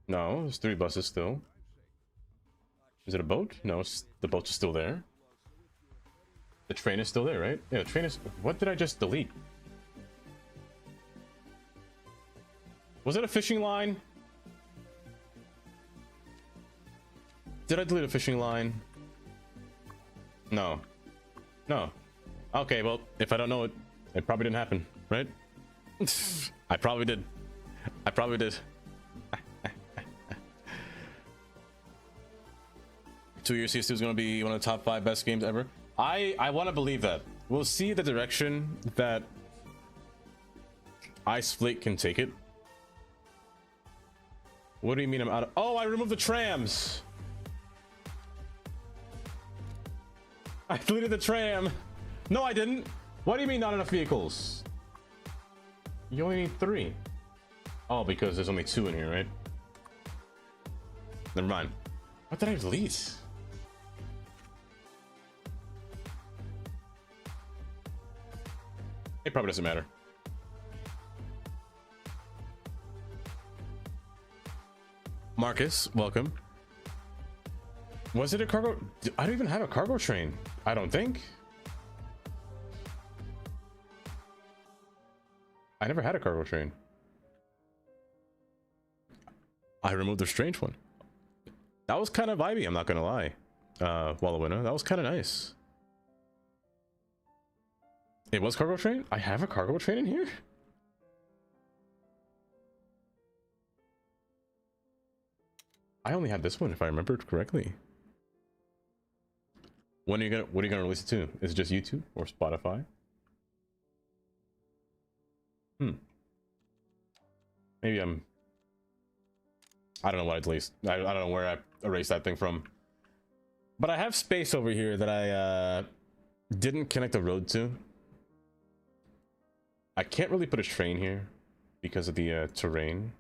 No, there's 3 buses still. Is it a boat? No, the boats are still there. The train is still there, right? Yeah, the train is... What did I just delete? Was it a fishing line? Did I delete a fishing line? No. No. Okay, well, if I don't know it, it probably didn't happen, right? I probably did. I probably did. 2 Years CS2 is going to be one of the top 5 best games ever. I want to believe that. We'll see the direction that Ice Flake can take it. What do you mean I'm out of... Oh, I removed the trams! I deleted the tram! No, I didn't! What do you mean not enough vehicles? You only need 3. Oh, because there's only 2 in here, right? Never mind. What did I delete? It probably doesn't matter. Marcus, welcome. Was it a cargo? I don't even have a cargo train. I don't think. I never had a cargo train. I removed the strange one. That was kind of vibey, I'm not gonna lie. Wallawina, that was kind of nice. It was cargo train? I have a cargo train in here? I only had this one if I remembered correctly. When are you gonna, what are you gonna release it to? Is it just YouTube or Spotify? Maybe I don't know what I deleted. I don't know where I erased that thing from. But I have space over here that I didn't connect the road to. I can't really put a train here because of the terrain.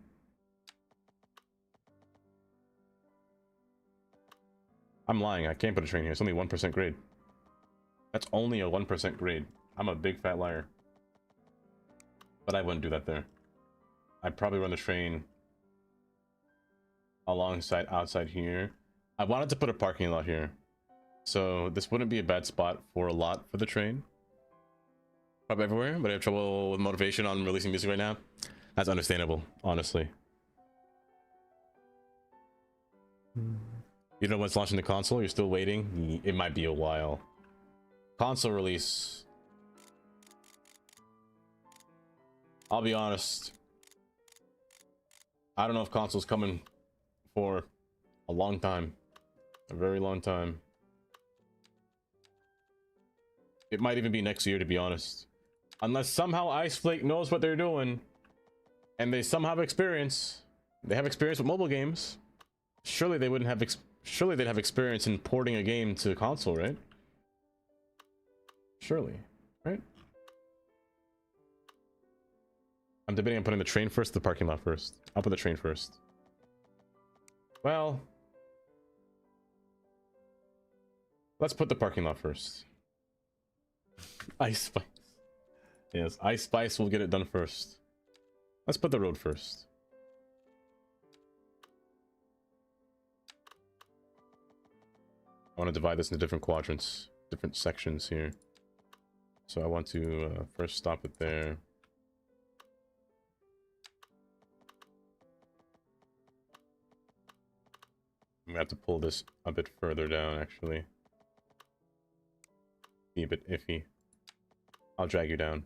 I'm lying, I can't put a train here. It's only 1% grade. That's only a 1% grade. I'm a big fat liar. But I wouldn't do that there. I'd probably run the train alongside outside here. I wanted to put a parking lot here. So this wouldn't be a bad spot for a lot for the train. Probably everywhere, but I have trouble with motivation on releasing music right now. That's understandable, honestly. You know what's launching the console? You're still waiting? It might be a while. Console release. I'll be honest. I don't know if console's coming for a long time. A very long time. It might even be next year, to be honest. Unless somehow Ice Flake knows what they're doing. And they somehow have experience. They have experience with mobile games. Surely they wouldn't have... Surely they'd have experience in porting a game to console, right? Surely, right? I'm debating on putting the train first, the parking lot first. I'll put the train first. Well, let's put the parking lot first. Ice Spice. Yes, Ice Spice will get it done first. Let's put the road first. I want to divide this into different quadrants, different sections here. So I want to first stop it there. I'm gonna have to pull this a bit further down, actually. Be a bit iffy. I'll drag you down.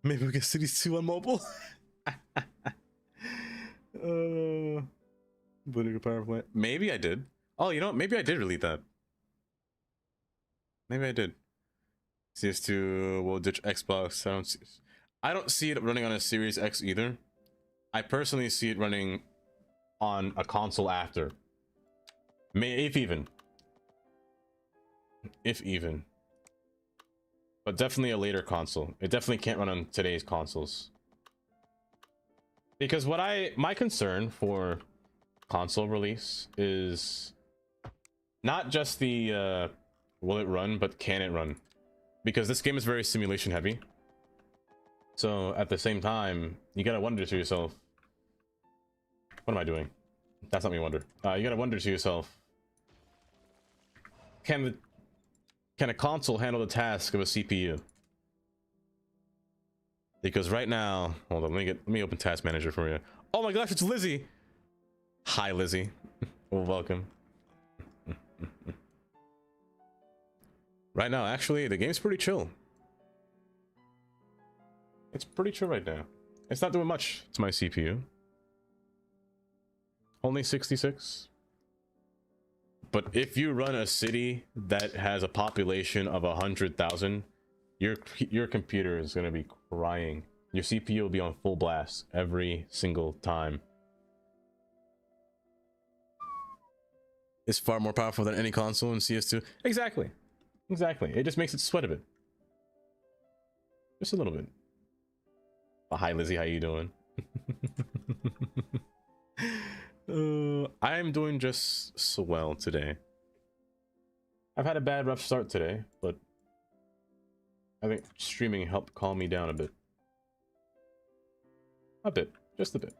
Maybe we get Cities 2 on mobile? Political power plant. Maybe I did. Oh, you know what? Maybe I did delete that. Maybe I did. CS2 will ditch Xbox. I don't see it running on a Series X either. I personally see it running on a console after. If even. If even. But definitely a later console. It definitely can't run on today's consoles. Because my concern for console release is not just the will it run, but can it run? Because this game is very simulation heavy. So at the same time, you gotta wonder to yourself, what am I doing? That's not me wonder. You gotta wonder to yourself, can a console handle the task of a CPU? Because right now, hold on, let me open Task Manager for you. Oh my gosh, it's Lizzie. Hi, Lizzie. Well, welcome. Right now, actually, the game's pretty chill. It's pretty chill right now. It's not doing much to my CPU. Only 66. But if you run a city that has a population of 100,000, your computer is going to be crying. Your CPU will be on full blast every single time. It's far more powerful than any console in CS2. Exactly. Exactly. It just makes it sweat a bit. Just a little bit. Oh, hi Lizzie, how you doing? I am doing just so well today. I've had a bad rough start today, but I think streaming helped calm me down a bit. A bit. Just a bit.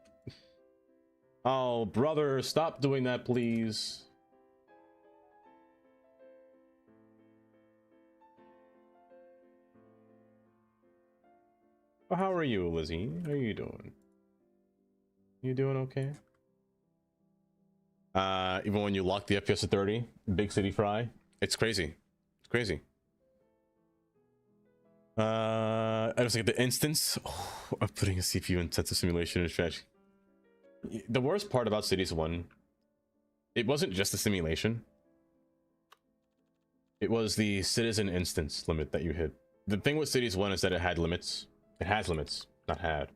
Oh, brother, stop doing that, please. Well, how are you, Lizzie? How are you doing? You doing okay? Even when you lock the FPS to 30, Big City Fry, it's crazy. It's crazy. I was like the instance of putting a CPU intensive simulation in strategy. The worst part about Cities 1, it wasn't just the simulation. It was the citizen instance limit that you hit. The thing with Cities 1 is that it had limits. It has limits, not had.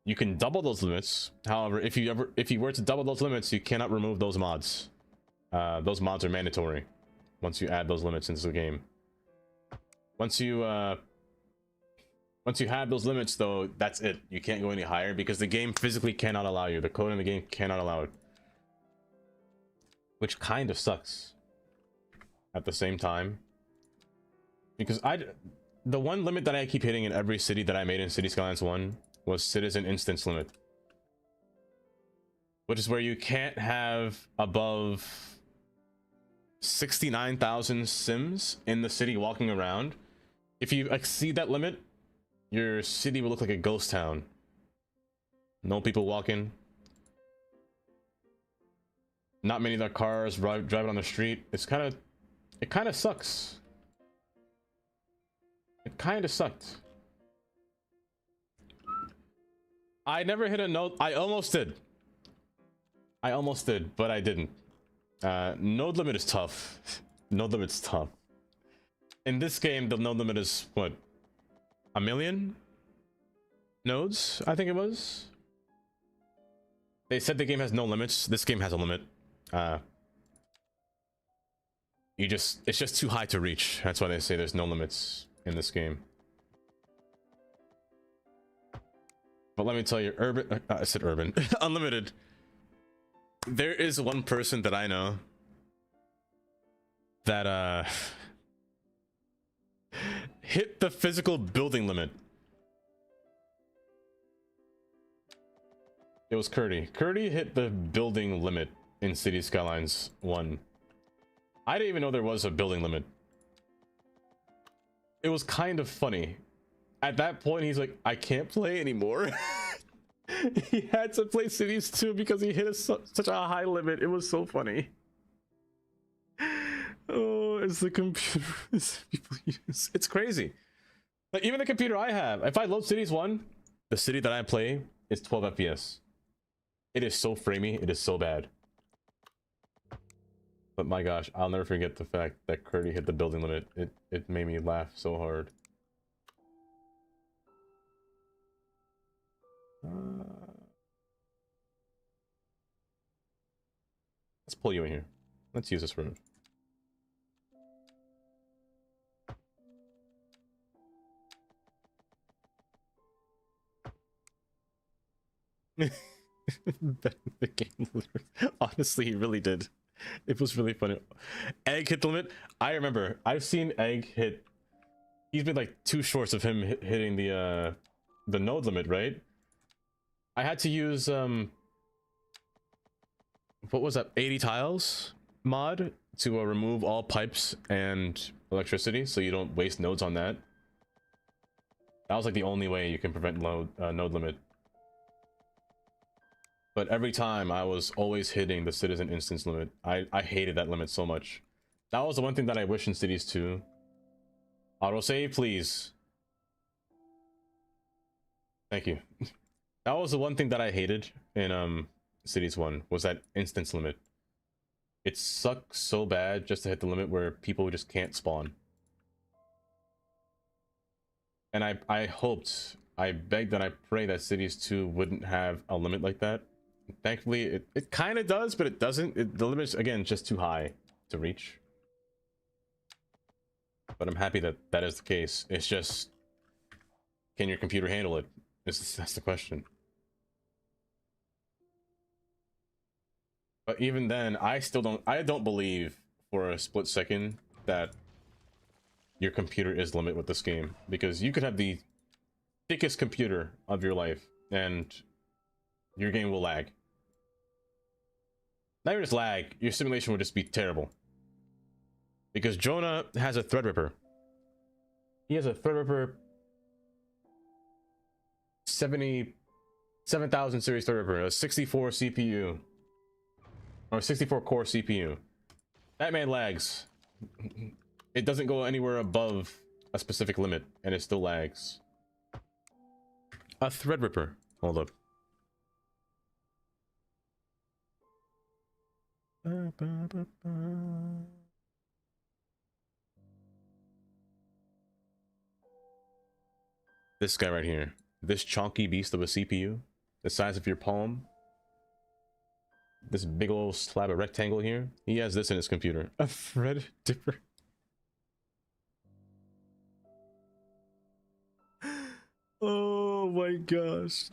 You can double those limits. However, if you were to double those limits, you cannot remove those mods. Those mods are mandatory once you add those limits into the game. Once you have those limits, though, that's it. You can't go any higher because the game physically cannot allow you. The code in the game cannot allow it, which kind of sucks. At the same time, because the one limit that I keep hitting in every city that I made in City Skylines 1 was citizen instance limit, which is where you can't have above 69,000 sims in the city walking around. If you exceed that limit, your city will look like a ghost town. No people walking. Not many of the cars driving on the street. It kind of sucks. It kind of sucked. I never hit a node. I almost did, but I didn't. Node limit is tough. Node limit's tough. In this game, the node limit is what? 1 million nodes, I think it was. They said the game has no limits. This game has a limit. It's just too high to reach. That's why they say there's no limits in this game. But let me tell you, I said urban, unlimited. There is one person that I know that hit the physical building limit. It was Curdy. Curdy hit the building limit in City Skylines 1. I didn't even know there was a building limit. It was kind of funny. At that point, he's like, I can't play anymore. He had to play Cities 2 because he hit such a high limit. It was so funny. Oh, it's the computer. People use. It's crazy. Like, even the computer I have, if I load Cities 1, the city that I play is 12 FPS. It is so framey. It is so bad. But my gosh, I'll never forget the fact that Curdy hit the building limit. It made me laugh so hard. Let's pull you in here. Let's use this room. The game, honestly, he really did. It was really funny. Egg hit the limit. I remember. I've seen Egg hit. He's been like 2 shorts of him hitting the node limit, right? I had to use what was that, 80 tiles mod to remove all pipes and electricity, so you don't waste nodes on that. That was like the only way you can prevent node limit. But every time I was always hitting the citizen instance limit. I hated that limit so much. That was the one thing that I wish in Cities 2 Autosave, please. Thank you. That was the one thing that I hated in Cities 1 was that instance limit. It sucks so bad just to hit the limit where people just can't spawn. And I hoped, I begged and I pray that Cities 2 wouldn't have a limit like that. Thankfully, it kind of does, but it doesn't. The limit's, again, just too high to reach. But I'm happy that that is the case. It's just, can your computer handle it? That's the question. But even then, I don't believe for a split second that your computer is limit with this game, because you could have the thickest computer of your life and your game will lag. Not even just lag, your simulation would just be terrible. Because Jonah has a Threadripper. He has a Threadripper 7000 series Threadripper, a 64 CPU. Or 64 core CPU. That man lags. It doesn't go anywhere above a specific limit, and it still lags. A Threadripper. Hold up. This guy right here. This chonky beast of a CPU. The size of your palm. This big old slab of rectangle here. He has this in his computer. A Threadripper. Oh my gosh.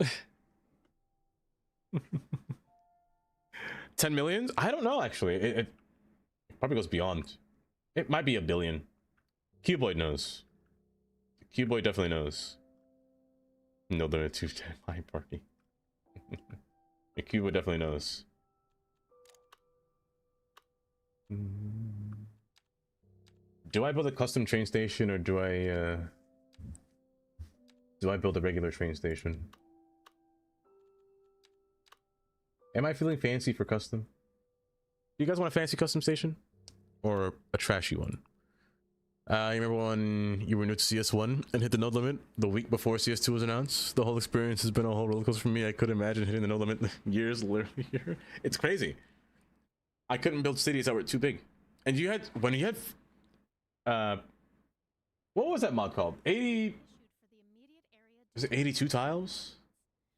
10 million? I don't know, actually. It probably goes beyond. It might be a billion. Cuboid knows. Cuboid definitely knows. No, they're a 210 my party. Cuboid definitely knows. Do I build a custom train station, or do I build a regular train station? Am I feeling fancy for custom? Do you guys want a fancy custom station? Or a trashy one? You remember when you were new to CS1 and hit the node limit the week before CS2 was announced? The whole experience has been a whole roller coaster for me. I couldn't imagine hitting the node limit years later. It's crazy. I couldn't build cities that were too big. And you had, when you had, what was that mod called? 80, was it 82 tiles?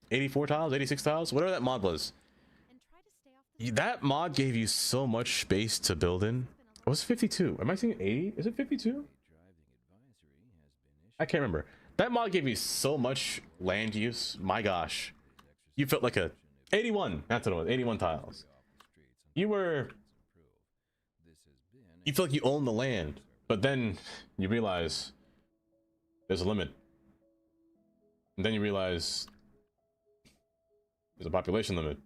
84 tiles? 86 tiles? Whatever that mod was. That mod gave you so much space to build in. It was 52. Am I saying 80? Is it 52? I can't remember. That mod gave you so much land use. My gosh. You felt like a 81. That's what it was. 81 tiles. You feel like you own the land, but then you realize there's a limit. And then you realize there's a population limit.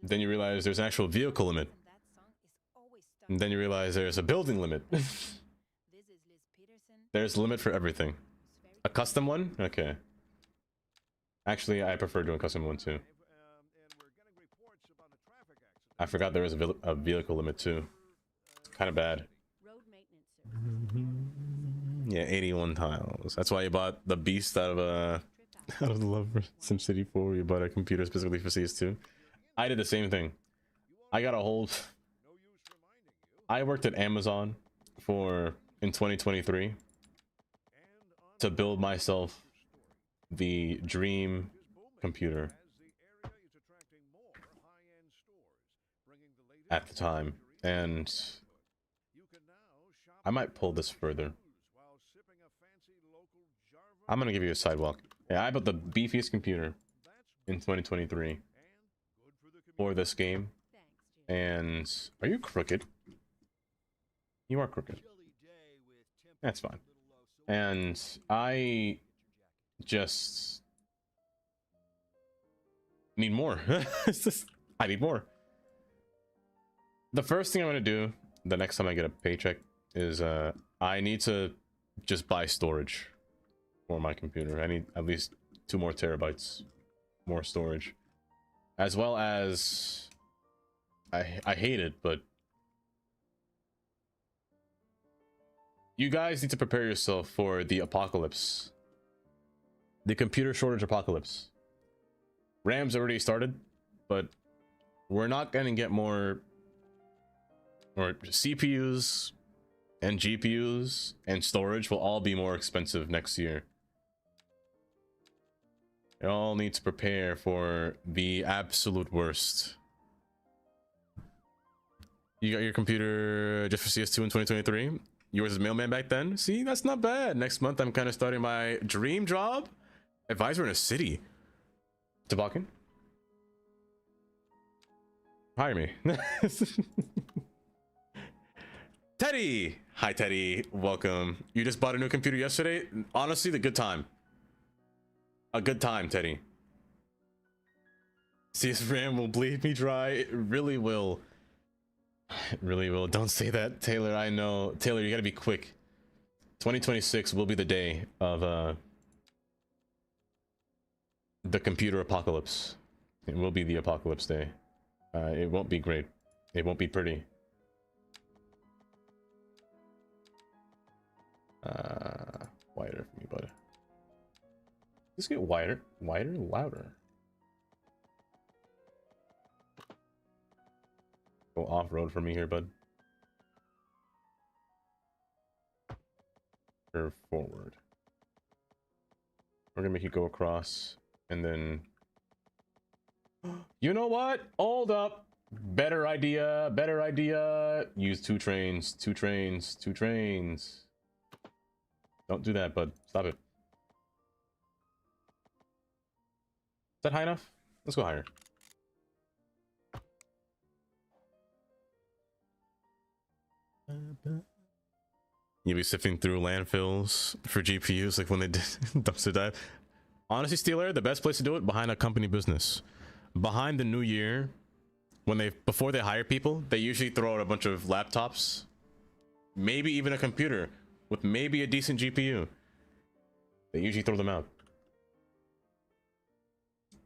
Then you realize there's an actual vehicle limit. And then you realize there's a building limit. There's a limit for everything. A custom one? Okay. Actually, I prefer doing a custom one too. I forgot there was a vehicle limit too. It's kind of bad. Yeah, 81 tiles. That's why you bought the beast out of the love for SimCity 4. You bought a computer specifically for CS2. I did the same thing. I got a whole... I worked at Amazon in 2023 to build myself the dream computer at the time, and I might pull this further. I'm gonna give you a sidewalk. Yeah, I built the beefiest computer in 2023 for this game. And are you crooked? You are crooked. That's fine. And I just need more. I need more. The first thing I'm gonna do the next time I get a paycheck is I need to just buy storage for my computer. I need at least 2 more terabytes more storage, as well as I hate it, but You guys need to prepare yourself for the apocalypse. The computer shortage apocalypse. RAM's already started, but we're not going to get more, or CPUs and GPUs and storage will all be more expensive next year. You all need to prepare for the absolute worst. You got your computer just for CS2 in 2023? Yours is mailman back then? See, that's not bad. Next month, I'm kind of starting my dream job. Advisor in a city. Toboggan? Hire me. Teddy! Hi, Teddy. Welcome. You just bought a new computer yesterday? Honestly, the good time. A good time, Teddy. CS RAM will bleed me dry. It really will. It really will. Don't say that, Taylor. I know. Taylor, you gotta be quick. 2026 will be the day of the computer apocalypse. It will be the apocalypse day. It won't be great. It won't be pretty. Wider for me, bud. Just get wider, louder. Go off-road for me here, bud. Curve forward. We're gonna make you go across, and then... You know what? Hold up. Better idea, better idea. Use two trains, two trains, two trains. Don't do that, bud. Stop it. Is that high enough? Let's go higher. You'll be sifting through landfills for GPUs like when they did dumpster dive. Honestly, Steeler, the best place to do it behind a company business. Behind the new year, when before they hire people, they usually throw out a bunch of laptops, maybe even a computer with maybe a decent GPU. They usually throw them out.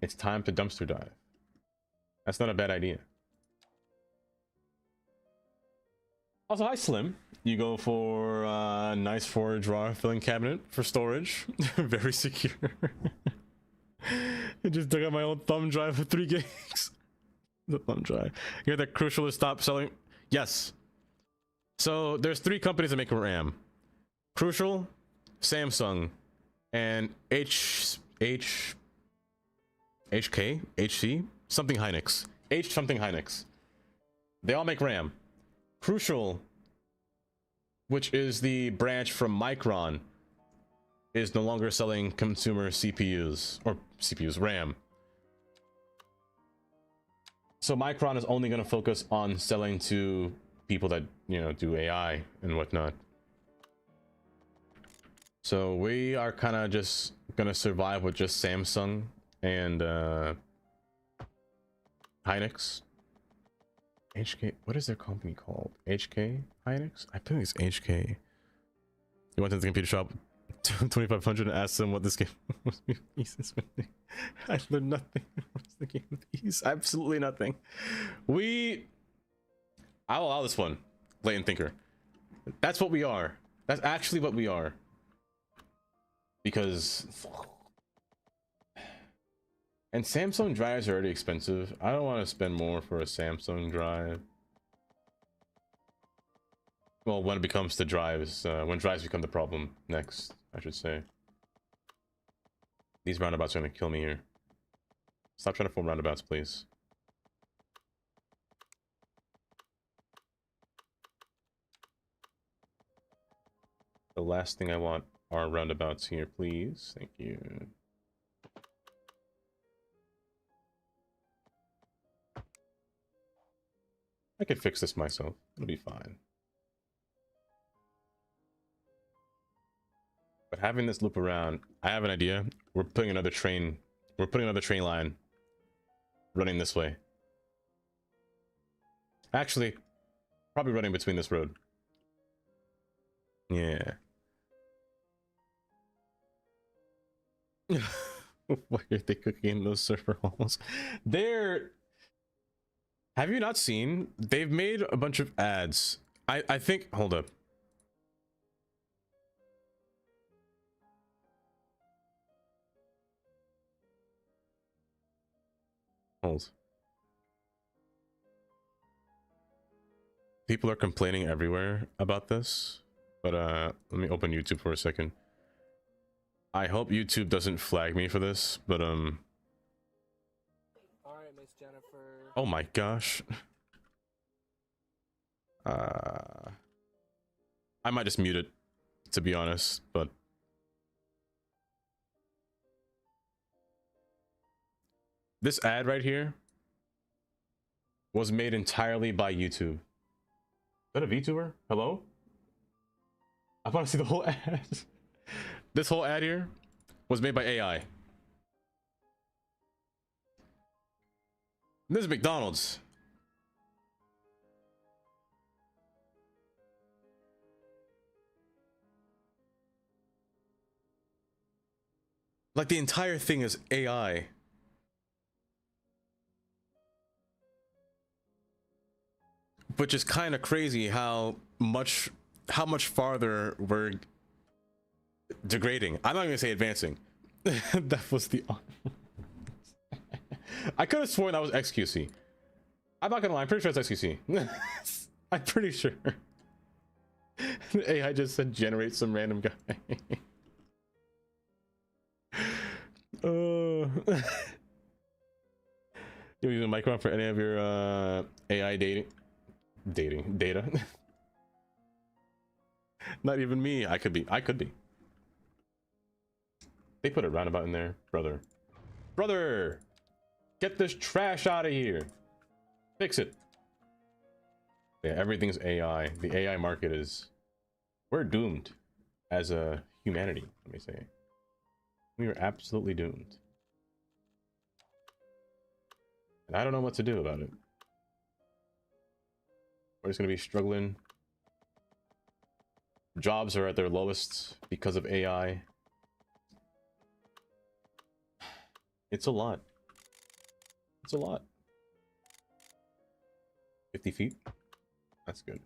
It's time to dumpster dive. That's not a bad idea. Also, hi Slim. You go for a nice 4-drawer filling cabinet for storage. Very secure. I just took out my old thumb drive for 3 gigs. The thumb drive. You hear that Crucial is stop selling? Yes. So there's 3 companies that make RAM. Crucial, Samsung, and HK, HC, something Hynix. H something Hynix. They all make RAM. Crucial, which is the branch from Micron, is no longer selling consumer CPUs, or CPUs, RAM. So Micron is only going to focus on selling to people that, you know, do AI and whatnot. So we are kind of just going to survive with just Samsung and Hynix. HK, what is their company called? HK Hynix? I think it's HK. You went to the computer shop 2500 and asked them what this game was. I learned nothing. What's the game with these? Absolutely nothing. I'll allow this one, Latent Thinker. That's what we are. That's actually what we are. Because... And Samsung drives are already expensive. I don't want to spend more for a Samsung drive. Well, when it becomes the drives, when drives become the problem next, I should say. These roundabouts are going to kill me here. Stop trying to form roundabouts, please. The last thing I want are roundabouts here, please. Thank you. I could fix this myself. It'll be fine. But having this loop around, I have an idea. We're putting another train line running this way. Actually, probably running between this road. Yeah. Why are they cooking in those server halls? Have you not seen? They've made a bunch of ads. I think, hold up. Hold. People are complaining everywhere about this, but let me open YouTube for a second. I hope YouTube doesn't flag me for this, but Alright, Miss Jennifer. oh my gosh. I might just mute it, to be honest, but this ad right here was made entirely by YouTube. Is that a VTuber? Hello? I want to see the whole ad. This whole ad here was made by AI. This is McDonald's. Like the entire thing is AI. Which is kind of crazy how much farther we're degrading. I'm not gonna say advancing. That was the I could have sworn that was XQC. I'm not gonna lie, I'm pretty sure it's XQC. I'm pretty sure. The AI just said generate some random guy. You using a microphone for any of your AI data? Not even me. I could be. They put a roundabout in there, brother. Get this trash out of here. Fix it. Yeah, everything's AI. The AI market is, we're doomed as a humanity, let me say. We are absolutely doomed. And I don't know what to do about it. We're just gonna be struggling. Jobs are at their lowest because of AI. It's a lot. It's a lot. 50 feet? That's good.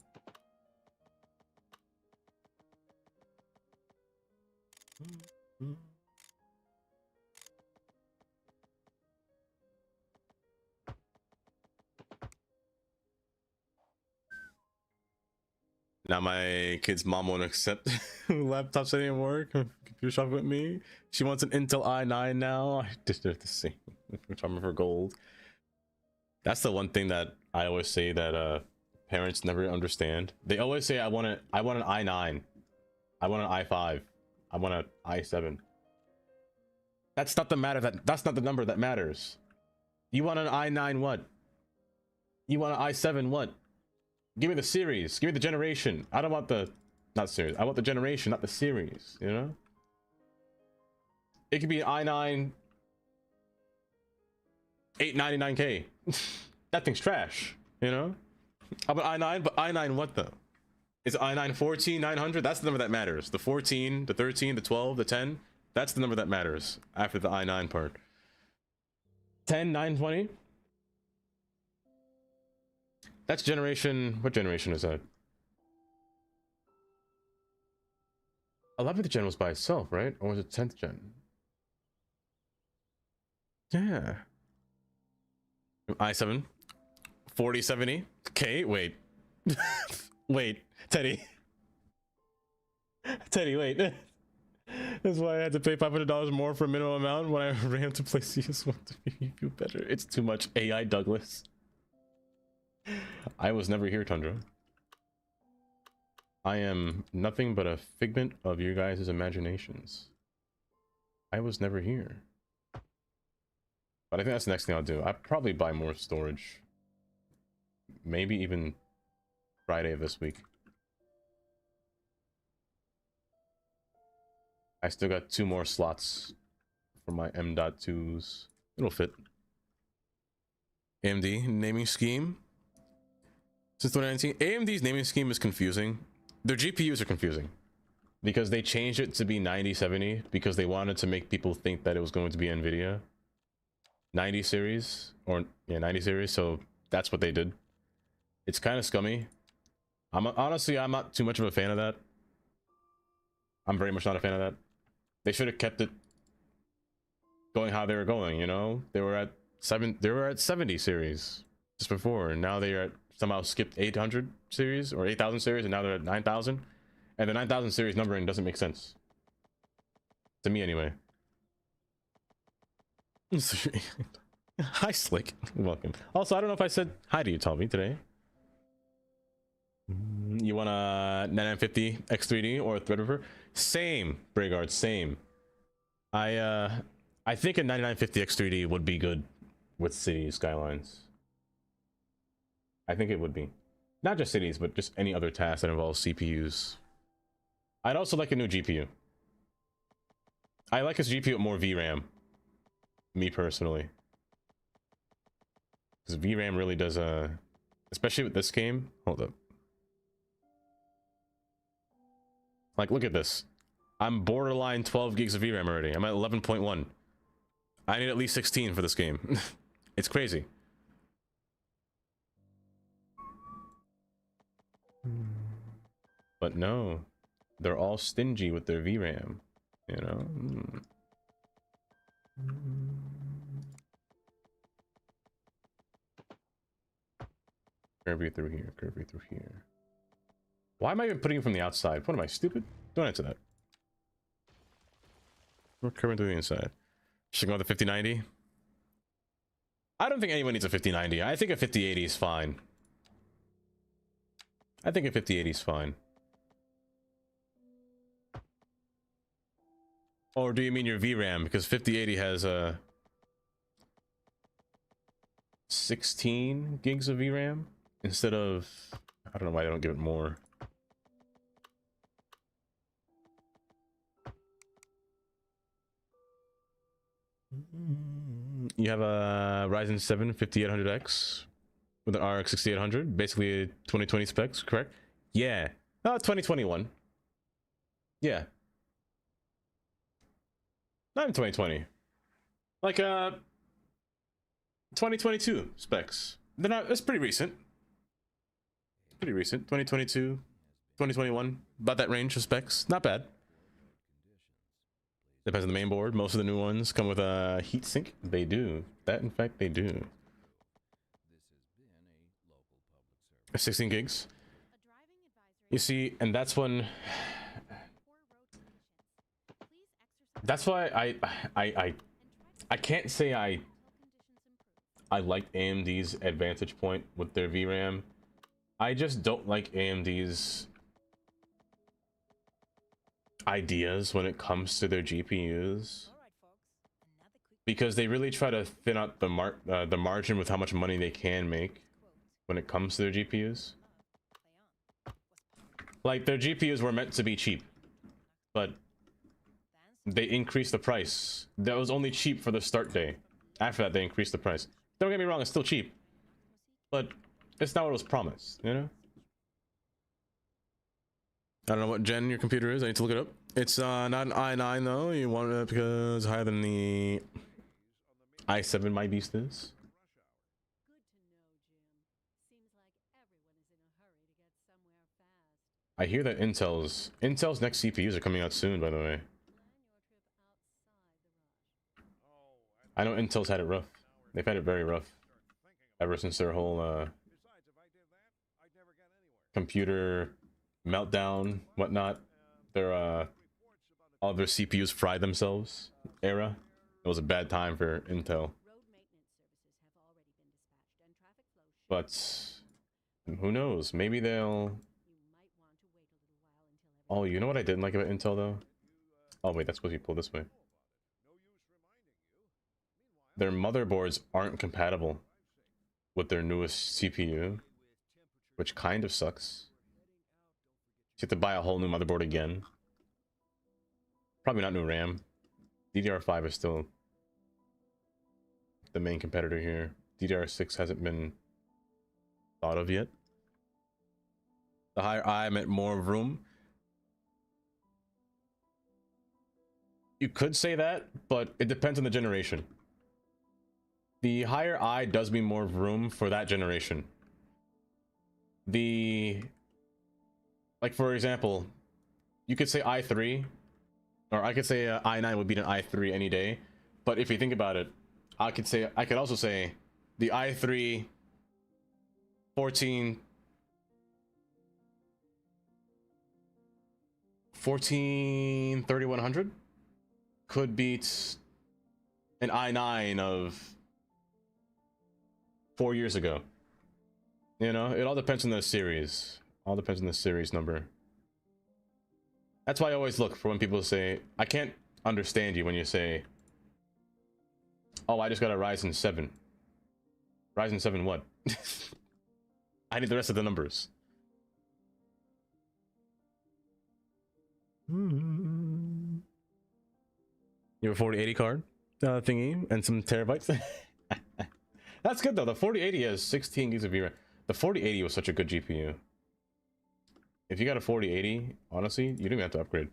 Now my kid's mom won't accept laptops anymore. Computer shop with me. She wants an Intel i9 now. I just have to see. Which I'm for gold. That's the one thing that I always say that parents never understand. They always say I want an i9. I want an i5. I want an i7. That's not the that's not the number that matters. You want an i9 what? You want an i7 what? Give me the series. Give me the generation. I don't want the... Not series. I want the generation, not the series, you know? It could be an i9... 899K. That thing's trash, you know? I'm an i9, but i9 what though? Is it i9 14, 900? That's the number that matters. The 14, the 13, the 12, the 10. That's the number that matters after the i9 part. 10, 920? That's generation... What generation is that? 11th gen was by itself, right? Or was it 10th gen? Yeah. i7. 4070. Okay, wait. Wait, Teddy. Teddy, wait. That's why I had to pay $500 more for a minimum amount when I ran to play CS1 to make me feel better. It's too much AI, Douglas. I was never here, Tundra. I am nothing but a figment of your guys' imaginations. I was never here. But I think that's the next thing I'll do. I'll probably buy more storage. Maybe even Friday of this week. I still got 2 more slots for my M.2s. It'll fit. AMD naming scheme. Since 2019, AMD's naming scheme is confusing. Their GPUs are confusing because they changed it to be 9070 because they wanted to make people think that it was going to be NVIDIA 90 series, or yeah, 90 series. So that's what they did. It's kind of scummy. Honestly, I'm not too much of a fan of that. I'm very much not a fan of that. They should have kept it going how they were going, you know? They were at They were at 70 series just before, and now they are at somehow skipped 800 series or 8,000 series, and now they're at 9,000. And the 9,000 series numbering doesn't make sense to me, anyway. Hi, Slick. Welcome. Also, I don't know if I said hi to you, Tommy, today. You want a 9950 X3D or a Threadripper? Same, Brigard, same. I think a 9950 X3D would be good with City Skylines. I think it would be. Not just cities, but just any other task that involves CPUs. I'd also like a new GPU. I like his GPU with more VRAM. Me personally. Because VRAM really does, especially with this game. Hold up. Like, look at this. I'm borderline 12 gigs of VRAM already. I'm at 11.1. I need at least 16 for this game. It's crazy. But no. They're all stingy with their VRAM. You know? Curvy through here, curvy through here. Why am I even putting it from the outside? What am I, stupid? Don't answer that. We're curving through the inside. Should go with the 5090. I don't think anyone needs a 5090. I think a 5080 is fine. I think a 5080 is fine. Or do you mean your VRAM? Because 5080 has 16 gigs of VRAM instead of, I don't know why they don't give it more. You have a Ryzen 7 5800X with an RX 6800, basically 2020 specs, correct? Yeah. Oh, 2021. Yeah. Not in 2020. Like 2022 specs. They're not, it's pretty recent. Pretty recent. 2022, 2021, about that range of specs. Not bad. Depends on the main board. Most of the new ones come with a heatsink. They do. That, in fact, they do. 16 gigs. You see, and that's when. That's why I can't say I like AMD's advantage point with their VRAM. I just don't like AMD's ideas when it comes to their GPUs, because they really try to thin out the margin with how much money they can make when it comes to their GPUs. Like, their GPUs were meant to be cheap, but they increased the price. That was only cheap for the start day. After that, they increased the price. Don't get me wrong, it's still cheap, but it's not what was promised, you know? I don't know what gen your computer is. I need to look it up. It's not an i9 though. You want it because it's higher than the i7 my beast is. I hear that Intel's next CPUs are coming out soon, by the way. I know Intel's had it rough. They've had it very rough ever since their whole computer meltdown, whatnot. Their all their CPUs fried themselves era. It was a bad time for Intel. But who knows? Maybe they'll. Oh, you know what I didn't like about Intel though? Oh wait, that's supposed to be pulled this way. Their motherboards aren't compatible with their newest CPU, which kind of sucks. You have to buy a whole new motherboard again. Probably not new RAM. DDR5 is still the main competitor here. DDR6 hasn't been thought of yet. The higher I meant more room. You could say that, but it depends on the generation. The higher I does mean more room for that generation. Like, for example, you could say i3, or I could say i9 would beat an i3 any day. But if you think about it, I could also say the i3 3100 could beat an i9 of 4 years ago. You know, it all depends on the series. All depends on the series number. That's why I always look for when people say, I can't understand you when you say, oh, I just got a Ryzen 7. Ryzen 7 what? I need the rest of the numbers. You have a 4080 card thingy and some terabytes. That's good though. The 4080 has 16 gigs of VRAM. The 4080 was such a good GPU. If you got a 4080, honestly, you didn't even have to upgrade.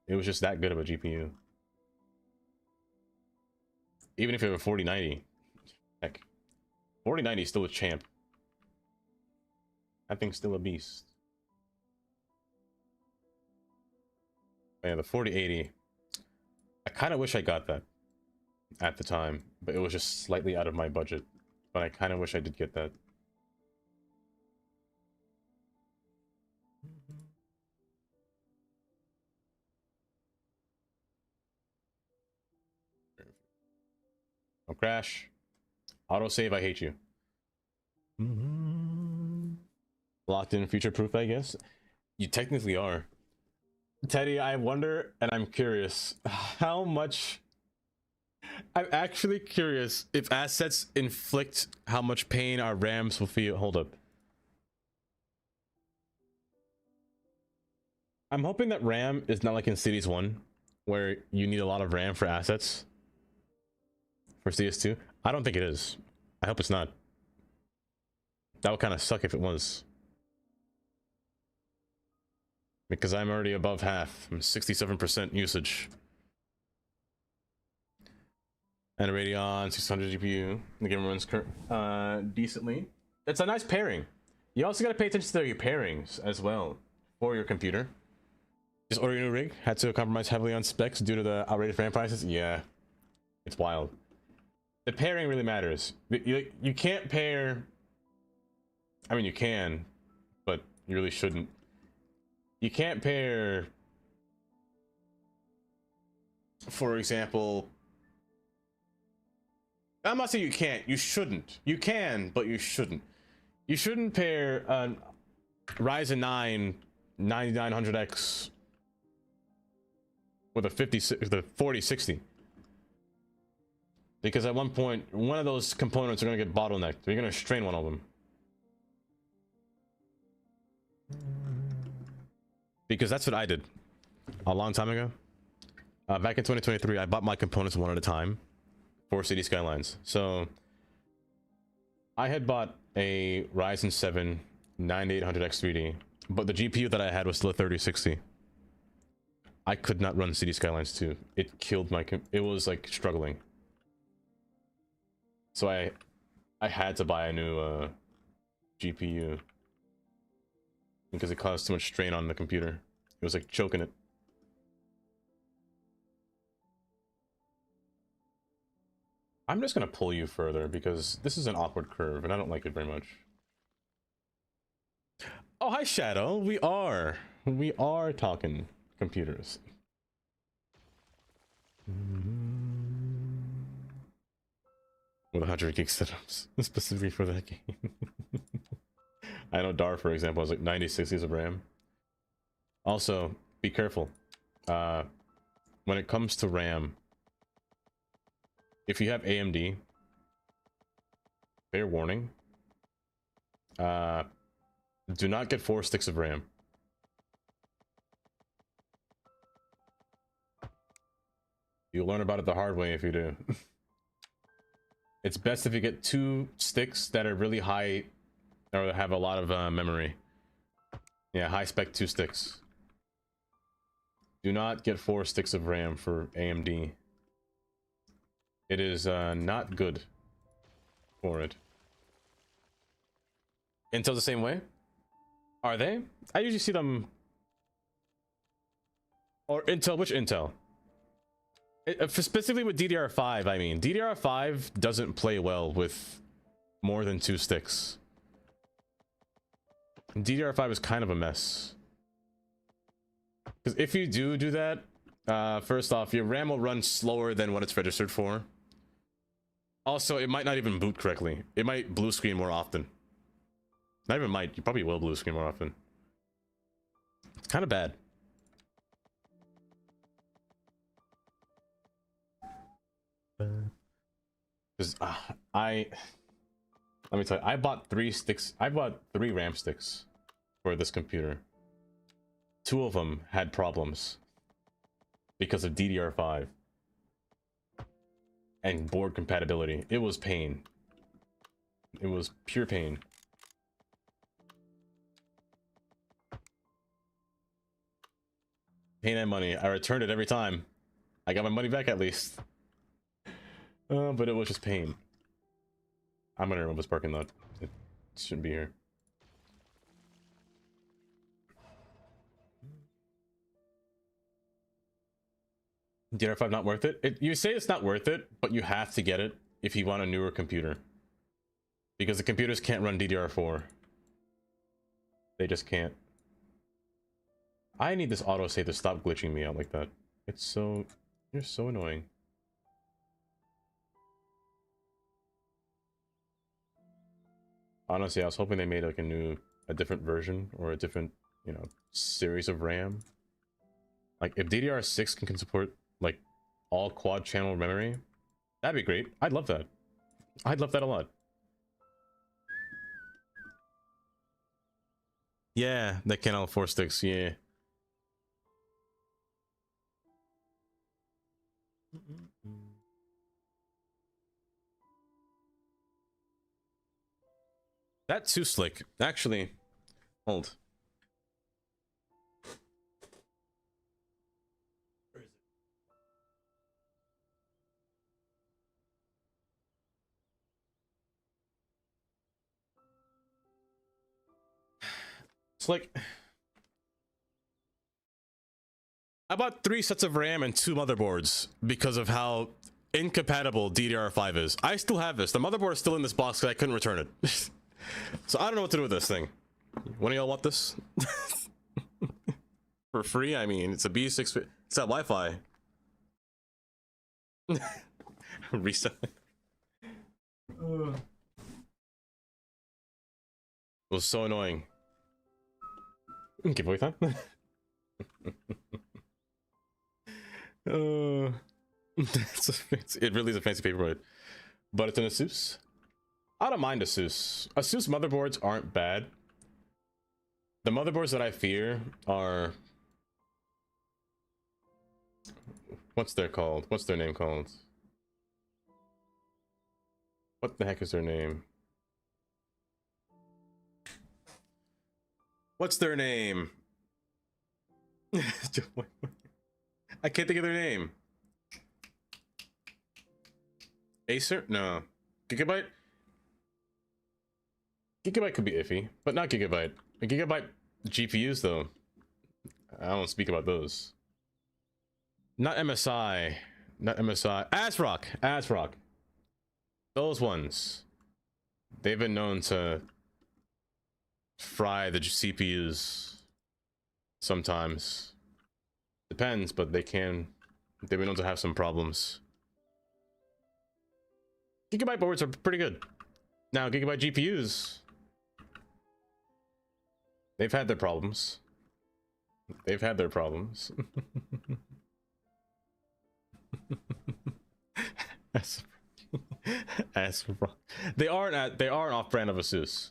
It was just that good of a GPU. Even if you have a 4090, heck, 4090 is still a champ. That thing's still a beast. But yeah, the 4080. I kind of wish I got that at the time, but it was just slightly out of my budget. But I kind of wish I did get that. No crash. Autosave, I hate you. Locked in, future proof, I guess. You technically are. Teddy, I wonder, and I'm curious, how much... I'm actually curious if assets inflict how much pain our RAMs will feel. Hold up. I'm hoping that RAM is not like in Cities 1, where you need a lot of RAM for assets. For CS2? I don't think it is. I hope it's not. That would kind of suck if it was. Because I'm already above half. I'm 67% usage. And a Radeon 600 GPU. The game runs decently. It's a nice pairing. You also got to pay attention to your pairings as well for your computer. Just order a new rig. Had to compromise heavily on specs due to the outrageous RAM prices. Yeah, it's wild. The pairing really matters. You can't pair. I mean, you can, but you really shouldn't. You can't pair, for example, I'm not saying you can't, you shouldn't. You can, but you shouldn't. You shouldn't pair a Ryzen 9 9900X with a 4060. Because at one point, one of those components are going to get bottlenecked. You're going to strain one of them. Because that's what I did a long time ago. Back in 2023, I bought my components one at a time for City Skylines. So I had bought a Ryzen 7 9800X3D, but the GPU that I had was still a 3060. I could not run City Skylines 2. It killed my... It was like struggling. So I had to buy a new GPU. Because it caused too much strain on the computer. It was like choking it. I'm just gonna pull you further because this is an awkward curve and I don't like it very much. Oh, hi Shadow. We are talking computers. With 100 gig setups specifically for that game. I know DAR, for example, has like 96 gigs of RAM. Also, be careful. When it comes to RAM, if you have AMD, fair warning, do not get 4 sticks of RAM. You'll learn about it the hard way if you do. It's best if you get 2 sticks that are really high or have a lot of memory. Yeah, high spec 2 sticks. Do not get 4 sticks of RAM for AMD. It is not good for it. Intel's the same way? Are they? I usually see them... Or Intel, which Intel? Specifically with DDR5, I mean, DDR5 doesn't play well with more than 2 sticks. DDR5 is kind of a mess. Because if you do that, first off, your RAM will run slower than what it's registered for. Also, it might not even boot correctly. It might blue screen more often. Not even might, you probably will blue screen more often. It's kind of bad. Because let me tell you, I bought 3 sticks. I bought 3 RAM sticks for this computer. 2 of them had problems because of DDR5 and board compatibility. It was pain. It was pure pain. Pain and money. I returned it every time. I got my money back at least. But it was just pain. I'm gonna remove this parking lot. It shouldn't be here. DDR5 not worth it? You say it's not worth it, but you have to get it if you want a newer computer. Because the computers can't run DDR4. They just can't. I need this autosave to stop glitching me out like that. It's so... You're so annoying. Honestly, I was hoping they made like a different version or a different, you know, series of RAM. Like if DDR6 can support like all quad channel memory, that'd be great. I'd love that. I'd love that a lot. Yeah, that can all 4 sticks, yeah. That's too slick. Actually, hold. Where is it? It's like I bought 3 sets of RAM and 2 motherboards because of how incompatible DDR5 is. I still have this. The motherboard is still in this box because I couldn't return it. So I don't know what to do with this thing. One of y'all want this? For free? I mean, it's a B6. It's that Wi-Fi. Reset. It was so annoying. Giveaway time? It really is a fancy paperboard. But it's an Asus. I don't mind Asus. Asus motherboards aren't bad. The motherboards that I fear are... What's their called? What's their name called? What the heck is their name? What's their name? I can't think of their name. Acer? No. Gigabyte? Gigabyte could be iffy, but not Gigabyte. Gigabyte GPUs, though. I don't speak about those. Not MSI. Not MSI. ASRock. ASRock. Those ones. They've been known to fry the CPUs sometimes. Depends, but they've been known to have some problems. Gigabyte boards are pretty good. Now, Gigabyte GPUs, they've had their problems. They've had their problems. They aren't off-brand of Asus.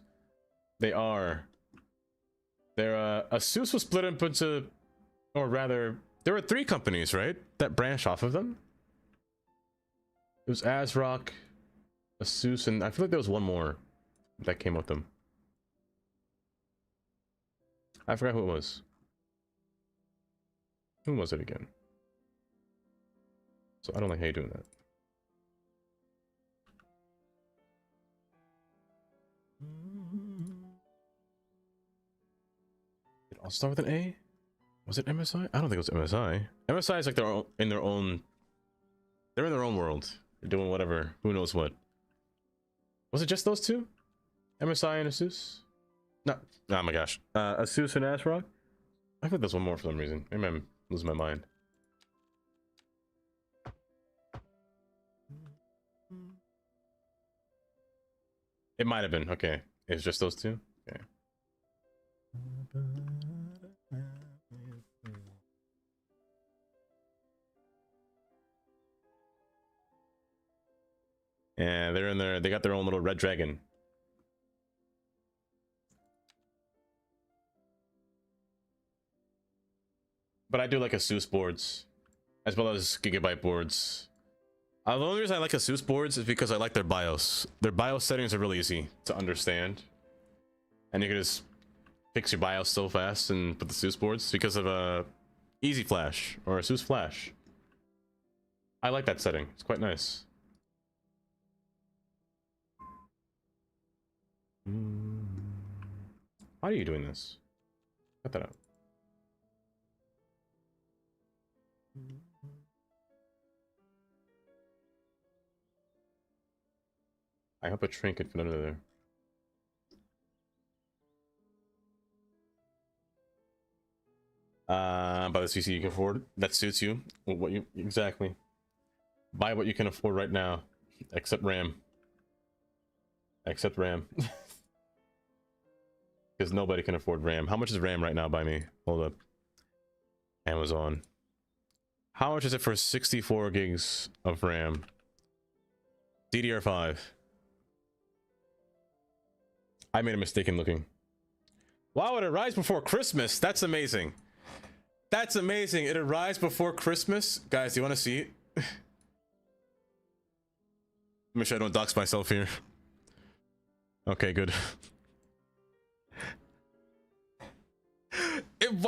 They are. Asus was split up into, or rather, there were 3 companies, right, that branched off of them. It was ASRock, Asus, and I feel like there was one more that came with them. I forgot who it was. Who was it again? So I don't like how you're doing that. Did it all start with an A? Was it MSI? I don't think it was MSI. MSI is like in their own They're in their own world. They're doing whatever. Who knows what? Was it just those two? MSI and Asus? No. Oh my gosh. Asus and ASRock? I think there's one more for some reason. Maybe I'm losing my mind. It might have been. Okay. It's just those two? Okay. And they're in there. They got their own little red dragon. But I do like Asus boards, as well as Gigabyte boards. The only reason I like Asus boards is because I like their BIOS. Their BIOS settings are really easy to understand, and you can just fix your BIOS so fast and put the Asus boards because of Easy Flash or Asus Flash. I like that setting. It's quite nice. Why are you doing this? Cut that out. I hope a train could fit under there. Buy the CC you can afford. That suits you. What you exactly? Buy what you can afford right now, except RAM. Except RAM. Because nobody can afford RAM. How much is RAM right now by me? Hold up. Amazon. How much is it for 64 gigs of RAM? DDR5. I made a mistake in looking. Wow, it arrives before Christmas. That's amazing. That's amazing. It arrives before Christmas. Guys, do you want to see it? Make sure I don't dox myself here. Okay, good.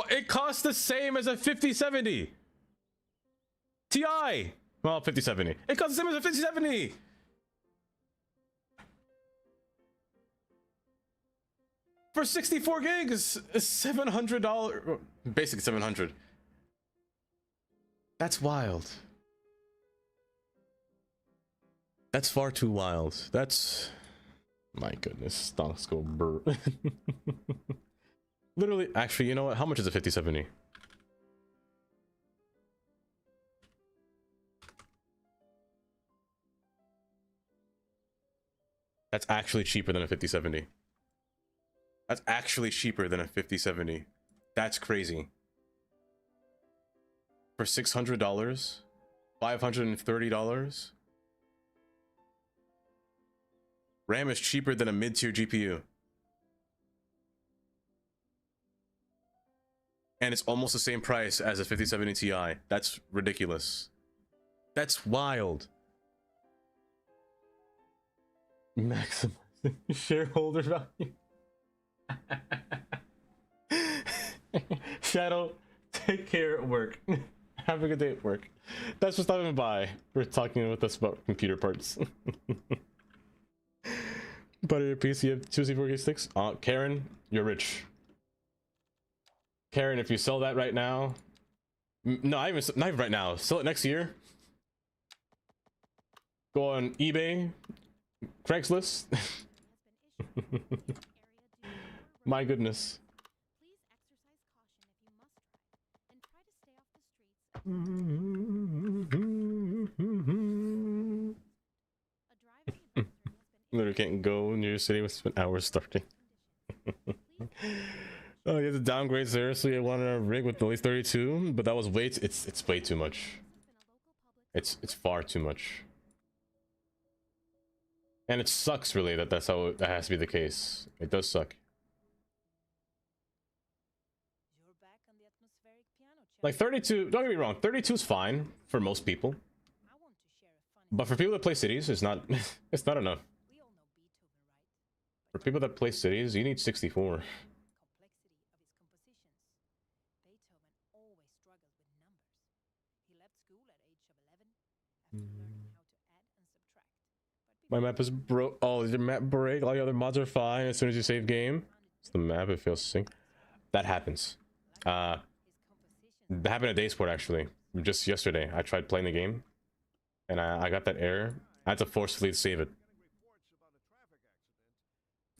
It costs the same as a 5070 Ti. Well, 5070. It costs the same as a 5070. For 64 gigs, $700, basically 700. That's wild. That's far too wild. That's, my goodness, stonks go burr. Literally, actually, you know what? How much is a 5070? That's actually cheaper than a 5070. That's actually cheaper than a 5070. That's crazy. For $600? $530? RAM is cheaper than a mid-tier GPU. And it's almost the same price as a 5070 Ti. That's ridiculous. That's wild. Maximizing shareholder value. Shadow, take care at work. Have a good day at work. That's just not even by. We're talking with us about computer parts. But your PC, you have 2 C4K sticks? Karen, you're rich. Karen, if you sell that right now, no, not even right now. Sell it next year. Go on eBay, Craigslist. My goodness. Literally can't go near your city. We spent hours starting. Oh, you have to downgrade seriously. I wanted a rig with at least 32, but that was way it's way too much. It's far too much. And it sucks really that's how that has to be the case. It does suck. Like 32, don't get me wrong, 32 is fine for most people. But for people that play cities, it's not it's not enough. For people that play cities, you need 64. My map is broke. Oh, did your map break? All the other mods are fine as soon as you save game. It's the map, it feels sync. That happens. That happened at Daysport actually. Just yesterday. I tried playing the game. and I got that error. I had to forcefully save it.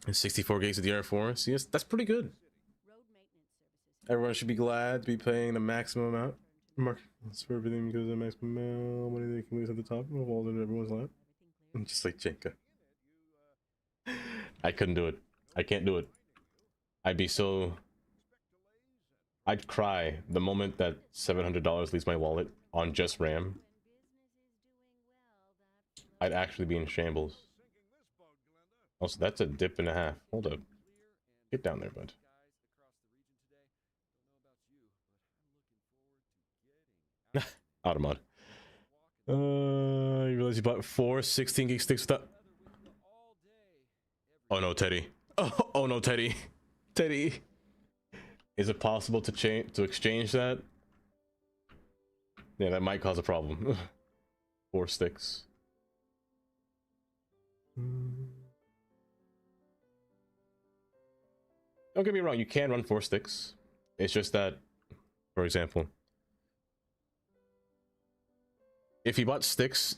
And 64 gigs of DR4. See, that's pretty good. Everyone should be glad to be paying the maximum amount. Mark, that's for everything because of the maximum amount of money they can lose at the top of all in everyone's lap. Just like Jenka. I couldn't do it. I can't do it. I'd be so... I'd cry the moment that $700 leaves my wallet on just RAM. I'd actually be in shambles. Also, that's a dip and a half. Hold up. Get down there, bud. Automod. You realize you bought 4 16 gig sticks without... Oh no, Teddy. Oh no, Teddy. Teddy. Is it possible to exchange that? Yeah, that might cause a problem. 4 sticks. Don't get me wrong, you can run 4 sticks. It's just that, for example, if you bought sticks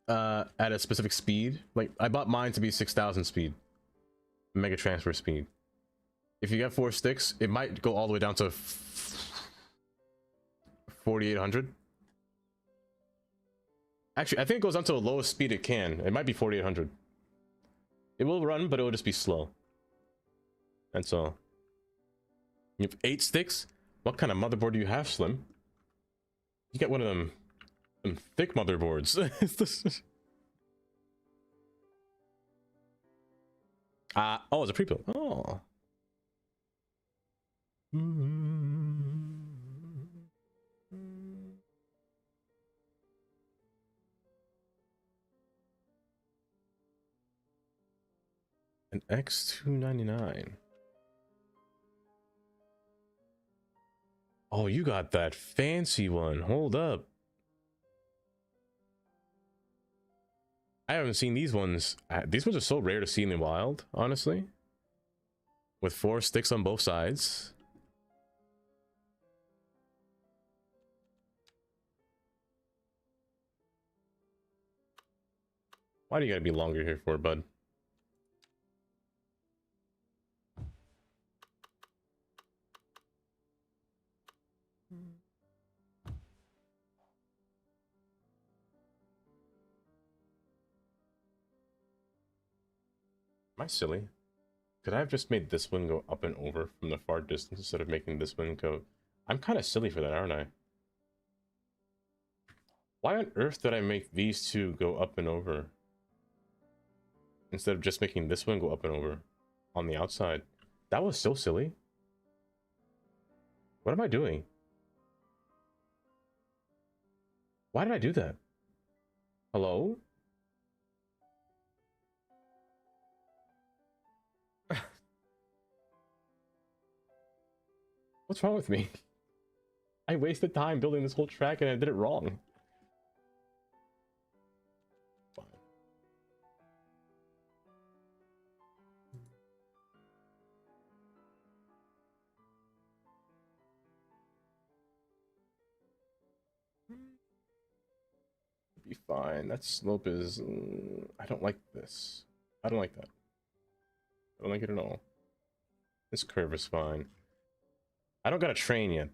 at a specific speed, like I bought mine to be 6,000 speed, mega transfer speed. If you get 4 sticks, it might go all the way down to 4,800. Actually, I think it goes down to the lowest speed it can. It might be 4,800. It will run, but it will just be slow. That's all. You have 8 sticks? What kind of motherboard do you have, Slim? You get one of them thick motherboards. Oh, it's a pre-built. Oh. An X299. Oh, you got that fancy one. Hold up. I haven't seen these ones. These ones are so rare to see in the wild, honestly. With 4 sticks on both sides. Why do you gotta be longer here for, bud? Am I silly? Could I have just made this one go up and over from the far distance instead of making this one go... I'm kind of silly for that, aren't I? Why on earth did I make these two go up and over? Instead of just making this one go up and over on the outside. That was so silly. What am I doing? Why did I do that? Hello? What's wrong with me? I wasted time building this whole track and I did it wrong. Fine. Be fine. That slope is... I don't like this. I don't like that. I don't like it at all. This curve is fine. I don't got a train yet.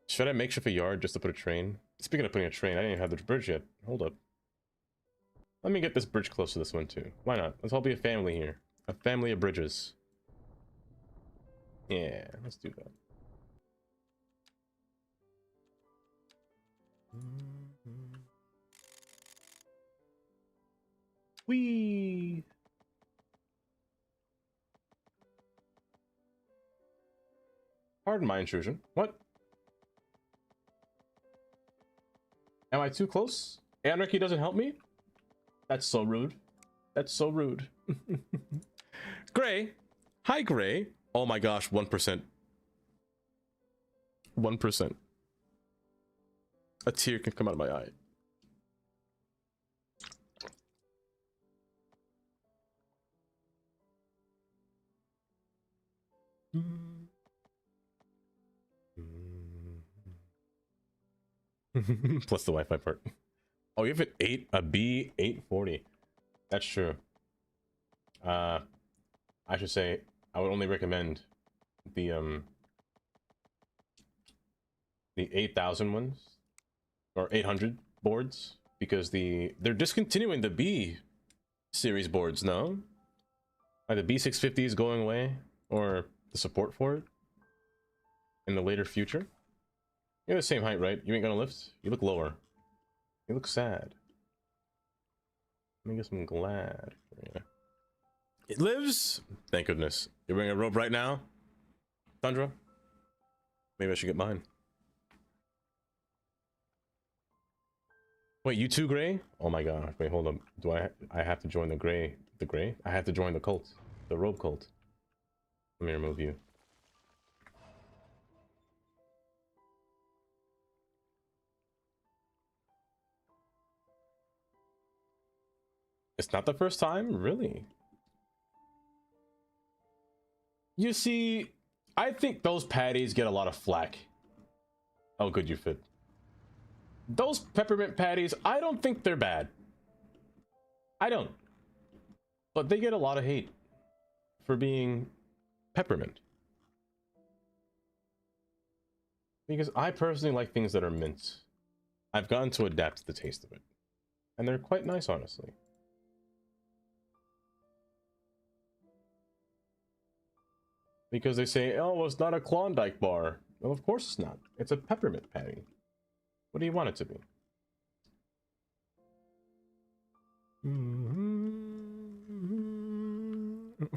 Should I make shift a yard just to put a train? Speaking of putting a train, I didn't even have the bridge yet. Hold up. Let me get this bridge close to this one too. Why not? Let's all be a family here. A family of bridges. Yeah, let's do that. Whee! Pardon my intrusion. What? Am I too close? Anarchy doesn't help me? That's so rude. That's so rude. Gray. Hi, Gray. Oh my gosh, 1%. 1%. A tear can come out of my eye. Plus the Wi-Fi part. Oh, you have an a B 840. That's true. I should say I would only recommend the 8000 ones or 800 boards because they're discontinuing the B series boards. No, like the B650 is going away, or the support for it in the later future. You're the same height, right? You ain't gonna lift. You look lower. You look sad. Let me get some glad for you. It lives. Thank goodness. You're wearing a robe right now, Sandra. Maybe I should get mine. Wait, you too, Gray? Oh my god. Wait, hold up. Do I have to join the Gray? The Gray? I have to join the cult. The robe cult. Let me remove you. It's not the first time? Really? You see, I think those patties get a lot of flack. How good you fit. Those peppermint patties, I don't think they're bad. I don't. But they get a lot of hate for being peppermint. Because I personally like things that are mint. I've gotten to adapt to the taste of it. And they're quite nice, honestly. Because they say, oh, it's not a Klondike bar. Well, of course it's not. It's a peppermint patty. What do you want it to be?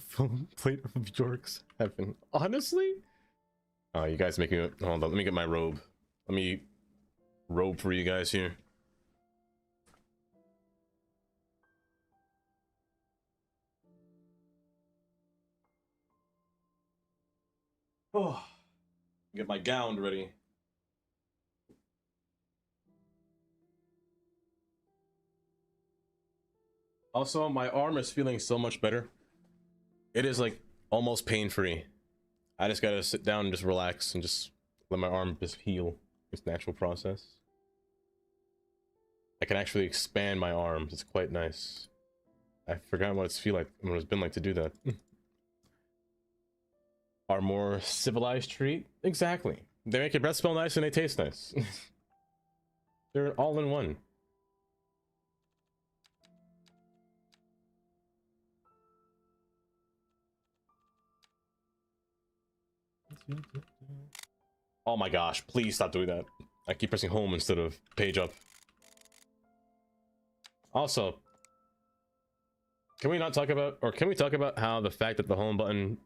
Full plate of York's heaven. Honestly? Oh, you guys make me... Hold on, let me get my robe. Let me robe for you guys here. Oh, get my gown ready. Also, my arm is feeling so much better. It is like almost pain-free. I just gotta sit down and just relax and just let my arm just heal. It's a natural process. I can actually expand my arms. It's quite nice. I forgot what it's been like to do that. Our more civilized treat? Exactly. They make your breath smell nice and they taste nice. They're all in one. Oh my gosh, please stop doing that. I keep pressing home instead of page up. Also, can we talk about how the fact that the home button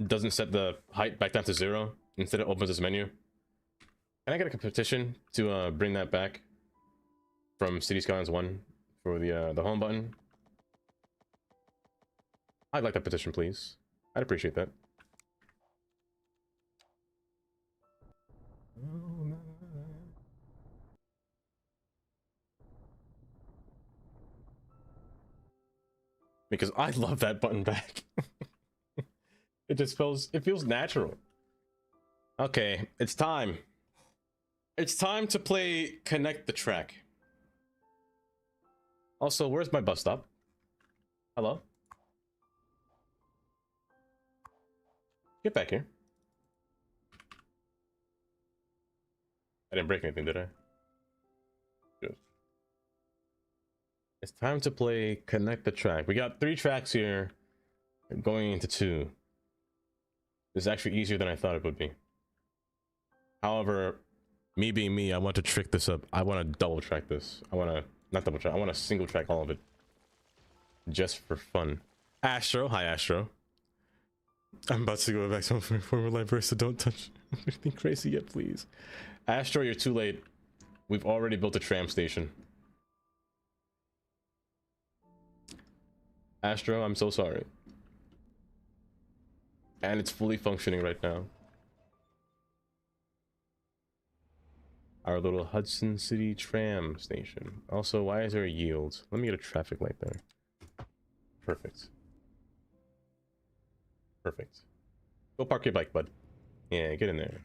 doesn't set the height back down to 0, instead it opens this menu? Can I get a petition to bring that back from City Skylines 1 for the home button? I'd like that petition, please. I'd appreciate that. Because I love that button back. It feels natural. Okay, it's time. It's time to play Connect the Track. Also, where's my bus stop? Hello? Get back here. I didn't break anything, did I? Good. It's time to play Connect the Track. We got 3 tracks here, going into 2. This is actually easier than I thought it would be. However, me being me, I want to trick this up. I want to double track this. Not double track, I want to single track all of it. Just for fun. Astro, hi Astro. I'm about to go back to my former library, so don't touch anything crazy yet, please. Astro, you're too late. We've already built a tram station. Astro, I'm so sorry. And it's fully functioning right now. Our little Hudson City tram station. Also, why is there a yield? Let me get a traffic light there. Perfect. Perfect. Go park your bike, bud. Yeah, get in there.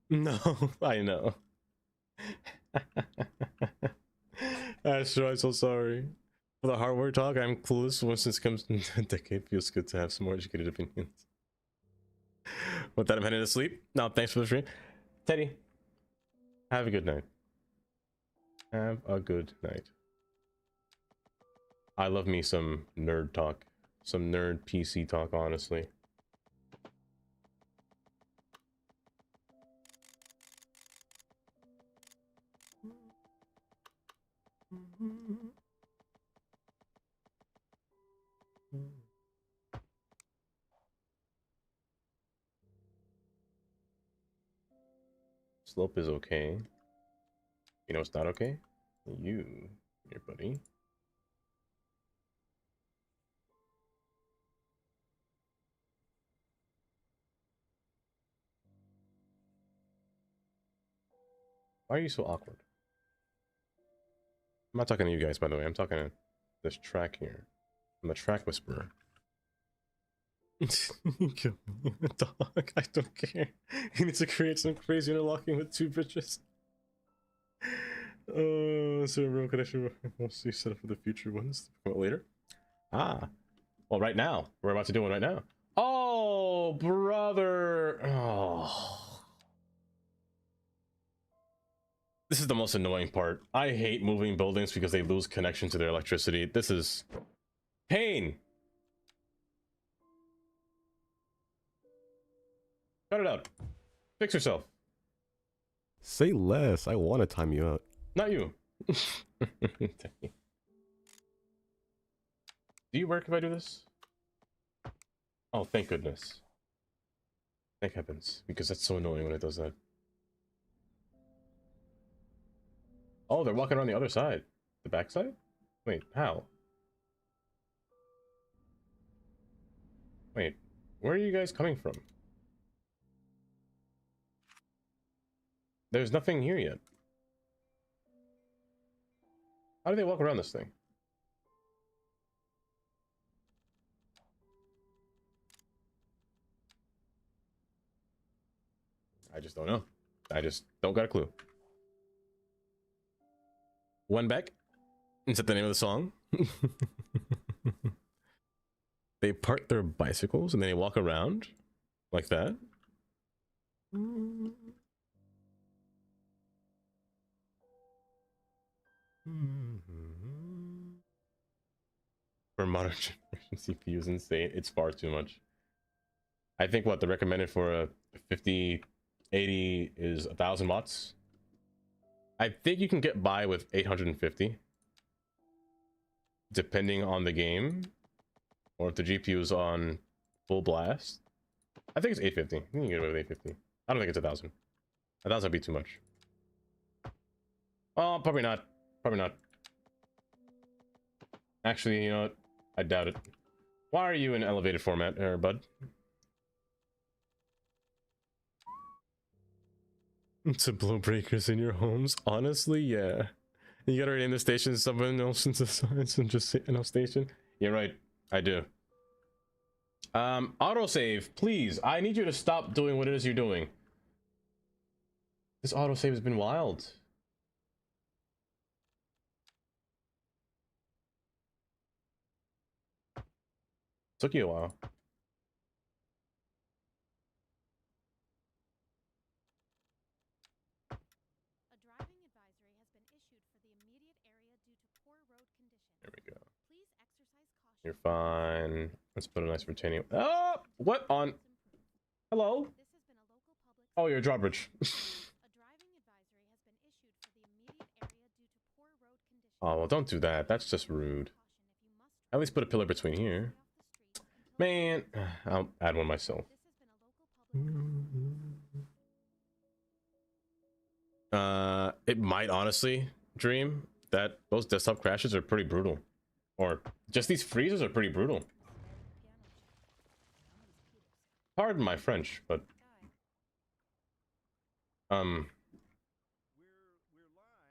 No, I know. Astro, I'm so sorry. For the hardware talk, I'm clueless once this comes to a decade. Feels good to have some more educated opinions. With that, I'm heading to sleep. No, thanks for the stream. Teddy, have a good night. Have a good night. I love me some nerd talk. Some nerd PC talk, honestly. Slope is okay. You know it's not okay? You, your buddy. Why are you so awkward? I'm not talking to you guys, by the way. I'm talking to this track here. I'm a track whisperer. Kill me, dog. I don't care. He needs to create some crazy interlocking with two bitches. Oh, cerebral connection. Mostly set up for the future ones to come out later. Ah, well, right now we're about to do one right now. Oh, brother. Oh, this is the most annoying part. I hate moving buildings because they lose connection to their electricity. This is pain. Cut it out. Fix yourself. Say less. I want to time you out. Not you. Do you work if I do this? Oh, thank goodness. Thank heavens. Because that's so annoying when it does that. Oh, they're walking around the other side. The back side? Wait, how? Wait, where are you guys coming from? There's nothing here yet. How do they walk around this thing? I just don't know. I just don't got a clue. One back. Is that the name of the song? They park their bicycles and then they walk around like that. For modern generation CPU is insane. It's far too much. I think what the recommended for a 5080 is 1000 watts. I think you can get by with 850 depending on the game or if the GPU is on full blast. I think it's 850. You can get away with 850. I don't think it's 1000. 1000 would be too much. Oh, probably not. Probably not. Actually, you know what? I doubt it. Why are you in elevated format, bud? To blow breakers in your homes? Honestly, yeah. You gotta rename the station someone else into science and just say no station. You're right. I do. Autosave, please. I need you to stop doing what it is you're doing. This autosave has been wild. Took you a while. A driving advisory has been issued for the immediate area due to poor road conditions. There we go. Please exercise caution. You're fine. Let's put a nice retaining. Oh, what on? Hello. This has been a local public. Oh, you're a drawbridge. A driving advisory has been issued for the immediate area due to poor road conditions. Oh, well, don't do that. That's just rude. At least put a pillar between here. Man, I'll add one myself. It might honestly, Dream, that those desktop crashes are pretty brutal. Or just these freezes are pretty brutal. Pardon my French, but We're live,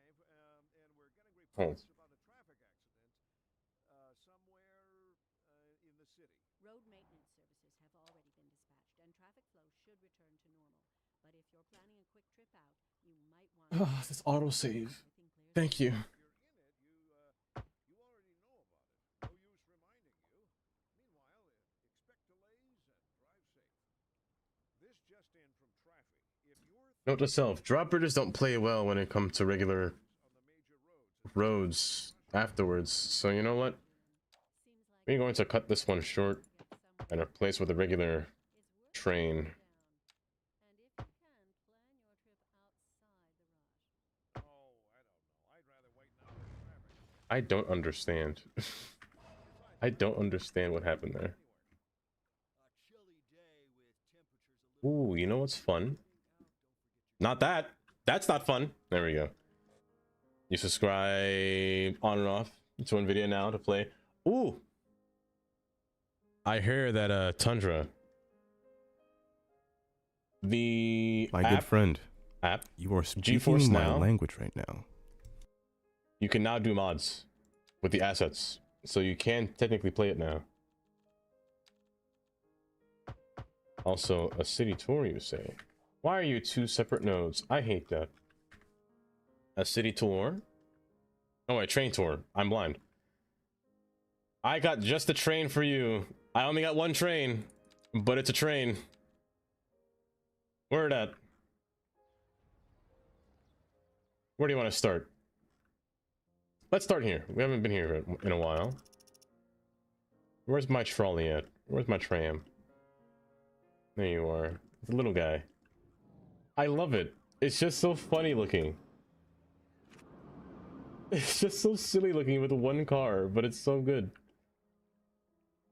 and we're getting reports about a traffic accident somewhere in the city. Road maintenance services have already been dispatched, and traffic flow should return to normal. But if you're planning a quick trip out, you might want this autosave. Thank you. If you're in it, you Note to self: drop bridges don't play well when it comes to regular roads afterwards. So you know what? We're going to cut this one short and replace with a regular train. I don't understand. I don't understand what happened there. Ooh, you know what's fun? Not that. That's not fun. There we go. You subscribe on and off to NVIDIA now to play. Ooh. I hear that Tundra. The My good friend. App. You are speaking GeForce my Now. language right now. You can now do mods with the assets. So you can technically play it now. Also, a city tour, you say? Why are you two separate nodes? I hate that. A city tour? Oh, a train tour. I'm blind. I got just the train for you. I only got one train, but it's a train. Where at? Where do you want to start? Let's start here. We haven't been here in a while. Where's my trolley at? Where's my tram? There you are. The little guy. I love it. It's just so funny looking. It's just so silly looking with one car, but it's so good.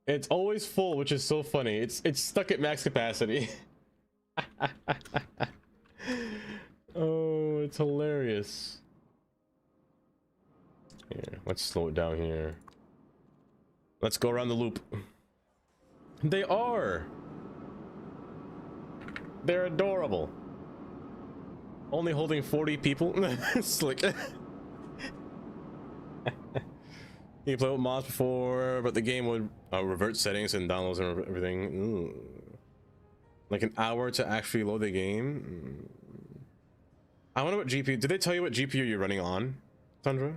It's always full, which is so funny. It's stuck at max capacity. Oh, it's hilarious. Here, let's slow it down here. Let's go around the loop. They are. They're adorable. Only holding 40 people. Slick. You played with mods before, but the game would revert settings and downloads and everything. Ooh. Like an hour to actually load the game. I wonder what GPU. Did they tell you what GPU you're running on, Tundra?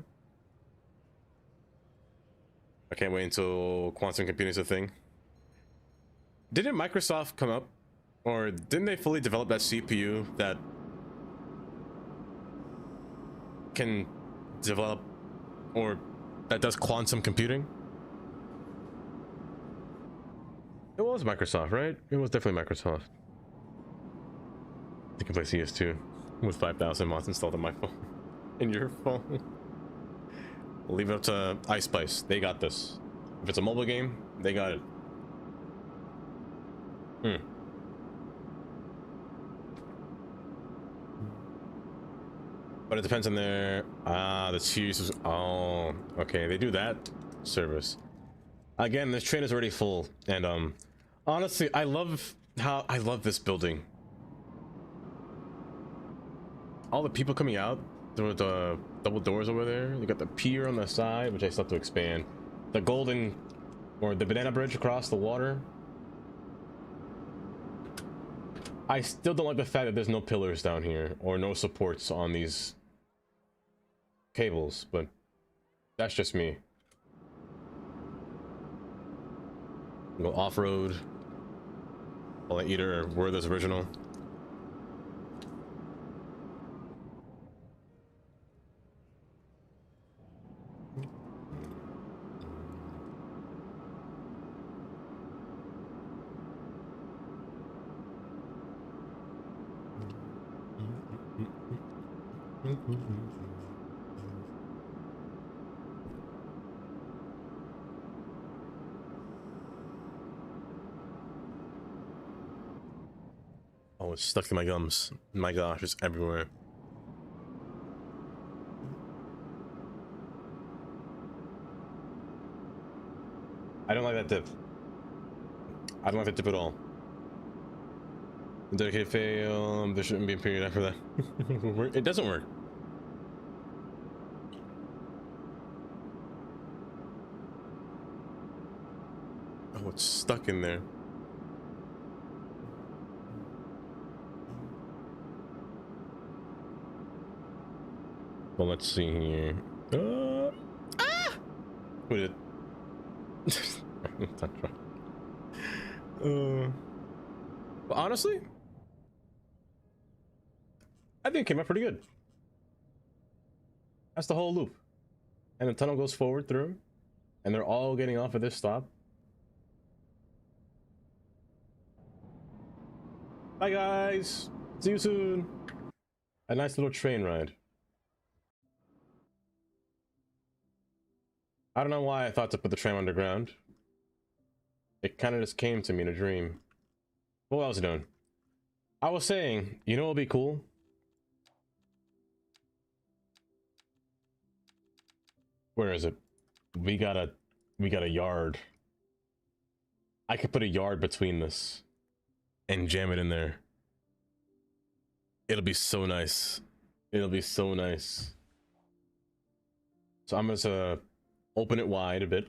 I can't wait until quantum computing is a thing. Didn't Microsoft come up, or didn't they fully develop that CPU that can develop, or that does quantum computing? It was Microsoft, right? It was definitely Microsoft. You can play CS2 with 5,000 mods installed on my phone. In your phone. Leave it up to iSpice. They got this. If it's a mobile game, they got it. But it depends on their the series. Oh, okay, they do that service. Again, this train is already full, and honestly, I love this building. All the people coming out through the double doors over there. You got the pier on the side, which I still have to expand. The golden, or the banana bridge across the water. I still don't like the fact that there's no pillars down here, or no supports on these cables, but that's just me. Go off-road. I'll let Eater word this original. Oh, it's stuck in my gums. My gosh, it's everywhere. I don't like that dip. I don't like that dip at all. Dedicated fail. There shouldn't be a period after that. It doesn't work. Oh, it's stuck in there. Well, let's see here. Who did? But honestly, I think it came out pretty good. That's the whole loop. And the tunnel goes forward through, and they're all getting off at this stop. Bye guys, see you soon. A nice little train ride. I don't know why I thought to put the tram underground. It kind of just came to me in a dream. What was I doing? I was saying, you know what would be cool? Where is it? We got a yard. I could put a yard between this and jam it in there. It'll be so nice. It'll be so nice. So I'm just open it wide a bit,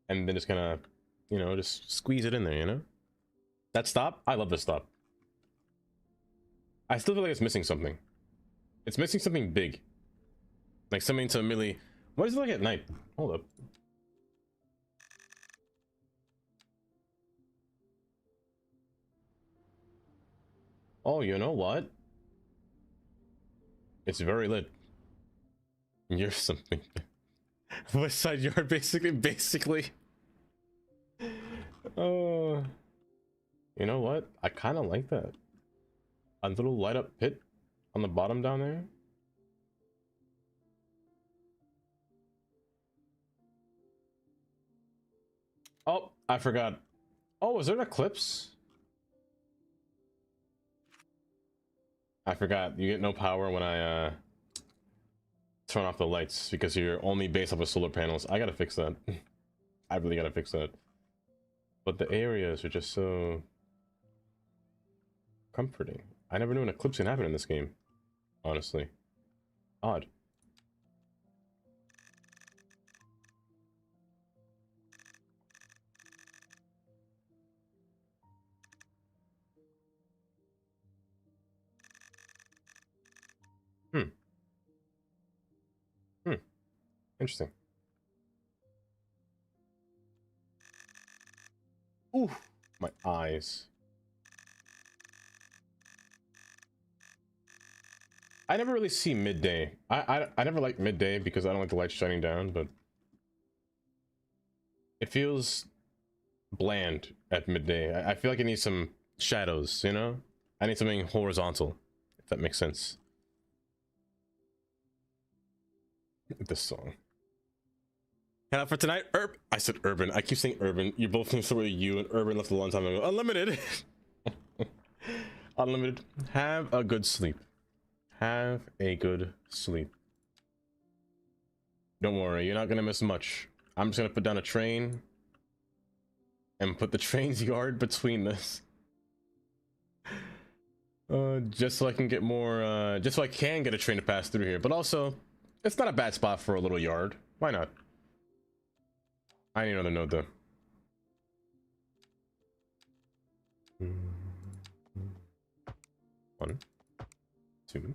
and then just gonna, you know, just squeeze it in there, you know? That stop? I love this stop. I still feel like it's missing something. It's missing something big. Like something to really... What is it like at night? Hold up. Oh, you know what? It's very lit. You're something. West Side Yard, basically. Oh. You know what? I kind of like that. A little light up pit on the bottom down there. Oh, I forgot. Oh, is there an eclipse? I forgot. You get no power when I turn off the lights because you're only based off of solar panels. I gotta fix that. I really gotta fix that. But the areas are just so comforting. I never knew an eclipse can happen in this game. Honestly. Odd. Interesting. Ooh, my eyes. I never really see midday. I never like midday because I don't like the lights shining down, but it feels bland at midday. I feel like it needs some shadows, you know? I need something horizontal, if that makes sense. This song. Head out for tonight, I said urban. I keep saying urban. You both think so. You and urban left a long time ago. Unlimited. Unlimited. Have a good sleep. Have a good sleep. Don't worry, you're not gonna miss much. I'm just gonna put down a train and put the train's yard between this. Just so I can get more, just so I can get a train to pass through here. But also, it's not a bad spot for a little yard. Why not? I need another node though. One, two.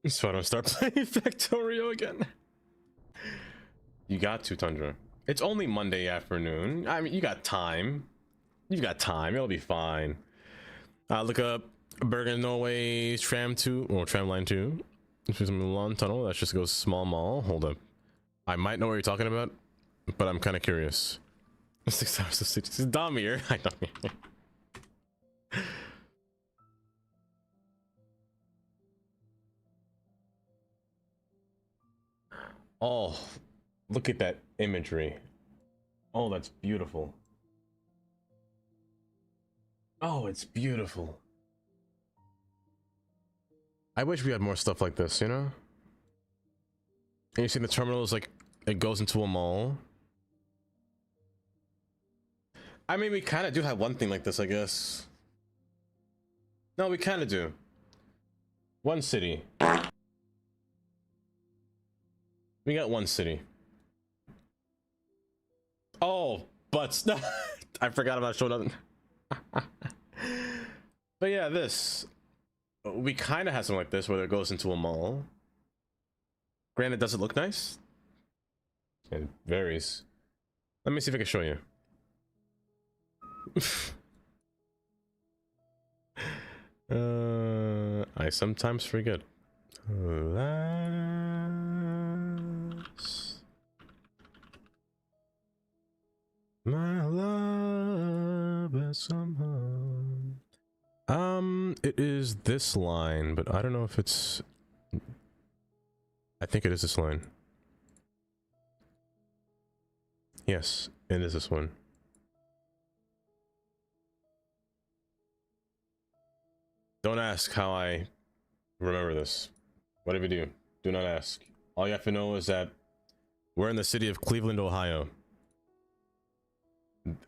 So I don't start playing Factorio again. You got to, Tundra. It's only Monday afternoon. I mean, you got time. You've got time. It'll be fine. Look up Bergen Norway tram 2 or tram line 2. This is Milan tunnel. That just goes small mall. Hold up. I might know what you're talking about, but I'm kind of curious. 6 hours of city. It's Damir. I know. Oh, look at that imagery. Oh, that's beautiful. Oh, it's beautiful. I wish we had more stuff like this, you know? And you see the terminal is like, it goes into a mall. I mean, we kind of do have one thing like this, I guess. No, we kind of do. One city. We got one city. Oh, butts. I forgot about showing up. But yeah, this. We kind of have something like this where it goes into a mall. Granted, does it look nice? It varies. Let me see if I can show you. I sometimes forget. Alas, my love has somehow. It is this line, but I don't know if it's. I think it is this line. Yes, it is this one. Don't ask how I remember this. Whatever you do not ask. All you have to know is that we're in the city of Cleveland, Ohio.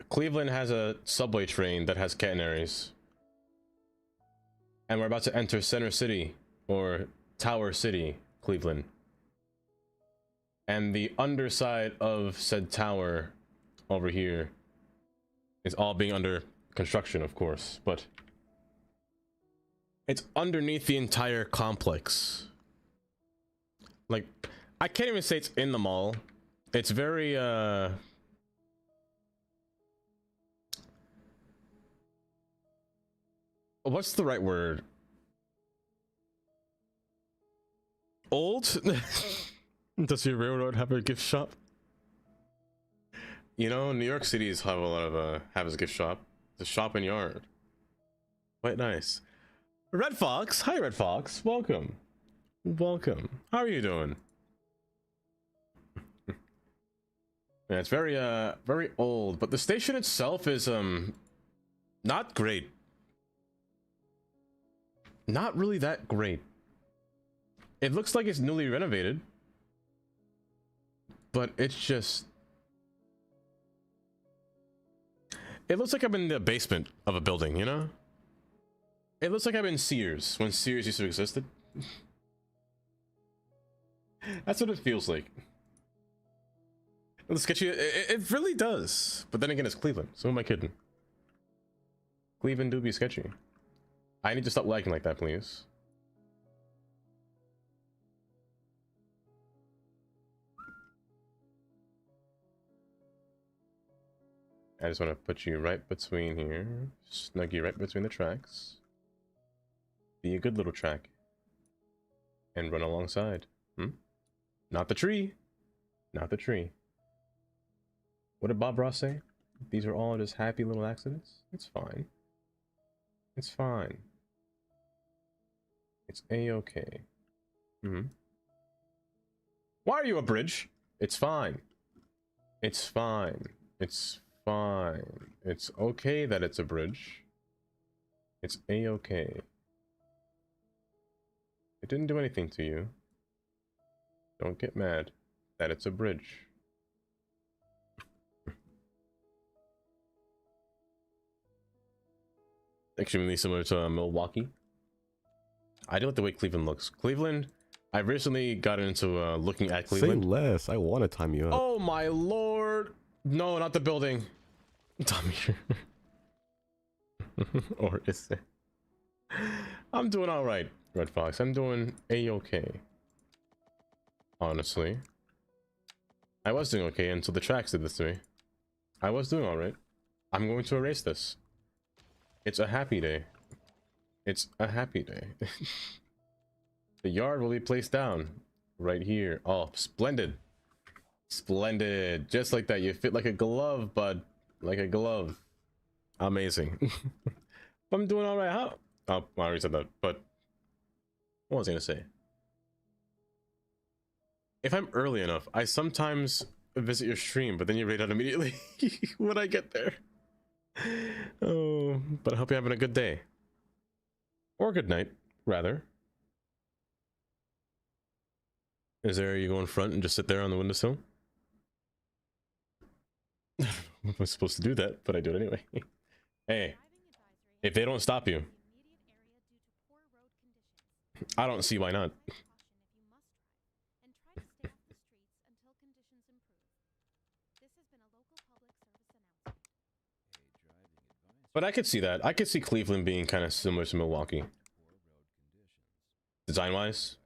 Cleveland has a subway train that has catenaries. And we're about to enter Center City, or Tower City, Cleveland. And the underside of said tower over here is all being under construction, of course, but it's underneath the entire complex. Like, I can't even say it's in the mall. It's very, what's the right word? Old? Does your railroad have a gift shop? You know, New York City's have a lot of, have a gift shop. The shop and yard. Quite nice. Red Fox, hi Red Fox, welcome. Welcome. How are you doing? Yeah, it's very very old, but the station itself is not great. Not really that great. It looks like it's newly renovated, but it's just, it looks like I'm in the basement of a building, you know? It looks like I'm in Sears, when Sears used to existed. That's what it feels like. It's sketchy. It really does. But then again, it's Cleveland. So who am I kidding? Cleveland do be sketchy. I need to stop lagging like that, please. I just want to put you right between here. Snug you right between the tracks. Be a good little track. And run alongside. Not the tree. Not the tree. What did Bob Ross say? These are all just happy little accidents? It's fine. It's fine. It's a-okay. Why are you a bridge? It's fine. It's fine. It's fine. It's okay that it's a bridge. It's a-okay. It didn't do anything to you. Don't get mad that it's a bridge. Extremely similar to Milwaukee. I do like the way Cleveland looks. Cleveland, I recently got into looking at Cleveland. Say less. I want to time you up. Oh my lord. No, not the building. Tommy. Or is it? I'm doing all right, Red Fox. I'm doing a-okay. Honestly. I was doing okay until the tracks did this to me. I was doing all right. I'm going to erase this. It's a happy day. It's a happy day. The yard will be placed down right here. Oh, splendid. Splendid. Just like that. You fit like a glove, bud. Like a glove. Amazing. I'm doing all right. How? Oh, I already said that, but what was I going to say? If I'm early enough, I sometimes visit your stream, but then you raid out immediately when I get there. Oh, but I hope you're having a good day. Or a good night, rather. Is there, you go in front and just sit there on the windowsill? I'm supposed to do that, but I do it anyway. Hey, if they don't stop you, I don't see why not. But I could see that. I could see Cleveland being kind of similar to Milwaukee. Design-wise.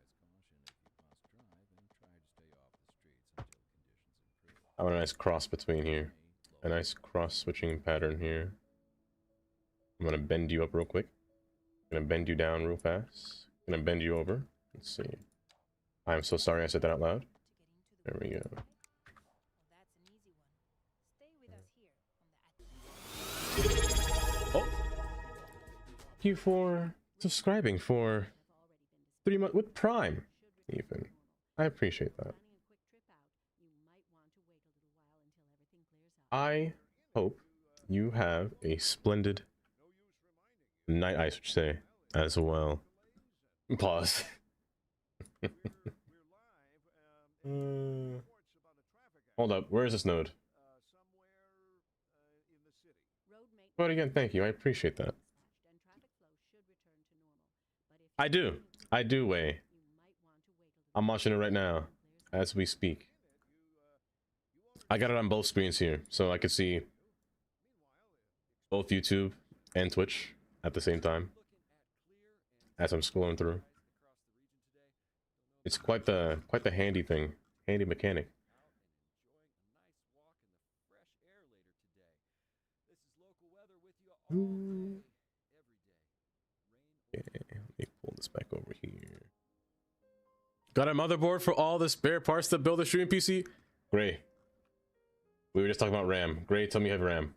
I want a nice cross between here. A nice cross switching pattern here. I'm gonna bend you up real quick. Gonna bend you down real fast. Gonna bend you over. Let's see. I'm so sorry I said that out loud. There we go. Well, that's an easy one. Stay with us here on the Oh! Thank you for subscribing for 3 months with Prime, even. I appreciate that. I hope you have a splendid night, I should say, as well. Pause. Hold up, where is this node? But again, thank you, I appreciate that. I do, Wei. I'm watching it right now, as we speak. I got it on both screens here, so I could see both YouTube and Twitch at the same time as I'm scrolling through. It's quite the handy thing, handy mechanic. Yeah, let me pull this back over here. Got a motherboard for all the spare parts to build a streaming PC? Gray. We were just talking about RAM. Gray, tell me you have RAM.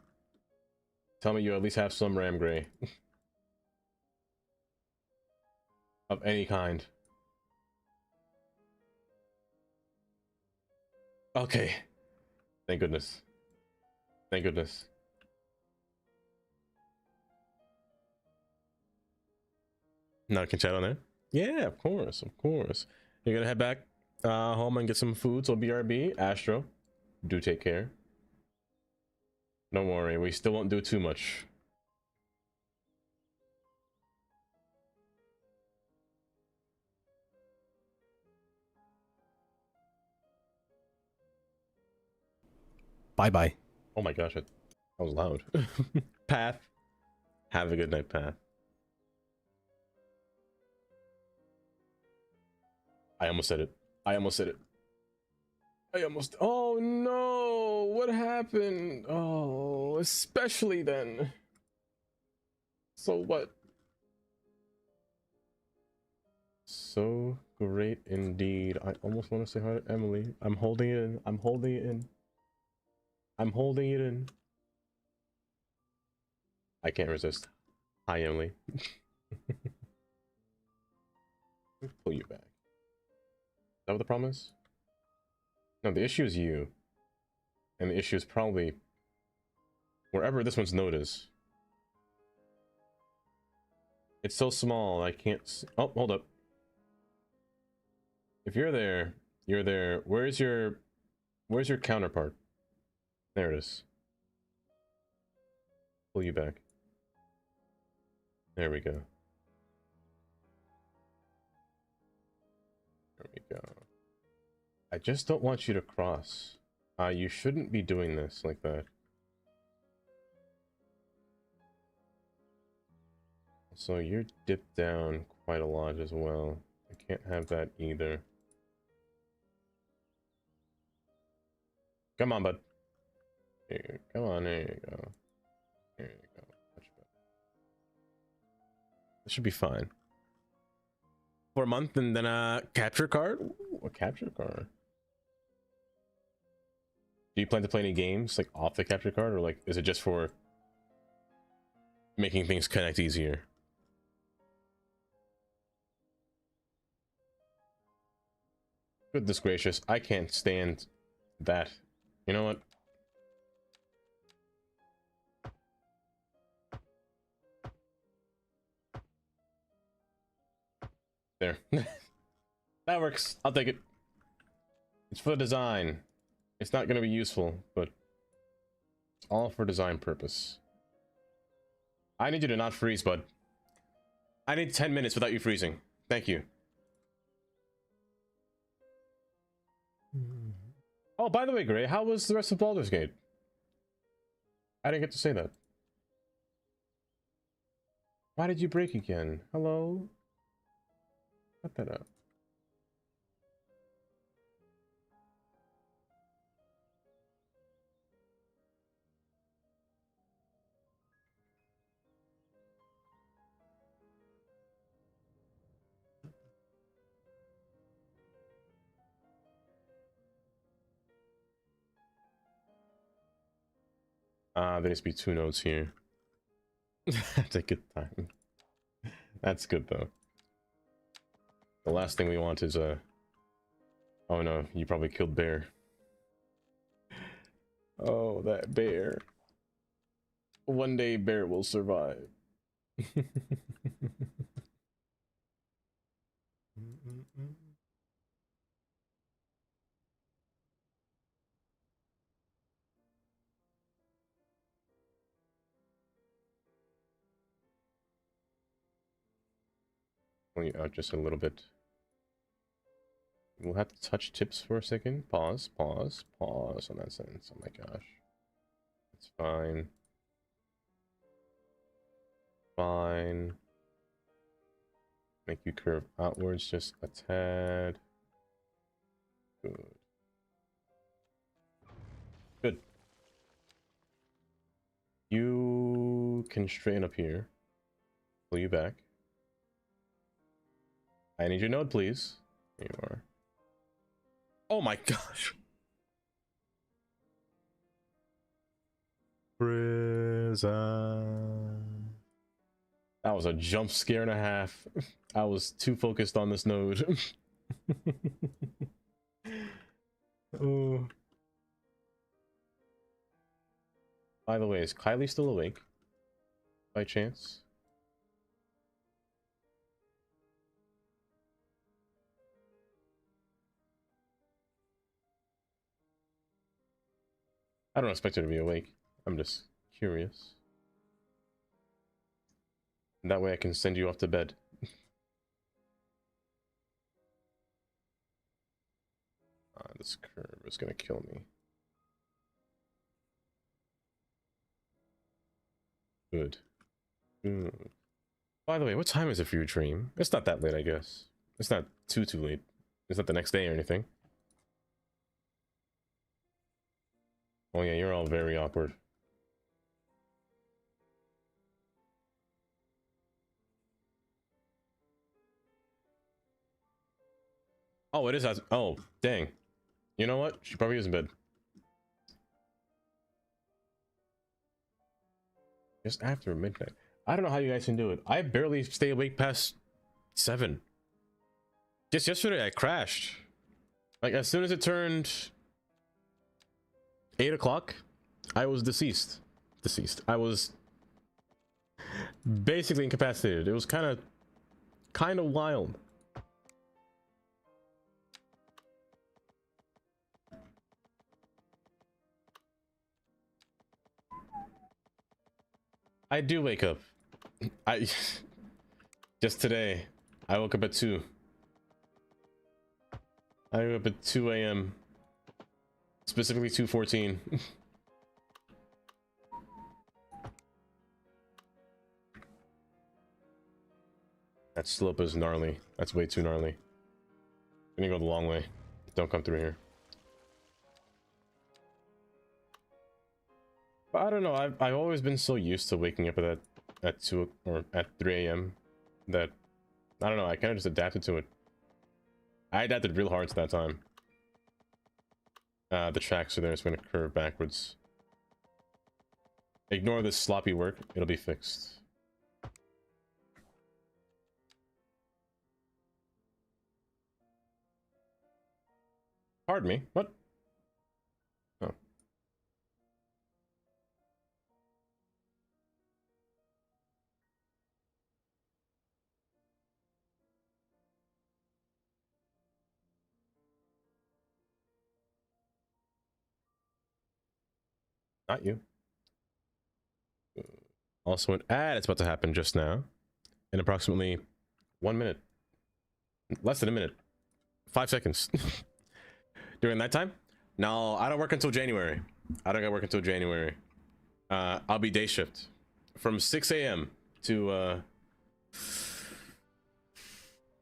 Tell me you at least have some RAM, Gray. Of any kind. Okay. Thank goodness. Thank goodness. Now I can chat on there? Yeah, of course, of course. You're gonna head back home and get some food, so BRB, Astro, do take care. Don't worry, we still won't do too much. Bye-bye. Oh my gosh, that was loud. Path. Have a good night, Path. I almost said it. I almost said it. Oh no! What happened? Oh, especially then. So what? So great indeed. I almost want to say hi to Emily. I'm holding it in. I'm holding it in. I'm holding it in. I can't resist. Hi, Emily. Let me pull you back. Is that what the problem is? No, the issue is you. And the issue is probably wherever this one's node is. It's so small, I can't see. Oh, hold up. If you're there, you're there. Where's your counterpart? There it is. Pull you back. There we go. There we go. I just don't want you to cross. You shouldn't be doing this like that. So you're dipped down quite a lot as well. I can't have that either. Come on, bud. Here, come on, there you go. There you go. Much better. This should be fine. For a month and then a capture card? Ooh, a capture card. Do you plan to play any games like off the capture card, or like is it just for making things connect easier? Goodness gracious, I can't stand that. You know what? There. That works. I'll take it. It's for the design. It's not going to be useful, but it's all for design purpose. I need you to not freeze, bud. I need 10 minutes without you freezing. Thank you. Oh, by the way, Gray, how was the rest of Baldur's Gate? I didn't get to say that. Why did you break again? Hello? Cut that out. There needs to be 2 nodes here. That's a good time. That's good though. The last thing we want is a... Oh no, you probably killed bear. Oh, that bear. One day bear will survive. Point out just a little bit. We'll have to touch tips for a second. Pause, pause, pause on that sentence. Oh my gosh. It's fine. Fine. Make you curve outwards just a tad. Good. Good. You can straighten up here. Pull you back. I need your node, please. There you are. Oh my gosh. Prison. That was a jump scare and a half. I was too focused on this node. Oh. By the way, is Kylie still awake? By chance? I don't expect her to be awake. I'm just curious. And that way I can send you off to bed. This curve is gonna kill me. Good. Good. By the way, what time is it for your dream? It's not that late, I guess. It's not too late. It's not the next day or anything. Oh yeah, you're all very awkward. Oh, it is. Oh, dang. You know what? She probably is in bed. Just after midnight. I don't know how you guys can do it. I barely stay awake past 7. Just yesterday I crashed. Like as soon as it turned 8 o'clock, I was deceased. I was basically incapacitated. It was kind of wild. I do wake up. Just today, I woke up at 2. I woke up at 2 a.m. Specifically 2:14. That slope is gnarly. That's way too gnarly. I'm gonna go the long way. Don't come through here. But I don't know. I've always been so used to waking up at 2 or at 3 a.m. that I don't know. I kind of just adapted to it. I adapted real hard to that time. The tracks are there. It's going to curve backwards. Ignore this sloppy work. It'll be fixed. Pardon me. What? Oh. Not you. Also, an ad is about to happen just now. In approximately 1 minute. Less than a minute. 5 seconds. During that time? No, I don't work until January. I don't gotta work until January. I'll be day shift. From 6 a.m. to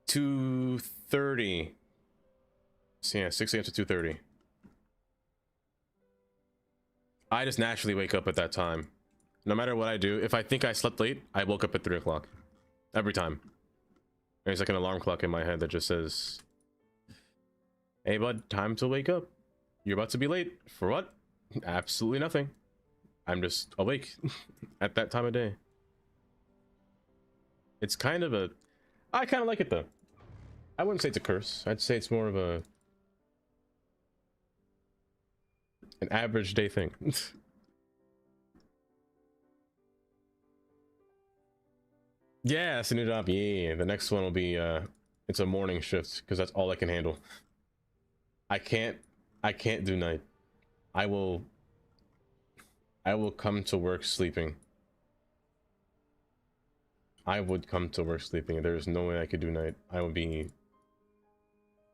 2:30. So yeah, 6 a.m. to 2:30. I just naturally wake up at that time. No matter what I do, if I think I slept late, I woke up at 3 o'clock. Every time. There's like an alarm clock in my head that just says, hey bud, time to wake up. You're about to be late. For what? Absolutely nothing. I'm just awake at that time of day. It's kind of a, I kind of like it though. I wouldn't say it's a curse. I'd say it's more of a an average day thing. Yeah, it's a new job. Yeah, the next one will be it's a morning shift because that's all I can handle. I can't do night. I will come to work sleeping. I would come to work sleeping. There's no way I could do night. I would be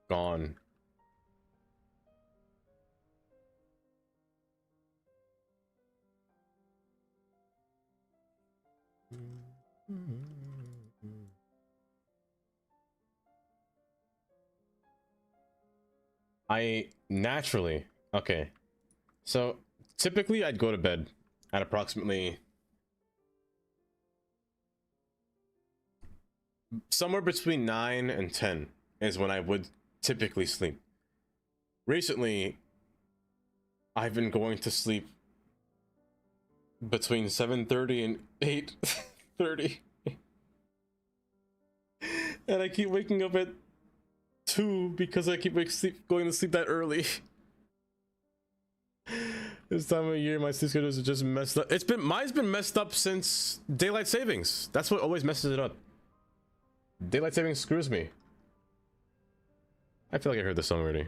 gone. I naturally, okay. So typically I'd go to bed at approximately somewhere between 9 and 10 is when I would typically sleep. Recently, I've been going to sleep between 7:30 and 8:30. And I keep waking up at 2 because I keep going to sleep that early. This time of year, my sleep schedules are just messed up. Mine's been messed up since daylight savings. That's what always messes it up. Daylight savings screws me. I feel like I heard this song already.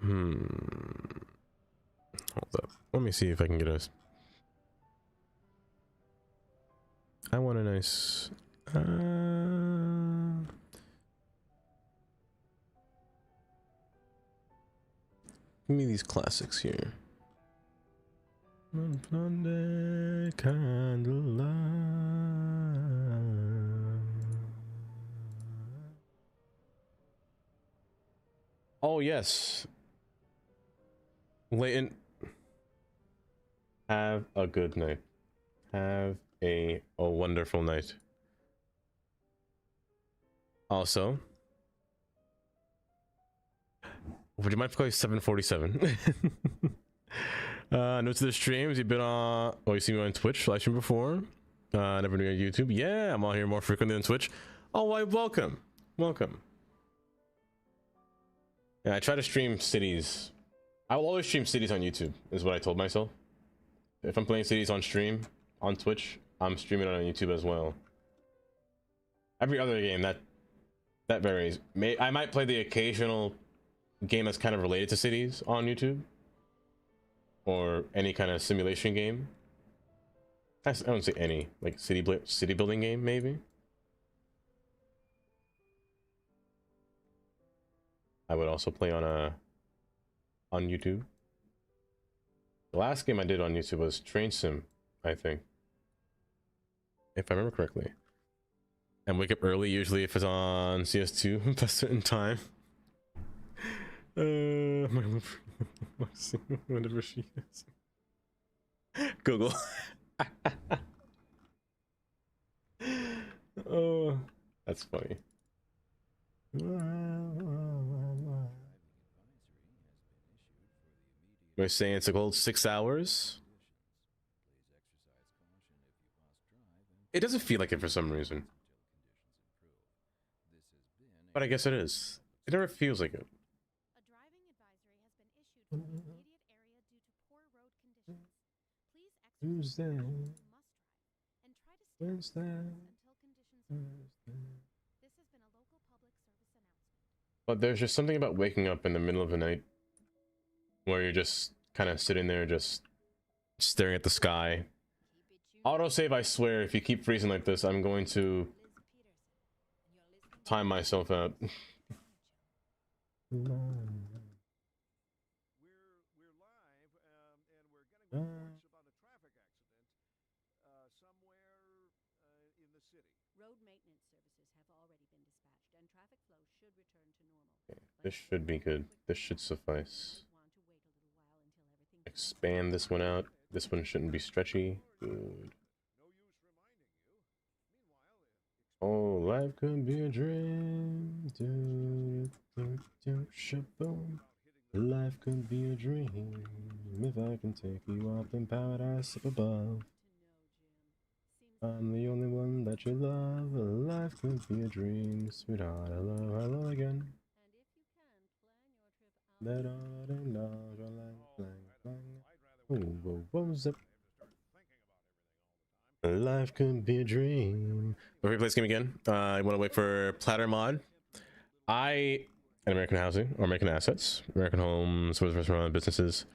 Hold up. Let me see if I can get us. I want a nice. Give me these classics here. Candlelight. Oh yes. Leighton. Have a good night. Have a wonderful night. Also, would you mind if I call you 747? New to the streams, you've been on, oh, you see me on Twitch, live stream before. Never knew you on YouTube. Yeah, I'm on here more frequently than Twitch. Oh, why, welcome. Welcome. Yeah, I try to stream cities. I will always stream cities on YouTube, is what I told myself. If I'm playing cities on stream, on Twitch, I'm streaming it on YouTube as well. Every other game, that varies. I might play the occasional game that's kind of related to cities on YouTube. Or any kind of simulation game. I don't say any, like city building game, maybe. I would also play on YouTube. The last game I did on YouTube was Train Sim, I think, if I remember correctly. And wake up early, usually if it's on CS2 at a certain time. Whatever she is. Google. Oh, that's funny. We're saying it's a cold 6 hours. It doesn't feel like it for some reason. But I guess it is. It never feels like it. A driving advisory has been issued for the immediate area due to poor road conditions. Please Who's exercise that? caution if you must drive, and try to stay Where's on the that? roads until conditions improve. This has been a local public service announcement. But there's just something about waking up in the middle of the night where you're just kind of sitting there just staring at the sky. Autosave, I swear, if you keep freezing like this, I'm going to time myself out. We're live, and we're getting reports about a traffic accident somewhere in the city. Road maintenance services have already been dispatched, and traffic flow should return to normal. This should be good. This should suffice. Expand this one out. This one shouldn't be stretchy. Good. Oh, life could be a dream. Shaboom. Life could be a dream if I can take you up in paradise up above. I'm the only one that you love. Life could be a dream, sweetheart. Hello again. Life could be a dream. Okay, play this game again. I want to wait for Platter mod. And American Housing, or American Assets, American Homes, Service Restaurant, Businesses.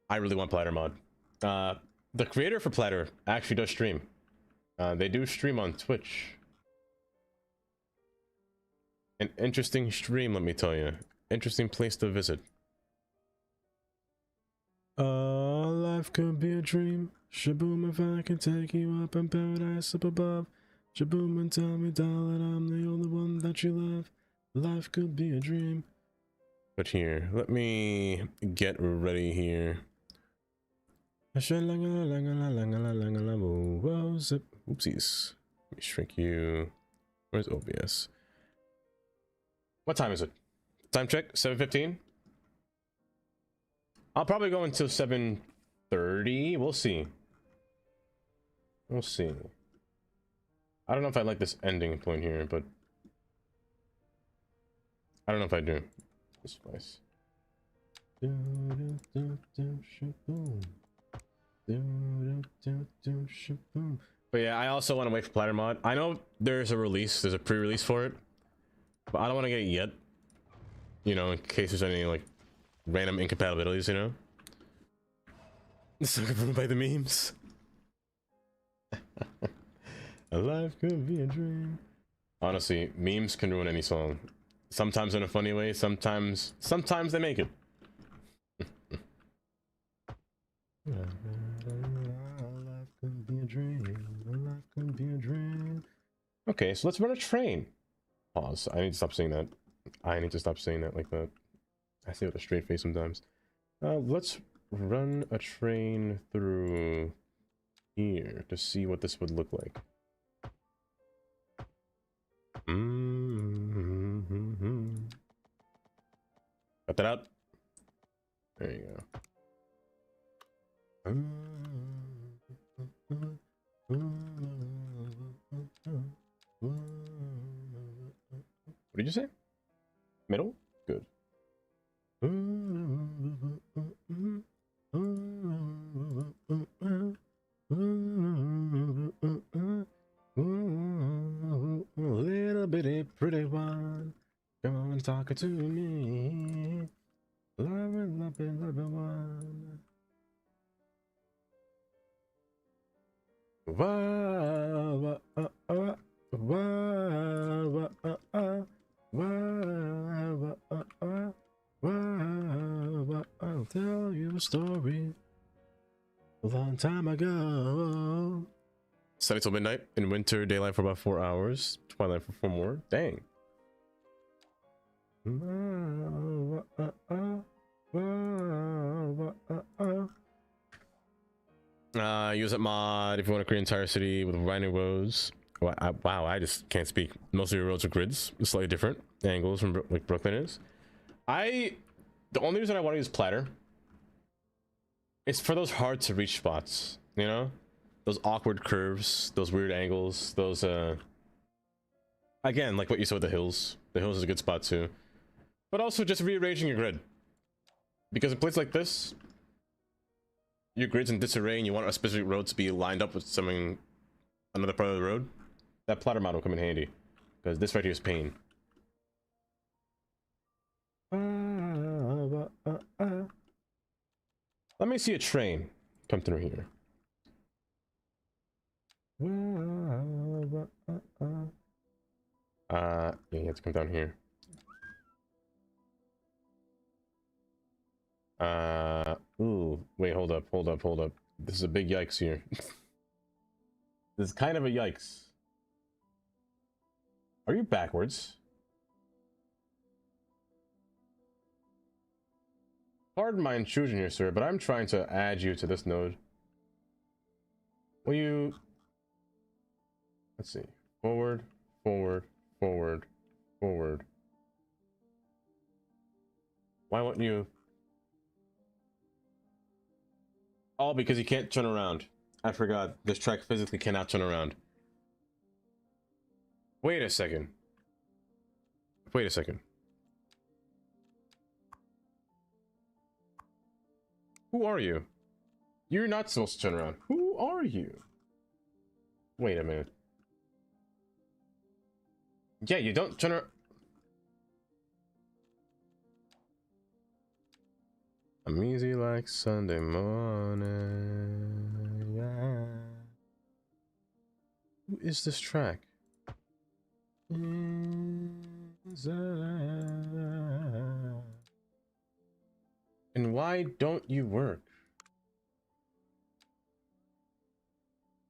I really want Platter mod. The creator for Platter actually does stream. They do stream on Twitch. An interesting stream, let me tell you. Interesting place to visit. Life could be a dream. Shaboom, if I can take you up in paradise up above. Shaboom, and tell me, darling, I'm the only one that you love. Life could be a dream. But here, let me get ready here. Oopsies. Let me shrink you. Where's OBS? What time is it? Time check, 7:15. I'll probably go until 7:30. We'll see. We'll see. I don't know if I like this ending point here, but I don't know if I do. This place. But yeah, I also want to wait for Platter mod. I know there's a pre-release for it, but I don't want to get it yet. You know, in case there's any like random incompatibilities, you know? Sucker from by the memes. A life could be a dream. Honestly, memes can ruin any song. Sometimes in a funny way, sometimes they make it. Life could be a dream. Life could be a dream. Okay, so let's run a train. Pause. I need to stop saying that. I need to stop saying that like that. I say it with a straight face sometimes. Let's run a train through here to see what this would look like. Cut that out. There you go. What did you say? Middle? Good. Little bitty pretty one, come on talk to me. Love it one. Wow, I'll tell you a story a long time ago. Sunny till midnight, in winter, daylight for about 4 hours, twilight for 4 more. Dang. Use that mod if you want to create an entire city with winding roads. Wow, I just can't speak. Most of your roads are grids, slightly different angles from like Brooklyn is. The only reason I want to use Platter is for those hard to reach spots, you know? Those awkward curves, those weird angles, those again, like what you saw with the hills. The hills is a good spot too. But also just rearranging your grid. Because in places like this, your grid's in disarray and you want a specific road to be lined up with another part of the road, that Platter mod will come in handy. Because this right here is pain. Let me see a train come through here. Yeah, you have to come down here. Ooh, wait, hold up. This is a big yikes here. This is kind of a yikes. Are you backwards? Pardon my intrusion here, sir, but I'm trying to add you to this node. Will you... Let's see. Forward, forward, forward, forward. Why won't you? Oh, because you can't turn around. I forgot. This track physically cannot turn around. Wait a second. Wait a second. Who are you? You're not supposed to turn around. Who are you? Wait a minute. Yeah, you don't turn around. I'm easy like Sunday morning. Yeah. Who is this track? And why don't you work?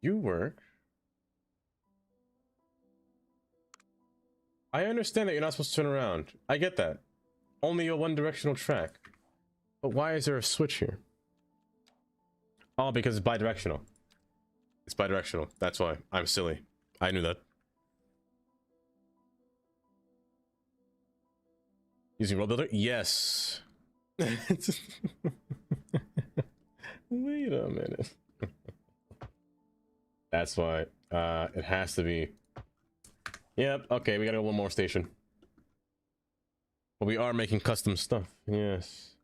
You work. I understand that you're not supposed to turn around. I get that. Only a one-directional track. But why is there a switch here? Oh, because it's bi-directional. It's bi-directional. That's why. I'm silly. I knew that. Using World Builder? Yes. Wait a minute. That's why. It has to be. Yep. Okay, we gotta go one more station. But we are making custom stuff. Yes.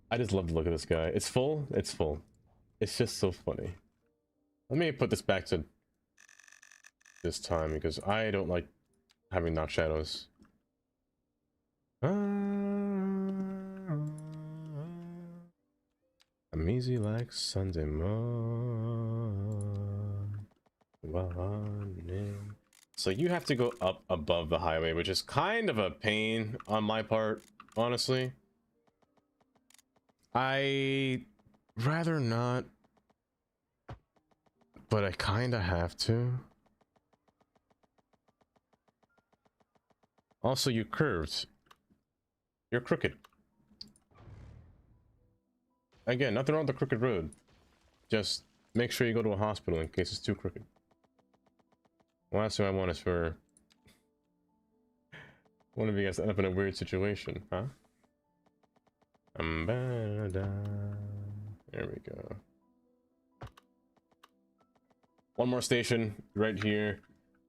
I just love the look of this guy. It's full. It's full. It's just so funny. Let me put this back to this time because I don't like having knock shadows. I'm easy like Sunday morning. So you have to go up above the highway, which is kind of a pain on my part, honestly. I rather not, but I kind of have to. Also, you curved. You're crooked. Again, nothing wrong with the crooked road. Just make sure you go to a hospital in case it's too crooked. The last thing I want is for one of you guys to end up in a weird situation, huh? There we go. One more station right here.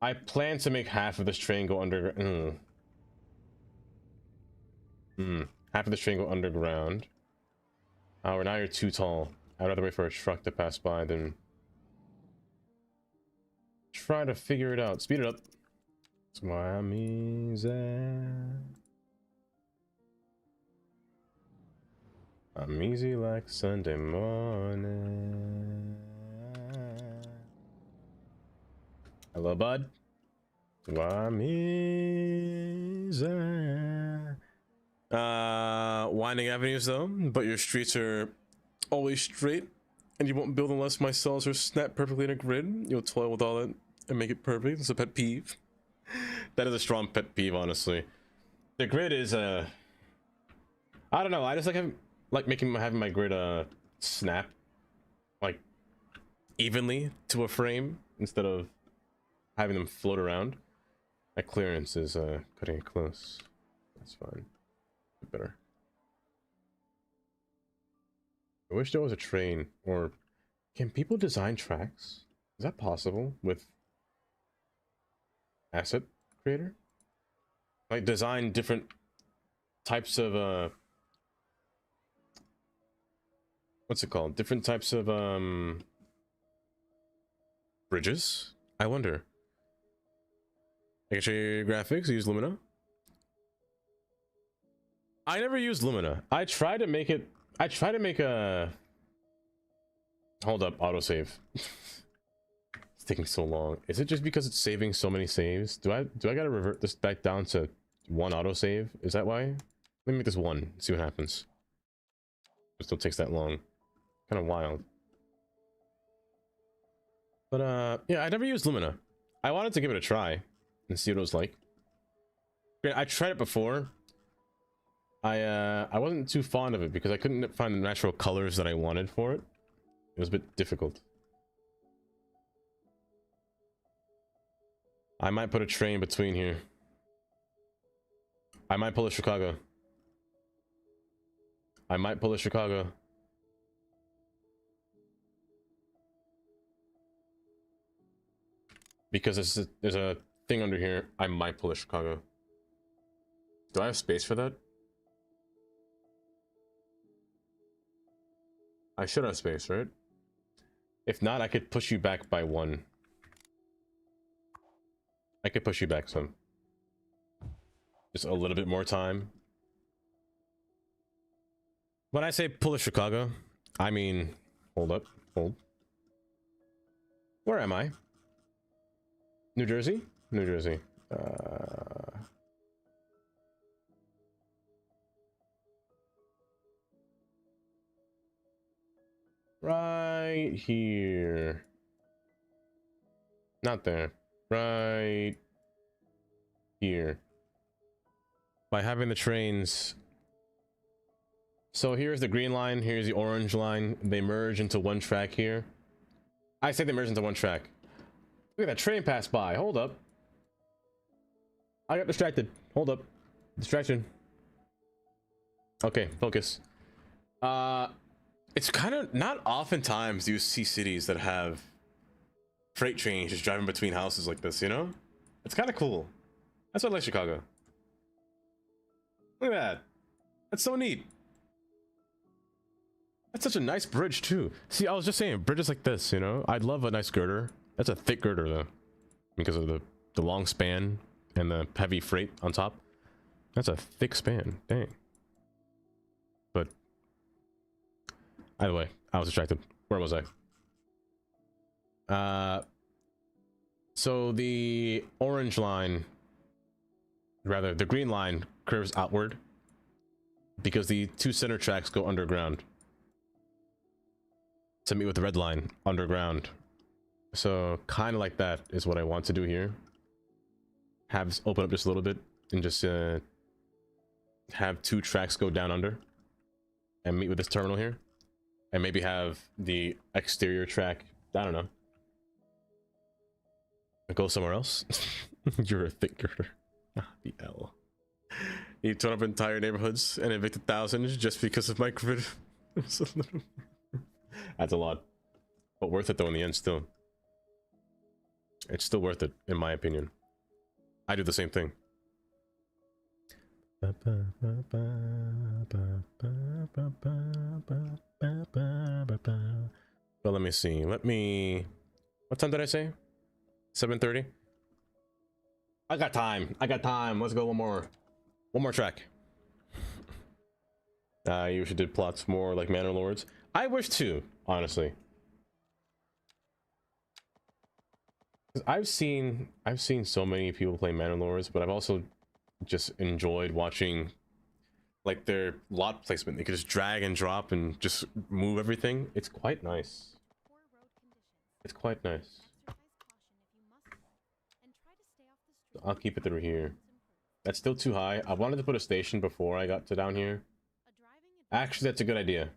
I plan to make half of this train go underground. Half of this train go underground. Oh, now you're too tall. I'd rather wait for a truck to pass by than try to figure it out. Speed it up. That's why I'm easy. I'm easy like Sunday morning. Hello, bud. That's why I'm easy. Winding avenues though, but your streets are always straight, and you won't build unless my cells are snapped perfectly in a grid. You'll toil with all that and make it perfect. It's a pet peeve. That is a strong pet peeve, honestly. The grid is I don't know. I just having my grid snap like evenly to a frame instead of having them float around. That clearance is cutting it close. That's fine. Better. I wish there was a train, or can people design tracks? Is that possible with Asset Creator? Like design different types of what's it called? Different types of bridges? I wonder. I can show you graphics, use Lumina. I never used Lumina. I tried to make a hold up, autosave. It's taking so long. Is it just because it's saving so many saves? Do I gotta revert this back down to one autosave? Is that why? Let me make this one, see what happens. It still takes that long. Kind of wild. But yeah, I never used Lumina. I wanted to give it a try and see what it was like. I tried it before. I wasn't too fond of it because I couldn't find the natural colors that I wanted for it. It was a bit difficult. I might put a train between here. I might pull a Chicago. I might pull a Chicago. Because there's a thing under here. I might pull a Chicago. Do I have space for that? I should have space, right? If not, I could push you back by 1. I could push you back some. Just a little bit more time. When I say pull a Chicago, I mean, hold up, hold. Where am I? New Jersey? New Jersey. Right here. Not there. Right here. By having the trains. So here's the green line, here's the orange line. They merge into one track here. I say they merge into one track. Look at that train pass by. Hold up. I got distracted. Hold up. Distraction. Okay, focus. It's kind of not oftentimes you see cities that have freight trains just driving between houses like this, you know? It's kind of cool. That's why I like Chicago. Look at that. That's so neat. That's such a nice bridge too. See, I was just saying, bridges like this, you know? I'd love a nice girder. That's a thick girder though, because of the long span and the heavy freight on top. That's a thick span. Dang. But either way, I was distracted. Where was I? So the orange line, rather the green line, curves outward because the 2 center tracks go underground to meet with the red line underground. So kind of like that is what I want to do here. Have this open up just a little bit and just have 2 tracks go down under and meet with this terminal here, and maybe have the exterior track, I don't know, go somewhere else. You're a thick girder. The L. You turn up entire neighborhoods and evicted thousands just because of my grid. That's a lot, but worth it though in the end. Still, it's still worth it in my opinion. I do the same thing. But let me see. What time did I say? 7:30. I got time. Let's go one more track. You should did plots more like Manor Lords. I wish too, honestly. I've seen so many people play Manor Lords, but I've also just enjoyed watching like their lot placement. They could just drag and drop and just move everything. It's quite nice. It's quite nice. I'll keep it through here. That's still too high. I wanted to put a station before I got to down here. Actually, that's a good idea.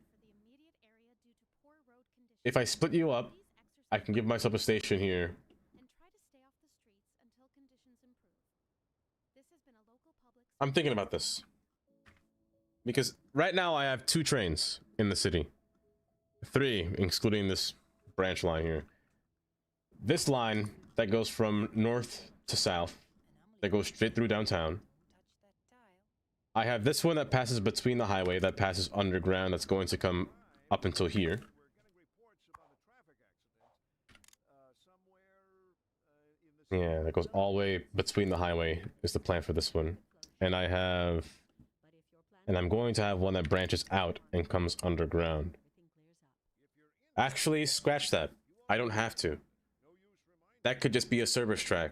If I split you up, I can give myself a station here. I'm thinking about this. Because right now I have 2 trains in the city. 3, excluding this branch line here. This line that goes from north to south, that goes straight through downtown. I have this one that passes between the highway, that passes underground, that's going to come up until here. Yeah, that goes all the way between the highway is the plan for this one. And I'm going to have one that branches out and comes underground. Actually, scratch that. I don't have to. That could just be a service track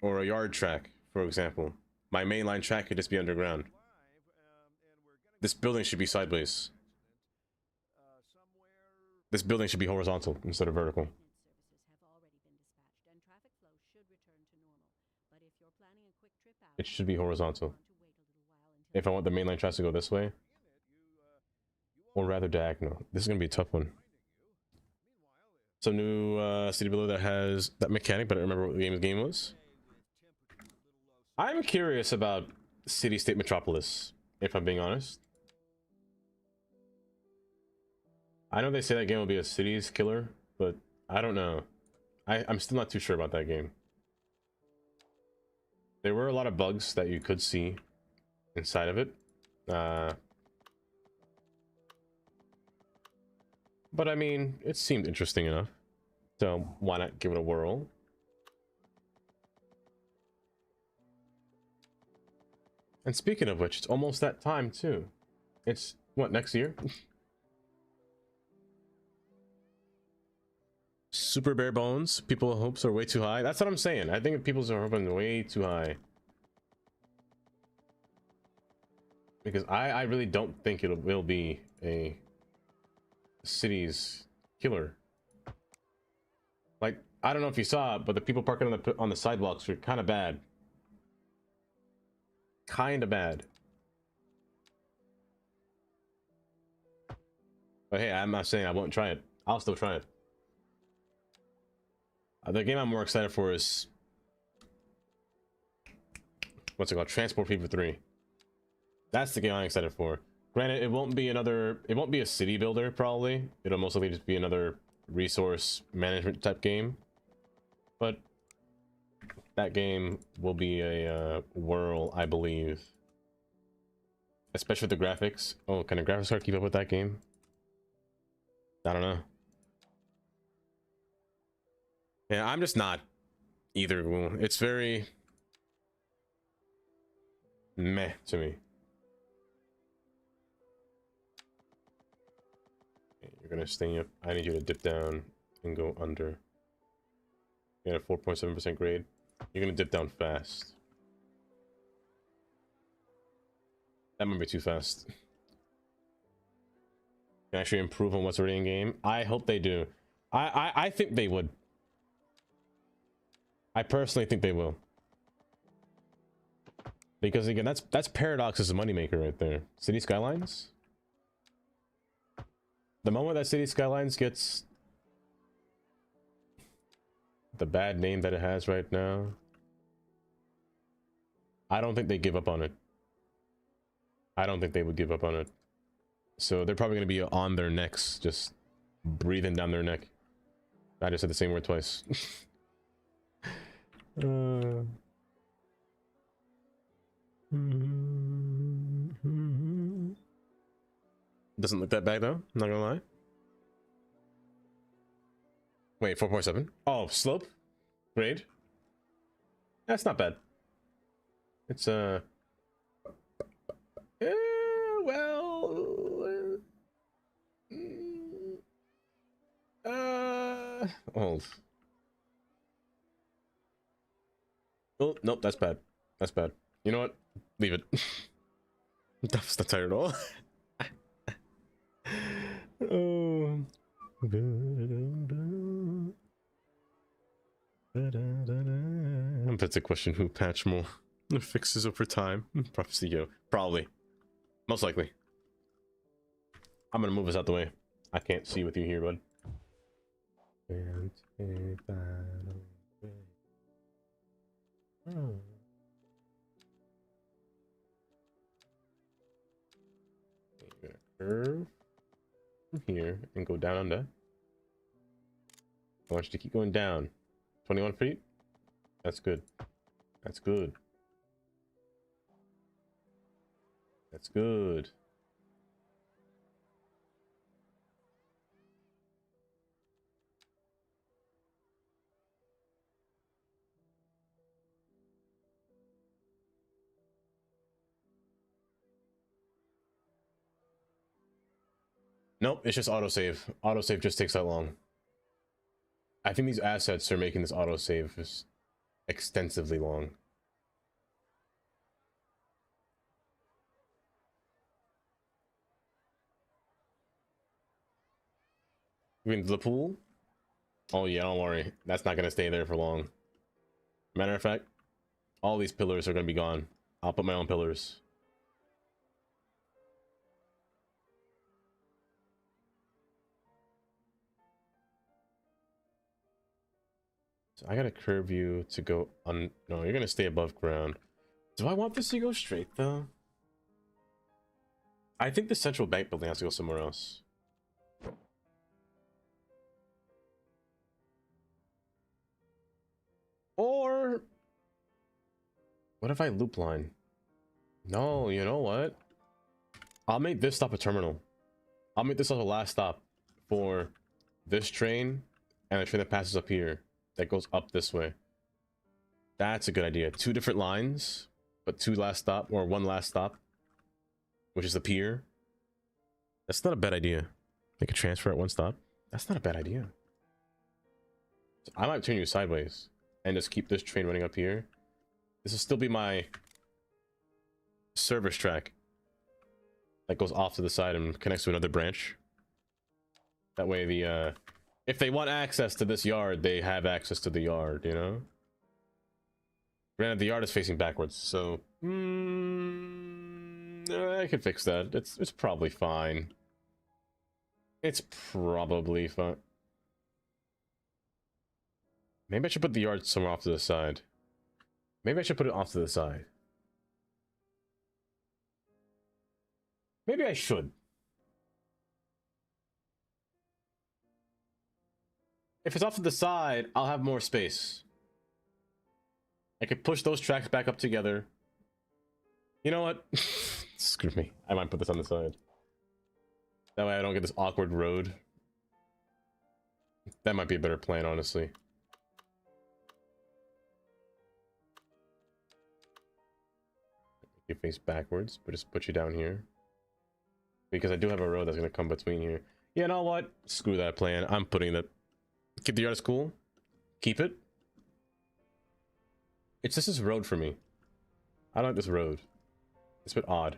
or a yard track, for example. My mainline track could just be underground. This building should be sideways. This building should be horizontal instead of vertical. It should be horizontal. If I want the mainline tracks to go this way, or rather diagonal. This is gonna be a tough one. Some new city below that has that mechanic, but I don't remember what the game was. I'm curious about City State Metropolis, if I'm being honest. I know they say that game will be a cities killer, but I don't know. I'm still not too sure about that game. There were a lot of bugs that you could see inside of it. But I mean, it seemed interesting enough. So why not give it a whirl? And speaking of which, it's almost that time too. It's what, next year? Super bare bones. People's hopes are way too high. That's what I'm saying. I think people's are hoping way too high. Because I really don't think it will be a city's killer. Like, I don't know if you saw it, but the people parking on the sidewalks are kind of bad. Kind of bad. But hey, I'm not saying I won't try it. I'll still try it. The game I'm more excited for is, what's it called? Transport Fever 3. That's the game I'm excited for. Granted, it won't be a city builder, probably. It'll mostly just be another resource management type game. But that game will be a whirl, I believe. Especially with the graphics. Oh, can a graphics card keep up with that game? I don't know. Yeah, I'm just not either. It's very meh to me. You're gonna stay up. I need you to dip down and go under. You got a 4.7% grade. You're gonna dip down fast. That might be too fast. Can actually improve on what's already in game. I hope they do. I think they would. I personally think they will. Because again, that's Paradox's moneymaker right there. City Skylines. The moment that City Skylines gets the bad name that it has right now, I don't think they give up on it. I don't think they would give up on it. So they're probably going to be on their necks, just breathing down their neck. I just said the same word twice. Doesn't look that bad though, not gonna lie. Wait, 4.7. Oh, slope? Grade? That's not bad. It's well, hold. Oh, nope, that's bad. That's bad. You know what? Leave it. That's not tired at all. Oh. That's a question. Who patch more fixes over time? Prophecy, yo. Probably. Most likely. I'm gonna move us out the way. I can't see with you here, bud. And take that away. Oh. You're gonna curve from here and go down under. I want you to keep going down. 21 feet. That's good. That's good. That's good. Nope, it's just autosave. Autosave just takes that long. I think these assets are making this autosave extensively long. You mean the pool? Oh yeah, don't worry. That's not gonna stay there for long. Matter of fact, all these pillars are gonna be gone. I'll put my own pillars. So I gotta curve you to go on. No, you're gonna stay above ground. Do I want this to go straight though? I think the central bank building has to go somewhere else. Or what if I loop line? No, you know what? I'll make this stop a terminal. I'll make this the last stop for this train and the train that passes up here that goes up this way. That's a good idea. 2 different lines, but 2 last stop, or 1 last stop, which is the pier. That's not a bad idea. Make a transfer at 1 stop. That's not a bad idea. So I might turn you sideways and just keep this train running up here. This will still be my service track that goes off to the side and connects to another branch. That way the if they want access to this yard, they have access to the yard, you know? Granted, the yard is facing backwards, so I can fix that. It's probably fine. It's probably fine. Maybe I should put the yard somewhere off to the side. Maybe I should put it off to the side. Maybe I should. If it's off to the side, I'll have more space. I could push those tracks back up together. You know what? Screw me. I might put this on the side. That way I don't get this awkward road. That might be a better plan, honestly. You face backwards, but just put you down here. Because I do have a road that's going to come between here. You know what? Screw that plan. I'm putting that. Keep the yard as cool. Keep it. This is road for me. I don't like this road. It's a bit odd.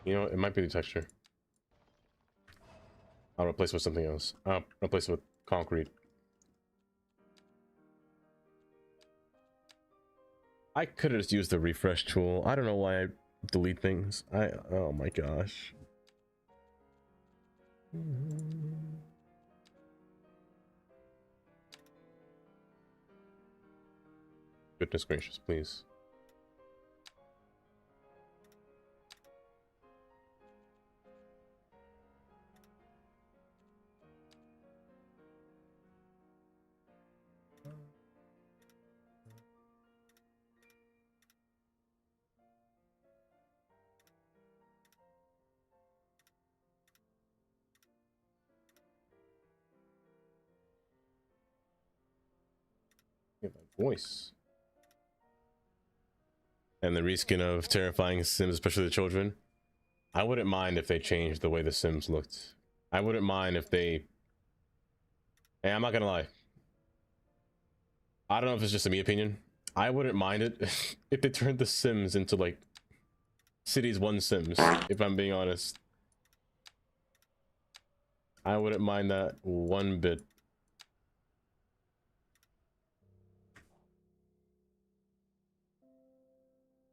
You know, it might be the texture. I'll replace it with something else. I'll replace it with concrete. I could have just used the refresh tool. I don't know why I delete things. Oh my gosh. Goodness gracious, please. Get that voice. And the reskin of terrifying Sims, especially the children. I wouldn't mind if they changed the way the Sims looked. I wouldn't mind if they... Hey, I'm not gonna lie. I don't know if it's just a me opinion. I wouldn't mind it if they turned the Sims into, like, Cities 1 Sims, if I'm being honest. I wouldn't mind that one bit.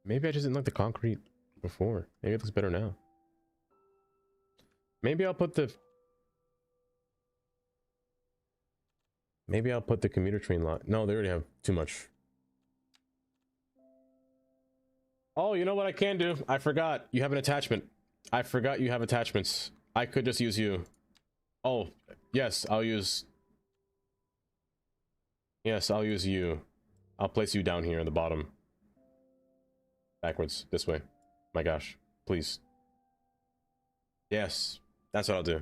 Maybe I just didn't like the concrete before. Maybe it looks better now. Maybe I'll put the... Maybe I'll put the commuter train lot. No, they already have too much. Oh, you know what I can do? I forgot. You have an attachment. I forgot you have attachments. I could just use you. Oh, yes, I'll use... Yes, I'll use you. I'll place you down here in the bottom. Backwards, this way. My gosh, please. Yes, that's what I'll do.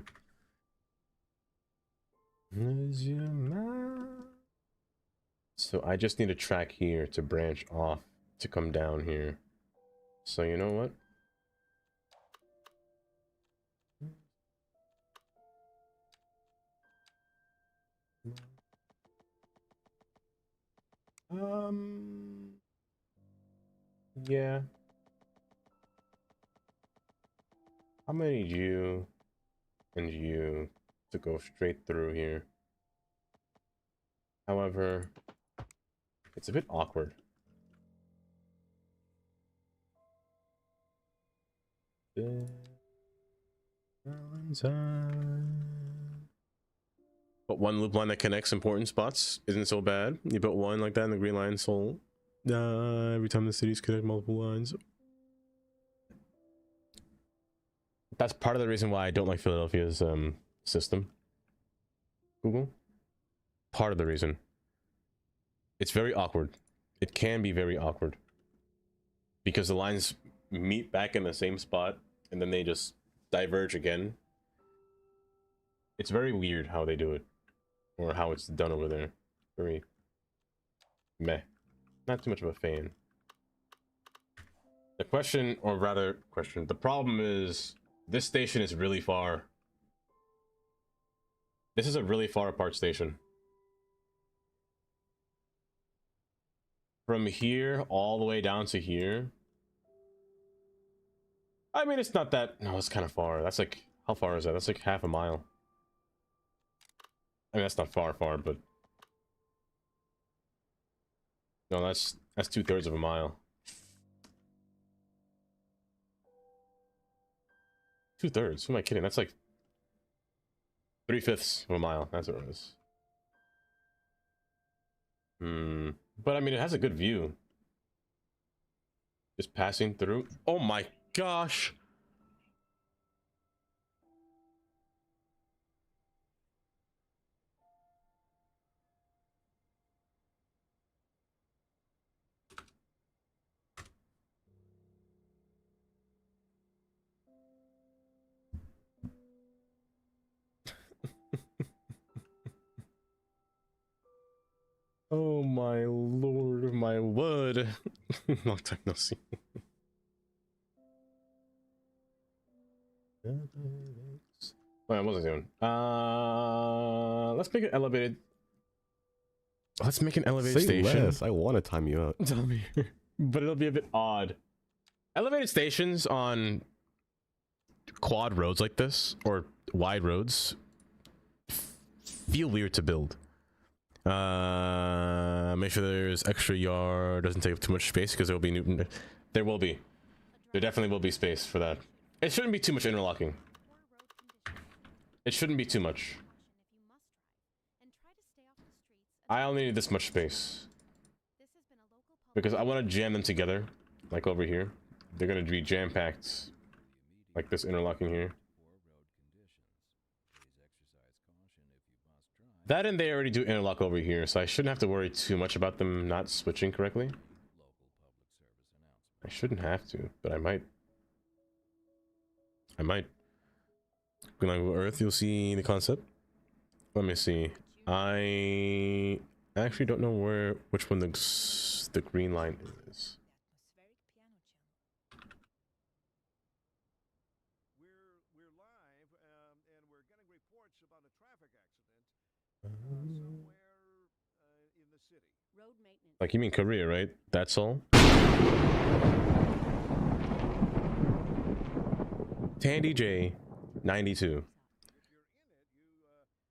So I just need a track here to branch off to come down here. So you know what? Yeah. I'm gonna need you and you to go straight through here. However, it's a bit awkward. But one loop line that connects important spots isn't so bad. You put one like that in the green line soul. Every time the cities connect multiple lines. That's part of the reason why I don't like Philadelphia's system. Google. Part of the reason. It's very awkward. It can be very awkward. Because the lines meet back in the same spot and then they just diverge again. It's very weird how they do it. Or how it's done over there. Very meh. Not too much of a fan. The question, or rather question, the problem is this station is really far. This is a really far apart station. From here all the way down to here. I mean, it's not that... No, it's kind of far. That's like... How far is that? That's like half a mile. I mean, that's not far, but... No, that's 2/3 of a mile. 2/3? Who am I kidding? That's like 3/5 of a mile. That's what it is. But I mean, it has a good view. Just passing through. Oh my gosh! Oh my lord, my word. Long time no see. What was I doing? Let's make an elevated. Let's make an elevated Say station. less. I want to time you out. Tell me. But it'll be a bit odd. Elevated stations on quad roads like this, or wide roads, feel weird to build. Make sure there's extra yard, doesn't take up too much space because there will be there definitely will be space for that. It shouldn't be too much interlocking. It shouldn't be too much. I only need this much space because I want to jam them together, like over here. They're gonna be jam-packed, like this interlocking here. That and they already do interlock over here, so I shouldn't have to worry too much about them not switching correctly. I shouldn't have to, but I might. When I go Earth, you'll see the concept. Let me see. I actually don't know which one the green line is. We're live, and we're getting reports about a traffic accident somewhere in the city. Road maintenance. Like, you mean Korea, right? That's all? Tandy J 92.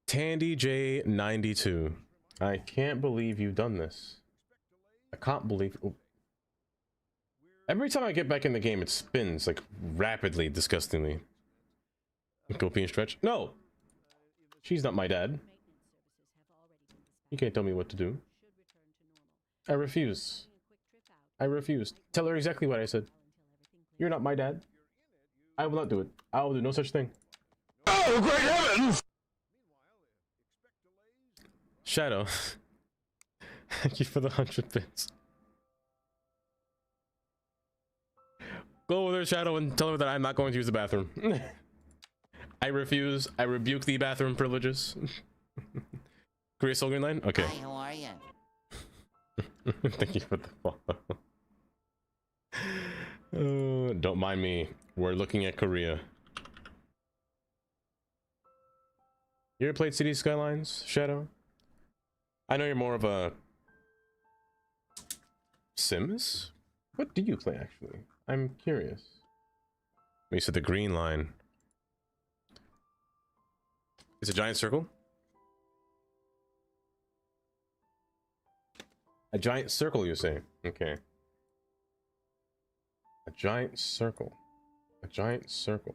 Tandy J 92. I can't believe you've done this. I can't believe. Oh. Every time I get back in the game, it spins like rapidly, disgustingly. Copy and stretch. No, she's not my dad. You can't tell me what to do. I refuse. I refuse. Tell her exactly what I said. You're not my dad. I will not do it. I will do no such thing. Oh, great heavens! Shadow. Thank you for the 100 bits. Go over there, Shadow, and tell her that I'm not going to use the bathroom. I refuse. I rebuke the bathroom privileges. Korea Soul Green Line? Okay. Hi, how are you? Thank you for the follow. Don't mind me. We're looking at Korea. You ever played City Skylines, Shadow? I know you're more of a Sims? What do you play, actually? I'm curious. You said the green line. It's a giant circle? A giant circle, you say? Okay. A giant circle. A giant circle.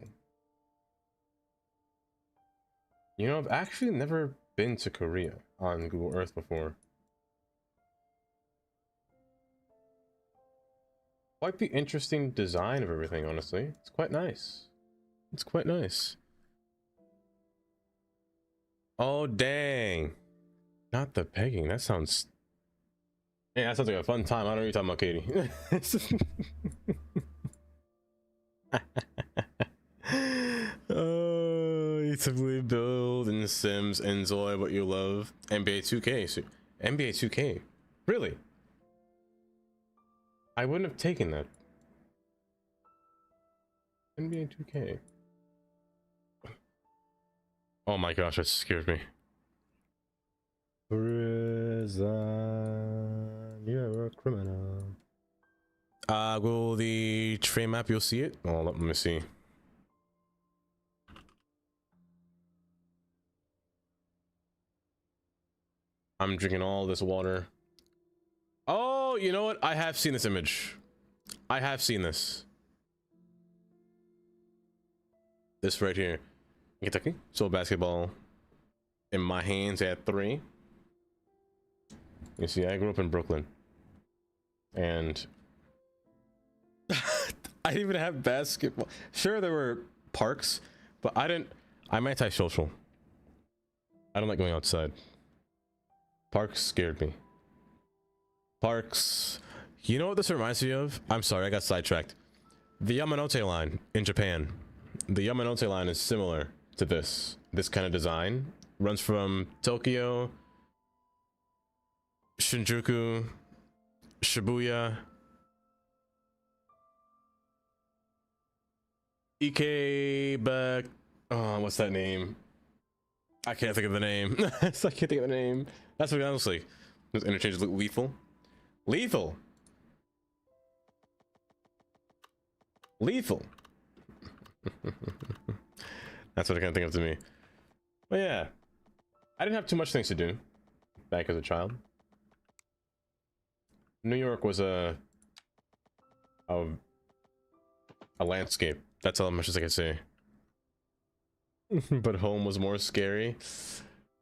You know, I've actually never been to Korea on Google Earth before. Quite the interesting design of everything, honestly. It's quite nice. It's quite nice. Oh, dang. Not the pegging. That sounds... Yeah, that sounds like a fun time. I don't know what you're talking about, Katie. Oh, you typically build in Sims, enjoy what you love. NBA 2K. So, NBA 2K. Really? I wouldn't have taken that. NBA 2K. Oh my gosh, that scared me. Prison, you're a criminal. Google the train map, you'll see it. Oh, let me see. I'm drinking all this water. Oh, you know what? I have seen this image. I have seen this. This right here. Kentucky. So basketball in my hands at 3. You see, I grew up in Brooklyn. And I didn't even have basketball. Sure, there were parks, but I'm antisocial. I don't like going outside. Parks scared me. Parks. You know what this reminds me of? I'm sorry, I got sidetracked. The Yamanote line in Japan. The Yamanote line is similar to this kind of design. Runs from Tokyo, Shinjuku, Shibuya, Ikeba. Oh, what's that name? I can't think of the name. I can't think of the name. That's what honestly. Those interchanges look lethal. Lethal. Lethal. That's what I kind of think of to me. But yeah, I didn't have too much things to do back as a child. New York was a landscape. That's all much as I can say. But home was more scary.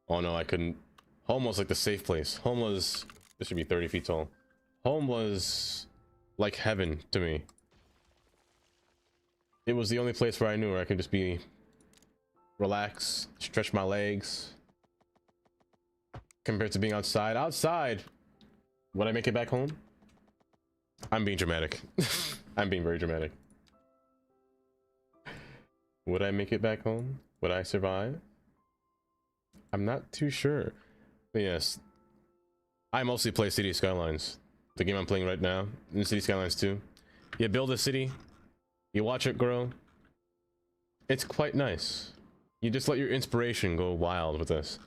Oh no, I couldn't. Home was like the safe place. Home was, this should be 30 feet tall. Home was like heaven to me. It was the only place where I knew where I could just be relax, stretch my legs. Compared to being outside. Outside, would I make it back home? I'm being dramatic. I'm being very dramatic. Would I make it back home? Would I survive? I'm not too sure. But yes, I mostly play City Skylines. The game I'm playing right now, in City Skylines 2. You build a city, you watch it grow. It's quite nice. You just let your inspiration go wild with this.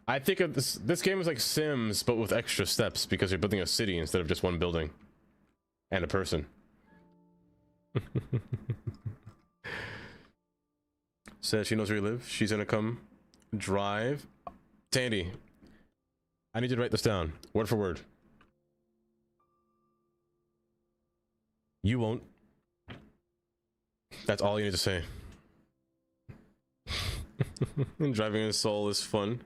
I think of this game is like Sims, but with extra steps because you're building a city instead of just one building. And a person. Says she knows where you live. She's gonna come drive. Tandy, I need you to write this down, word for word. You won't. That's all you need to say. Driving a soul is fun.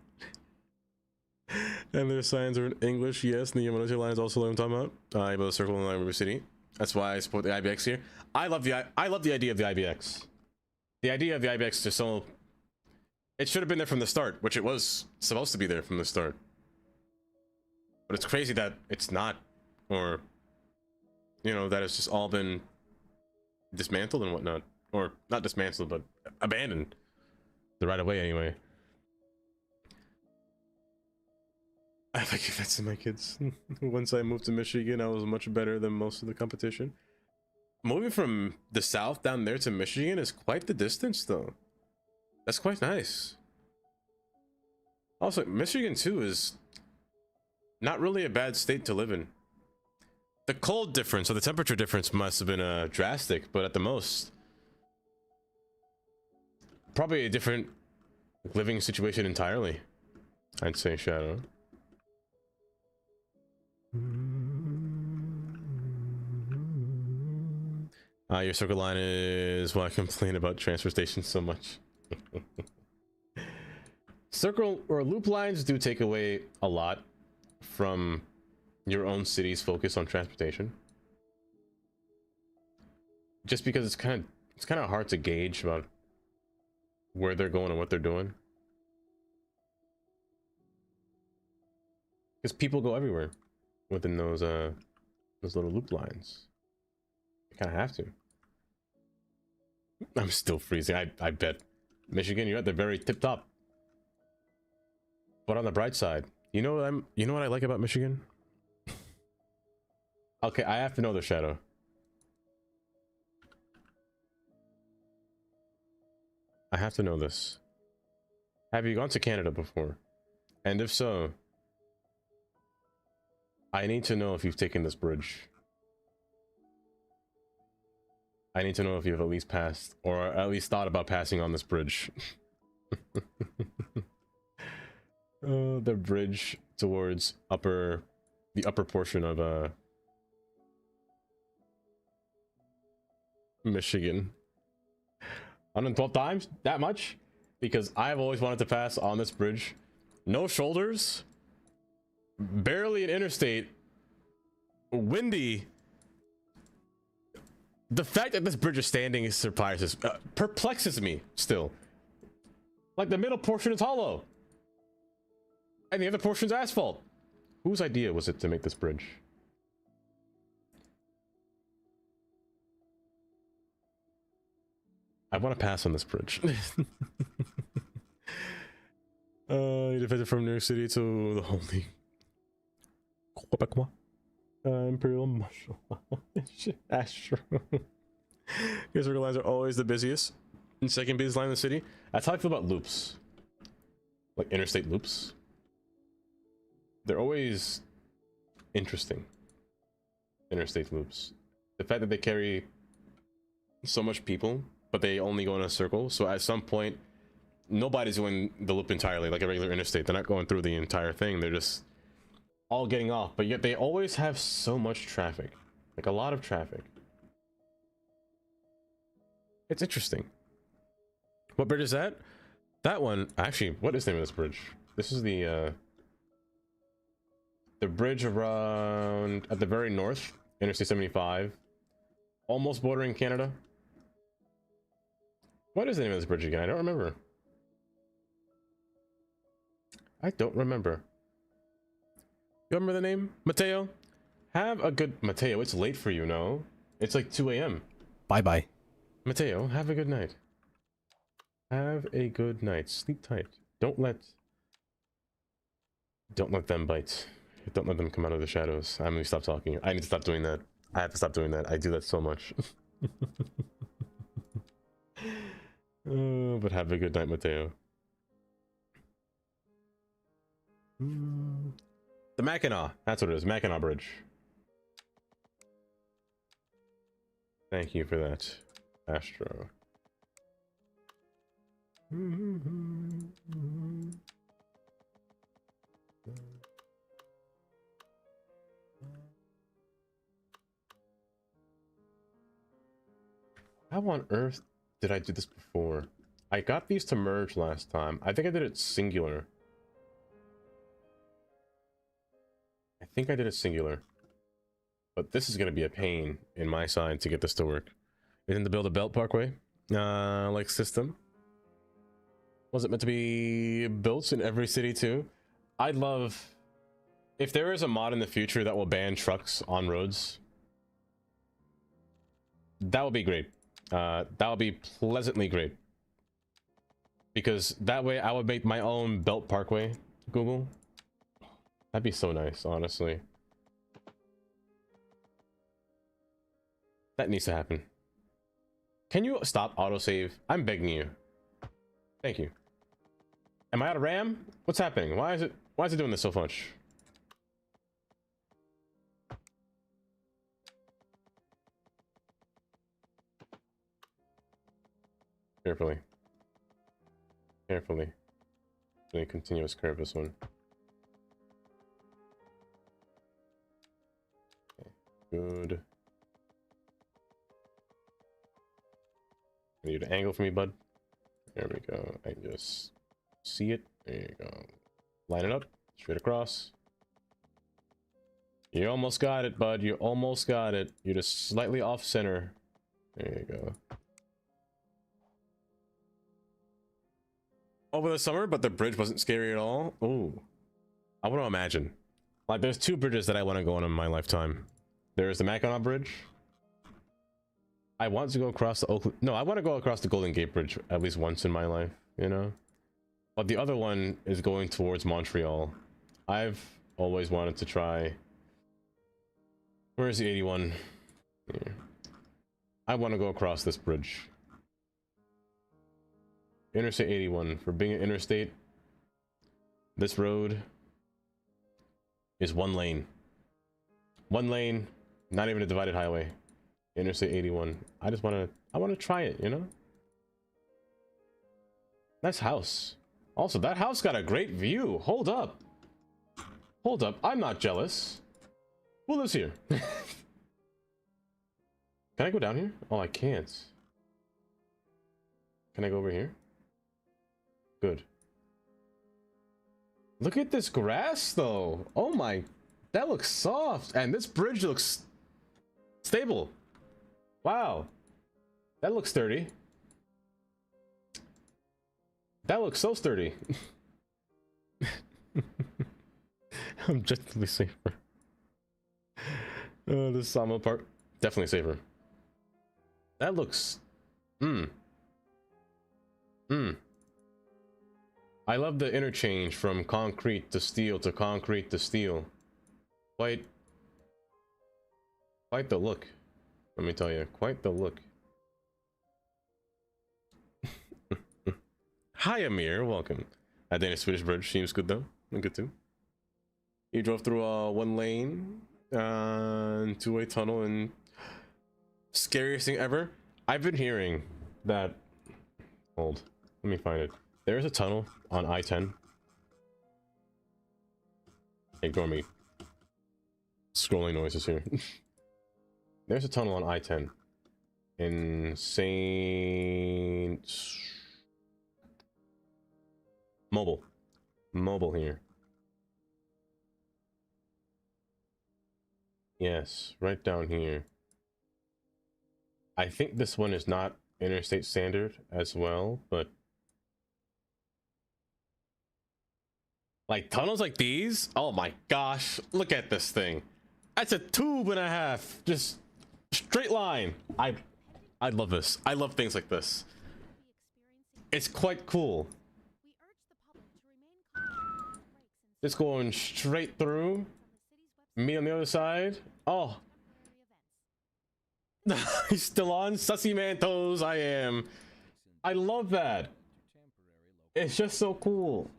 And their signs are in English, yes. And the Yamanote line is also what I'm talking about. I built a circle in River City. That's why I support the IBX here. I love the idea of the IBX. The idea of the IBX is just so... It should have been there from the start, which it was supposed to be there from the start. But it's crazy that it's not, or, you know, that it's just all been dismantled and whatnot. Or, not dismantled, but abandoned. The right of way, anyway. I like that's my kids. Once I moved to Michigan, I was much better than most of the competition. Moving from the south down there to Michigan is quite the distance, though. That's quite nice. Also, Michigan, too, is not really a bad state to live in. The cold difference, or the temperature difference, must have been drastic, but at the most, probably a different living situation entirely, I'd say, Shadow. Your circle line is why I complain about transfer stations so much. Circle or loop lines do take away a lot from your own city's focus on transportation. Just because it's kind of hard to gauge about where they're going and what they're doing. Because people go everywhere within those little loop lines. You kind of have to. I'm still freezing. I bet. Michigan, you're at the very tip top. But on the bright side, you know what I like about Michigan? Okay, I have to know the shadow. I have to know this. Have you gone to Canada before? And if so, I need to know if you've taken this bridge. I need to know if you've at least passed, or at least thought about passing on this bridge. The bridge towards the upper portion of Michigan. 112 times? That much? Because I've always wanted to pass on this bridge. No shoulders, barely an interstate, windy. The fact that this bridge is standing perplexes me still. Like, the middle portion is hollow and the other portion's asphalt. Whose idea was it to make this bridge? I want to pass on this bridge. You defected from New York City to the holy Quebecois Imperial Marshal. That's true. Because lines are always the busiest and second busiest line in the city. That's how I feel about loops, like interstate loops. They're always interesting. Interstate loops. The fact that they carry so much people, but they only go in a circle. So at some point, nobody's doing the loop entirely like a regular interstate. They're not going through the entire thing. They're just all getting off. But yet they always have so much traffic, like a lot of traffic. It's interesting. What bridge is that? That one, actually, what is the name of this bridge? This is the bridge around at the very north, Interstate 75, almost bordering Canada. What is the name of this bridge again? I don't remember. I don't remember. You remember the name? Mateo? Have a good... Mateo, it's late for you, no? It's like 2 a.m. Bye-bye. Mateo, have a good night. Have a good night. Sleep tight. Don't let them bite. Don't let them come out of the shadows. I'm gonna stop talking. I need to stop doing that. I have to stop doing that. I do that so much. Oh, but have a good night, Mateo. The Mackinac. That's what it is. Mackinac Bridge. Thank you for that, Astro. How on earth did I do this before? I got these to merge last time. I think I did it singular. I think I did it singular. But this is going to be a pain in my side to get this to work. Isn't the Build a Belt Parkway like system? Was it meant to be built in every city too? I'd love... If there is a mod in the future that will ban trucks on roads, that would be great. That would be pleasantly great. Because that way I would make my own belt parkway, Google. That'd be so nice, honestly. That needs to happen. Can you stop autosave? I'm begging you. Thank you. Am I out of RAM? What's happening? Why is it doing this so much? Carefully. Carefully. Really continuous curve, this one. Okay. Good. I need an angle for me, bud. There we go. I can just see it. There you go. Line it up. Straight across. You almost got it, bud. You almost got it. You're just slightly off center. There you go. over the summer, but the bridge wasn't scary at all. Ooh, I want to imagine. Like, there's two bridges that I want to go on in my lifetime. There's the Mackinac Bridge. I want to go across the Oakland. No, I want to go across the Golden Gate Bridge at least once in my life, you know? But the other one is going towards Montreal. I've always wanted to try. Where is the 81? Here. I want to go across this bridge. Interstate 81. For being an interstate, this road is one lane. One lane, not even a divided highway. Interstate 81. I want to try it, you know? Nice house. Also, that house got a great view. Hold up. Hold up. I'm not jealous. Who lives here? Can I go down here? Oh, I can't. Can I go over here? Good. Look at this grass, though. Oh my. That looks soft. And this bridge looks stable. Wow. That looks sturdy. That looks so sturdy. Objectively safer. Oh, the sawmill part. Definitely safer. That looks... I love the interchange from concrete to steel to concrete to steel. Quite the look. Let me tell you, quite the look. Hi Amir, welcome. That Danish Swedish bridge seems good though. Good too. You drove through a one lane two-way tunnel, and scariest thing ever. I've been hearing that. Hold, let me find it. There's a tunnel on I-10. Ignore me. Scrolling noises here. There's a tunnel on I-10 in Saint Mobile here. Yes, right down here. I think this one is not interstate standard as well, but like tunnels like these, oh my gosh, look at this thing. That's a tube and a half, just straight line. I love this. I love things like this. It's quite cool. Just going straight through. Me on the other side. Oh. He's still on. Sussy man toes. I am. I love that. It's just so cool.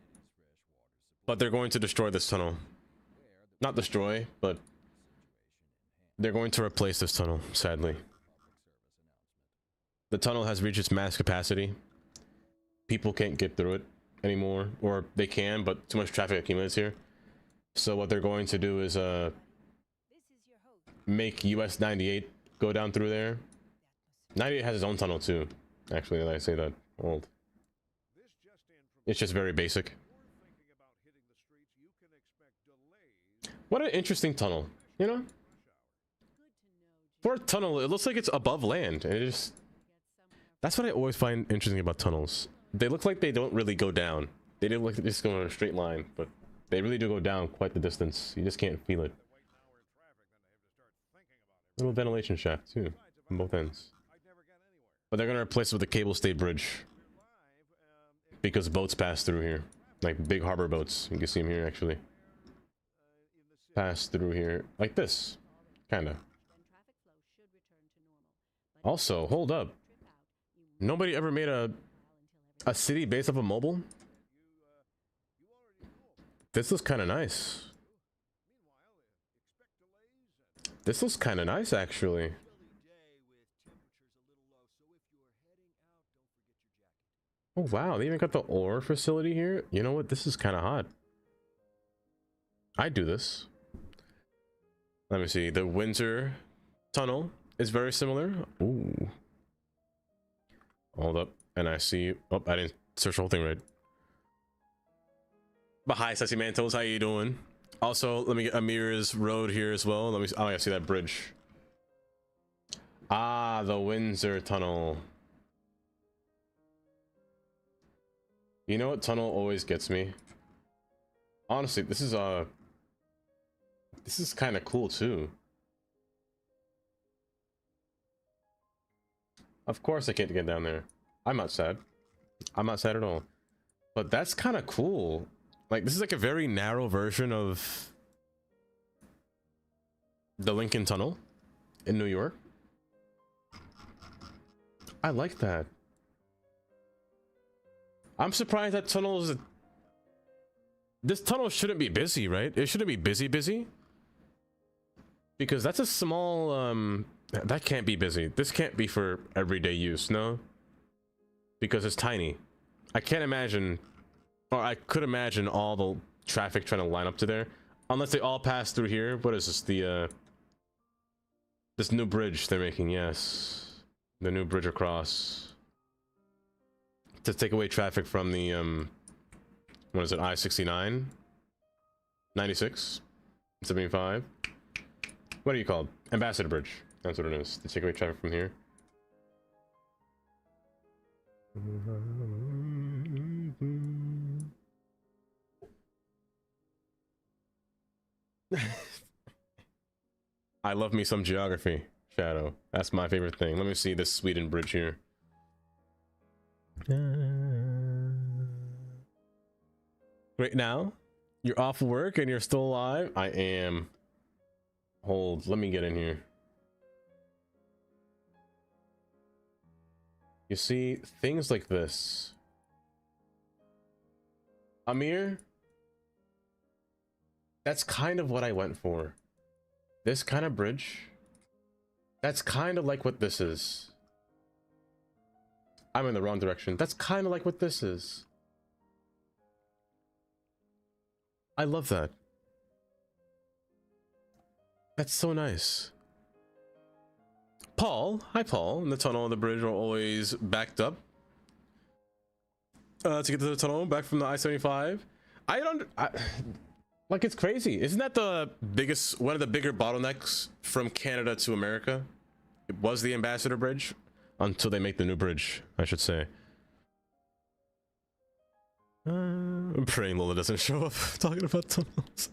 But they're going to destroy this tunnel. Not destroy, but they're going to replace this tunnel, sadly. The tunnel has reached its max capacity. People can't get through it anymore, or they can, but too much traffic accumulates here. So what they're going to do is make US 98 go down through there. 98 has its own tunnel too, actually, that I say that. Old. It's just very basic. What an interesting tunnel, you know? For a tunnel, it looks like it's above land, and it just... That's what I always find interesting about tunnels. They look like they don't really go down. They don't look like they just go in a straight line, but they really do go down quite the distance. You just can't feel it. Little ventilation shaft too, on both ends. But they're gonna replace it with a cable stayed bridge, because boats pass through here, like big harbor boats. You can see them here actually. Pass through here like this, kinda. Also, hold up. Nobody ever made a city based off of mobile? This looks kind of nice. This looks kind of nice, actually. Oh, wow. They even got the ore facility here. You know what? This is kind of hot. I'd do this. Let me see. The Windsor Tunnel is very similar. Ooh. Hold up. And I see... Oh, I didn't search the whole thing right. But hi, Sassy Mantos. How you doing? Also, let me get Amir's road here as well. Let me... Oh, I see that bridge. Ah, the Windsor Tunnel. You know what tunnel always gets me? Honestly, this is kind of cool too. Of course I can't get down there. I'm not sad. I'm not sad at all. But that's kind of cool. Like, this is like a very narrow version of the Lincoln Tunnel in New York. I like that. I'm surprised that tunnel is... This tunnel shouldn't be busy, right? It shouldn't be busy. Because that's a small, that can't be busy. This can't be for everyday use, no? Because it's tiny. I can't imagine, or I could imagine all the traffic trying to line up to there. Unless they all pass through here. What is this, this new bridge they're making, yes. The new bridge across. To take away traffic from the, what is it, I-69? 96? 75? What are you called? Ambassador Bridge. That's what it is. To take away traffic from here. I love me some geography, Shadow. That's my favorite thing. Let me see this Sweden bridge here. Right now, you're off work and you're still alive? I am. Hold, let me get in here. You see, things like this. Amir? That's kind of what I went for. This kind of bridge. That's kind of like what this is. I'm in the wrong direction. That's kind of like what this is. I love that. That's so nice. Paul, hi Paul. And the tunnel and the bridge are always backed up. To get to the tunnel back from the I-75. Like, it's crazy. Isn't that the biggest, one of the bigger bottlenecks from Canada to America? It was the Ambassador Bridge until they make the new bridge, I should say. I'm praying Lola doesn't show up talking about tunnels.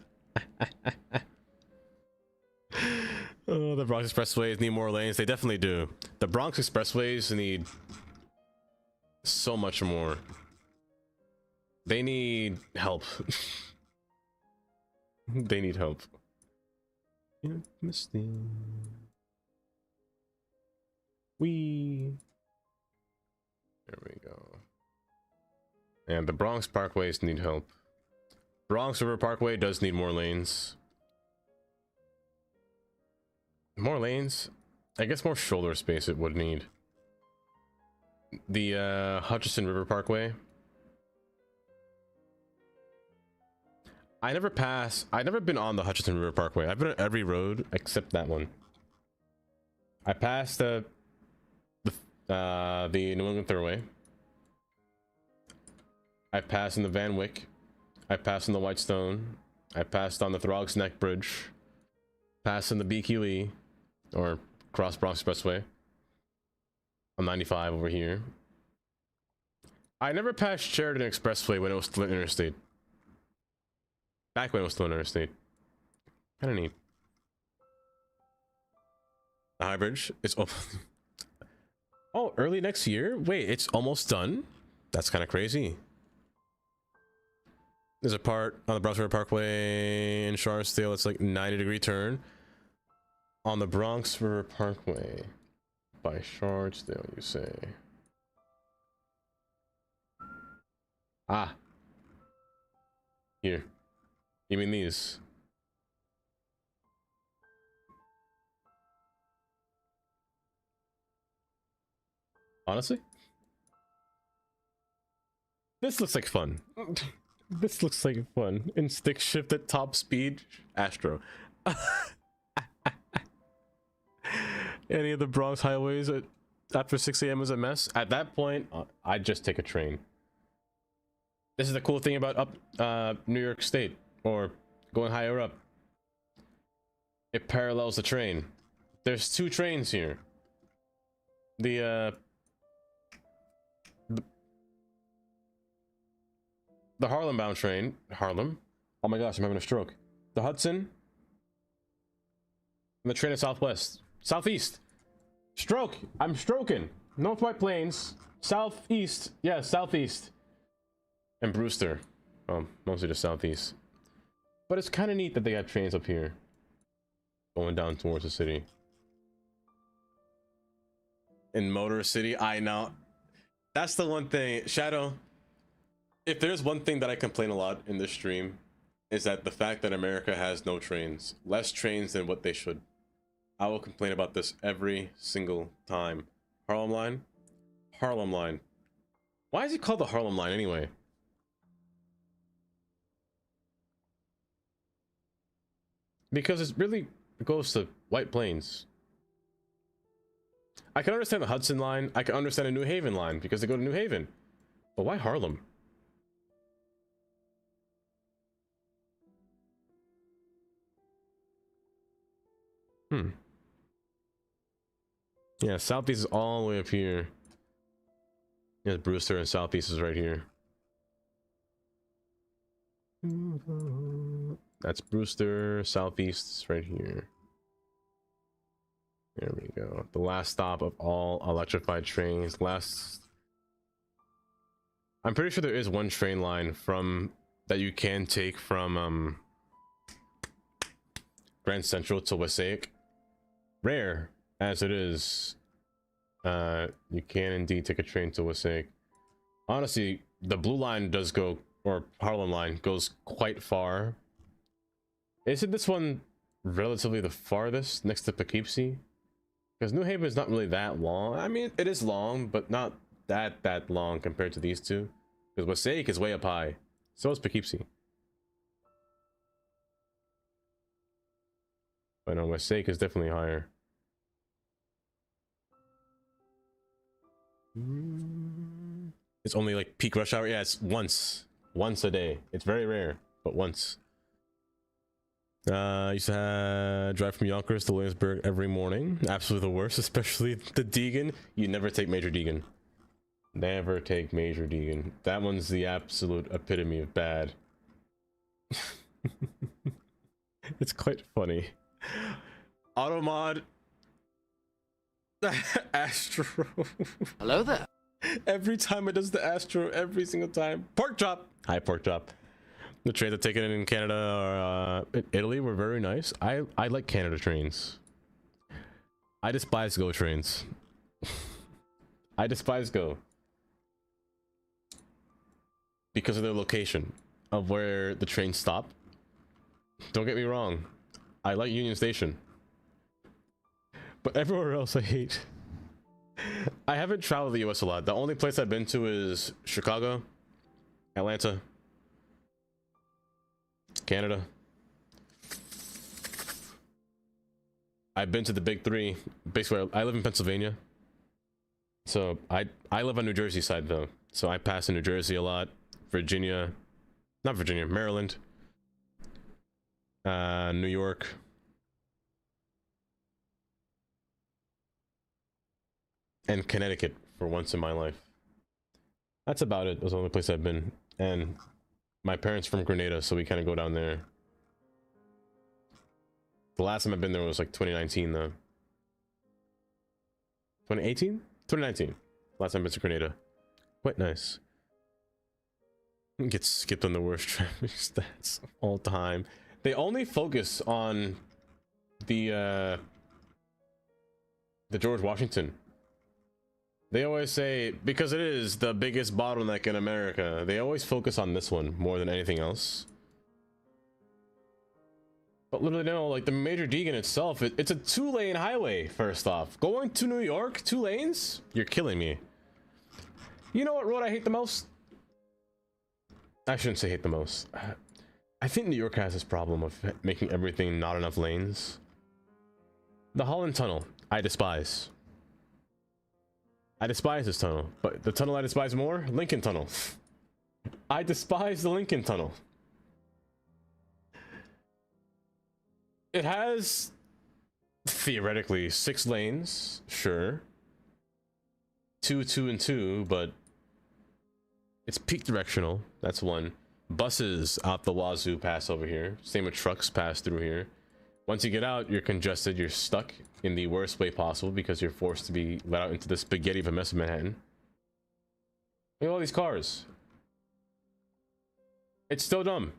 Oh, the Bronx Expressways need more lanes. They definitely do. The Bronx Expressways need so much more. They need help. They need help. Misty. There we go. And the Bronx Parkways need help. Bronx River Parkway does need more lanes. More lanes? I guess more shoulder space it would need. The Hutchinson River Parkway. I've never been on the Hutchinson River Parkway. I've been on every road except that one. I passed the New England Thruway. I passed in the Van Wyck. I passed in the Whitestone. I passed on the Throgs Neck Bridge. Passed in the BQE, or Cross Bronx Expressway. On 95 over here. I never passed Sheridan Expressway when it was still an interstate. Back when it was still an interstate. Kind of neat. The High Bridge is open. Oh, early next year? Wait, it's almost done? That's kind of crazy. There's a part on the Bronx River Parkway in Scarsdale. It's like 90-degree turn. On the Bronx River Parkway by Scarsdale, you say? Ah. Here. You mean these? Honestly? This looks like fun. This looks like fun. In stick shift at top speed. Astro. Any of the Bronx highways after 6 a.m. is a mess. At that point, I'd just take a train. This is the cool thing about New York State, or going higher up. It parallels the train. There's 2 trains here. The Harlem bound train. Harlem? Oh my gosh, I'm having a stroke. The Hudson. And the train of Southwest. Southeast. Stroke. I'm stroking. North White Plains. Southeast. Yeah, Southeast. And Brewster. Mostly the Southeast. But it's kind of neat that they have trains up here. Going down towards the city. In Motor City, I know. That's the one thing. Shadow, if there's one thing that I complain a lot in this stream, is that the fact that America has no trains. Less trains than what they should. I will complain about this every single time. Harlem Line? Harlem Line. Why is it called the Harlem Line anyway? Because it really goes to White Plains. I can understand the Hudson Line. I can understand the New Haven line because they go to New Haven. But why Harlem? Yeah, Southeast is all the way up here. Yeah, Brewster and Southeast is right here. That's Brewster. Southeast is right here. There we go. The last stop of all electrified trains. I'm pretty sure there is one train line from that you can take from Grand Central to Wassaic. Rare as it is, you can indeed take a train to Wassaic. Honestly, the Blue Line does go, or Harlem Line goes quite far. Isn't this one relatively the farthest next to Poughkeepsie? Because New Haven is not really that long. I mean, it is long, but not that long compared to these two. Because Wassaic is way up high. So is Poughkeepsie. But no, Wassaic is definitely higher. It's only like peak rush hour. Yeah, it's once a day. It's very rare, but once. I used to drive from Yonkers to Williamsburg every morning. Absolutely the worst, especially the Deegan. You never take Major Deegan. Never take Major Deegan. That one's the absolute epitome of bad. It's quite funny. Automod. Astro. Hello there. Every time it does the Astro, every single time. Pork chop. Hi, pork chop. The trains I've taken in Canada or in Italy were very nice. I like Canada trains. I despise Go trains. I despise Go. Because of their location of where the trains stop. Don't get me wrong. I like Union Station. But everywhere else I hate. I haven't traveled the US a lot. The only place I've been to is Chicago, Atlanta, Canada. I've been to the big three. Basically, I live in Pennsylvania. So I live on New Jersey side though. So I pass in New Jersey a lot. Virginia. Not Virginia, Maryland. New York. And Connecticut for once in my life. That's about it. That's the only place I've been. And my parents from Grenada, so we kind of go down there. The last time I've been there was like 2019 though. 2018? 2019. Last time I've been to Grenada. Quite nice. Gets skipped on the worst traffic stats of all time. They only focus on the George Washington. They always say, because it is the biggest bottleneck in America, they always focus on this one more than anything else. But literally no, like the Major Deegan itself, it's a 2-lane highway, first off. Going to New York, 2 lanes? You're killing me. You know what road I hate the most? I shouldn't say hate the most. I think New York has this problem of making everything not enough lanes. The Holland Tunnel, I despise. I despise this tunnel, but the tunnel I despise more, Lincoln Tunnel. I despise the Lincoln Tunnel. It has theoretically 6 lanes, sure. 2, 2, and 2, but it's peak directional. That's one. Buses out the wazoo pass over here. Same with trucks pass through here. Once you get out, you're congested. You're stuck in the worst way possible because you're forced to be let out into the spaghetti of a mess of Manhattan. Look at all these cars. It's still dumb.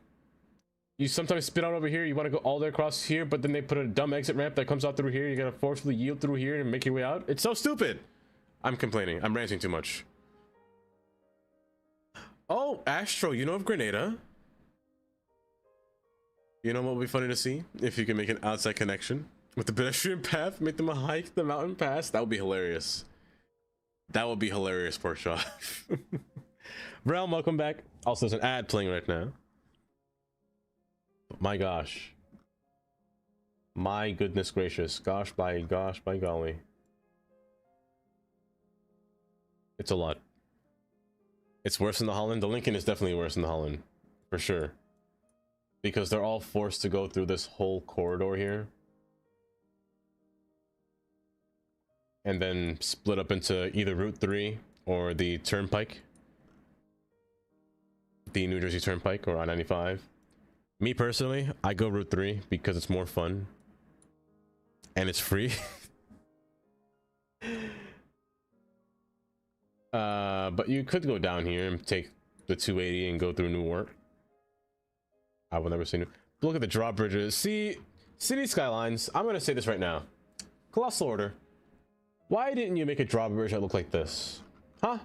You sometimes spit out over here. You want to go all the way across here, but then they put a dumb exit ramp that comes out through here. You gotta forcefully yield through here and make your way out. It's so stupid. I'm complaining. I'm ranting too much. Oh, Astro, you know of Grenada? You know what would be funny to see? If you can make an outside connection with the pedestrian path, make them a hike the mountain pass. That would be hilarious. That would be hilarious, Porkchop. Realm, welcome back. Also, there's an ad playing right now. My gosh. My goodness gracious. Gosh by golly. It's a lot. It's worse than the Holland. The Lincoln is definitely worse than the Holland. For sure. Because they're all forced to go through this whole corridor here. And then split up into either Route 3 or the Turnpike. The New Jersey Turnpike or I-95. Me personally, I go Route 3 because it's more fun. And it's free. But you could go down here and take the 280 and go through Newark. I will never say Newark. Look at the drawbridges. See, City Skylines, I'm gonna say this right now. Colossal Order. Why didn't you make a drawbridge that looked like this? Huh?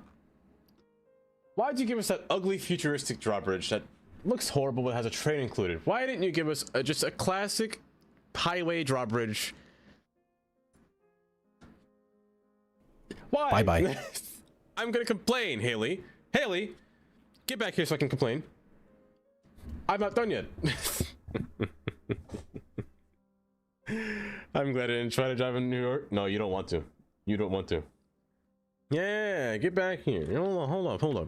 Why'd you give us that ugly futuristic drawbridge that looks horrible but has a train included? Why didn't you give us just a classic highway drawbridge? Why? Bye-bye. I'm gonna complain, Haley. Haley, get back here so I can complain. I'm not done yet. I'm glad I didn't try to drive in New York. No, you don't want to. You don't want to. Yeah, get back here. Hold on.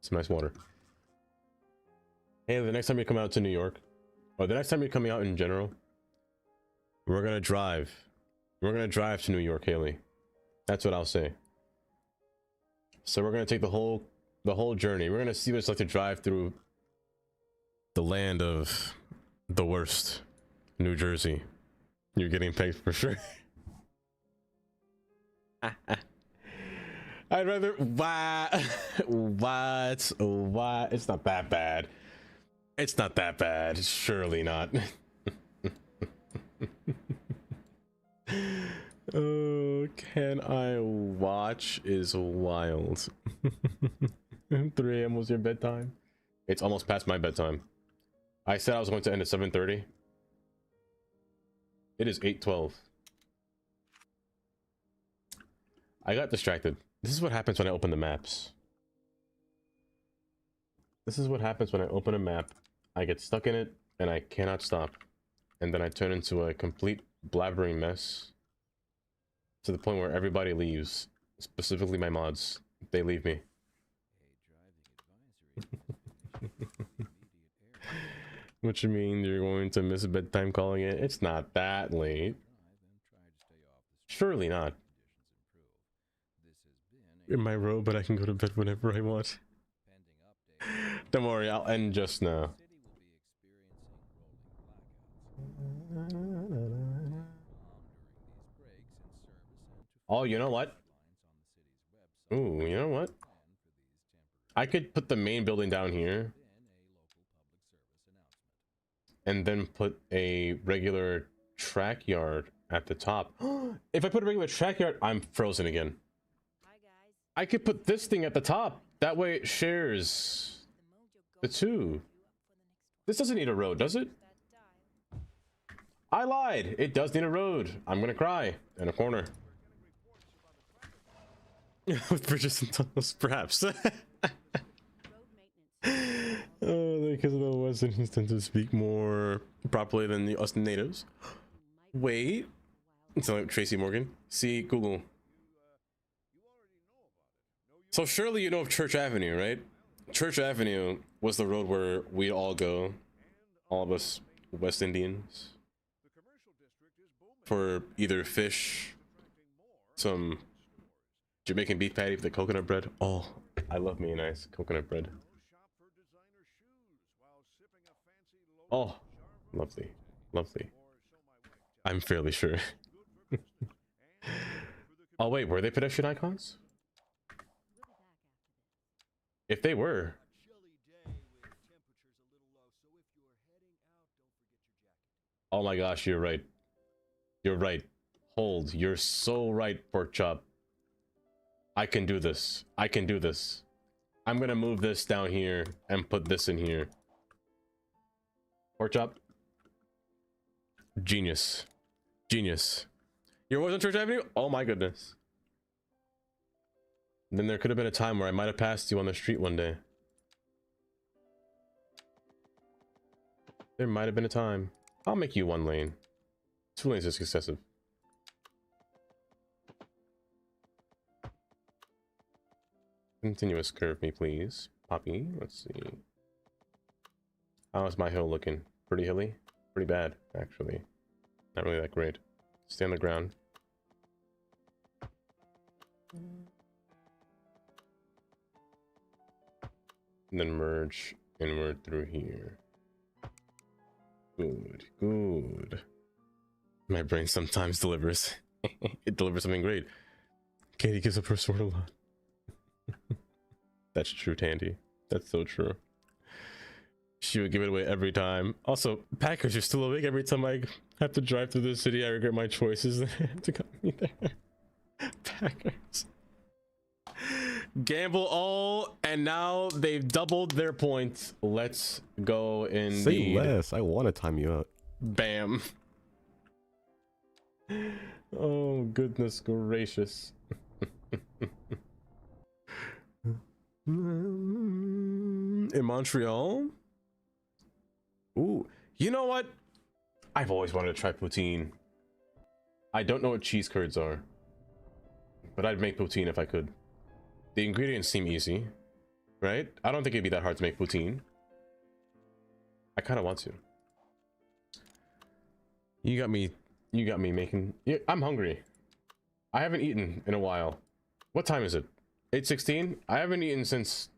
Some nice water. Hey, the next time you come out to New York, or the next time you're coming out in general, we're gonna drive. We're gonna drive to New York, Haley. That's what I'll say. So we're gonna take the whole journey. We're gonna see what it's like to drive through the land of the worst, New Jersey. You're getting paid for sure. I'd rather what? It's not that bad. It's not that bad. Surely not. Oh, can I watch is wild. 3 a.m. was your bedtime? It's almost past my bedtime. I said I was going to end at 7:30. It is 8:12. I got distracted. This is what happens when I open the maps. This is what happens when I open a map. I get stuck in it and I cannot stop. And then I turn into a complete blabbering mess. To the point where everybody leaves. Specifically my mods. They leave me. What you mean you're going to miss bedtime calling it? It's not that late. Surely not. In my robe, but I can go to bed whenever I want. Don't worry, I'll end just now. Oh, you know what? Ooh, you know what? I could put the main building down here. And then put a regular track yard at the top. If I put a regular track yard, I'm frozen again. I could put this thing at the top. That way it shares the two. This doesn't need a road, does it? I lied. It does need a road. I'm gonna cry in a corner. With bridges and tunnels, perhaps. Oh, because of the West Indians tend to speak more properly than us natives. Wait. It's like Tracy Morgan. See, Google. So surely you know of Church Avenue, right? Church Avenue was the road where we'd all go. All of us West Indians. For either fish, some Jamaican beef patty with the coconut bread. Oh, I love me a nice coconut bread. Oh, lovely, lovely. I'm fairly sure. Oh wait, were they pedestrian icons? If they were. Oh my gosh, you're right. You're right. Hold, you're so right, pork chop. I can do this. I can do this. I'm gonna move this down here and put this in here. Pork chop. Genius. Genius. You're always on Church Avenue? Oh my goodness. Then there could have been a time where I might have passed you on the street one day. There might have been a time. I'll make you 1 lane. 2 lanes is excessive. Continuous curve me, please. Poppy, let's see. How's my hill looking? Pretty hilly? Pretty bad, actually. Not really that great. Stay on the ground. And then merge inward through here. Good, good. My brain sometimes delivers. It delivers something great. Katie gives up her sword a lot. That's true, Tandy. That's so true. She would give it away every time. Also, Packers are still awake every time I have to drive through the city. I regret my choices that have to got me there. Packers. Gamble all, and now they've doubled their points. Let's go indeed. Say less. I want to time you out. Bam. Oh, goodness gracious. In Montreal? Ooh, you know what? I've always wanted to try poutine. I don't know what cheese curds are, but I'd make poutine if I could. The ingredients seem easy, right? I don't think it'd be that hard to make poutine. I kind of want to. You got me making... Yeah, I'm hungry. I haven't eaten in a while. What time is it? 8:16? I haven't eaten since...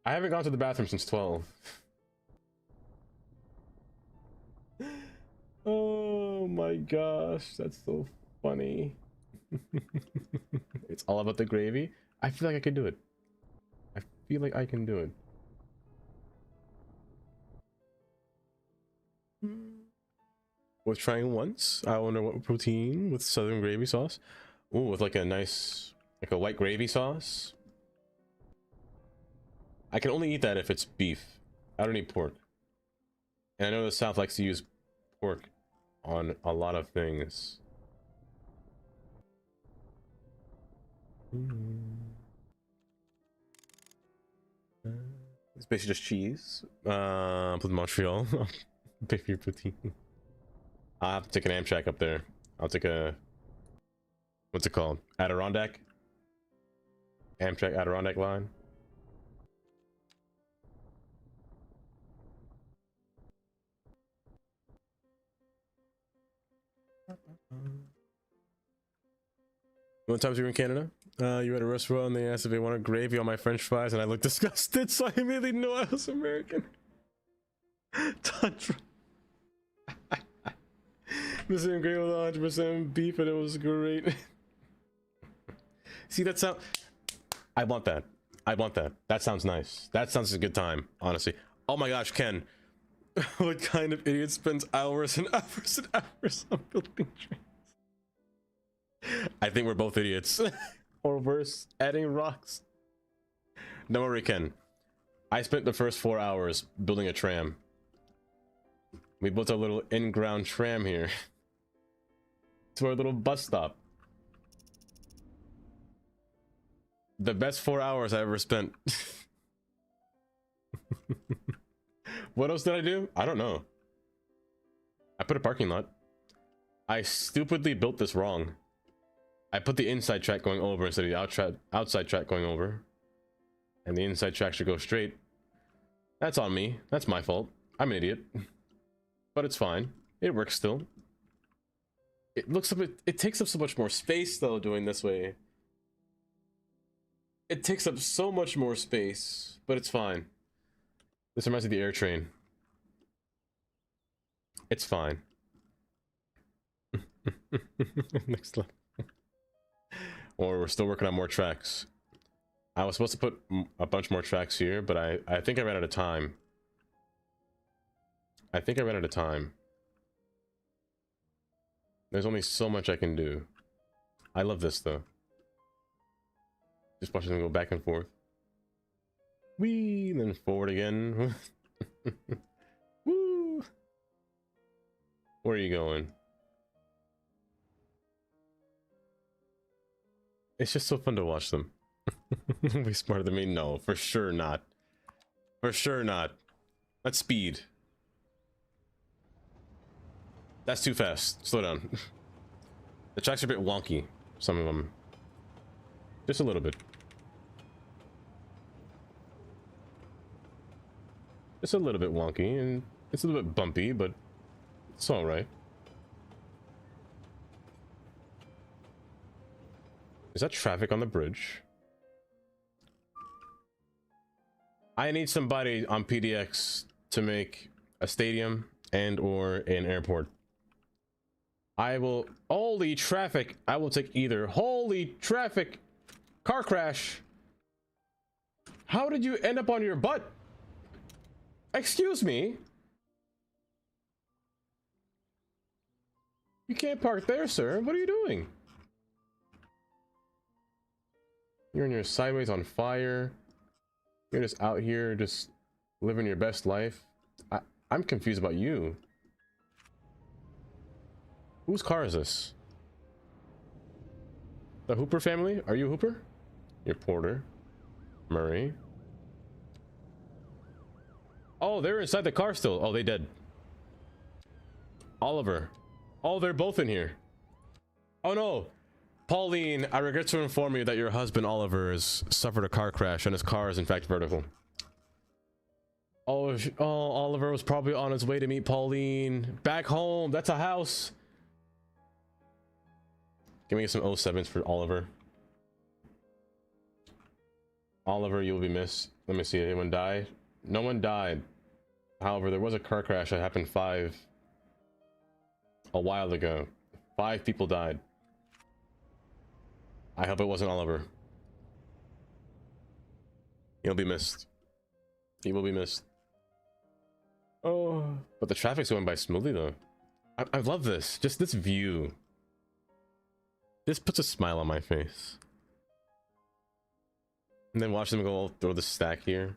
I haven't gone to the bathroom since 12. Oh my gosh, that's so funny. It's all about the gravy. I feel like I can do it. I feel like I can do it. Was trying once. I wonder what protein with southern gravy sauce. Ooh, with like a nice, like a white gravy sauce. I can only eat that if it's beef. I don't eat pork. And I know the South likes to use pork on a lot of things. It's basically just cheese. With Montreal. Pay for your poutine. I'll have to take an Amtrak up there. I'll take a... What's it called? Adirondack? Amtrak Adirondack line? One time we were in Canada, you were at a restaurant and they asked if they wanted gravy on my french fries and I looked disgusted, so I immediately knew I was American. Tundra. The same gravy with 100% beef and it was great. See, that sound... I want that. I want that. That sounds nice. That sounds like a good time, honestly. Oh my gosh, Ken. What kind of idiot spends hours and hours and hours on building trains? I think we're both idiots. Or worse, adding rocks. Don't worry, Ken. I spent the first 4 hours building a tram. We built a little in-ground tram here. To our little bus stop. The best 4 hours I ever spent. What else did I do? I don't know. I put a parking lot. I stupidly built this wrong. I put the inside track going over instead of the outside track going over. And the inside track should go straight. That's on me. That's my fault. I'm an idiot. But it's fine. It works still. It looks a bit, it takes up so much more space though doing this way. It takes up so much more space, but it's fine. This reminds me of the air train. It's fine. Next level. Or we're still working on more tracks. I was supposed to put a bunch more tracks here, but I think I ran out of time. There's only so much I can do. I love this though. Just watching them go back and forth. Whee, and then forward again. Woo! Where are you going? It's just so fun to watch them. Be smarter than me? No, for sure not. For sure not. That's speed. That's too fast. Slow down. The tracks are a bit wonky. Some of them. Just a little bit. It's a little bit wonky and it's a little bit bumpy, but it's alright. Is that traffic on the bridge? I need somebody on PDX to make a stadium and or an airport. I will... Holy traffic! I will take either. Holy traffic! Car crash! How did you end up on your butt? Excuse me? You can't park there, sir. What are you doing? You're in your sideways on fire. You're just out here just living your best life. I'm confused about you. Whose car is this? The Hooper family? Are you Hooper? You're Porter. Murray. Oh, they're inside the car still. Oh, they dead. Oliver. Oh, they're both in here. Oh no. Pauline, I regret to inform you that your husband Oliver has suffered a car crash and his car is in fact vertical. Oh, Oliver was probably on his way to meet Pauline. Back home. That's a house. Give me some 07s for Oliver. Oliver, you'll be missed. Let me see. Anyone die? No one died. However, there was a car crash that happened a while ago. 5 people died. I hope it wasn't Oliver. He'll be missed. He will be missed. Oh, but the traffic's going by smoothly though. I love this. Just this view. This puts a smile on my face. And then watch them go all through the stack here.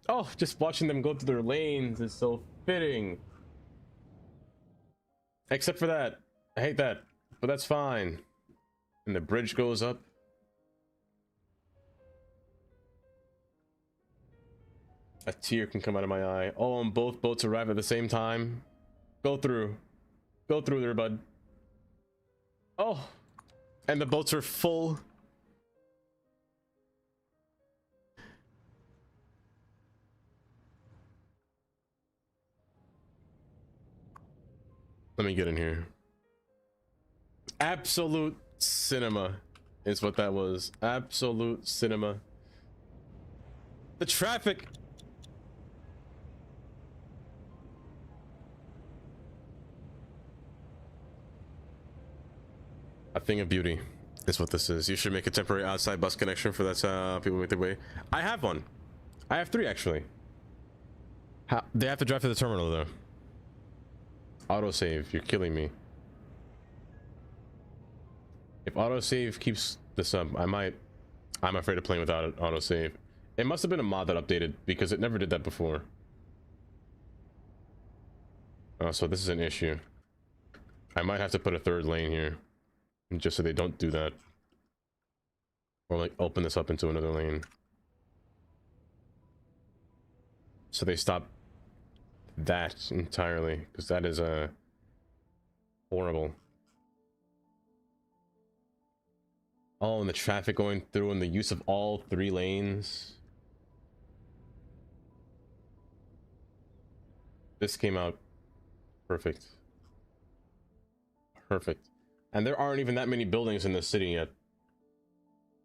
Oh, just watching them go through their lanes is so fitting. Except for that. I hate that. But that's fine. And the bridge goes up. A tear can come out of my eye. Oh, and both boats arrive at the same time. Go through. Go through there, bud. Oh. And the boats are full. Let me get in here. Absolute cinema is what that was. Absolute cinema. The traffic. A thing of beauty is what this is. You should make a temporary outside bus connection for that's how people make their way. I have one. I have 3 actually. They have to drive to the terminal though. Autosave, you're killing me. If autosave keeps this up, I'm afraid of playing without autosave. It must have been a mod that updated because it never did that before. Oh, so this is an issue. I might have to put a 3rd lane here. Just so they don't do that. Or like open this up into another lane. So they stop that entirely. Because that is horrible. Oh, and the traffic going through and the use of all 3 lanes. This came out Perfect. Perfect. And there aren't even that many buildings in the city yet.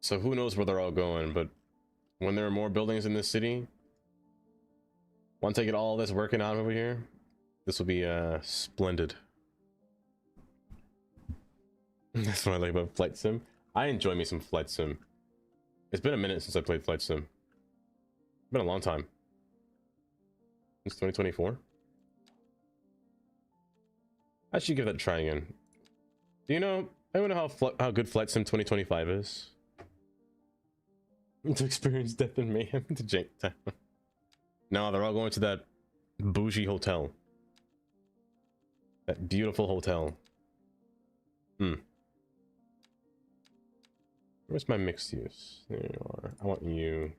So who knows where they're all going, but when there are more buildings in this city, once I get all this working out over here, this will be splendid. That's what I like about Flight Sim. I enjoy me some Flight Sim. It's been a minute since I played Flight Sim. It's been a long time. Since 2024. I should give that a try again. Do you know? I don't know how good Flight Sim 2025 is. To experience death and mayhem to Jank Town. No, they're all going to that bougie hotel. That beautiful hotel. Where's my mixed use? There you are. I want you.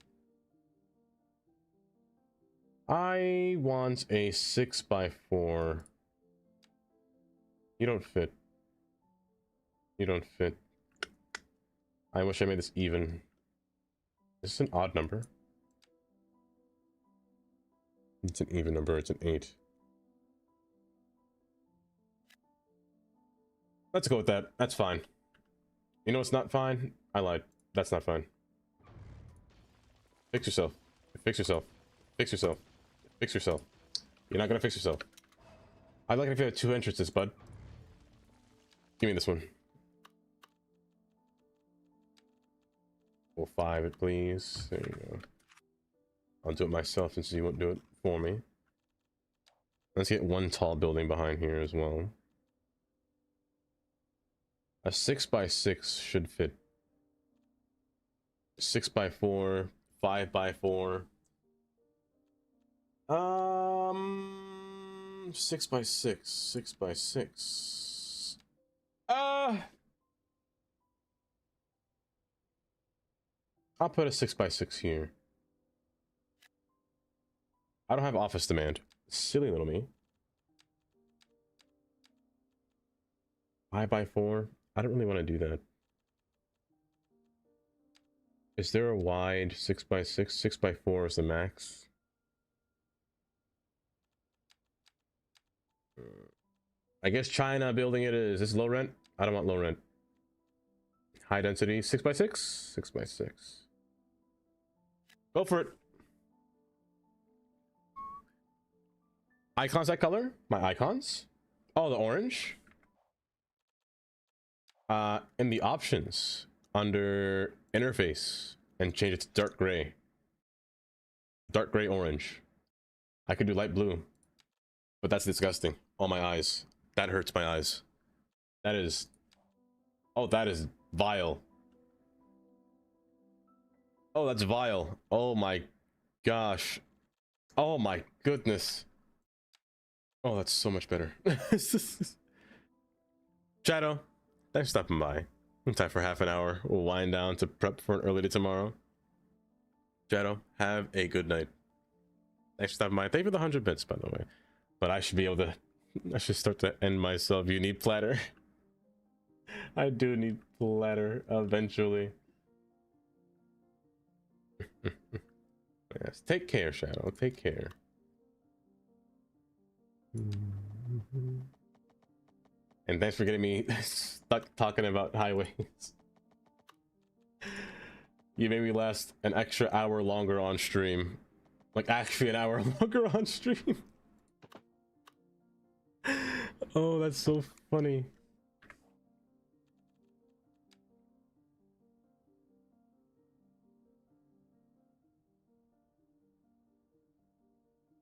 I want a 6x4. You don't fit. You don't fit. I wish I made this even. Is this an odd number? It's an even number. It's an 8. Let's go with that. That's fine. You know what's not fine? I lied. That's not fine. Fix yourself. Fix yourself. Fix yourself. Fix yourself. You're not gonna fix yourself. I'd like it if you had 2 entrances, bud. Give me this one. We'll 5 it, please. There you go. I'll do it myself since you won't do it for me. Let's get one tall building behind here as well. A 6x6 should fit. 6x4, 5x4. 6x6, 6x6. I'll put a 6x6 here. I don't have office demand. Silly little me. 5x4. I don't really want to do that. Is there a wide 6x6? 6x4 is the max. I guess China building it is. This low rent? I don't want low rent. High density 6x6? 6x6. Go for it. Icons that color? My icons? Oh, the orange? In the options under interface and change it to dark gray orange. I could do light blue, but that's disgusting. Oh, my eyes, that hurts my eyes. That is, oh, that is vile. Oh, that's vile. Oh my gosh. Oh my goodness. Oh, that's so much better. Shadow, thanks for stopping by. Time for half an hour. We'll wind down to prep for an early day tomorrow. Shadow, have a good night. Thanks for stopping by. Thank you for the 100 bits, by the way. But I should be able to, I should start to end myself. You need platter. I do need platter eventually. Yes, take care, Shadow. Take care. And thanks for getting me stuck talking about highways. You made me last an extra hour longer on stream. Like, actually an hour longer on stream. Oh, that's so funny.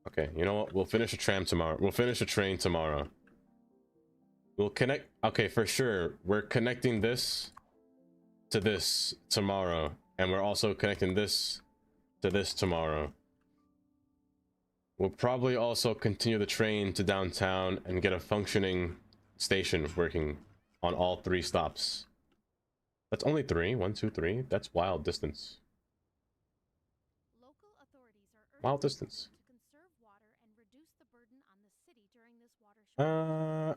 Okay, you know what? We'll finish a tram tomorrow. We'll finish a train tomorrow. We'll connect. Okay, for sure. We're connecting this to this tomorrow. And we're also connecting this to this tomorrow. We'll probably also continue the train to downtown and get a functioning station working on all 3 stops. That's only 3. 1, 2, 3. That's wild distance. Local authorities are Wild distance. to conserve water and reduce the burden on the city during this water shortage.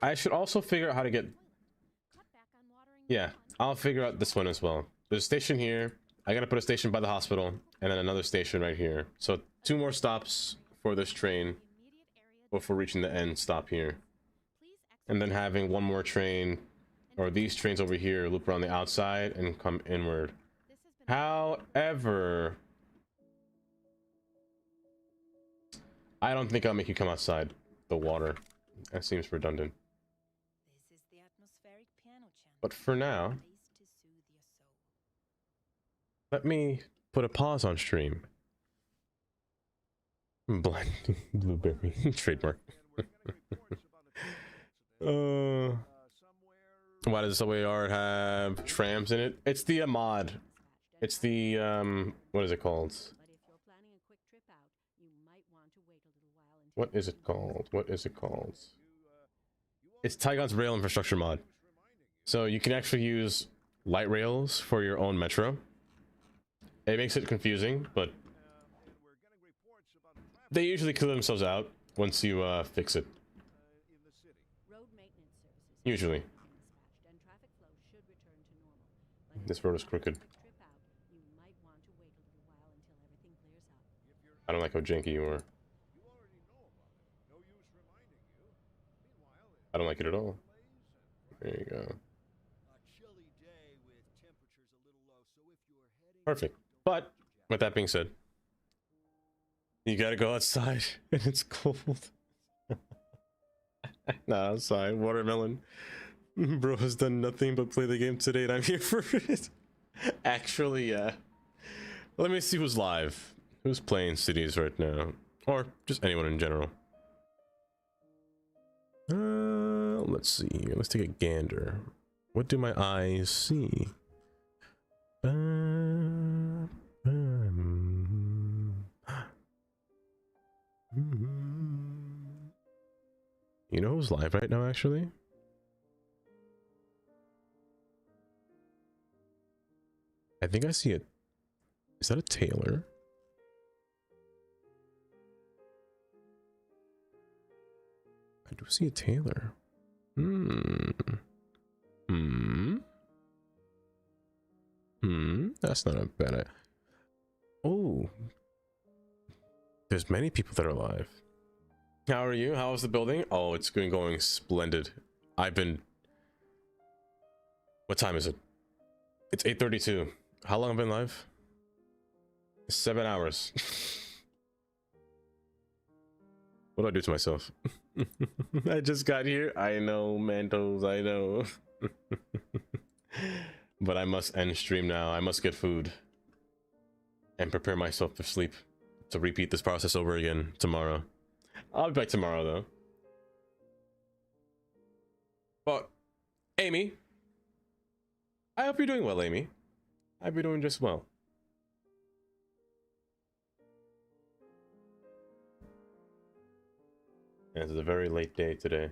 I should also figure out how to get... Cut back on watering Yeah, I'll figure out this one as well. There's a station here. I gotta put a station by the hospital, and then another station right here. So 2 more stops for this train. immediate area before reaching the end stop here. Please exit And then the having one more train, or and these trains over here, loop around the outside and come inward. this has been However, I don't think I'll make you come outside the water. That seems redundant. This is the atmospheric piano chant. But for now, Placed to soothe your soul. let me put a pause on stream. Blind blueberry trademark. Why does the subway yard have trams in it? It's the mod. It's the what is it called? But if you're planning a quick trip out, you might want to wait a little while until What is it called? What is it called? It's Tygon's rail infrastructure mod. So you can actually use light rails for your own metro. It makes it confusing, but they usually clear themselves out once you fix it. road maintenance services Usually. have been dispatched, and traffic flow should return to normal. But if This you road is want a crooked. quick trip out, you might want to wait a little while until everything clears up. I don't like how janky you are. I don't like it at all. There you go. Perfect. But with that being said, you gotta go outside and it's cold. Nah, outside. Watermelon. Bro has done nothing but play the game today and I'm here for it. Actually, yeah. Let me see who's live. Who's playing cities right now? Or just anyone in general. Let's see. Let's take a gander. What do my eyes see? You know who's live right now, actually? I think I see it. Is that a Taylor? I do see a Taylor. That's not a bad idea. Oh. There's many people that are live. How are you? How's the building? Oh, it's been going splendid. I've been... What time is it? It's 8:32. How long have I been live? 7 hours. What do I do to myself? I just got here. I know, Mantos, I know. But I must end stream now. I must get food. And prepare myself for sleep. To repeat this process over again tomorrow. I'll be back tomorrow, though. But, Amy. I hope you're doing well, Amy. I hope you're doing just well. Yeah, it's a very late day today.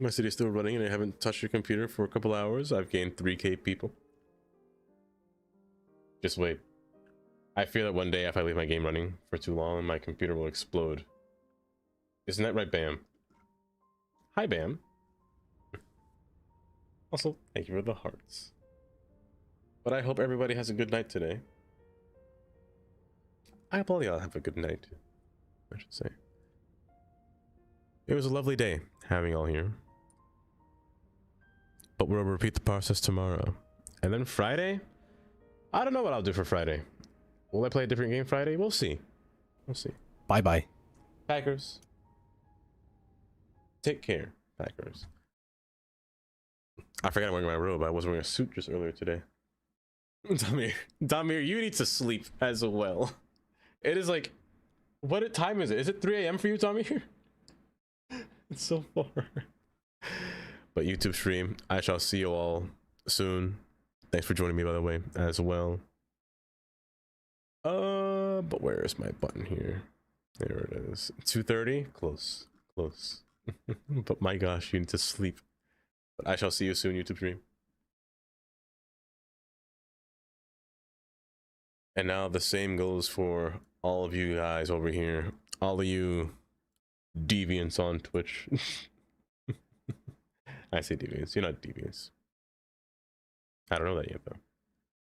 My city's still running and I haven't touched your computer for a couple hours. I've gained 3K people. Just wait. I fear that one day if I leave my game running for too long, my computer will explode. Isn't that right, Bam? Hi, Bam. Also, thank you for the hearts. But I hope everybody has a good night today. I hope all y'all have a good night, I should say. It was a lovely day having y'all here. But we'll repeat the process tomorrow. And then Friday? I don't know what I'll do for Friday. Will I play a different game Friday? We'll see. We'll see. Bye-bye. Packers. Take care, Packers. I forgot I'm wearing my robe. I was wearing a suit just earlier today. Damir, you need to sleep as well. It is like, what time is it? Is it 3 a.m. for you, Damir? It's so far. But YouTube stream, I shall see you all soon. Thanks for joining me, by the way, as well. But where is my button here? There it is. 2:30? Close. Close. But my gosh, you need to sleep. But I shall see you soon, YouTube stream. And now the same goes for all of you guys over here. All of you deviants on Twitch. I say deviants. You're not deviants. I don't know that yet, though.